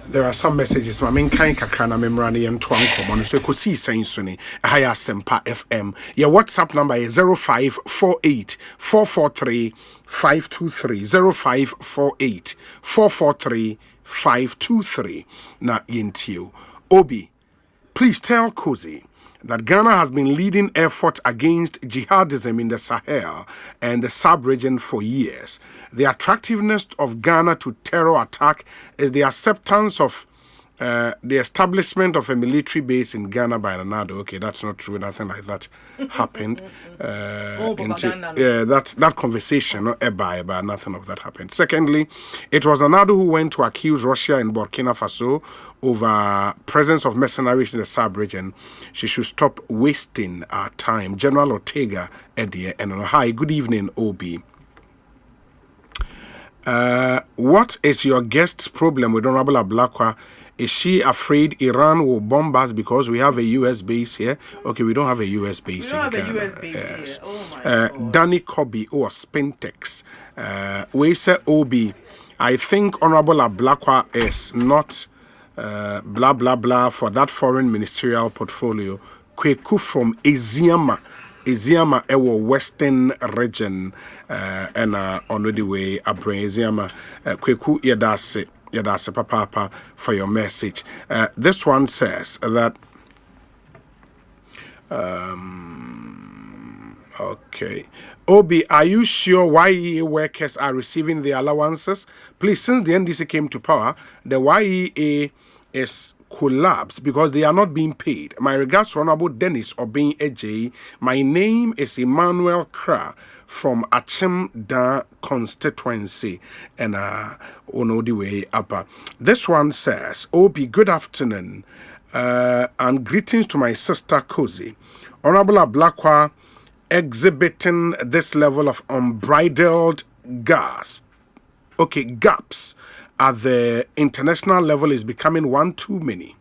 There are some messages. My main kind kakrana memorani and twanko on so Ekosiisen Suni higher Asempa FM. Your WhatsApp number is 0548 443 523 0548 443 523. Na yintio. Obi, please tell Kosi that Ghana has been leading effort against jihadism in the Sahel and the sub-region for years. The attractiveness of Ghana to terror attack is the acceptance of the establishment of a military base in Ghana by Nanado. Okay, that's not true. Nothing like that happened. That conversation, not Eba, nothing of that happened. Secondly, it was Nanado who went to accuse Russia and Burkina Faso over presence of mercenaries in the sub-region. She should stop wasting our time. General Ortega, Eddie, and hi, good evening, Obi. What is your guest's problem with Honorable Ablakwa? Is she afraid Iran will bomb us because we have a US base here? Okay, we don't have a US base in Ghana. Yes. Danny Kobe or Spintex. We say Obi. I think Honorable Ablakwa is not blah blah blah for that foreign ministerial portfolio. Kweku from Eziama ewo western region and on the way abro Eziama Kweku yadase papa for your message. This one says that okay. Obi, are you sure YEA workers are receiving the allowances? Please, since the NDC came to power, the YEA is collapsed because they are not being paid. My regards to Honorable Dennis Obin Ej. My name is Emmanuel Kra from Achimda constituency and on the way up. This one says, Obi, good afternoon and greetings to my sister Kosi. Honorable Ablakwa exhibiting this level of unbridled gaps at the international level is becoming one too many.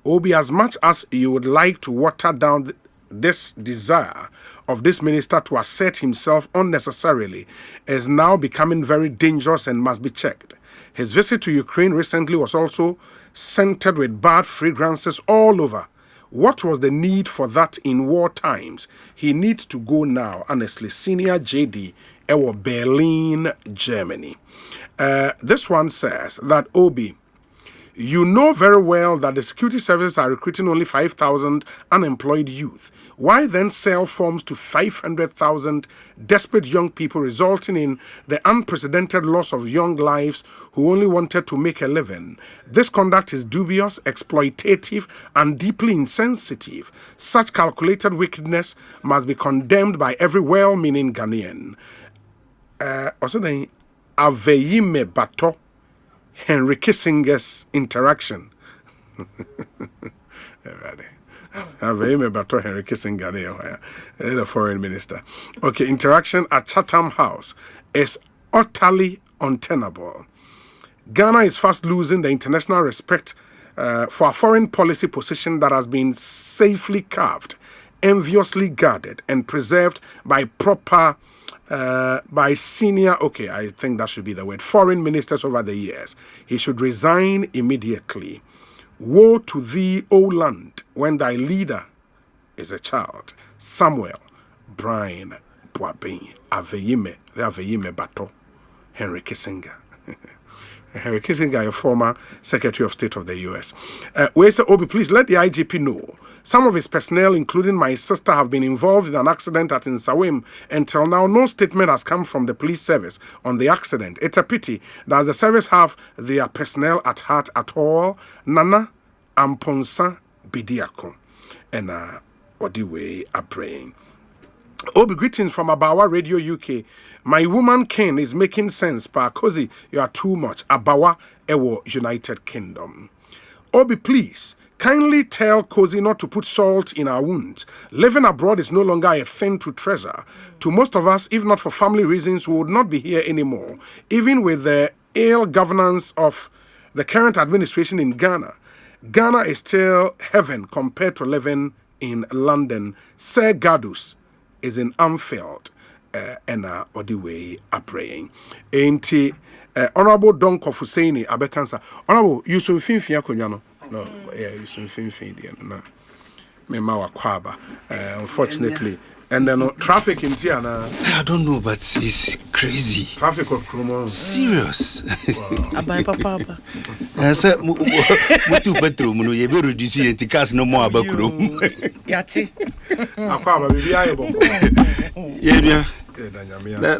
Obi, as much as you would like to water down this desire of this minister to assert himself unnecessarily, is now becoming very dangerous and must be checked. His visit to Ukraine recently was also scented with bad fragrances all over. What was the need for that in war times? He needs to go now, honestly. Senior JD, Berlin, Germany. This one says that Obi, you know very well that the security services are recruiting only 5,000 unemployed youth. Why then sell forms to 500,000 desperate young people, resulting in the unprecedented loss of young lives who only wanted to make a living? This conduct is dubious, exploitative, and deeply insensitive. Such calculated wickedness must be condemned by every well-meaning Ghanaian. Aveyime Bato, Henry Kissinger's interaction. Aveyime Bato, Henry Kissinger, the foreign minister. Okay, interaction at Chatham House is utterly untenable. Ghana is fast losing the international respect for a foreign policy position that has been safely carved, enviously guarded, and preserved by senior, I think that should be the word, foreign ministers over the years. He should resign immediately. Woe to thee, O land, when thy leader is a child. Samuel, Brian, Boabin, Aveyime Bato, Henry Kissinger. Henry Kissinger, a former Secretary of State of the U.S. We say, Obi, please let the IGP know. Some of his personnel, including my sister, have been involved in an accident at Nsawim. Until now, no statement has come from the police service on the accident. It's a pity. Does the service have their personnel at heart at all? Nana Amponsa Bidiako. And what the way are praying. Obi, greetings from Abawa Radio UK. My woman King is making sense, pa Kozi, you are too much. Abawa Ewo United Kingdom. Obi, please, kindly tell Kozi not to put salt in our wounds. Living abroad is no longer a thing to treasure. To most of us, if not for family reasons, we would not be here anymore. Even with the ill governance of the current administration in Ghana, Ghana is still heaven compared to living in London. Sir Gadus is in Anfield and or the way are praying. Ain't Honorable Don Kofuseini Abekansa. Honorable Yusuf Finfia Konyano. No, yeah, Yusuf Finfia. No. Memawa Kwaba. Unfortunately. And then traffic in Tiana. I don't know, but it's crazy. Traffic or Kromo. Serious. Abai papa. I said, Mutu Petro, Muno, you will reduce it to cast no more about Krum. Yati. Aquaba, baby, I Yeah,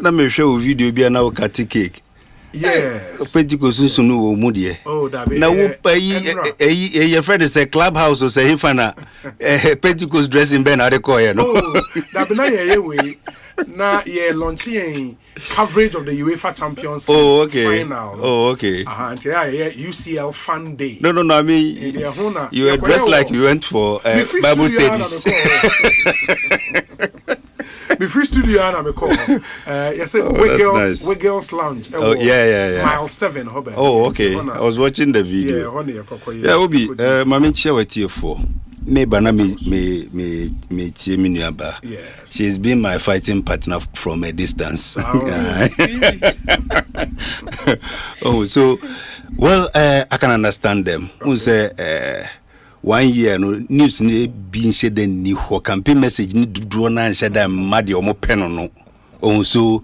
let me show video be an hour cut cake. Yeah, Pentecost no moody. Oh, that be now, your friend is a clubhouse or say, Fana, Pentecost dressing Ben at the coin. Oh, that be na way. Now, launching coverage of the UEFA Champions League final. Oh, okay. And UCL Fan Day. No, I mean, you were dressed like you went for Bible studies. The free studio and I'm call. Yes, we girls lounge. Oh, yeah. Mile 7, Hobart. Oh, okay. I was watching the video. Yeah, Obi, Mami Chia were here for. Maybe na me tie me nuaba. She's been my fighting partner from a distance. Oh, so well, I can understand them. Who say 1 year no news ni being shared ni ho campaign message ni do na share mad omo pen no. Oh, so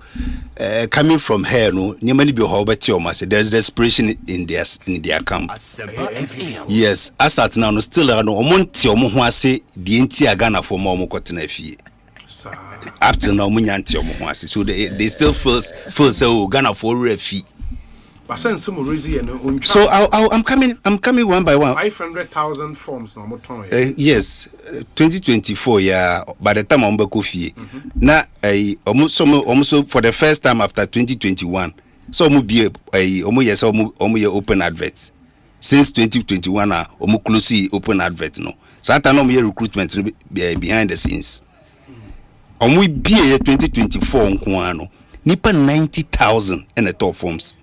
coming from her, no, nyamani be hobeti o mase. There's desperation in their camp. Yes, as at now, no still no omonti omo ho ase de enti agana for mo kotena fie. Up to now, munyanti omo ho ase. So they still feel so Ghana for refi. So I'm coming one by one. 500,000 forms no more. Yes, 2024 yeah. By the time I'm back fie, na almost for the first time after 2021. So omo open adverts. Since 2021 omo close open advert no. So that no recruitment behind the scenes. Omo be 2024 nko ano. Nipa 90,000 in the top forms.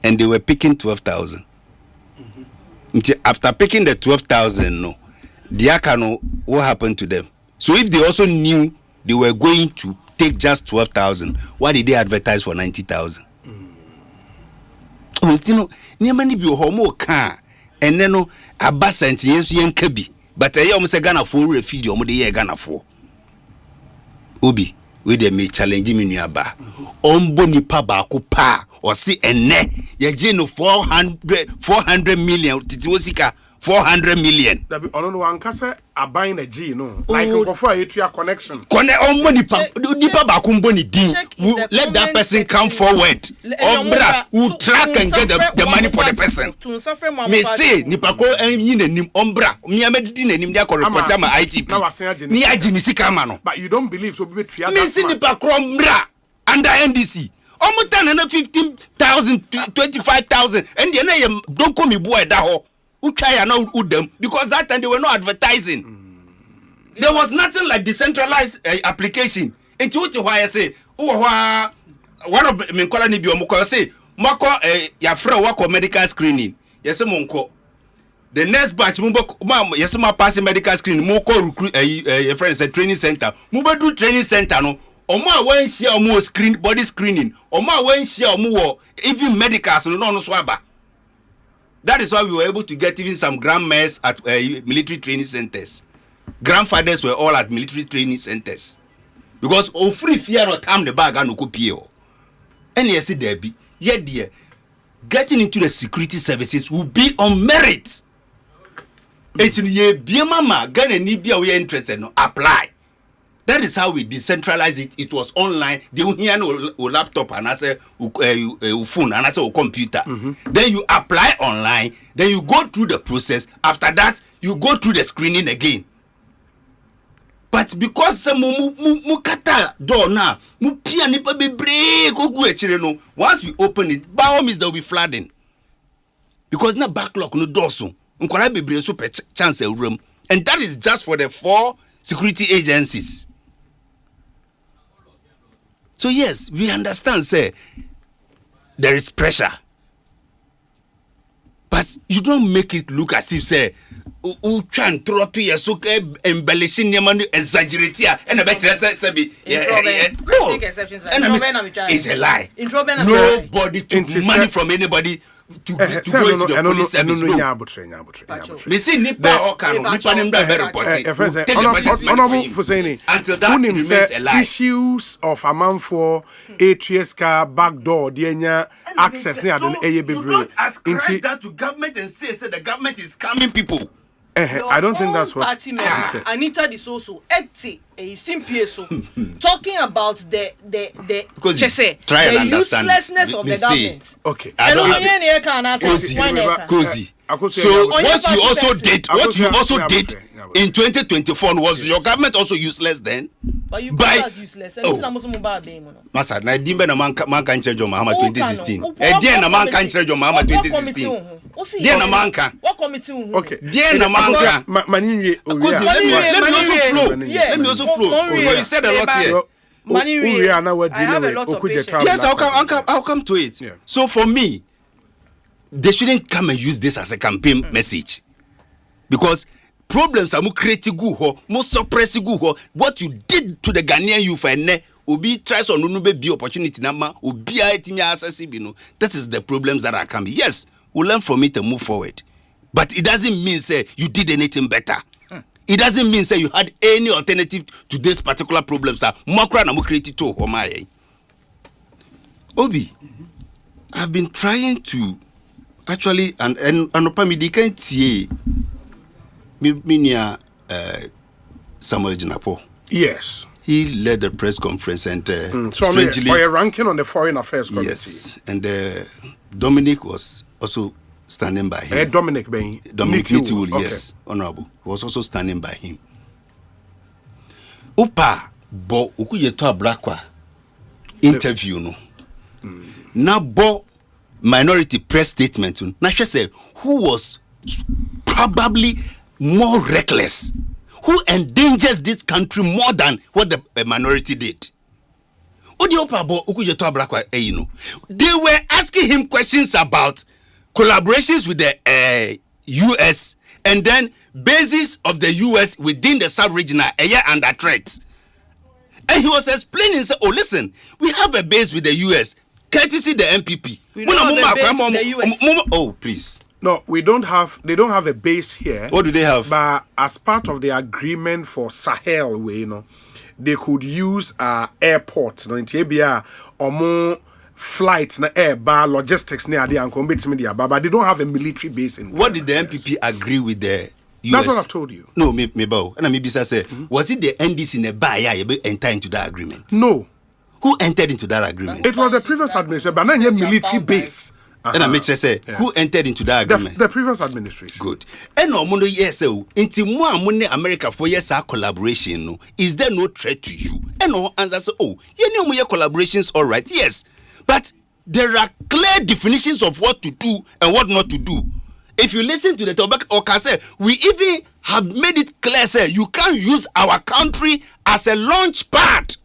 And they were picking 12,000. After picking the 12,000, no, the Akano, what happened to them? So if they also knew they were going to take just 12,000, why did they advertise for 90,000? Oh, still no, near many be homo car, and then no, a bass and yes, yen kabi, but I almost a Ghana for refugee or the Ghana for Obi. We they may challenge me nearby. Omboni paba kupa or see ene ye jeno 400 million titiwosika 400 million. That be ono wankasa abain a G no. Like for a connection. Kone omboni paba kumboni din. Let that person come forward. Ombra who track and get the money for the person. Me say nipa ko enyi nim ombra. Mi amedi nim dia ko report am IGP. Ni agini sika ma no. But you don't believe so be tria. Me say nipa ko ombra under NDC. Almost 15,000 to 25,000 and then don't call me boy that ho. Who try and now them because that time they were not advertising. There was nothing like decentralized application. And to why I say, one of me call ni biomuko say, Mako ya friend work medical screening. Yes, monko. The next batch yes, ma pass medical screening. Moko recruit a friend say training center. Muba do training center no. Oma when share omo screen body screening. Oma when share omo even medicals no swaba. That is why we were able to get even some grandmas at military training centers. Grandfathers were all at military training centers. Because free fear or time the bag and no. And yes, there be yet dear getting into the security services will be on merit. It's ye be mama Ghana ni be we interested no apply. That is how we decentralize it. It was online. They will hear no laptop and I say phone and I say computer. Then you apply online. Then you go through the process. After that, you go through the screening again. But because some mukata door now, mupia nipa bebre kogu echire no. Once we open it, by all means there will be flooding. Because na backlog no door so. Nkwara bebre so per chance a room. And that is just for the 4 security agencies. So yes, we understand, say, there is pressure. But you don't make it look as if, say, who try and throw to your so embellishing your money, exaggerate here, and a better say, no, it's a lie. Nobody took money from anybody to go into the police service. Me see nipa okano, nipa nem da very important. Honorable Fuseni, until that remains a lie. Issues of a man for ATS car backdoor, the access near the AAB. You don't ascribe that to government and say the government is scamming people. I don't think that's what he said. Anita Disoso, talking about the uselessness of the government. Okay. Cozy. So what you also did in 2024 was your government also useless then? But you was useless. Masa, na dimbe na man kan change Mahama 2016. Dia na man kan change Mahama 2016. Dia na man kan. What committee? Okay. Dia na man kan. Let me also flow. You said a lot here. I have a lot of patience. Yes, I'll come to it. Yeah. So for me, they shouldn't come and use this as a campaign message. Because problems are more creative, more suppressive. What you did to the Ghanaian youth and Obi tries on no be opportunity nama Obi that is the problems that are coming. Yes, we'll learn from it and move forward. But it doesn't mean say you did anything better. It doesn't mean say you had any alternative to this particular problem. Sir, Makra na mo creative to Homaye. Obi, I've been trying to actually and opamidi can't see Minia Samuel Jinapo. Yes. He led the press conference and strangely for a ranking on the Foreign Affairs Committee. Yes, and Dominic was also standing by him. Dominic Nitiwul, yes, honorable, was also standing by him. Upa bo ukuyeto abrakwa interview no. Na bo minority press statement na say who was probably more reckless, who endangers this country more than what the minority did. They were asking him questions about collaborations with the US and then bases of the US within the sub-regional area under threat. And he was explaining, say, oh, listen, we have a base with the US, courtesy the MPP. We don't have a base with the US. Oh, please. No, they don't have a base here. What do they have? But as part of the agreement for Sahel, they could use airport, in Tibia, or more flights, air bar, logistics near the media, but they don't have a military base in. What did the MPP agree with the US? That's what I've told you. No, me bow. And maybe say, was it the NDC in the bar enter into that agreement? No. Who entered into that agreement? It was the previous administration, but not a military base. And I make sure say who entered into that agreement? The previous administration. Good. And no mundo yes into more money America for yes our collaboration no. Is there no threat to you? And no answer say oh you know your collaborations all right yes, but there are clear definitions of what to do and what not to do. If you listen to the topic or can say we even have made it clear say you can't use our country as a launch pad.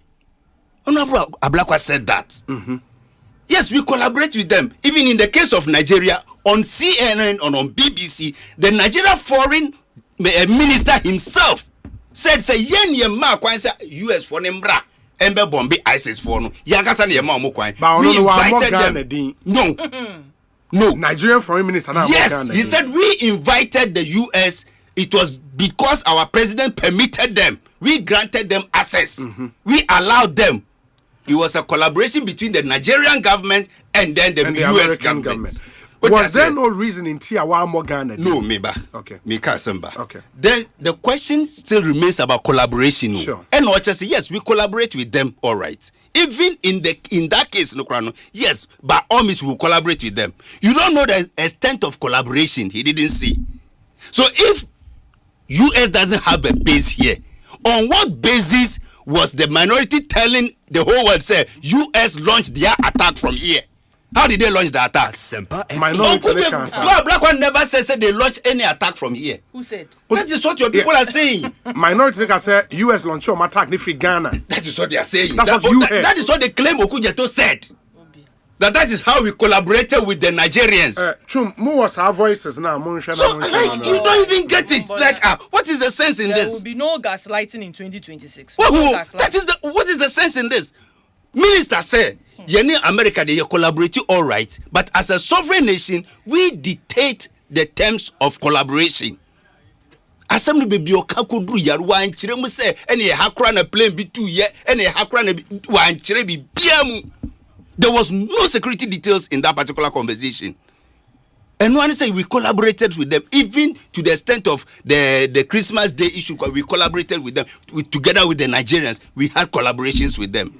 Honorable Ablakwa said that. Mm-hmm. Yes, we collaborate with them. Even in the case of Nigeria, on CNN and on BBC, the Nigeria foreign minister himself said, say, yen ye ma kwanza US for nembra, embe bombi ISIS for no. Yankasa ni ye ma mo kwan. We invited them. No. No. Nigerian foreign minister. Yes, he said we invited the US. It was because our president permitted them. We granted them access. Mm-hmm. We allowed them. It was a collaboration between the Nigerian government and then the US government. Was there no reason in Tiawa more Ghana? No, meba. Okay. Mika Asempa. Okay. Then the question still remains about collaboration. Sure. And what I say, yes, we collaborate with them, all right. Even in that case, yes, by all means we will collaborate with them. You don't know the extent of collaboration he didn't see. So if US doesn't have a base here, On what basis was the minority telling the whole world, say, US launched their attack from here? How did they launch the attack? Black one never said they launched any attack from here. Who said? That is what your people are saying. Minority said US launched your attack in Ghana. That is what they are saying. That is what they claim Okujeto said. That is how we collaborated with the Nigerians. Mo was our voices now. So like you don't even get it. Like what is the sense in this? There will be no gaslighting in 2026. What is the sense in this? Minister said, "Yeni America they collaborate all right, but as a sovereign nation, we dictate the terms of collaboration." Assembly baby okakodru yarwa anchire mu say ene hakra na plane bi 2 ye ene hakra na wa anchire bi biamu. There was no security details in that particular conversation. And one say we collaborated with them, even to the extent of the Christmas Day issue. We collaborated with them together with the Nigerians. We had collaborations with them.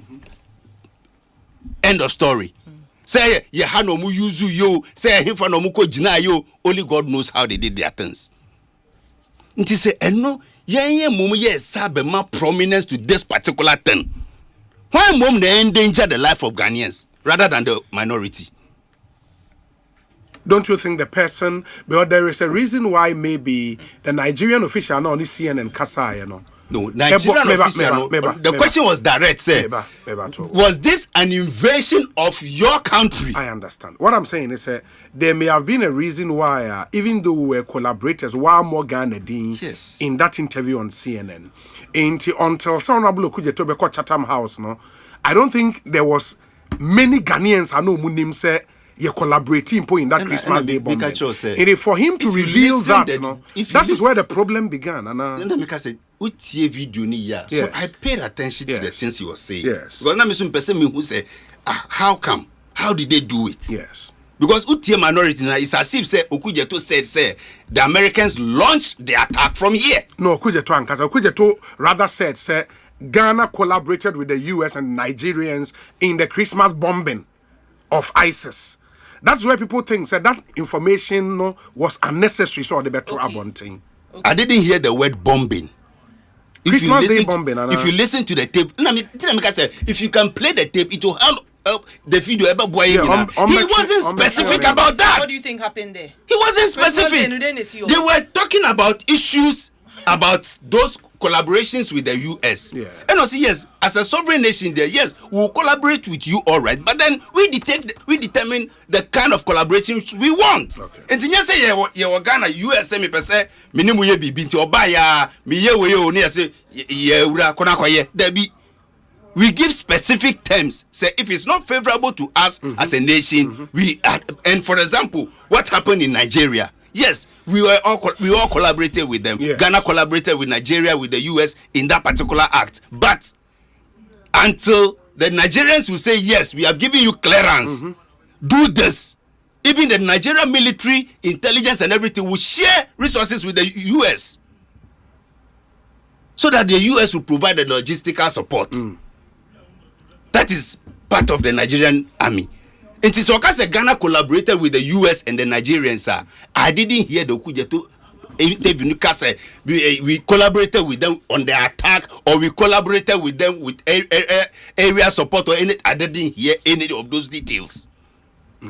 End of story. Say ye hano mu yuzu yo. Say him for no muko jina yo. Only God knows how they did their things. Nti say eno ye mumu ye sabe ma prominence to this particular thing. Why mom they endanger the life of Ghanaians rather than the minority? Don't you think the person, because there is a reason why maybe the Nigerian official not only CNN Kasa, you know? No, Nigerian official. The question was direct, say. Was this an invasion of your country? I understand. What I'm saying is there may have been a reason why, even though we were collaborators, while more Ghana in that interview on CNN, until Honorable Okujeto Chatham House, no, I don't think there was many Ghanaians I know Munim say you're collaborating in that Christmas Day bombing. And for him to reveal that, that is where the problem began. So I paid attention to the things he was saying. Yes. Because now some person who say, how come? How did they do it? Yes. Because Utie minority now is as if say Okujeto said the Americans launched the attack from here. No, Okujeto rather said Ghana collaborated with the US and Nigerians in the Christmas bombing of ISIS. That's where people think that information was unnecessary, so they better abundant. I didn't hear the word bombing. Christmas Day bombing. If you listen to the tape, if you can play the tape, it will help the video. He wasn't specific about that. What do you think happened there? He wasn't specific. They were talking about issues about those collaborations with the US. Yeah. And I say yes, as a sovereign nation there, yes, we'll collaborate with you, all right. But then we determine the kind of collaborations we want. Okay. And then you say yeah, Ghana US me per se minimum ye bi binti obaya me ye we oni say ye ura kona koye debi. We give specific terms. Say if it's not favorable to us as a nation, and for example, what happened in Nigeria? Yes, we all collaborated with them. Yes. Ghana collaborated with Nigeria, with the US in that particular act. But until the Nigerians will say, yes, we have given you clearance, do this. Even the Nigerian military, intelligence and everything will share resources with the US. So that the US will provide the logistical support. That is part of the Nigerian army. It is because Ghana collaborated with the US and the Nigerians. I didn't hear the Okujeto interview. We collaborated with them on the attack, or we collaborated with them with area support, or any. I didn't hear any of those details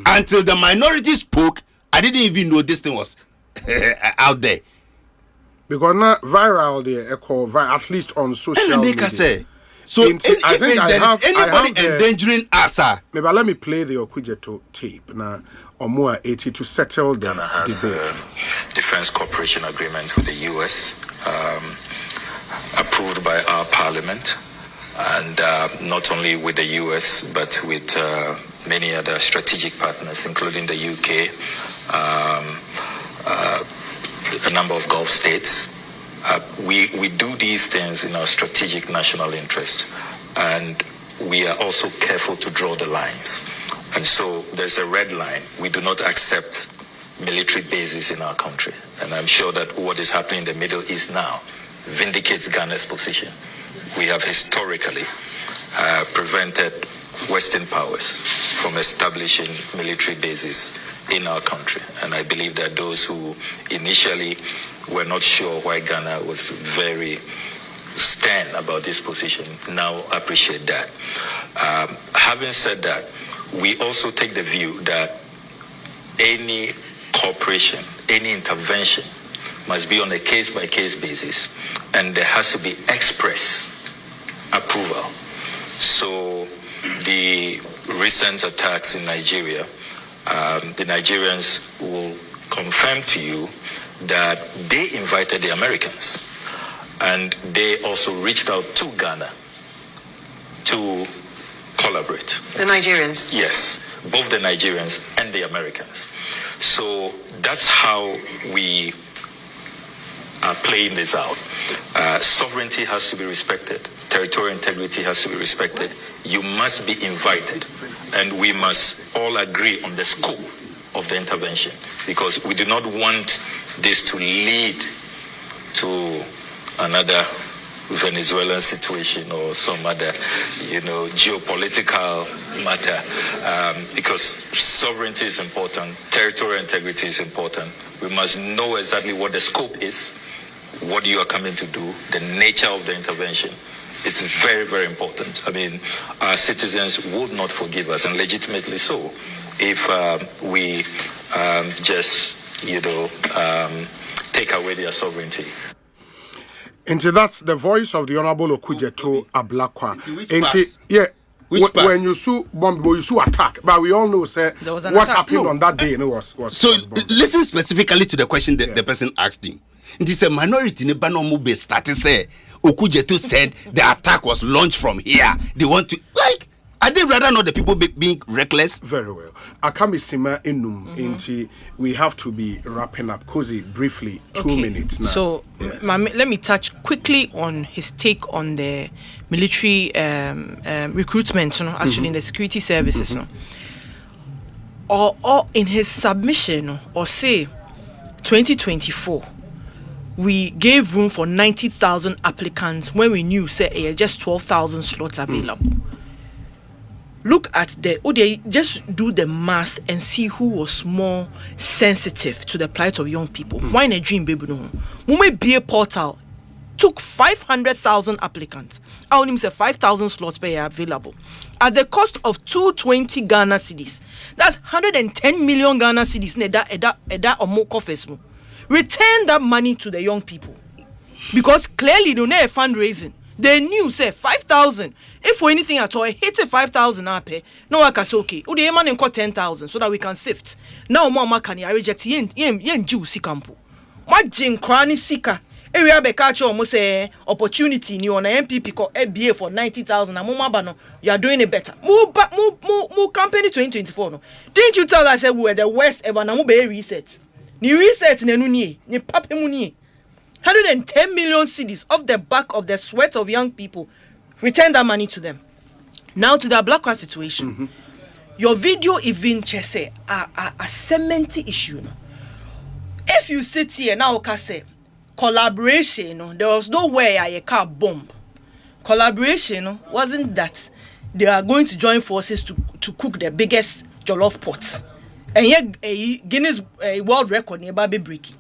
until the minority spoke. I didn't even know this thing was out there. Because not viral there, at least on social media. So if there is anybody endangering us, maybe let me play the Okujeto tape now, or more 80 to settle the debate. Defense cooperation agreement with the US, approved by our parliament, and not only with the US but with many other strategic partners, including the UK, a number of Gulf states. We do these things in our strategic national interest, and we are also careful to draw the lines. And so there's a red line. We do not accept military bases in our country. And I'm sure that what is happening in the Middle East now vindicates Ghana's position. We have historically prevented Western powers from establishing military bases in our country. And I believe that those who initially were not sure why Ghana was very stand about this position now appreciate that. Having said that, we also take the view that any cooperation, any intervention must be on a case-by-case basis, and there has to be express approval. So the recent attacks in Nigeria, the Nigerians will confirm to you that they invited the Americans, and they also reached out to Ghana to collaborate. The Nigerians? Yes, both the Nigerians and the Americans. So that's how we are playing this out. Sovereignty has to be respected. Territorial integrity has to be respected. You must be invited. And we must all agree on the scope of the intervention, because we do not want this to lead to another Venezuelan situation or some other, geopolitical matter, because sovereignty is important, territorial integrity is important. We must know exactly what the scope is, what you are coming to do, the nature of the intervention. It's very, very important. I mean, our citizens would not forgive us, and legitimately so, if we just, take away their sovereignty. And that's the voice of the Honorable Okujeto Ablakwa. When you sue bomb, you sue attack, but we all know, sir, what happened on that day. Was so. Listen specifically to the question that the person asked him. It is a minority in Banomube started say Okujeto said the attack was launched from here. They want to I did rather not the people being reckless. Very well. Akamisima Inum Inti, we have to be wrapping up. Cozy, briefly, 2 minutes now. So let me touch quickly on his take on the military recruitment, actually in the security services. Or in his submission, or say 2024, we gave room for 90,000 applicants when we knew say just 12,000 slots available. Look at just do the math and see who was more sensitive to the plight of young people. Why in a dream, baby? No, when be a portal took 500,000 applicants. I only say 5,000 slots per year available at the cost of 220 Ghana cedis. That's 110 million Ghana cedis. Eda or more coffers. Return that money to the young people, because clearly they don't have fundraising. They knew, say, 5,000. If for anything at all, hit 5,000 up, no one can say, okay, the man got 10,000 so that we can sift. Now, Mama can reject yen Jew Sikampo. My Jin Cranny Sika. Area Bekacho almost say opportunity new on MPP called FBA for 90,000. And Mumabano, you are doing it better. More campaign 2024. No. Didn't you tell us we were the worst ever? Now, be reset. Ni reset ni pape muni. 110 million cedis off the back of the sweat of young people. Return that money to them. Now to the Black situation. Your video even say a cementy issue. If you sit here now, can say collaboration. There was no way I car bomb. Collaboration wasn't that they are going to join forces to cook the biggest jollof pot. And yet a Guinness world record near Baby Bricky.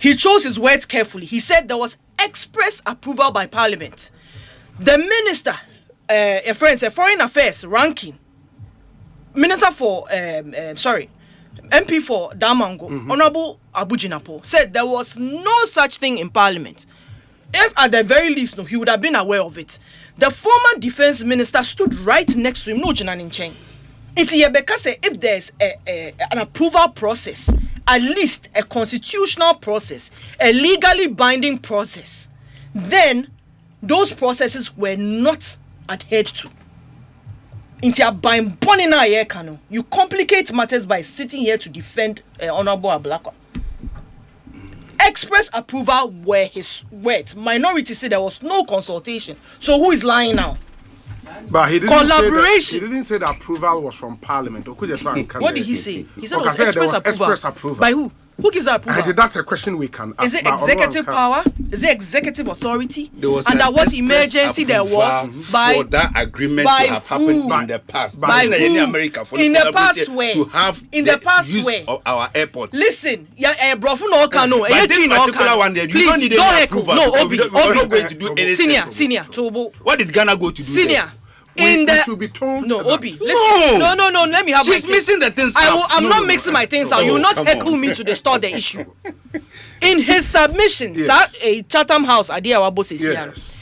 He chose his words carefully. He said there was express approval by Parliament. The minister, a foreign affairs ranking, minister for, MP for Damango, Honorable Abujinapo, said there was no such thing in Parliament. If at the very least, he would have been aware of it. The former defense minister stood right next to him, no Jinanin Cheng. If there's an approval process, at least a constitutional process, a legally binding process, then those processes were not adhered to. You complicate matters by sitting here to defend Honorable Ablakwa. Express approval were his words. Minority said there was no consultation. So who is lying now? But he didn't collaboration. He didn't say the approval was from Parliament. What did he say? He said it was express approval. By who? Who gives that approval? That's a question we can ask. Is it executive power? Is it executive authority? There was under what emergency there was by for that agreement to have happened in the past. By who? In America, for in the past where? To have in the past use where? of our airports. Listen, brofo no can no. But this particular one, you don't need any approval. No, Obi, we're not going to do anything. Senior, Tobo. What did Ghana go to do? Senior. We should be told. No, Obi. Listen. No. Let me have. She's missing the things. I'm not mixing my things out. You will not heckle me to distort the issue. In his submission, a Chatham House,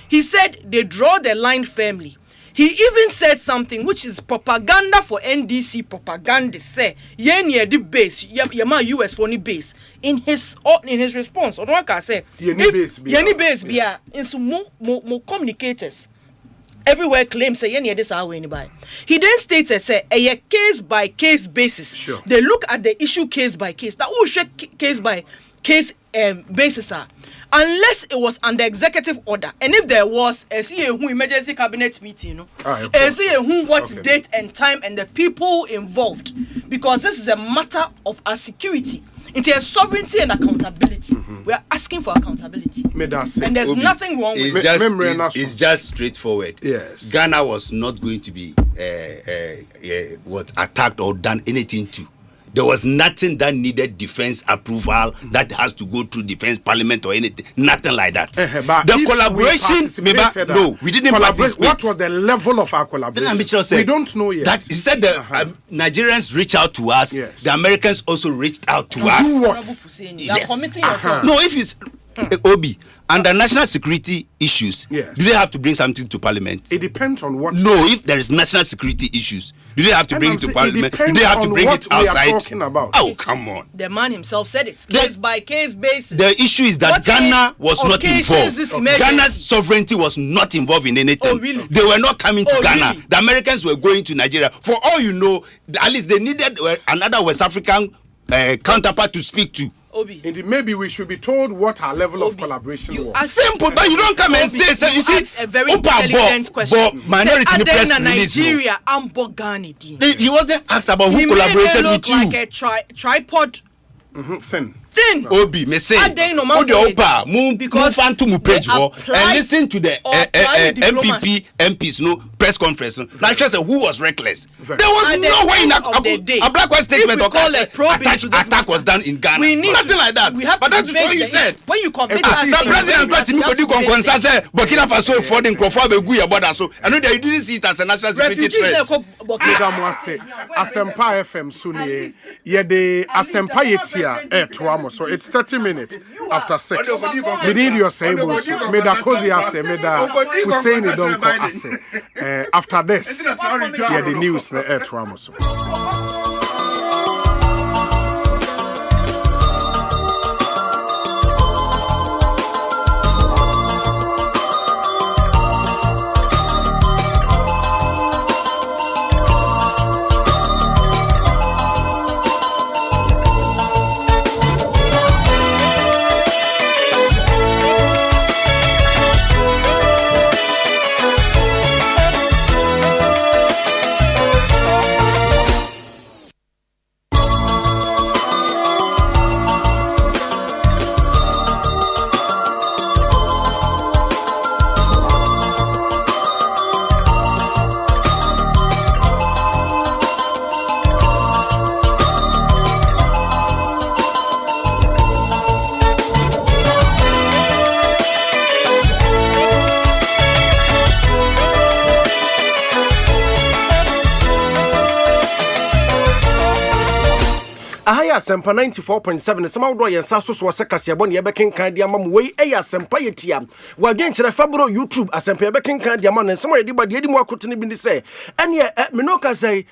he said they draw the line firmly. He even said something which is propaganda for NDC propaganda. Say, the base, US for any base. In his response, on what I say, base, in some more communicators. Everywhere claims say this how anybody. He then stated say a case by case basis. Sure. They look at the issue case by case. That will check case by case basis unless it was under executive order. And if there was a emergency cabinet meeting, what date and time and the people involved, because this is a matter of our security. It's a sovereignty and accountability. We are asking for accountability. And there's nothing wrong with it. It's just straightforward. Yes. Ghana was not going to be attacked or done anything to. There was nothing that needed defense approval that has to go through defense parliament or anything. Nothing like that. The collaboration, no, we didn't participate. What was the level of our collaboration? We don't know yet. That he said the Nigerians reached out to us. Yes. The Americans also reached out to us. Do what? Yes. No, if it's Obi, under national security issues, yes. Do they have to bring something to parliament? It depends on what. No, if there is national security issues, do they have to bring it to parliament? Do they have to bring it outside? Oh, come on. The man himself said it. Case by case basis. The issue is that Ghana was not involved. Ghana's sovereignty was not involved in anything. Oh, really? They were not coming to Ghana. Really? The Americans were going to Nigeria. For all you know, at least they needed another West African counterpart to speak to. Indeed, maybe we should be told what our level of collaboration was. Simple, but you don't come and say. So you see, a very intelligent question. Minority say, press release. Nigeria, he wasn't asked about who collaborated with you. Like a tripod. Thin. Obi, me say, because and listen to the MPs, no press conference. Like I said, who was reckless? There was no way in a black statement or attack was done in Ghana. Nothing like that. But that's what you said. When you commit the president got me to concern say Burkina Faso for the Crawford be good border. So I know that you didn't see it as a national security threat. Asempa FM Sunni. Ye Asempa yetia so it's 30 minutes after 6. We need your say Bonsu. Me da kozi ase, me da Hussein don't call ase. After this, the news na tuamo so. Asempa 94.7 some outdoor yensa so so sekase abo ne bekin kan dia mam wei Asempa yetia wadwen kire fabro YouTube Asempa bekin kan dia mam nsem yedi ba dia di mu akotene bi ni se ene me no ka say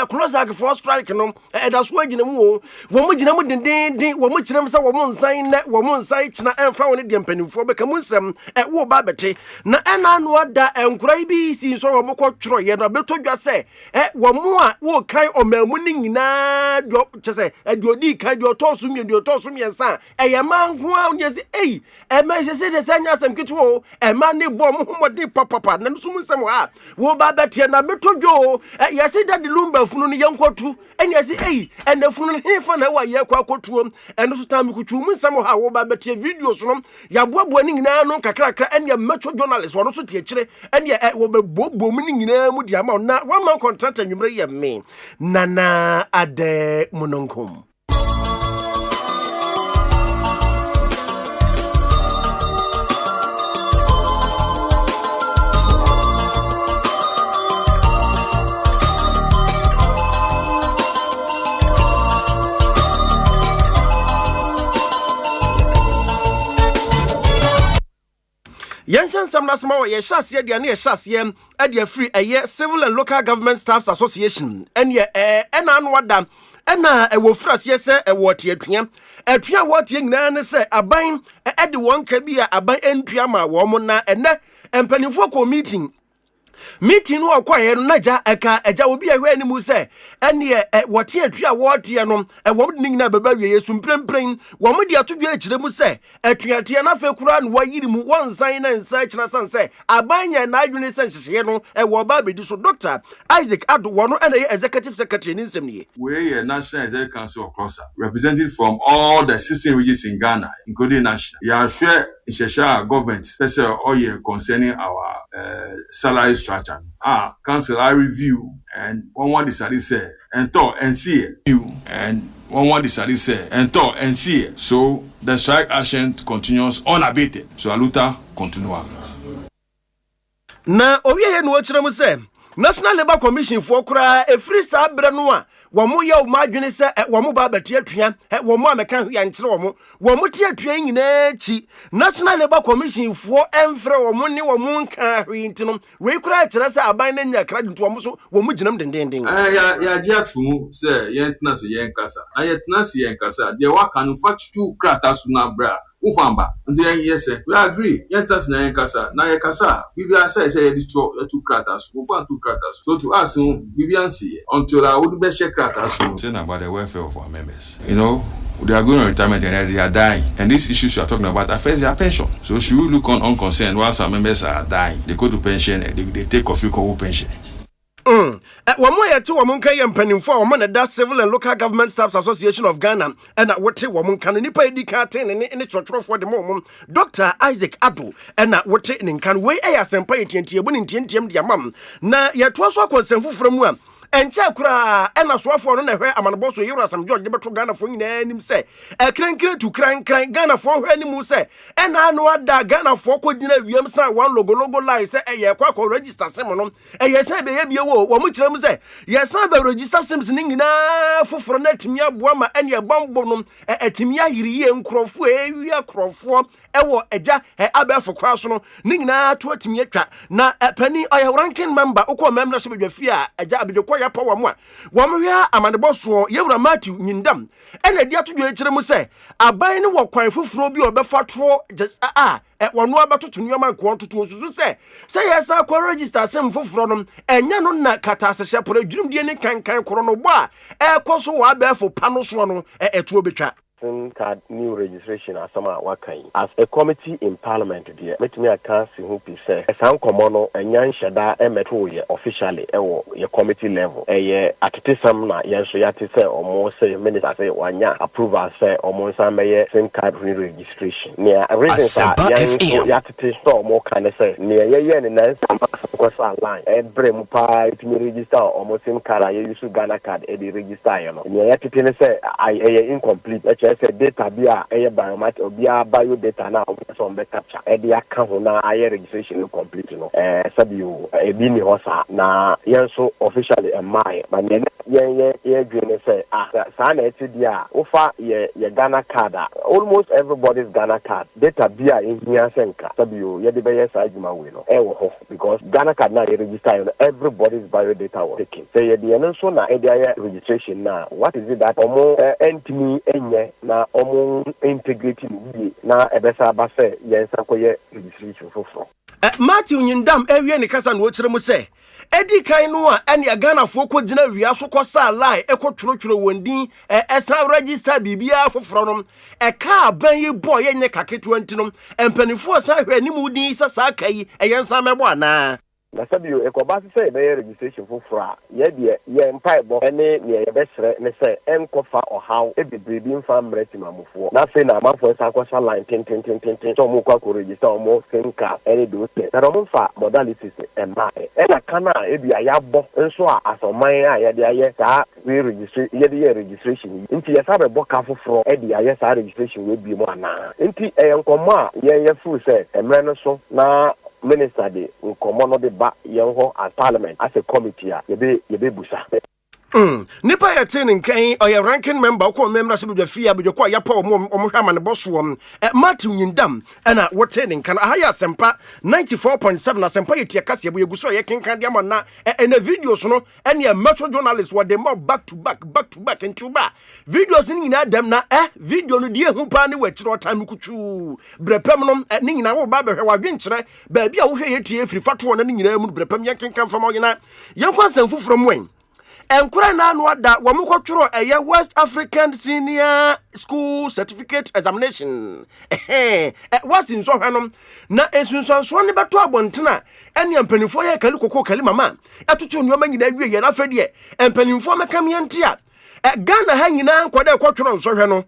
close ag for strike no da so agina mu wo mo gina mu dindindin wo mo kirem se wo mo nsan na wo mo nsan kina emfa woni dia mpanimfo beka mu nsem wo ba bete na ena no da enkurai bi si so wo mo kwotro ye no beto dwa se wo mo a wo kan omamu ni nyina chese e di odi kan di otoso mi di otoso mi ensa e ye man ho a onye se e ma se de sanya asem kitwo e ma ne bom homode papa na nso mu nsem ha wo ba betie na betodwo ye se da de lumba funu ne yenkotu eni ye se ene funu ne fa na wa ye kwa kotuo eno so tam kutu mu nsem ha wo ba betie videos no ya boaboa ni nyina no kakrakra ene metro journalist wo so tie kire ene wo be bobom ni nyina mu dia ma na one man contract anwumre ye me nana ade mononkom Yanshan Samnasma, ye shasiye dia ne shasiye e free eye Civil and Local Government Staffs Association and ye anwada ena e wo frasiye se e wo tie atua wo tie nyina ne se aban e de won ka bi a aban entua ma wo mo na ene empanifo ko meeting no akwaye no naja eka eja obi ehwe ani mu se ene wote atua wo tie no e wo de nyina baba wie yesu mprempren wo mo de atodwa akire mu se atuatie na fe kura no wayiri mu wonsan na nsa kira sanse abanya na adwene senhye no e wo ba bedi so Dr. Isaac Ado wono ene executive secretary ni nsem nie we National Executive Council of Crosser represented from all the 16 regions in Ghana including national ya share Ishesha government say all year concerning our salary structure. Council I review and one decided say and talk and see you and one decided say and talk and see it. So the strike action continues unabated. So aluta continua. Na owie no ochire mu say National Labour Commission for kura e free sa bre no a wo mo ye o madwene se wo mo ba beti atua wo mo ameka hwe ankire wo mo tie atua nyina chi National Labour Commission for emfre wo mo ne wo mo nka hwe ntino we kura kire se aban na nya kra dinto wo mo so wo mo ginam dendenden ya ji atu se yen tena se yen kasa ayetena se yen kasa de wa kan factu krata su na bra ufamba nti yes we agree yentas na yenkasa na yekasa bibia say the two kratas ufa two kratas so to us bibia see until I would be share kratas saying about the welfare of our members, you know, they are going on retirement and they are dying, and these issues you are talking about affects their pension. So should we look on unconcerned whilst our members are dying, they go to pension and they take a few pension. One more year, 2 woman can penifo, woman that Civil and Local Government Staffs Association of Ghana, and at what woman can nipa di carton and in a church for the moment. Dr. Isaac Ado, and at what can weigh a Asempa 94.7 dia mam. Na yet was so concerned from one. And Chakra and a swaffer on a hair among Bonsu Yura some George Debato Ghana for him say a crank to crank Ghana for any muse and I know that Ghana for could Yamsa one logo lies a quack register Simon a yes I be a wo which say yes I be register Simpson na for net mia boama and your bombonum a timia hiri and crofu we are crofu ewo eja abe for kwasono ningina to atimietwa na penny oya ranking member ukọ membership dwafia eja abedekọ ya power mo womhwea amaneboso yewura Matthew nyindam ena dia to dwekire mu se aban ne wo kwan fufuro bi obefato wono abatoto nyoma nko ntoto osusu se yesa kwa register sem fufuro no enya no na kata asehye pore dwumdie ne kankan koro no bo a ekoso wa abefo pano so no etuo betwa card new registration as some wakai as a committee in parliament there met me account who be say san komono enyan sheda emeto ye officially your committee level atete sam na yenso yate say omo say minister say wanya approval say omo san meye sim card new registration near reason say yate so omo kan say near ye ne nan kwasa line ebre mu pa to register omo sim card ye use Ghana card e dey register you know near yate ne say incomplete say data bia biometric obia bio data na so be capture dey account na registration complete no sabio ebi ni hosa na yenso officially my but ye dream say sa na dia ofa ye Ghana card almost everybody's Ghana card data bia in here senka sabio ye dey be sa adwuma we no ho because Ghana card na register you know, everybody's bio data was taken say ye dey no so na registration na what is it that omo entimi enye na omo integrity ni na ebesa ba se yensa koye registration foforo Matthew Nyindam ewie ne kasa no kire mu se edi kan no a ene Ghana fo ko gina wia so kosa lie ekotworo wondin esa register bibia foforo no ka ban yi boy yenye kaketu antinom empanifo sa hwe ni mudin sa kai eyensa mebo ana na sabio ekoba se be registration for fra ye de ye mpai bo ene ne ye be sere ne se enkofa ohaw e bebrebi mfa mbreti mamofo na fe na amafo sa kwasa line ten so mo kwa ko register mo senka ene do te na mo fa modalities ma na kana e bia ya bo nso a asoman a ye de aye sa we register ye de registration nti ye sa be bo ka foforo e de aye sa registration we bi mo ana nti enkomo a ye fu se emre no so na Minister de nkomo de ba yenho as parliament as a committee yebe busa nipa yetin nkan oye ranking member ko member se be fia be ko ya pa omo ne boso Martin Nyindam na wote nkan ahaya Asempa 94.7 Asempa yetia kase ye guso ye kenkan dia ma na na videos no ene metro journalists were them back to back into ba videos ni nyina dem na video no die hu pa ne wachiro time kutu brepem no ni nyina wo ba behwe wadwenkyere ba bia wo hwe yetie free fato no ni nyina mu brepem ye kenkan fam oyina ye kwasan fufuro mwen Enkura na anu ada wamukotworo West African Senior School Certificate Examination. Was in so hanom na ensunsanso ne beto abontena ene empanifo ye kali kokko kali mama. Atoto nyoma nyina awie ye na fedie empanifo mekamiente a Ghana ha nyina nkwada ekotworo nso hwe no.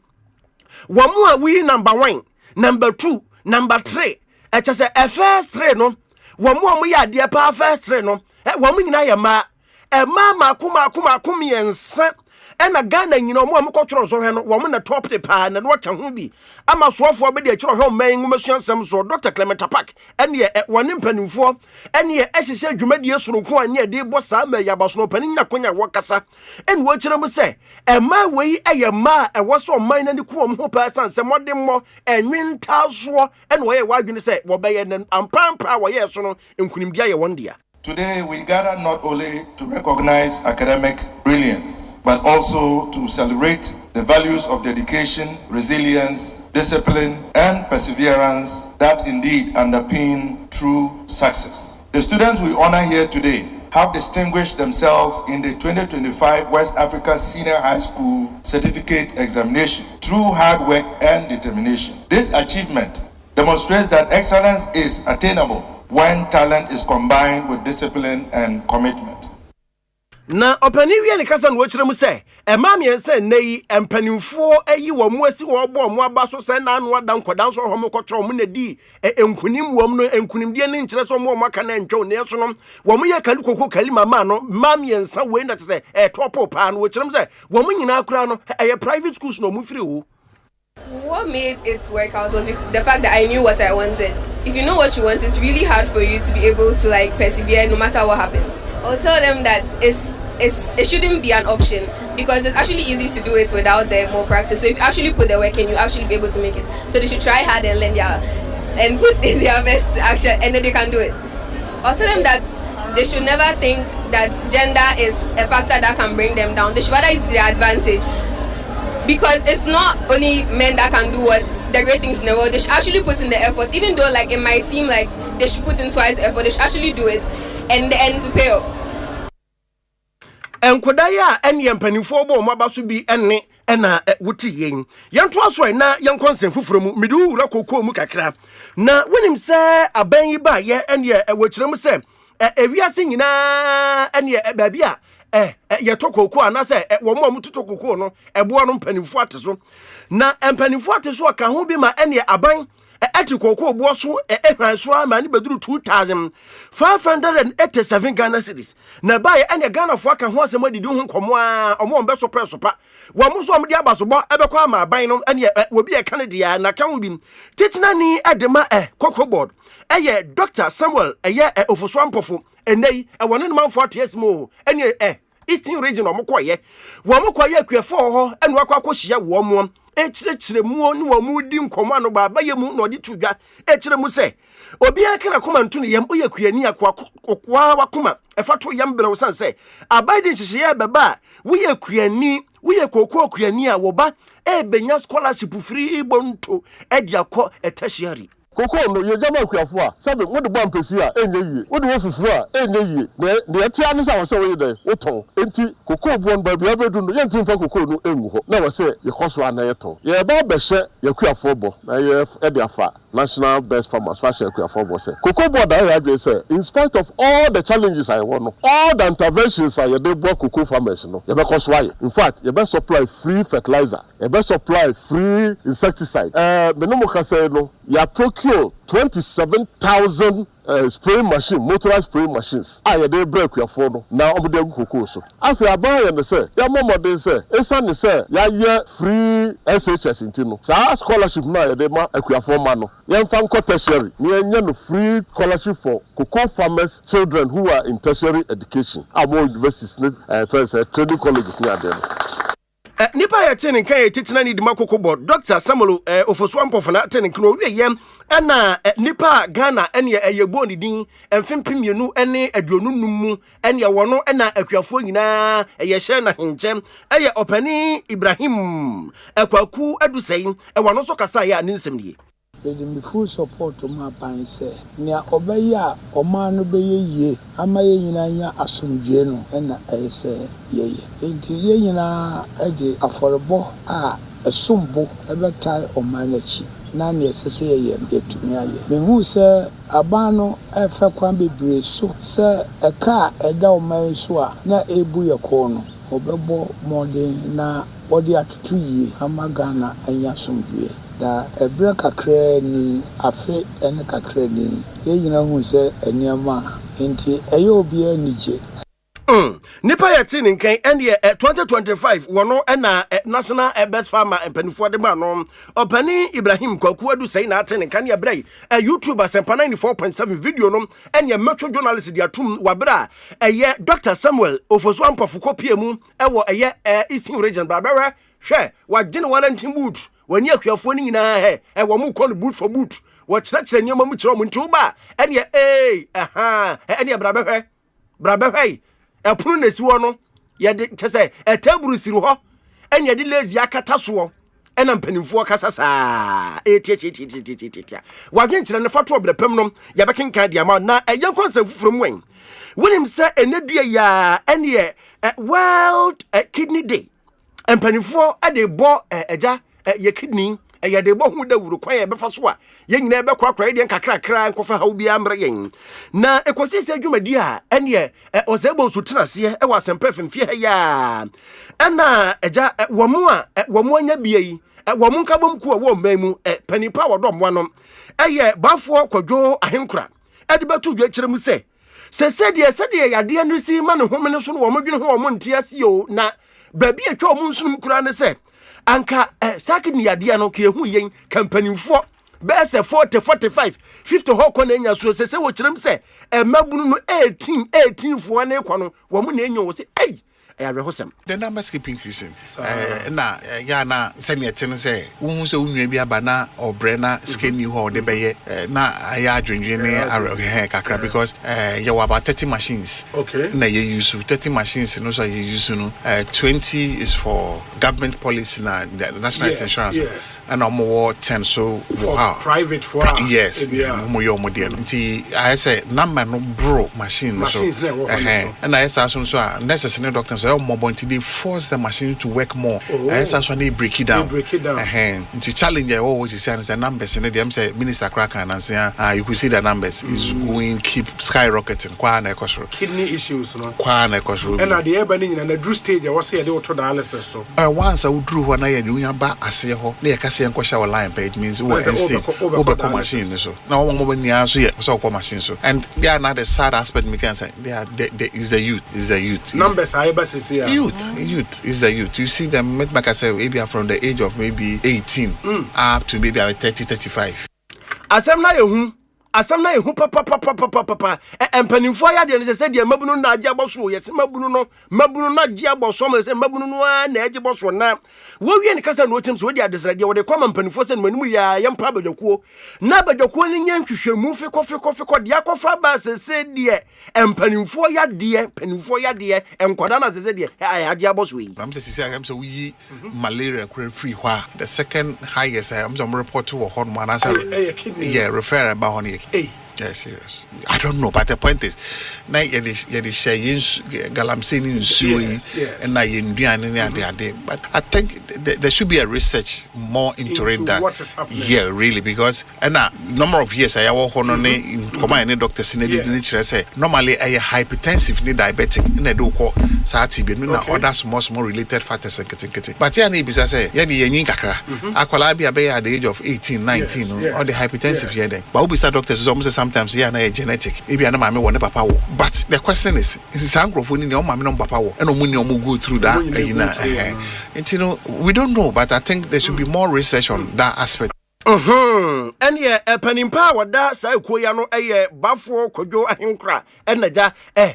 Wamu a wi number 1, number 2, number 3. Echese first 3 no. Wamu a mu ya de pa first 3 no. Wamu nyina ye ma mama kuma yensa ena Ghana nyina omo amukotworo so hwe no wo mo na top de pa na no ka ho bi ama soafo be de kiro hwe man ngumesuansam so Dr. Clement Park ene woni mpanimfo ene ehihye adwumadie soroko anye de bo sa ma yabaso panin nyakonya wo kasa ene wo kire mu se ma wei ma wo so man na ni ko mo pa sanse modem mo enwintaso ene wo ye wadwene se wo be ye ampampa wo ye so no enkunimdia ye wondia. Today, we gather not only to recognize academic brilliance, but also to celebrate the values of dedication, resilience, discipline, and perseverance that indeed underpin true success. The students we honor here today have distinguished themselves in the 2025 West Africa Senior High School Certificate Examination through hard work and determination. This achievement demonstrates that excellence is attainable when talent is combined with discipline and commitment. Na opani wi ne kasa no kire mu se ma me ense nei empanimfo ayi wo mu asi wo bo mu aba so se na anu ada nkodan so ho mu kotro mu na di enkunim wom no enkunim die ne nkire so mu maka na ntwo ne so no wo mu ye kali kokko kali mama no ma me ensa we na te se top pa no kire mu se wo mu nyina akura no private schools no mu free wo. What made it work out was the fact that I knew what I wanted. If you know what you want, it's really hard for you to be able to persevere no matter what happens. I'll tell them that it shouldn't be an option because it's actually easy to do it without the more practice. So if you actually put the work in, you actually be able to make it. So they should try hard and learn and put in their best action, and then they can do it. I'll tell them that they should never think that gender is a factor that can bring them down. They should rather use their advantage. Because it's not only men that can do what the great things in the world. They should actually put in the effort, even though it might seem like they should put in twice the effort. They should actually do it, and the end to pay off. Enkodaya ene yempanifo bo mo abaso bi ene na wuti yen yanto aso na yankonsen fufuro mu midu wura kokko mu kakra na wonim se aban yi ba ye ene wachire mu se ewiase nyina ene baabi a ye tokoko ana se wo mo mututokoko no ebo no mpanimfo ateso na mpanimfo ateso ka ho bi ma ene aban ati koko bo so ehwan so ama ni beduru 2587 Ghana cedis na bae ene Ghana fo aka ho asem adidi ho nkomo a omo mbe so preso pa wo mo so omde abaso bo ebekọ ama aban no ene obi e Canada na kan bi titina ni edema koko board eye Dr. Samuel ofoso ampofo enei wonu no manfo ates mo ene Eastern region omokoye wo mokoye akuefo ho ene wakwakohia wo mo echire mu ni wo mu di nkomo no baba ye mu no di tudwa echire mu se obi akena koma ntu ne yem oyekuani akwa wakoma efato yem bere wo san se abide nhihye baba wo yekuani wo yekokuani a wo ba ebenya scholarship free ibonto ediakọ tertiary Koko no ye jama kuafo a sabe wo de bɔ ampesi a enye yie wo de wo fufu a enye yie de etia ne sa wo se wo de wo ton enti koko buon ba bia bedu no ye ntimfa koko no enwu ho na wo se ye koso ana ye ton ye ba behye ye kuafo bo na ye de afa National Best Farmers Fashion kuafo bo se koko bo da ya dwe se in spite of all the challenges I want no all the interventions I dey bo koko farmers no ye be koso aye in fact ye be supply free fertilizer ye be supply free insecticide me no mo ka say no ya procure 27,000 spraying machine, motorized spraying machines. I dey break your phone now. I'm dey koko so. After I buy and say, ya mama dey say, esan say, ya free SHS intino. Sa scholarship na ya dey ma ekuafo ma no. Ya fan ko tertiary. Ni no free scholarship for cocoa farmers children who are in tertiary education. Amo universities, first training colleges near them. Nipa ya tene kan titina ni dima kokobɔ Dr. Samuel Ofoswampofo na tene kno wie yem na nipa Ghana ene yebo ni din emfempem mienu ene aduonunum mu ene wono na akuafo nyina ye hye na henkyem eye opani Ibrahim akwaku adusei wono so kasa ya ne nsem nie the full support to my parents say nia obeya omanu beye ama ye nyina nya asomdwe no na say ye enti ye nyina ade aforebo a esumbo ebetai omanachi na ne sese ye betumi aye me hu se abano efa kwan bebre so se eka eda oman so a na ebu ye ko no obebo modern na body atutu yi ama Ghana anya asomdwe da ebra kakra ni afi ene kakra ni ye nyina hu se eniama enti eyo obi anije nipa ya tin nkan ene 2025 wono na national best farmer empanifo de ma no opani Ibrahim kwaku adu sei na tin nkan ya brai YouTube Asempa 94.7 video no ene metro journalist dia tum wabra eye Dr. Samuel Ofoswampofo kopie mu ewo eye Eastern region babere hwe wagene warranty boot wani akuafo ni nyina he wo mu call boot for boot wo kyerɛkyerɛ nyoma mu kyerɛ mu nti ba ene ene brabehwe epunu na si wo no ye de kyese etaburu siri ho enya de lazy akata so ena mpanimfo kasa saa etietietietietitia wagen kyerɛ ne fato obrepem no ye bekenkan dia ma na eye konsem fufurum wen wonim se enedua ya ene World Kidney Day empanimfo ade bo eja ye kidney eye de bo hu da wuru kwan ye befa so a ye nyina ebe kwakra ye nkakrakra nkofa ha obi amre yen na ekosisi adwumadi a ene Osei Bonsu tenase e wa Asempa femfie ha ya na eja womu anya bia yi womu nkabom ku wo mamu panipa wodom wanom eye bafo kwadwo ahenkura ade betu dwa kyerem se sede yade no si ma ne homene so no wo modwene ho wo monte ase o na babi atwa wo nsunum kura ne se anka sakini yade no ke hu yen kampanimfo bese 40 45 50 hoko na enya so se wo kyerem se mabunu no 18 fo na ekwa no wo mu na enya wo se the numbers keep increasing. Na ya na senior ten say who say unwe bi aba na obrena skin new ho de beye na aya adwendwe ne kakra because you about 30 machines. Okay. Na you use 30 machines no so you use no 20 is for government policy na the national insurance. Yes. And more 10 so for private for yes. Mo yo mo de nti I say number no bro machines so and I say so necessary doctors say more they force the machine to work more. That's why they break it down. The challenge I always say is the numbers and them say Minister Kraken and say you could see the numbers is going keep skyrocketing. Kidney issues, no. And at the urban in the drew stage, I was saying they were to dialysis. So once I would drew when I do your back, I say ho, they can see and question our line, but it means we're over machine. So now one moment you answer so machine so and they are not the sad aspect we can say they are is the youth. Numbers I Youth is the youth. You see them, like I said, maybe from the age of maybe 18 up to maybe 30, 35. Asem na yehu asam na ehu papa empanimfo ya de ne se de mabunu na agi aboso yes mabunu na agi aboso ma se mabunu no na agi boso na wo wie ne kasa no otim so wo de adesrade wo de kwama mpanimfo se no manimu ya yempa badwakuo na badwakuo ne nya nhwehwemu fe kɔ de akɔfa ba se de empanimfo ya de enkwada na se de agi aboso yi am se sisi am se we malaria free wha the second highest am some report to hon man answer yeah refer about honey. Yeah, serious. I don't know, but the point is, now you share galamsey in Sui and now you but I think there should be a research more into it than what is happening. Yeah, really, because and number of years I work on in command doctors in say normally a hypertensive ni diabetic in a do call sati be no other small related factors and but yeah ni bisa say yeah the yin kakra akwala bi abe at the age of 18 19 or the hypertensive here then but we doctors is almost sometimes yeah na genetic maybe na mama won papa wo but the question is sankrofo ni o mama no papa wo and omuni o go through that you know we don't know but I think there should be more research on that aspect. And yeah, panimpa wada sa ekoya no bafo kodwo ahenkra enaja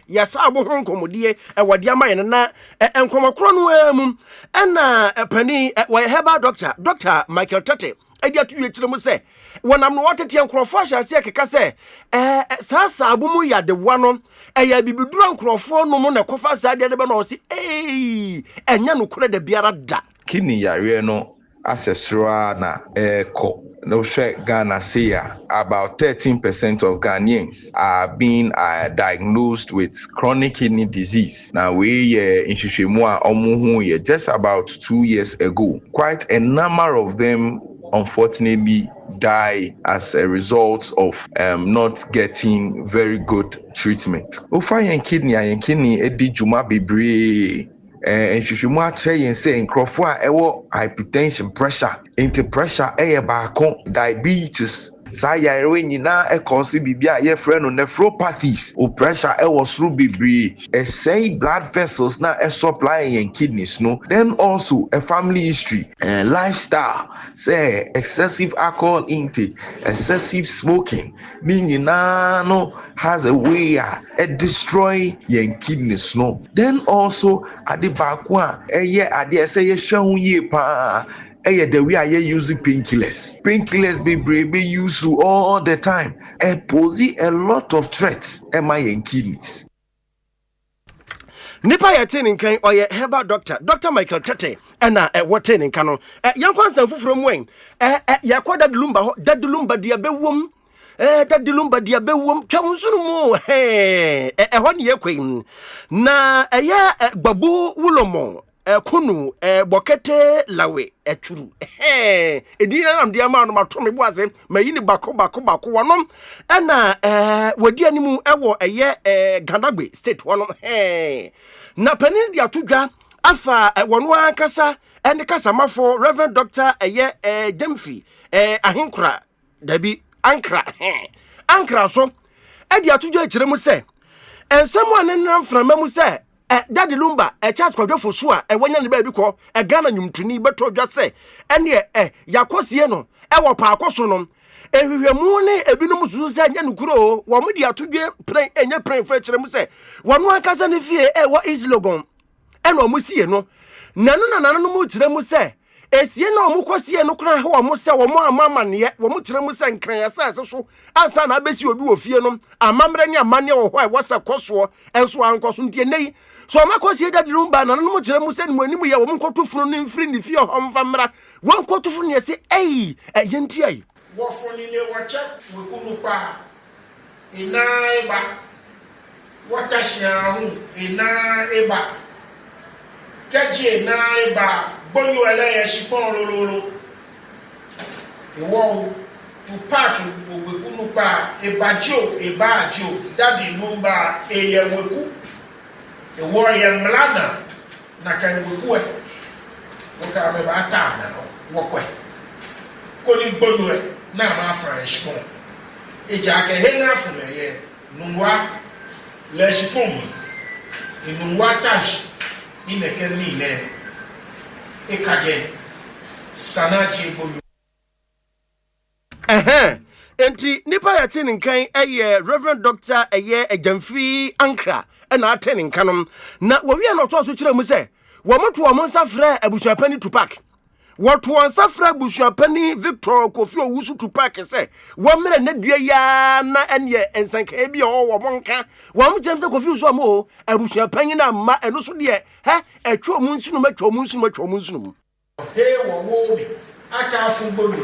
yasa abo honkomodie wade ama yen na enkomokro no amu na pani we heba Dr. Michael Tate adi atu yetire mu se wonam no watete enkrofo ahase keka se sa abo mu ya de wano ya bibidura enkrofo no mu na kofa sa de be na o se enya no kure de biara da kini yare no ancestral na no share Ghana say about 13% of Ghanaians are being diagnosed with chronic kidney disease. Now we in Shishimua Omuhu just about 2 years ago. Quite a number of them unfortunately die as a result of not getting very good treatment. Ofa yen kidney edi juma bebre and Shishimua say say nkrofo a ewo hypertension pressure into pressure diabetes saya nyina cause bibia ye friend no nephropathies o pressure was through bibri say blood vessels na supply in kidneys no then also a family history and lifestyle say excessive alcohol intake excessive smoking nyina no has a way destroy your kidneys no then also at the back one say ye hwe ye pa the way I using painkillers be used all the time and pose a lot of threats my kidneys. Nipa ya tinin kan oye heba Dr. Michael Tate na what tinin kano yankwan san fufuro mu en yakoda dadulumba dia bewom dadulumba dia bewom twawunsunu mu ho ne yakwen na gbabu wulomo kunu bokete lawe eturu edi am dia ma no mato me boase mayini bako wonom na wadi animu ewo Gandagbe state wonom na panin dia tudwa afa wono ankasa ene kasa mafo Reverend Dr. Demfi ahenkra dabi ankra so edi atudwa ekiremu se ensemu anen frama mu se Daddy Lumba Charles Kwadwofo so wanya ne ba bi ko Ghana nyumtuni beto dwa se ene yakosie no wo pa akoso no ehwehwemu ne ebinom susu se anya nukuro wo mo di atodwe pren enya pren fa kire mu se wono akasa ne fie wo islogon ene o mo sie no nanu mu kire mu se esie na o mo kosie no kra ho o mo se wo mo amamane wo mo kire mu se nkran ya se so ansa na abesi obi wo fie no amamre ne amane wo ho wo se koso enso ankoso ntie nei so makosie Daddy Lumba na no mo kire mu se ni manimu ye wo mo kotofunu ni mfiri ni fie ho mfamra wo kotofunu ye se yenti ai wo foni ne wo check we kunu pa ina eba wo tashia hu ina eba keje na eba bonyo eleye shipon lololo ewo to park we kunu pa ebajo Daddy Lumba eyeweku ewo ye mlana na kan weku wo ka me ba ta na wo kwe ko ni bonyo na ma fresh bon eja ke he na fu le ye nunwa le shipon nunwa touch ine ken ni ne ekage sanaji bonyo enti nipa ya tin nkan Reverend Dr. Ejamfi Ankra na aten nkanom na wo wi na to so kire mu se wo moto wo monsa frɛ abusuapani Tupac woto onsa frɛ abusuapani Victor Kofi Owusu Tupac se wo mre na dua ya na ene ensanka bi wo monka wo mo James Kofi Owusu mo abusuapani na ma eno so de atwa mu nsunu matwa mu nsunu he wo mi aka fugbo mi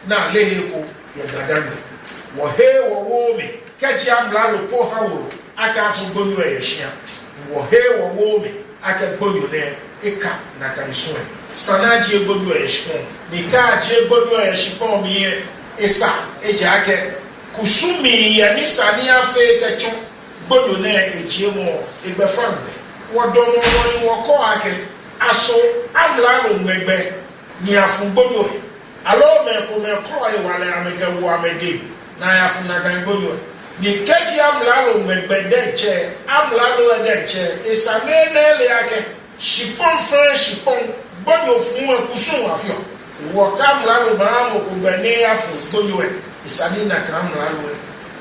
na leheko ya gadame wo he wo mi keji amla lo po hawo aka fugbo mi ya hia wo he wo mi aka gbonyo le eka na kanso sanaji gbonyo ya shipon ni ka je gbonyo ya shipon mi esa ejake kusumi ya ni sani afe kecho gbonyo le ejie mo egbefambe wo do mo wo ko ake aso amla lo megbe ni afugbonyo alo me ko me kro e wale ameke wo amede na ya fu na kan gbonyo ni keji amla lo megbe deche amla lo deche esame mele yake shipon fe shipon gbonyo fun ekusun afio iwo kamla lo ba mo ko gbe ni afu gbonyo isani na kamla lo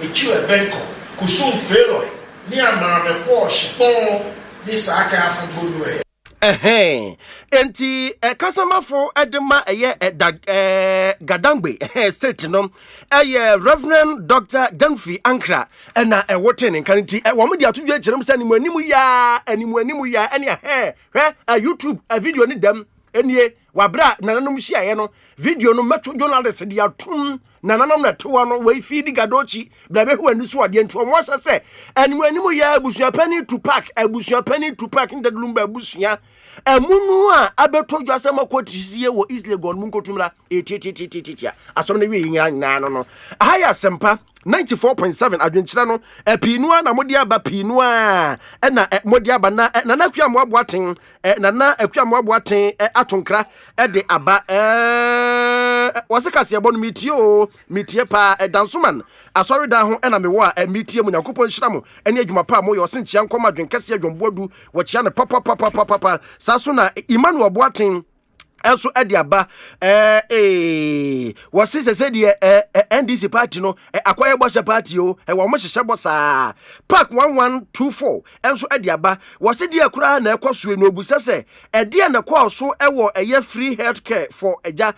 echi e benko kusun fero ni amara me ko shipon ni saka afu gbonyo enti kasamafo edema gadangbe state no Reverend Dr. Danfi Ankra na ewote ne kan ti wo me dia to dwa kirem sani mu animu ya ene YouTube video ni dem enie wabra nananom hia no video no meto journalist dia tum nananom na to no we feed gadochi bla be hu ani so ade nto mo hye se animu ya abusuapani Tupac ndadulumba abusua emunu a abeto dwasema kotisie wo Isle gon mu nkotumra etititia asom na wi nyina no ahaya Asempa 94.7 adwenkyira no pinua na modi aba pinua na modi aba na nakua moaboaten na akua moaboaten atonkra de aba wasekase ebo no mitie pa dansoman asori da ho na mewo a mitie mu Yakopon hyira mo ene adwuma pa mo yo senkyia nkoma adwenkase adwomboadu wo kyia ne papa saso na Emmanuel Boaten also ediaba wasi se de NDC party no akoye bosha party o wo mo hyehye bosa park 1124 also ediaba wasi de akura na ekoso no obusese ede na kwaso ewo eye free healthcare for eja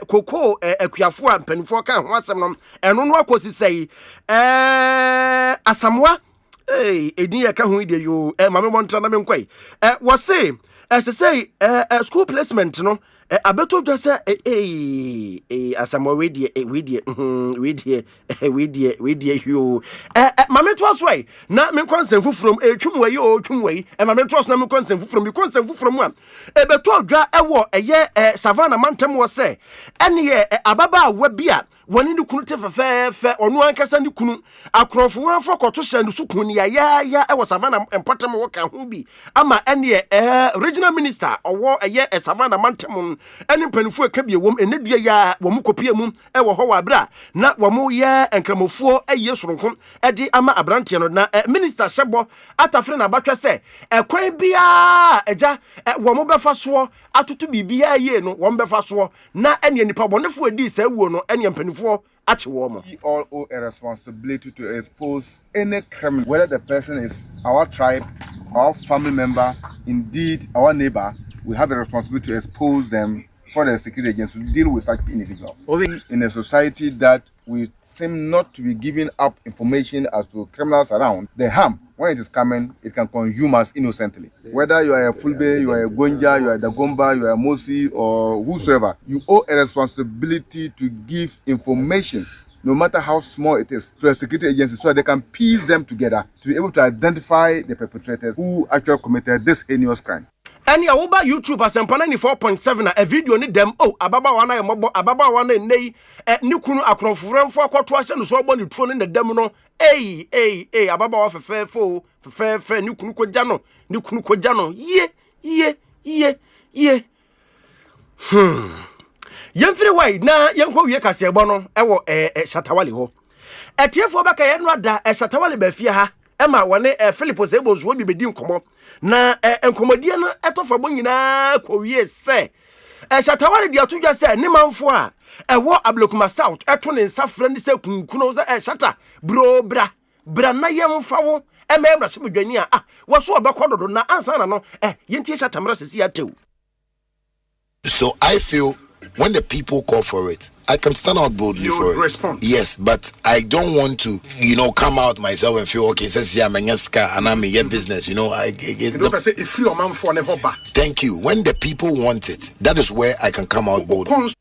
koko akuafo ampanifo kan ho asem no eno no akosi sei asamwa edin ya ka ho ide yo mame montra na menkwai wasi say school placement no abeto dwa say asamwa we die yo mame to aswai na me konsenfu from twumwai mame to asna me konsenfu from a ebeto dwa ewo eye savannah mantem wo say ene ababa awa bia woni ni kunu te fefefe onu ankasa ni kunu akrofo wonfo koto hye no sukun ya ewo savannah empatem wo ka ho bi ama ene regional minister owo eye savannah mantem ene mpanifo akabie wom ene dua ya wo mukopie mu ewo ho wabra na wo mu ye enkramofo eye soronko edi ama abrante no na minister Shebo atafre na batwa se ekwan bia eja wo mu befa so atutu bibia ye no wo befa so na ene nipa bonefo edi sa wuo no ene mpanifo ati wo mo. We all owe a responsibility to expose any criminal, whether the person is our tribe, our family member, indeed our neighbor. We have a responsibility to expose them for the security agencies to deal with such individuals. In a society that we seem not to be giving up information as to criminals around, the harm, when it is coming, it can consume us innocently. Whether you are a Fulbe, you are a Gonja, you are a Dagomba, you are a Mosi, or whosoever, you owe a responsibility to give information, no matter how small it is, to a security agency so they can piece them together to be able to identify the perpetrators who actually committed this heinous crime. Any awoba YouTube Asempa 94.7 a video ni dem ababa wana emobo ababa wana nei ni kunu akronfuranfo akoto ahye no so obo ni tuo ni dem no ababa wa fefe ni kunu koja no ye yemfiri wai na yenkwo wie kase ebo no ewo Shatawale ho etiefo baka ye no ada Shatawale ba fie ha ema wone Philip Sebonsu obi bedi nkomo na enkomodie no etofa bo nyina ko wie se Shatawale dia to just say ne manfo a ewo Ablekuma South eto ne nsafra ne se kunkuno se shata bro bra na yemfa wo emebra se bedwani a wo so obekododo na ansa na no yentie shatamra sesi atew. So I feel when the people call for it, I can stand out boldly for it. Respond. Yes, but I don't want to, come out myself and feel okay. Says yeah, I'm a business. You know, if you are man for thank you. When the people want it, that is where I can come out boldly.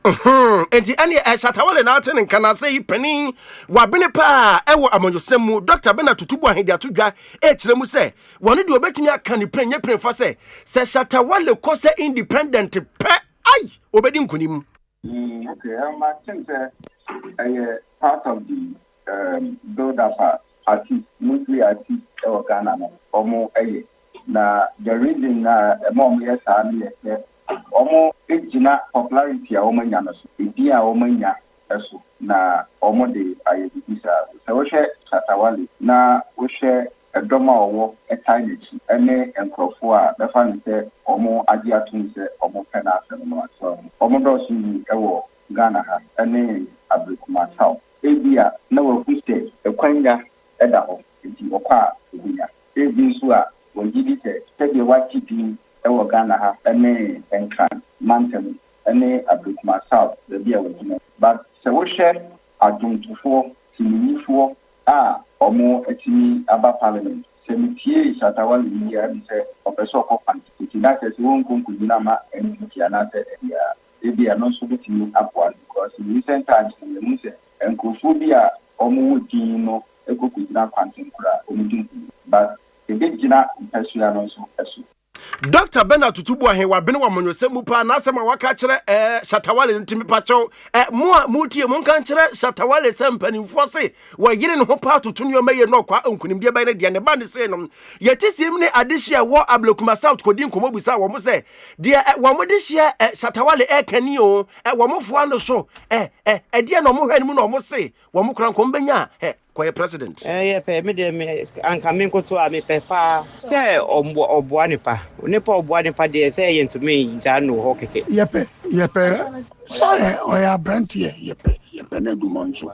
Enti ani Shatawale na aten nka say penin wabene pa ewo amonyosemu Dr. Bena tutubu ahedi atodwa ekiremu say wonu de obetumi aka ni prenye prenfa say Shatawale ko say independent pe ai obedi nkunim. Okay, I think that part of the build-up artist, mostly artist or Ghana, or more na the reason mom yes omo ejina popularity a omo nya no so ebi a omo nya eso na omo de ayebisa so wo hwe Shatawale na wo hwe edoma owo etainechi ene enkrofo a befa ne se omo agi atum se omo pena asem no so omo do so ni ewo Ghana ha ene Ablekuma South ebi a na wo kuste ekwanya eda ho enti okwa ebiya ebi so a wo gidi te de wati bi ewo Ghana ha ene enkran mountain ene Ablekuma South the bia wo gina but se wo hwe adumtufo tinifo a omo etimi aba parliament se mitie Shatawale ni ya bi se opeso ko fanti na se won konku gina ma NPP ana se ebi ano so betimi apwa because in recent times we mu se enkofu bia omo din no ekoku gina fanti kura omo din but ebe gina mpesua no so eso. Dr. Bena tutubu ahe wa bene wa monyosemu pa na asema waka kire Shatawale ntimi pacho mutie monka kire Shatawale sempanimfo se wa yire ne ho pa tutunyo meye no kwa nkunimde ba ne de ne ba ne se no yetisiem ne adehia wo Ablekuma South kodi nkomobusa wo mo se de wo mo dehia Shatawale kani o wo mo fo ano so de no mo hwani mu no mo se wo mo kran kombenya kwa president pe me de me anka me nkoto a me pe pa se oboa nipa oboa nipa de se yentumi janu ho keke yepe so oya brantie yepe na dumonso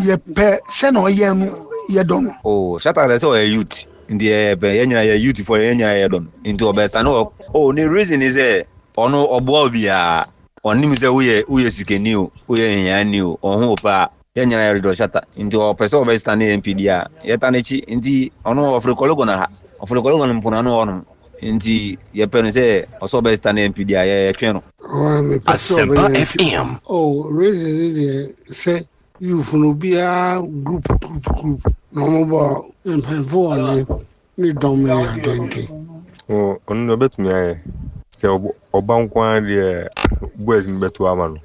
yepe se no yenu yedon Shatawale se oya youth ndi yepe yenyina ya youth for yenyina yedon into obesta no the reason is ono oboa bia onim se uye sikeni o uye nyani o ohun pa yenyina ya do shata into opeso obesta na MPD a yetanechi ndi ono ofrekologo na ha ofrekologo na mpuna no ono ndi yepeno se oso obesta na MPD a yetwe no Asempa FM. Reason is say you for bia group no mo empanfo ni dominate identity ono betumi aye se obankwan de boys ni beto amano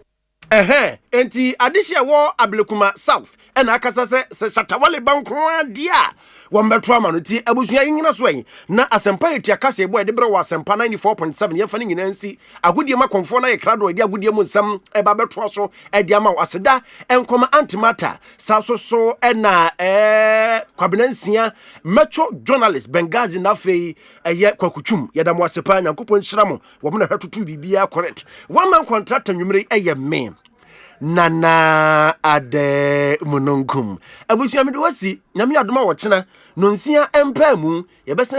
enti adehia wo Ablekuma South ena akasa se Shatawale bankwan dia wo mbetro amano ti abusua yina so yin na Asempa eti akasa ebo de bre wo Asempa 94.7 yefa ni nyina nsi agodie makonfo na ye krado edi agodie mu nsam eba betro so edi ama aseda enkoma antimata sasoso ena kwabenansia metro journalist Bengazi na fei eye kwakuchum yedam wasepa nyankopon hyiramo wo mo na hwatutu bibia correct one man contract nwumre eye me Nana ade munongum abusuamide wasi nyame adoma wo kyena nonsia empa mu yebese